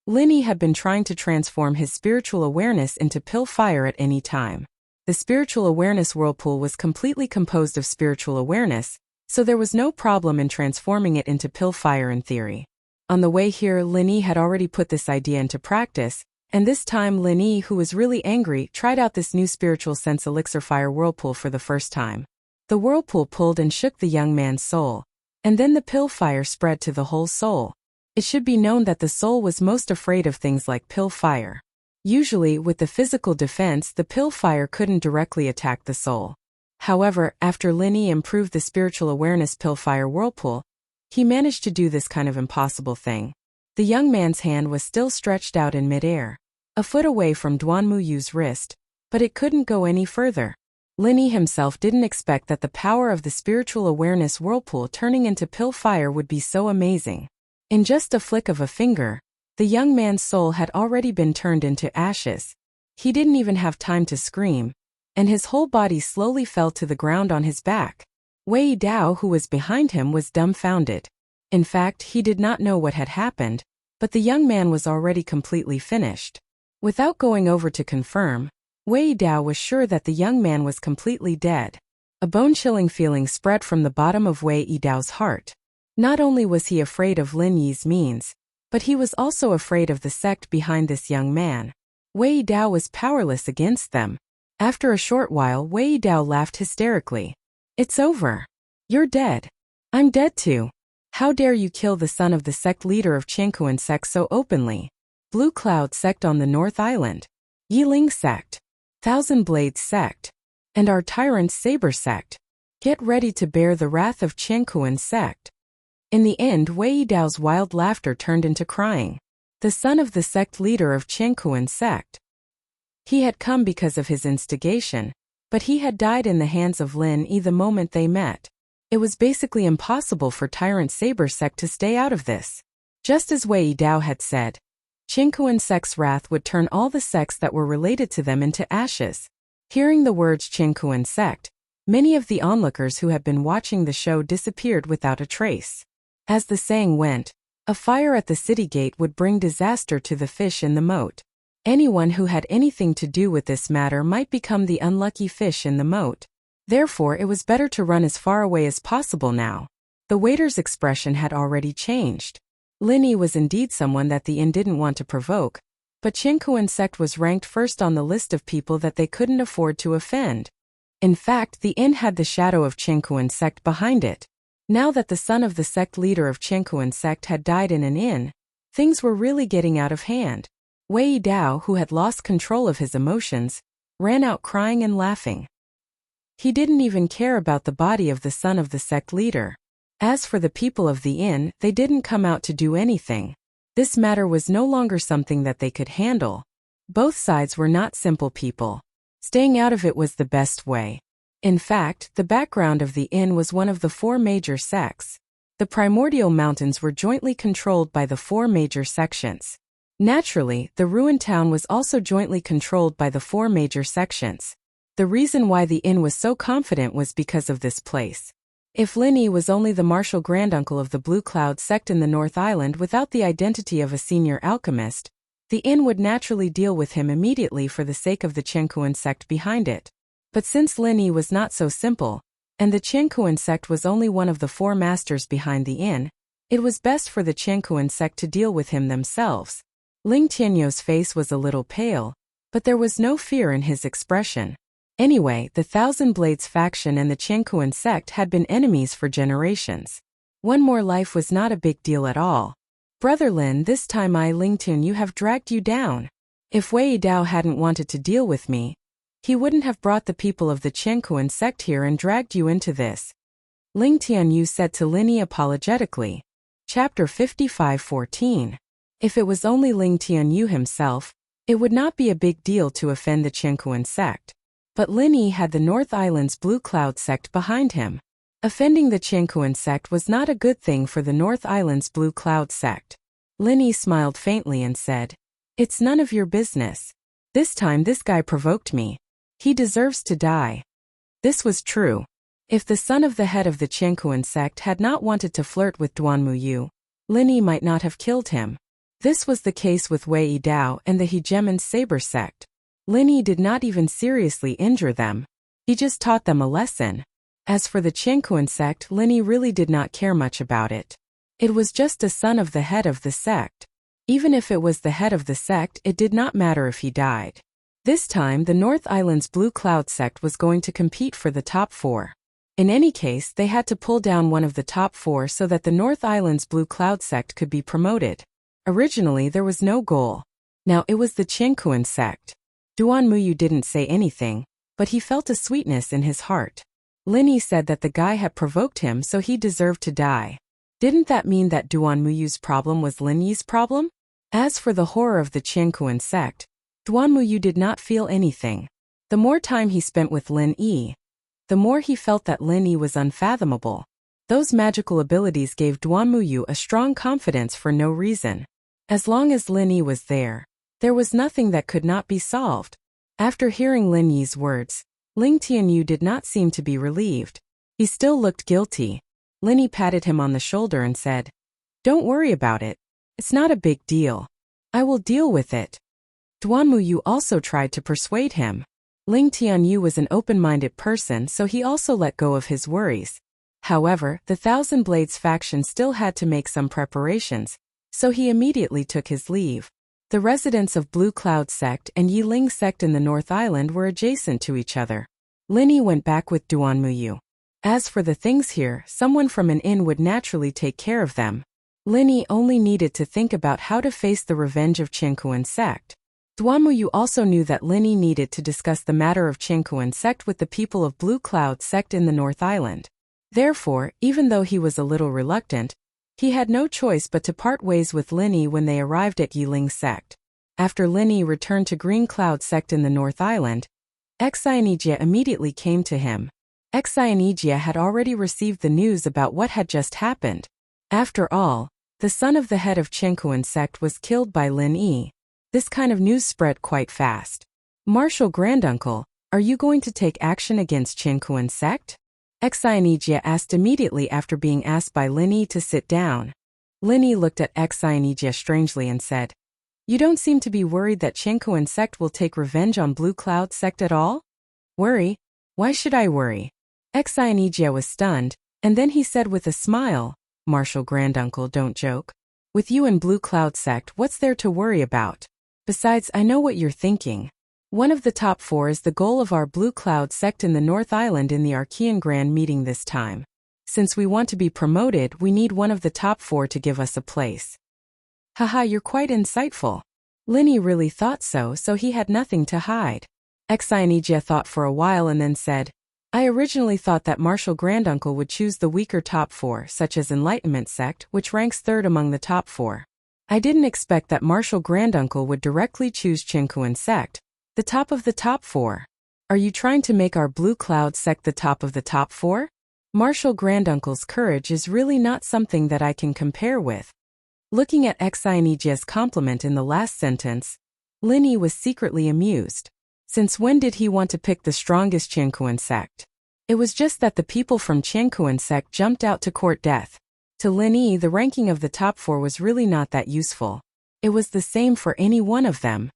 Linny had been trying to transform his spiritual awareness into pill fire at any time. The spiritual awareness whirlpool was completely composed of spiritual awareness, so there was no problem in transforming it into pill fire in theory. On the way here, Linny had already put this idea into practice, and this time Linny, who was really angry, tried out this new spiritual sense elixir fire whirlpool for the first time. The whirlpool pulled and shook the young man's soul, and then the pill fire spread to the whole soul. It should be known that the soul was most afraid of things like pill fire. Usually, with the physical defense, the pill fire couldn't directly attack the soul. However, after Linny improved the spiritual awareness pill fire whirlpool, he managed to do this kind of impossible thing. The young man's hand was still stretched out in midair, a foot away from Duanmuyu's wrist, but it couldn't go any further. Linny himself didn't expect that the power of the spiritual awareness whirlpool turning into pill fire would be so amazing. In just a flick of a finger, the young man's soul had already been turned into ashes. He didn't even have time to scream, and his whole body slowly fell to the ground on his back. Wei Dao, who was behind him, was dumbfounded. In fact, he did not know what had happened, but the young man was already completely finished. Without going over to confirm, Wei Dao was sure that the young man was completely dead. A bone-chilling feeling spread from the bottom of Wei Dao's heart. Not only was he afraid of Lin Yi's means, but he was also afraid of the sect behind this young man. Wei Dao was powerless against them. After a short while, Wei Dao laughed hysterically. "It's over. You're dead. I'm dead too. How dare you kill the son of the sect leader of Qiankuan sect so openly? Blue Cloud sect on the North Island, Yiling sect, Thousand Blades sect, and our tyrant Saber sect. Get ready to bear the wrath of Qiankuan sect." In the end, Wei Dao's wild laughter turned into crying. The son of the sect leader of Qiankuan sect. He had come because of his instigation, but he had died in the hands of Lin Yi the moment they met. It was basically impossible for Tyrant Saber sect to stay out of this. Just as Wei Dao had said, Qiankuan sect's wrath would turn all the sects that were related to them into ashes. Hearing the words Qiankuan sect, many of the onlookers who had been watching the show disappeared without a trace. As the saying went, a fire at the city gate would bring disaster to the fish in the moat. Anyone who had anything to do with this matter might become the unlucky fish in the moat. Therefore, it was better to run as far away as possible now. The waiter's expression had already changed. Lin Yi was indeed someone that the inn didn't want to provoke, but Qiankuan sect was ranked first on the list of people that they couldn't afford to offend. In fact, the inn had the shadow of Qiankuan sect behind it. Now that the son of the sect leader of Qiankuan sect had died in an inn, things were really getting out of hand. Wei Dao, who had lost control of his emotions, ran out crying and laughing. He didn't even care about the body of the son of the sect leader. As for the people of the inn, they didn't come out to do anything. This matter was no longer something that they could handle. Both sides were not simple people. Staying out of it was the best way. In fact, the background of the inn was one of the 4 major sects. The primordial mountains were jointly controlled by the 4 major sections. Naturally, the ruined town was also jointly controlled by the 4 major sections. The reason why the inn was so confident was because of this place. If Lin Yi was only the martial granduncle of the Blue Cloud sect in the North Island without the identity of a senior alchemist, the inn would naturally deal with him immediately for the sake of the Qiankuan sect behind it. But since Lin Yi was not so simple, and the Qiankuan sect was only one of the 4 masters behind the inn, it was best for the Qiankuan sect to deal with him themselves. Ling Tianyou's face was a little pale, but there was no fear in his expression. Anyway, the Thousand Blades faction and the Qiankuan sect had been enemies for generations. One more life was not a big deal at all. "Brother Lin, this time Ling Tianyou have dragged you down. If Wei Dao hadn't wanted to deal with me, he wouldn't have brought the people of the Qiankuan sect here and dragged you into this," Ling Tianyou said to Lin Yi apologetically. Chapter 55:14. If it was only Ling Tianyou himself, it would not be a big deal to offend the Qiankuan sect. But Lin Yi had the North Island's Blue Cloud sect behind him. Offending the Qiankuan sect was not a good thing for the North Island's Blue Cloud sect. Linny smiled faintly and said, "It's none of your business. This time this guy provoked me. He deserves to die." This was true. If the son of the head of the Qianquan sect had not wanted to flirt with Duanmuyu, Linny might not have killed him. This was the case with Wei Dao and the Hegemon Saber sect. Linny did not even seriously injure them. He just taught them a lesson. As for the Qianquan sect, Linny really did not care much about it. It was just a son of the head of the sect. Even if it was the head of the sect, it did not matter if he died. This time, the North Island's Blue Cloud sect was going to compete for the top 4. In any case, they had to pull down one of the top 4 so that the North Island's Blue Cloud sect could be promoted. Originally, there was no goal. Now it was the Qianquan sect. Duanmuyu didn't say anything, but he felt a sweetness in his heart. Linny said that the guy had provoked him, so he deserved to die. Didn't that mean that Duanmuyu's problem was Linny's problem? As for the horror of the Qianquan sect, Duanmuyu did not feel anything. The more time he spent with Lin Yi, the more he felt that Lin Yi was unfathomable. Those magical abilities gave Duanmuyu a strong confidence for no reason. As long as Lin Yi was there was nothing that could not be solved. After hearing Lin Yi's words, Ling Tianyu did not seem to be relieved. He still looked guilty. Lin Yi patted him on the shoulder and said, "Don't worry about it. It's not a big deal. I will deal with it." Duanmuyu also tried to persuade him. Ling Tianyu was an open-minded person, so he also let go of his worries. However, the Thousand Blades faction still had to make some preparations, so he immediately took his leave. The residents of Blue Cloud sect and Yiling sect in the North Island were adjacent to each other. Linny went back with Duanmuyu. As for the things here, someone from an inn would naturally take care of them. Linny only needed to think about how to face the revenge of Qianquan sect. Duanmuyu also knew that Linny needed to discuss the matter of Qianquan sect with the people of Blue Cloud sect in the North Island. Therefore, even though he was a little reluctant, he had no choice but to part ways with Linny when they arrived at Yiling sect. After Linny returned to Green Cloud sect in the North Island, Xianijia immediately came to him. Xianijia had already received the news about what had just happened. After all, the son of the head of Qianquan sect was killed by Lin Yi. This kind of news spread quite fast. "Martial Granduncle, are you going to take action against Qianquan sect?" Xianijia asked immediately after being asked by Lin Yi to sit down. Lin Yi looked at Xianijia strangely and said, "You don't seem to be worried that Qianquan sect will take revenge on Blue Cloud sect at all?" "Worry? Why should I worry?" Xianijia was stunned, and then he said with a smile, "Martial Granduncle, don't joke. With you and Blue Cloud sect, what's there to worry about? Besides, I know what you're thinking. One of the top 4 is the goal of our Blue Cloud sect in the North Island in the Archean Grand Meeting this time. Since we want to be promoted, we need one of the top 4 to give us a place." "Haha, you're quite insightful." Linny really thought so, so he had nothing to hide. Xianijia thought for a while and then said, "I originally thought that Martial Granduncle would choose the weaker top 4, such as Enlightenment sect, which ranks 3rd among the top 4. I didn't expect that Martial Granduncle would directly choose Qianquan sect, the top of the top 4. Are you trying to make our Blue Cloud sect the top of the top 4? Martial Granduncle's courage is really not something that I can compare with." Looking at Xianijia's compliment in the last sentence, Linny was secretly amused. Since when did he want to pick the strongest Qianquan sect? It was just that the people from Qianquan sect jumped out to court death. To Lin Yi, the ranking of the top 4 was really not that useful. It was the same for any one of them.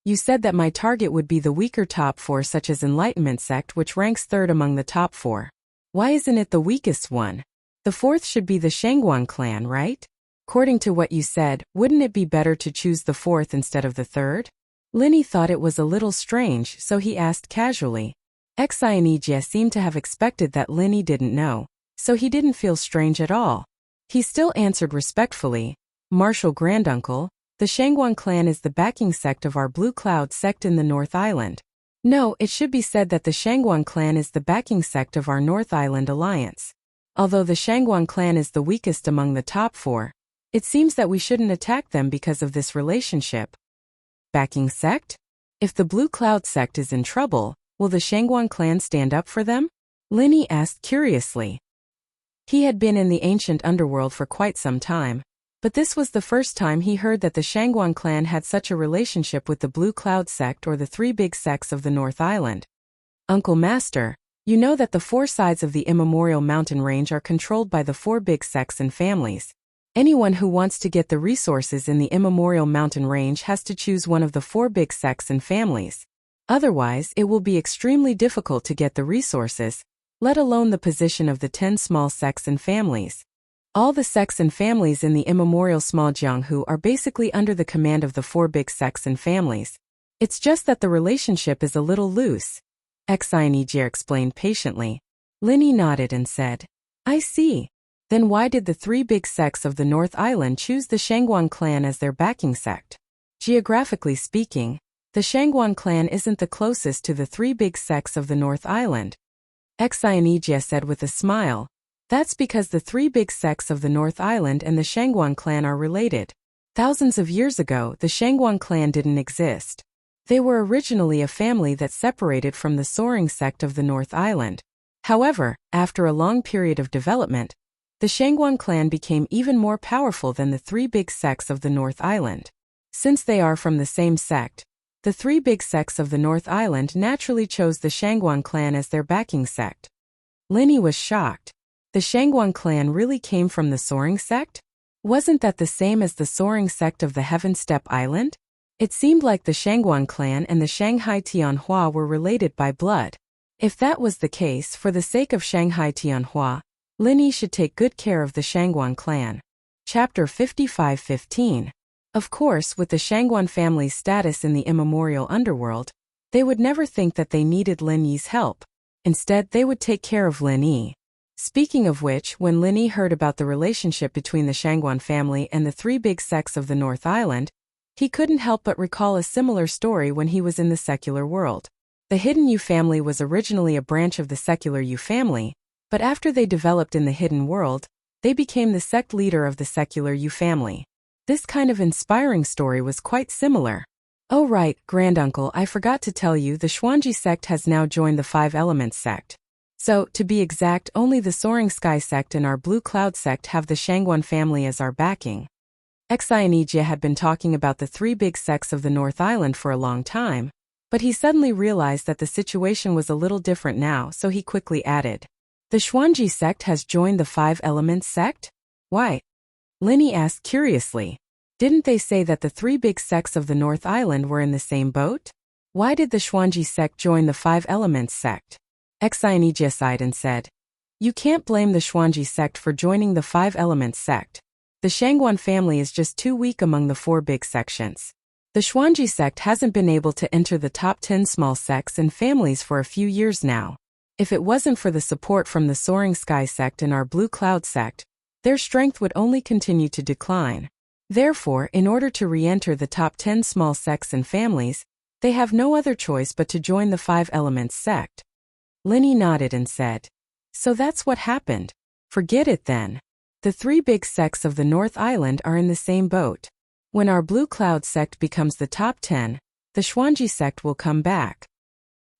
"You said that my target would be the weaker top 4 such as Enlightenment sect, which ranks 3rd among the top 4. Why isn't it the weakest one? The 4th should be the Shangguan clan, right? According to what you said, wouldn't it be better to choose the 4th instead of the 3rd? Linny thought it was a little strange, so he asked casually. Xianijia seemed to have expected that Linny didn't know, so he didn't feel strange at all. He still answered respectfully, "Martial Granduncle, the Shangguan clan is the backing sect of our Blue Cloud sect in the North Island. No, it should be said that the Shangguan clan is the backing sect of our North Island alliance. Although the Shangguan clan is the weakest among the top 4, it seems that we shouldn't attack them because of this relationship." Backing sect? If the Blue Cloud sect is in trouble, will the Shangguan clan stand up for them? Linny asked curiously. He had been in the ancient underworld for quite some time. But this was the first time he heard that the Shangguan clan had such a relationship with the Blue Cloud sect or the three big sects of the North Island. Uncle Master, you know that the four sides of the immemorial mountain range are controlled by the four big sects and families. Anyone who wants to get the resources in the immemorial mountain range has to choose one of the four big sects and families. Otherwise, it will be extremely difficult to get the resources, let alone the position of the 10 small sects and families. All the sects and families in the immemorial small Jianghu are basically under the command of the four big sects and families. It's just that the relationship is a little loose. Xianijie explained patiently. Linny nodded and said, I see. Then why did the three big sects of the North Island choose the Shangguan clan as their backing sect? Geographically speaking, the Shangguan clan isn't the closest to the three big sects of the North Island. Xianijie said with a smile. That's because the three big sects of the North Island and the Shangguan clan are related. Thousands of years ago, the Shangguan clan didn't exist. They were originally a family that separated from the soaring sect of the North Island. However, after a long period of development, the Shangguan clan became even more powerful than the three big sects of the North Island. Since they are from the same sect, the three big sects of the North Island naturally chose the Shangguan clan as their backing sect. Linny was shocked. The Shangguan clan really came from the soaring sect? Wasn't that the same as the soaring sect of the Heaven Step Island? It seemed like the Shangguan clan and the Shanghai Tianhua were related by blood. If that was the case, for the sake of Shanghai Tianhua, Linny should take good care of the Shangguan clan. Chapter 55-15. Of course, with the Shangguan family's status in the immemorial underworld, they would never think that they needed Lin Yi's help. Instead, they would take care of Lin Yi. Speaking of which, when Lin Yi heard about the relationship between the Shangguan family and the three big sects of the North Island, he couldn't help but recall a similar story when he was in the secular world. The Hidden Yu family was originally a branch of the secular Yu family, but after they developed in the hidden world, they became the sect leader of the secular Yu family. This kind of inspiring story was quite similar. Oh right, granduncle, I forgot to tell you, the Xuanji sect has now joined the Five Elements sect. So, to be exact, only the Soaring Sky sect and our Blue Cloud sect have the Shangguan family as our backing. Xianijie had been talking about the three big sects of the North Island for a long time, but he suddenly realized that the situation was a little different now, so he quickly added, the Xuanji sect has joined the Five Elements sect? Why? Linny asked curiously. Didn't they say that the three big sects of the North Island were in the same boat? Why did the Xuanji sect join the Five Elements sect? Xianijie sighed and said, you can't blame the Xuanji sect for joining the Five Elements sect. The Shangguan family is just too weak among the four big sections. The Xuanji sect hasn't been able to enter the top 10 small sects and families for a few years now. If it wasn't for the support from the Soaring Sky sect and our Blue Cloud sect, their strength would only continue to decline. Therefore, in order to re-enter the top 10 small sects and families, they have no other choice but to join the Five Elements sect. Linny nodded and said, so that's what happened. Forget it then. The three big sects of the North Island are in the same boat. When our Blue Cloud sect becomes the top 10, the Xuanji sect will come back.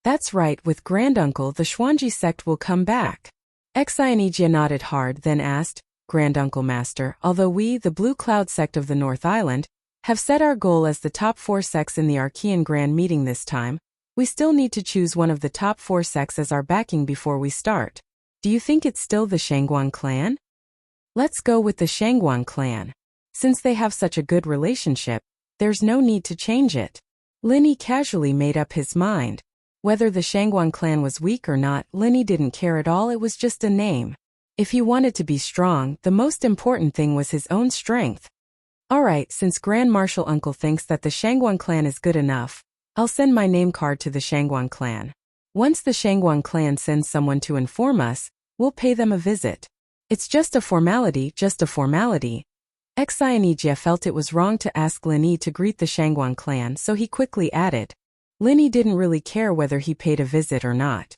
That's right, with granduncle, the Xuanji sect will come back. Xianijie nodded hard, then asked, Granduncle Master, although we, the Blue Cloud sect of the North Island, have set our goal as the top 4 sects in the Archean Grand Meeting this time, we still need to choose one of the top 4 sects as our backing before we start. Do you think it's still the Shangguan clan? Let's go with the Shangguan clan. Since they have such a good relationship, there's no need to change it. Linny casually made up his mind. Whether the Shangguan clan was weak or not, Linny didn't care at all, it was just a name. If he wanted to be strong, the most important thing was his own strength. Alright, since Grand Marshal Uncle thinks that the Shangguan clan is good enough, I'll send my name card to the Shangguan clan. Once the Shangguan clan sends someone to inform us, we'll pay them a visit. It's just a formality, just a formality. Xianijie felt it was wrong to ask Linny to greet the Shangguan clan, so he quickly added. Linny didn't really care whether he paid a visit or not.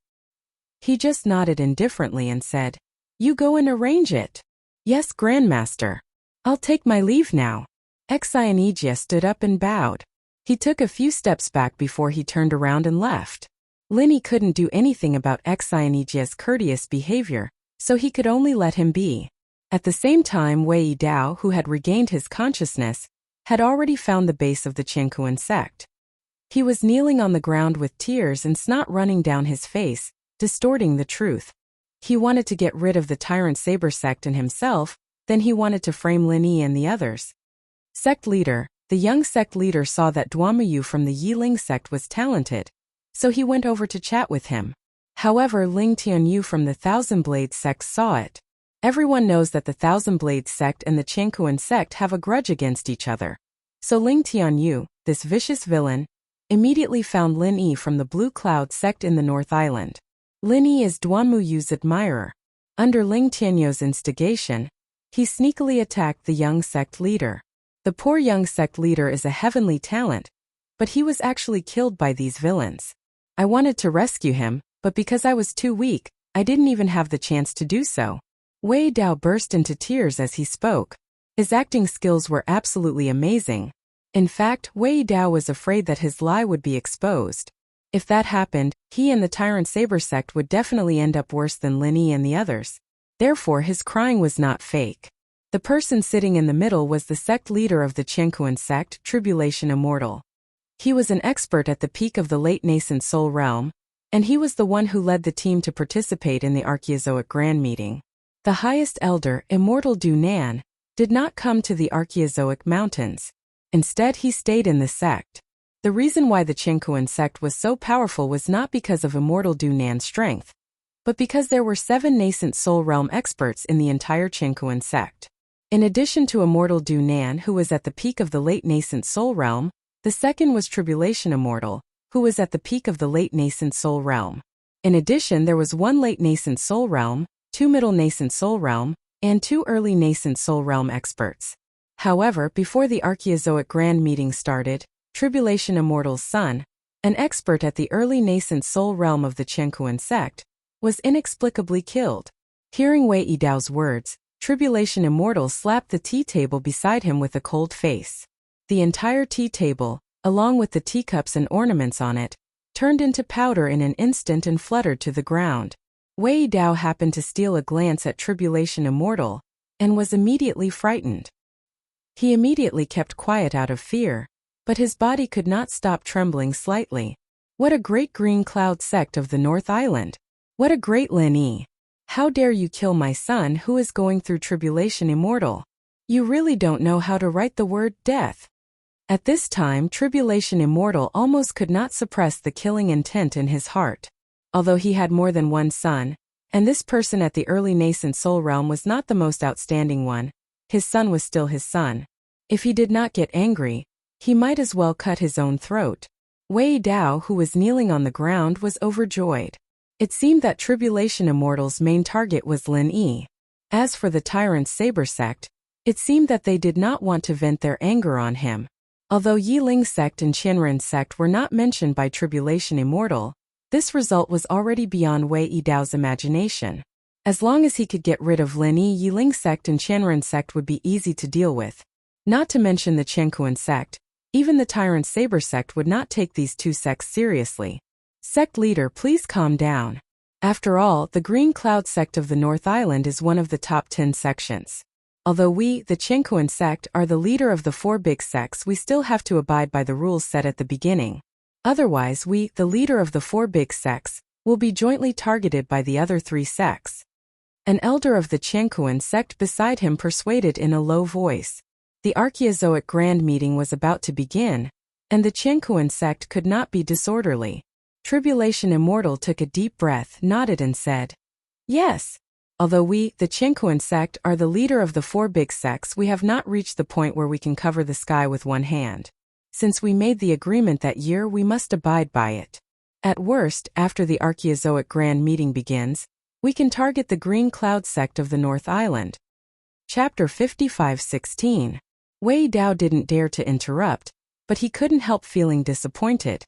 He just nodded indifferently and said, you go and arrange it. Yes, Grandmaster. I'll take my leave now. Xianijie stood up and bowed. He took a few steps back before he turned around and left. Linny couldn't do anything about Xianijie's courteous behavior, so he could only let him be. At the same time, Wei Dao, who had regained his consciousness, had already found the base of the Qiankuan sect. He was kneeling on the ground with tears and snot running down his face, distorting the truth. He wanted to get rid of the tyrant saber sect and himself, then he wanted to frame Lin Yi and the others. Sect leader. The young sect leader saw that Duomuyu from the Yiling sect was talented, so he went over to chat with him. However, Ling Tianyu from the Thousand Blades sect saw it. Everyone knows that the Thousand Blades sect and the Qiankuan sect have a grudge against each other. So Ling Tianyu, this vicious villain, immediately found Lin Yi from the Blue Cloud sect in the North Island. Lin Yi is Duanmuyu's admirer. Under Ling Tianyu's instigation, he sneakily attacked the young sect leader. The poor young sect leader is a heavenly talent, but he was actually killed by these villains. I wanted to rescue him, but because I was too weak, I didn't even have the chance to do so. Wei Dao burst into tears as he spoke. His acting skills were absolutely amazing. In fact, Wei Dao was afraid that his lie would be exposed. If that happened, he and the Tyrant Saber sect would definitely end up worse than Lin Yi and the others. Therefore, his crying was not fake. The person sitting in the middle was the sect leader of the Qiankuan sect, Tribulation Immortal. He was an expert at the peak of the late nascent soul realm, and he was the one who led the team to participate in the Archaeozoic Grand Meeting. The highest elder, Immortal Du Nan, did not come to the Archaeozoic Mountains. Instead, he stayed in the sect. The reason why the Qiankuan sect was so powerful was not because of Immortal Du Nan's strength, but because there were 7 nascent soul realm experts in the entire Qiankuan sect. In addition to Immortal Du Nan, who was at the peak of the late nascent soul realm, the second was Tribulation Immortal, who was at the peak of the late nascent soul realm. In addition, there was 1 late nascent soul realm, 2 middle nascent soul realm, and 2 early nascent soul realm experts. However, before the Archaeozoic Grand Meeting started, Tribulation Immortal's son, an expert at the early nascent soul realm of the Qiankuan sect, was inexplicably killed. Hearing Wei Dao's words, Tribulation Immortal slapped the tea table beside him with a cold face. The entire tea table, along with the teacups and ornaments on it, turned into powder in an instant and fluttered to the ground. Wei Dao happened to steal a glance at Tribulation Immortal, and was immediately frightened. He immediately kept quiet out of fear, but his body could not stop trembling slightly. What a great green cloud sect of the North Island! What a great Lin Yi! How dare you kill my son who is going through Tribulation Immortal? You really don't know how to write the word death. At this time, Tribulation Immortal almost could not suppress the killing intent in his heart. Although he had more than one son, and this person at the early nascent soul realm was not the most outstanding one, his son was still his son. If he did not get angry, he might as well cut his own throat. Wei Dao, who was kneeling on the ground, was overjoyed. It seemed that Tribulation Immortal's main target was Lin Yi. As for the Tyrant Saber sect, it seemed that they did not want to vent their anger on him. Although Yiling sect and Qianren sect were not mentioned by Tribulation Immortal, this result was already beyond Wei Dao's imagination. As long as he could get rid of Lin Yi, Yiling sect and Qianren sect would be easy to deal with. Not to mention the Qiankuan sect, even the Tyrant Saber sect would not take these 2 sects seriously. Sect leader, please calm down. After all, the Green Cloud sect of the North Island is one of the top 10 sections. Although we, the Qiankuan sect, are the leader of the 4 big sects, we still have to abide by the rules set at the beginning. Otherwise, we, the leader of the 4 big sects, will be jointly targeted by the other 3 sects. An elder of the Qiankuan sect beside him persuaded in a low voice. The Archaeozoic Grand Meeting was about to begin, and the Qiankuan sect could not be disorderly. Tribulation Immortal took a deep breath, nodded and said, "Yes. Although we, the Qiankuan sect, are the leader of the 4 big sects, we have not reached the point where we can cover the sky with one hand. Since we made the agreement that year, we must abide by it. At worst, after the Archaeozoic Grand Meeting begins, we can target the Green Cloud sect of the North Island." Chapter 55:16. Wei Dao didn't dare to interrupt, but he couldn't help feeling disappointed.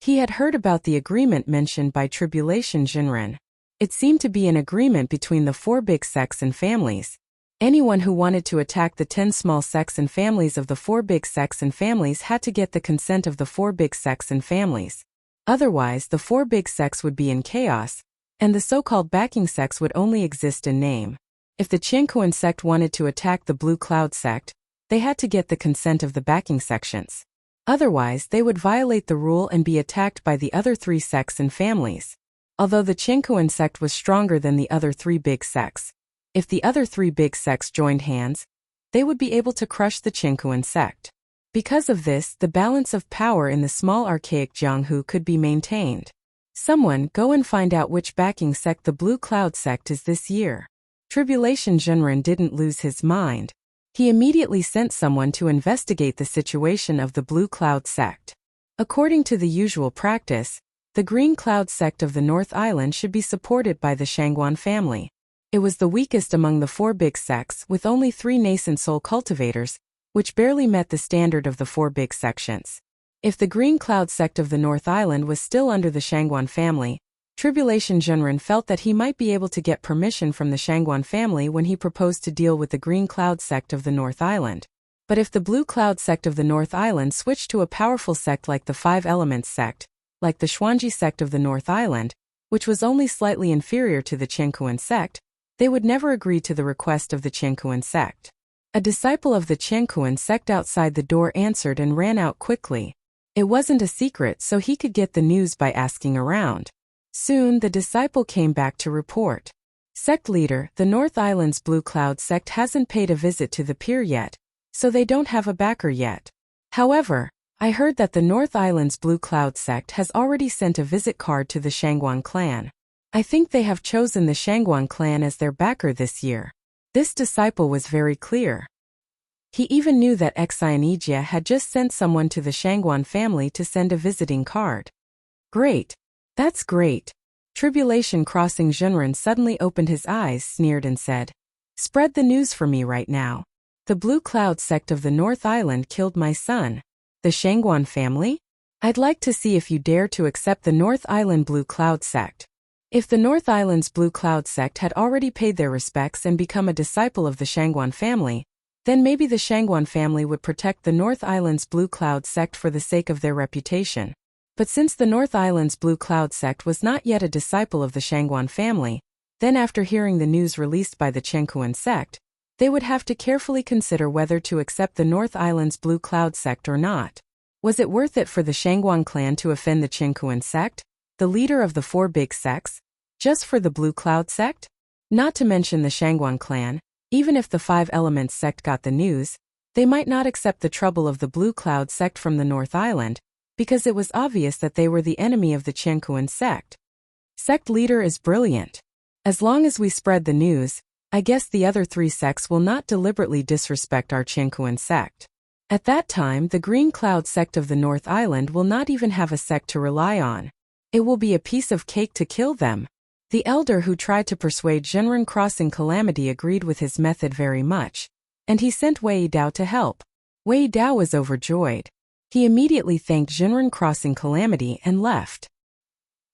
He had heard about the agreement mentioned by Tribulation Jinren. It seemed to be an agreement between the 4 big sects and families. Anyone who wanted to attack the 10 small sects and families of the 4 big sects and families had to get the consent of the 4 big sects and families. Otherwise, the 4 big sects would be in chaos, and the so-called backing sects would only exist in name. If the Qiankuan sect wanted to attack the Blue Cloud sect, they had to get the consent of the backing sections. Otherwise, they would violate the rule and be attacked by the other three sects and families. Although the Qiankuan sect was stronger than the other three big sects, if the other three big sects joined hands, they would be able to crush the Qiankuan sect. Because of this, the balance of power in the small archaic Jianghu could be maintained. Someone go and find out which backing sect the Blue Cloud sect is this year. Tribulation Zhenren didn't lose his mind. He immediately sent someone to investigate the situation of the Blue Cloud sect. According to the usual practice, the Green Cloud sect of the North Island should be supported by the Shangguan family. It was the weakest among the four big sects, with only 3 nascent soul cultivators, which barely met the standard of the 4 big sections. If the Green Cloud sect of the North Island was still under the Shangguan family, Tribulation Zhenren felt that he might be able to get permission from the Shangguan family when he proposed to deal with the Green Cloud sect of the North Island. But if the Blue Cloud sect of the North Island switched to a powerful sect like the Five Elements sect, like the Xuanji sect of the North Island, which was only slightly inferior to the Qiankuan sect, they would never agree to the request of the Qiankuan sect. A disciple of the Qiankuan sect outside the door answered and ran out quickly. It wasn't a secret, so he could get the news by asking around. Soon, the disciple came back to report. Sect leader, the North Island's Blue Cloud sect hasn't paid a visit to the pier yet, so they don't have a backer yet. However, I heard that the North Island's Blue Cloud sect has already sent a visit card to the Shangguan clan. I think they have chosen the Shangguan clan as their backer this year. This disciple was very clear. He even knew that Xianijia had just sent someone to the Shangguan family to send a visiting card. Great. That's great. Tribulation Crossing Zhenren suddenly opened his eyes, sneered and said, "Spread the news for me right now. The Blue Cloud sect of the North Island killed my son. The Shangguan family? I'd like to see if you dare to accept the North Island Blue Cloud sect." If the North Island's Blue Cloud sect had already paid their respects and become a disciple of the Shangguan family, then maybe the Shangguan family would protect the North Island's Blue Cloud sect for the sake of their reputation. But since the North Island's Blue Cloud sect was not yet a disciple of the Shangguan family, then after hearing the news released by the Qiankuan sect, they would have to carefully consider whether to accept the North Island's Blue Cloud sect or not. Was it worth it for the Shangguan clan to offend the Qiankuan sect, the leader of the 4 big sects, just for the Blue Cloud sect? Not to mention the Shangguan clan, even if the Five Elements sect got the news, they might not accept the trouble of the Blue Cloud sect from the North Island, because it was obvious that they were the enemy of the Qiankuan sect. Sect leader is brilliant. As long as we spread the news, I guess the other 3 sects will not deliberately disrespect our Qiankuan sect. At that time, the Green Cloud sect of the North Island will not even have a sect to rely on. It will be a piece of cake to kill them. The elder who tried to persuade Zhenren Crossing Calamity agreed with his method very much, and he sent Wei Dao to help. Wei Dao was overjoyed. He immediately thanked Zhenren Crossing Calamity and left.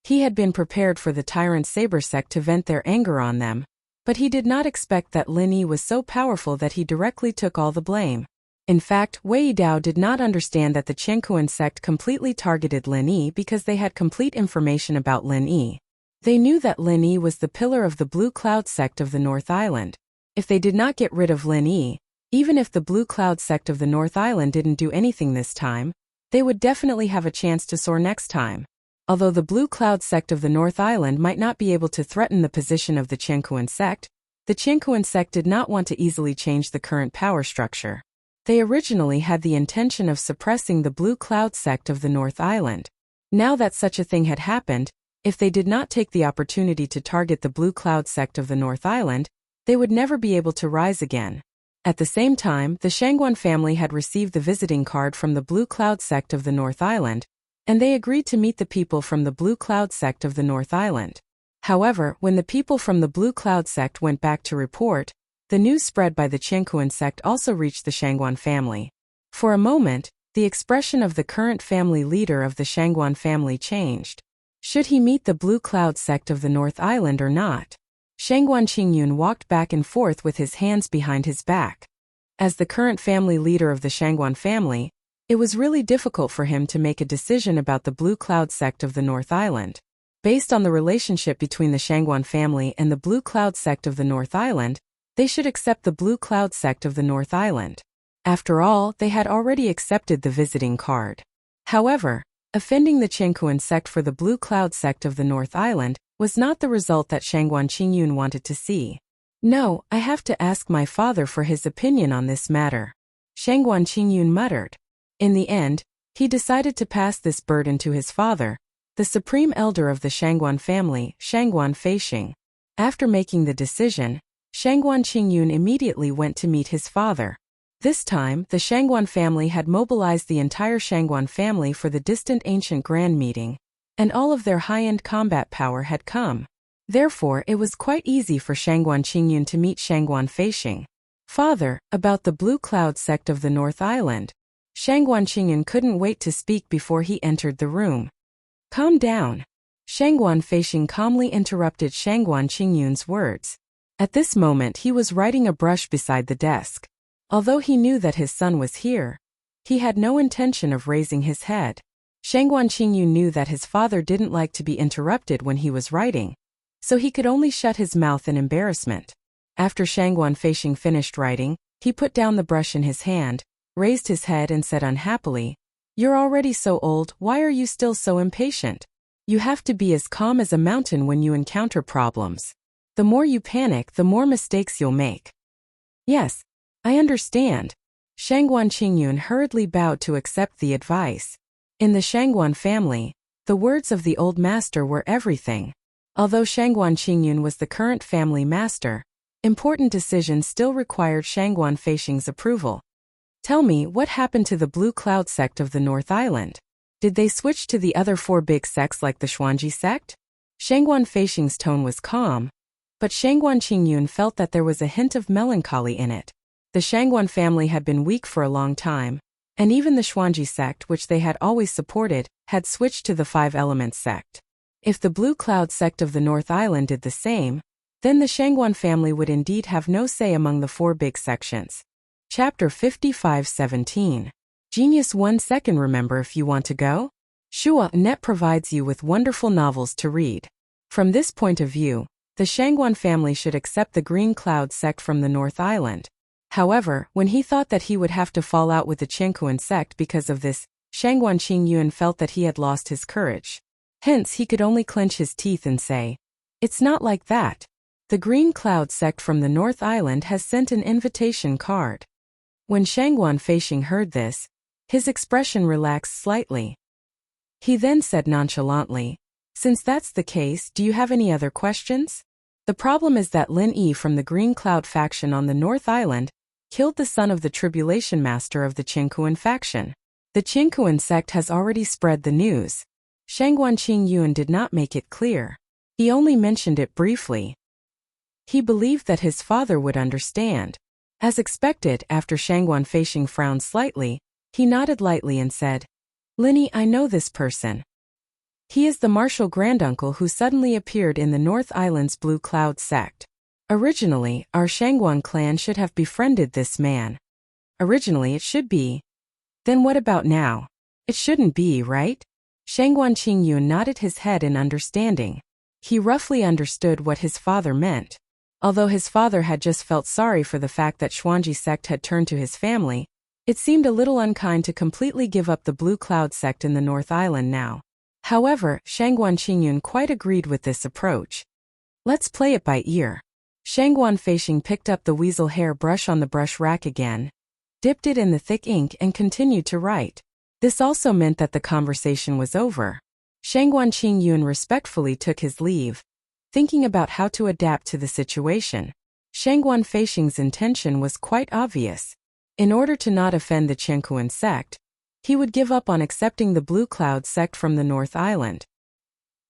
He had been prepared for the Tyrant Saber sect to vent their anger on them, but he did not expect that Lin Yi was so powerful that he directly took all the blame. In fact, Wei Dao did not understand that the Qiankuan sect completely targeted Lin Yi because they had complete information about Lin Yi. They knew that Lin Yi was the pillar of the Blue Cloud sect of the North Island. If they did not get rid of Lin Yi, even if the Blue Cloud sect of the North Island didn't do anything this time, they would definitely have a chance to soar next time. Although the Blue Cloud sect of the North Island might not be able to threaten the position of the Qiankuan sect, the Qiankuan sect did not want to easily change the current power structure. They originally had the intention of suppressing the Blue Cloud sect of the North Island. Now that such a thing had happened, if they did not take the opportunity to target the Blue Cloud sect of the North Island, they would never be able to rise again. At the same time, the Shangguan family had received the visiting card from the Blue Cloud sect of the North Island, and they agreed to meet the people from the Blue Cloud sect of the North Island. However, when the people from the Blue Cloud sect went back to report, the news spread by the Qiankuan sect also reached the Shangguan family. For a moment, the expression of the current family leader of the Shangguan family changed. Should he meet the Blue Cloud sect of the North Island or not? Shangguan Qingyun walked back and forth with his hands behind his back. As the current family leader of the Shangguan family, it was really difficult for him to make a decision about the Blue Cloud sect of the North Island. Based on the relationship between the Shangguan family and the Blue Cloud sect of the North Island, They should accept the Blue Cloud sect of the North Island. After all, they had already accepted the visiting card. However, offending the Qianquan sect for the Blue Cloud sect of the North Island was not the result that Shangguan Qingyun wanted to see. No, I have to ask my father for his opinion on this matter, Shangguan Qingyun muttered. In the end, he decided to pass this burden to his father, the supreme elder of the Shangguan family, Shangguan Feixing. After making the decision, Shangguan Qingyun immediately went to meet his father. This time, the Shangguan family had mobilized the entire Shangguan family for the distant ancient grand meeting, and all of their high-end combat power had come. Therefore, it was quite easy for Shangguan Qingyun to meet Shangguan Feixing. Father, about the Blue Cloud sect of the North Island. Shangguan Qingyun couldn't wait to speak before he entered the room. Calm down. Shangguan Feixing calmly interrupted Shangguan Qingyun's words. At this moment he was riding a brush beside the desk. Although he knew that his son was here, he had no intention of raising his head. Shangguan Qingyun knew that his father didn't like to be interrupted when he was writing, so he could only shut his mouth in embarrassment. After Shangguan Feixing finished writing, he put down the brush in his hand, raised his head and said unhappily, "You're already so old, why are you still so impatient? You have to be as calm as a mountain when you encounter problems. The more you panic, the more mistakes you'll make." "Yes, I understand." Shangguan Qingyun hurriedly bowed to accept the advice. In the Shangguan family, the words of the old master were everything. Although Shangguan Qingyun was the current family master, important decisions still required Shangguan Feixing's approval. "Tell me, what happened to the Blue Cloud sect of the North Island? Did they switch to the other four big sects like the Xuanji sect?" Shangguan Feixing's tone was calm, but Shangguan Qingyun felt that there was a hint of melancholy in it. The Shangguan family had been weak for a long time, and even the Xuanji sect, which they had always supported, had switched to the Five Elements sect. If the Blue Cloud sect of the North Island did the same, then the Shangguan family would indeed have no say among the four big sections. Chapter 55-17. Genius 1 second. Remember, if you want to go? Shua.net provides you with wonderful novels to read. From this point of view, the Shangguan family should accept the Green Cloud sect from the North Island. However, when he thought that he would have to fall out with the Qianquan sect because of this, Shangguan Qingyun felt that he had lost his courage. Hence, he could only clench his teeth and say, "It's not like that. The Green Cloud sect from the North Island has sent an invitation card." When Shangguan Feixing heard this, his expression relaxed slightly. He then said nonchalantly, "Since that's the case, do you have any other questions? The problem is that Lin Yi from the Green Cloud faction on the North Island killed the son of the Tribulation Master of the Qianquan faction. The Qianquan sect has already spread the news." Shangguan Qingyun did not make it clear. He only mentioned it briefly. He believed that his father would understand. As expected, after Shangguan Feixing frowned slightly, he nodded lightly and said, "Lin Yi, I know this person. He is the martial granduncle who suddenly appeared in the North Island's Blue Cloud sect. Originally, our Shangguan clan should have befriended this man. Originally it should be. Then what about now? It shouldn't be, right?" Shangguan Qingyun nodded his head in understanding. He roughly understood what his father meant. Although his father had just felt sorry for the fact that Xuanji sect had turned to his family, it seemed a little unkind to completely give up the Blue Cloud sect in the North Island now. However, Shangguan Qingyun quite agreed with this approach. "Let's play it by ear." Shangguan Feixing picked up the weasel hair brush on the brush rack again, dipped it in the thick ink and continued to write. This also meant that the conversation was over. Shangguan Qingyun respectfully took his leave, thinking about how to adapt to the situation. Shangguan Feixing's intention was quite obvious. In order to not offend the Qianquan sect, he would give up on accepting the Blue Cloud sect from the North Island.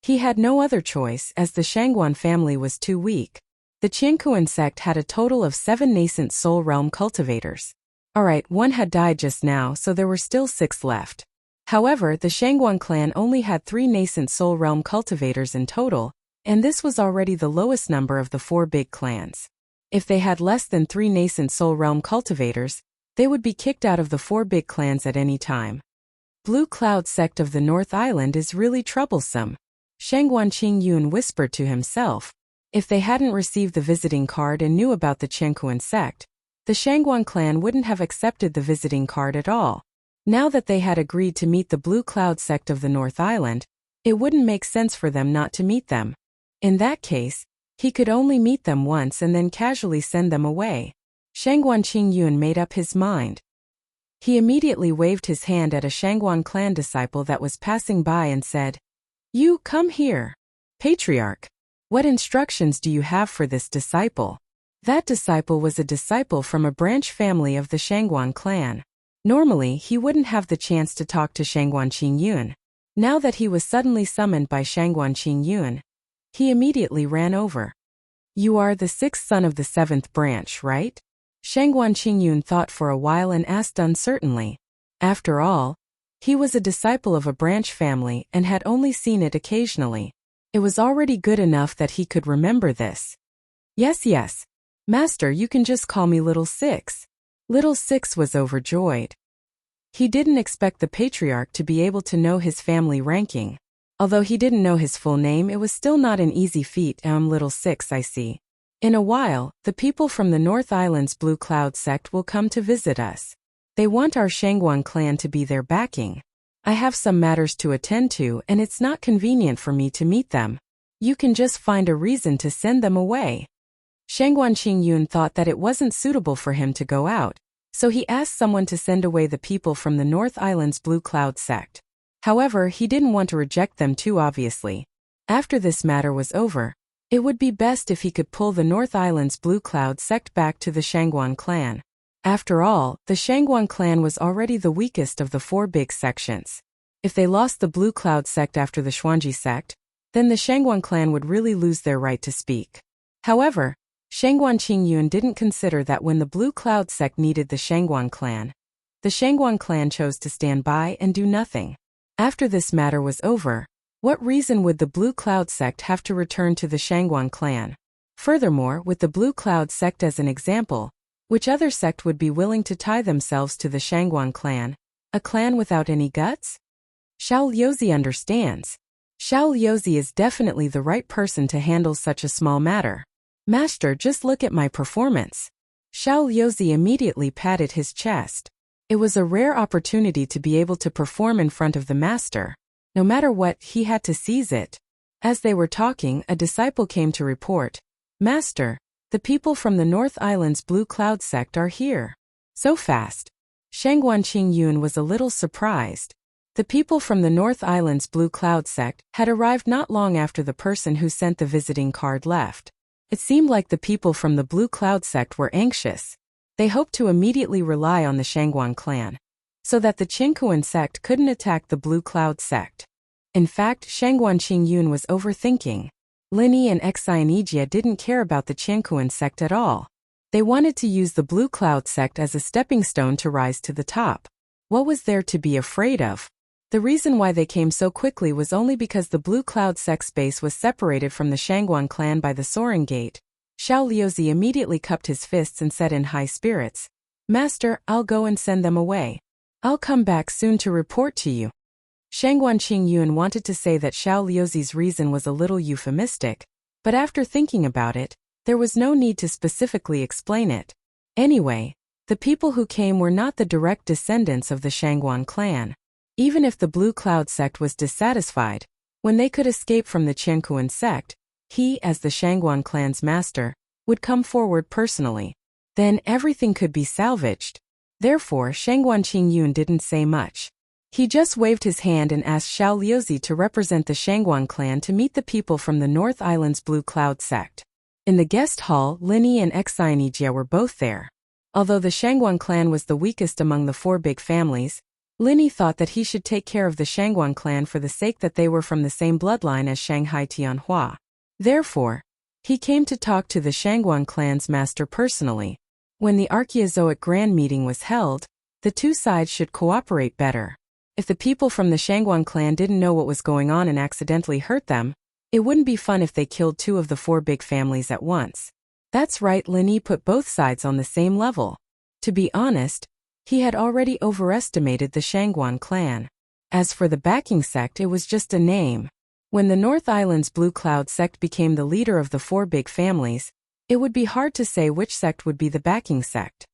He had no other choice as the Shangguan family was too weak. The Qianquan sect had a total of 7 nascent soul realm cultivators. Alright, one had died just now, so there were still 6 left. However, the Shangguan clan only had 3 nascent soul realm cultivators in total, and this was already the lowest number of the 4 big clans. If they had less than 3 nascent soul realm cultivators, they would be kicked out of the 4 big clans at any time. Blue Cloud sect of the North Island is really troublesome, Shangguan Qingyun whispered to himself. If they hadn't received the visiting card and knew about the Qianquan sect, the Shangguan clan wouldn't have accepted the visiting card at all. Now that they had agreed to meet the Blue Cloud sect of the North Island, it wouldn't make sense for them not to meet them. In that case, he could only meet them once and then casually send them away. Shangguan Qingyun made up his mind. He immediately waved his hand at a Shangguan clan disciple that was passing by and said, "You, come here. Patriarch, what instructions do you have for this disciple?" That disciple was a disciple from a branch family of the Shangguan clan. Normally, he wouldn't have the chance to talk to Shangguan Qingyun. Now that he was suddenly summoned by Shangguan Qingyun, he immediately ran over. "You are the sixth son of the seventh branch, right?" Shangguan Qingyun thought for a while and asked uncertainly. After all, he was a disciple of a branch family and had only seen it occasionally. It was already good enough that he could remember this. Yes. Master, you can just call me Little Six." Little Six was overjoyed. He didn't expect the patriarch to be able to know his family ranking. Although he didn't know his full name, it was still not an easy feat. Little Six, I see. In a while, the people from the North Island's Blue Cloud sect will come to visit us. They want our Shangguan clan to be their backing. I have some matters to attend to and it's not convenient for me to meet them. You can just find a reason to send them away. Shangguan Qingyun thought that it wasn't suitable for him to go out, so he asked someone to send away the people from the North Island's Blue Cloud sect. However, he didn't want to reject them too obviously. After this matter was over, it would be best if he could pull the North Island's Blue Cloud sect back to the Shangguan clan. After all, the Shangguan clan was already the weakest of the four big sections. If they lost the Blue Cloud sect after the Xuanji sect, then the Shangguan clan would really lose their right to speak. However, Shangguan Qingyun didn't consider that when the Blue Cloud sect needed the Shangguan clan, the Shangguan clan chose to stand by and do nothing. After this matter was over, what reason would the Blue Cloud sect have to return to the Shangguan clan? Furthermore, with the Blue Cloud sect as an example, which other sect would be willing to tie themselves to the Shangguan clan, a clan without any guts? Xiao Liuzi understands. Xiao Liuzi is definitely the right person to handle such a small matter. Master, just look at my performance. Xiao Liuzi immediately patted his chest. It was a rare opportunity to be able to perform in front of the master. No matter what, he had to seize it. As they were talking, a disciple came to report, "Master, the people from the North Island's Blue Cloud sect are here." So fast. Shangguan Qingyun was a little surprised. The people from the North Island's Blue Cloud sect had arrived not long after the person who sent the visiting card left. It seemed like the people from the Blue Cloud sect were anxious. They hoped to immediately rely on the Shangguan clan, so that the Qianquan sect couldn't attack the Blue Cloud sect. In fact, Shangguan Qingyun was overthinking. Lin and Xianijia didn't care about the Qianquan sect at all. They wanted to use the Blue Cloud sect as a stepping stone to rise to the top. What was there to be afraid of? The reason why they came so quickly was only because the Blue Cloud sect's base was separated from the Shangguan clan by the Soaring Gate. Xiao Liuzi immediately cupped his fists and said in high spirits, "Master, I'll go and send them away. I'll come back soon to report to you." Shangguan Qingyun wanted to say that Xiao Liuzi's reason was a little euphemistic, but after thinking about it, there was no need to specifically explain it. Anyway, the people who came were not the direct descendants of the Shangguan clan. Even if the Blue Cloud sect was dissatisfied, when they could escape from the Qianquan sect, he, as the Shangguan clan's master, would come forward personally. Then everything could be salvaged. Therefore, Shangguan Qingyun didn't say much. He just waved his hand and asked Xiao Liuzi to represent the Shangguan clan to meet the people from the North Island's Blue Cloud sect. In the guest hall, Lin and Xianijia were both there. Although the Shangguan clan was the weakest among the four big families, Lin thought that he should take care of the Shangguan clan for the sake that they were from the same bloodline as Shanghai Tianhua. Therefore, he came to talk to the Shangguan clan's master personally. When the Archaeozoic Grand Meeting was held, the two sides should cooperate better. If the people from the Shangguan clan didn't know what was going on and accidentally hurt them, it wouldn't be fun if they killed two of the four big families at once. That's right, Lin put both sides on the same level. To be honest, he had already overestimated the Shangguan clan. As for the backing sect, it was just a name. When the North Island's Blue Cloud sect became the leader of the four big families, it would be hard to say which sect would be the backing sect.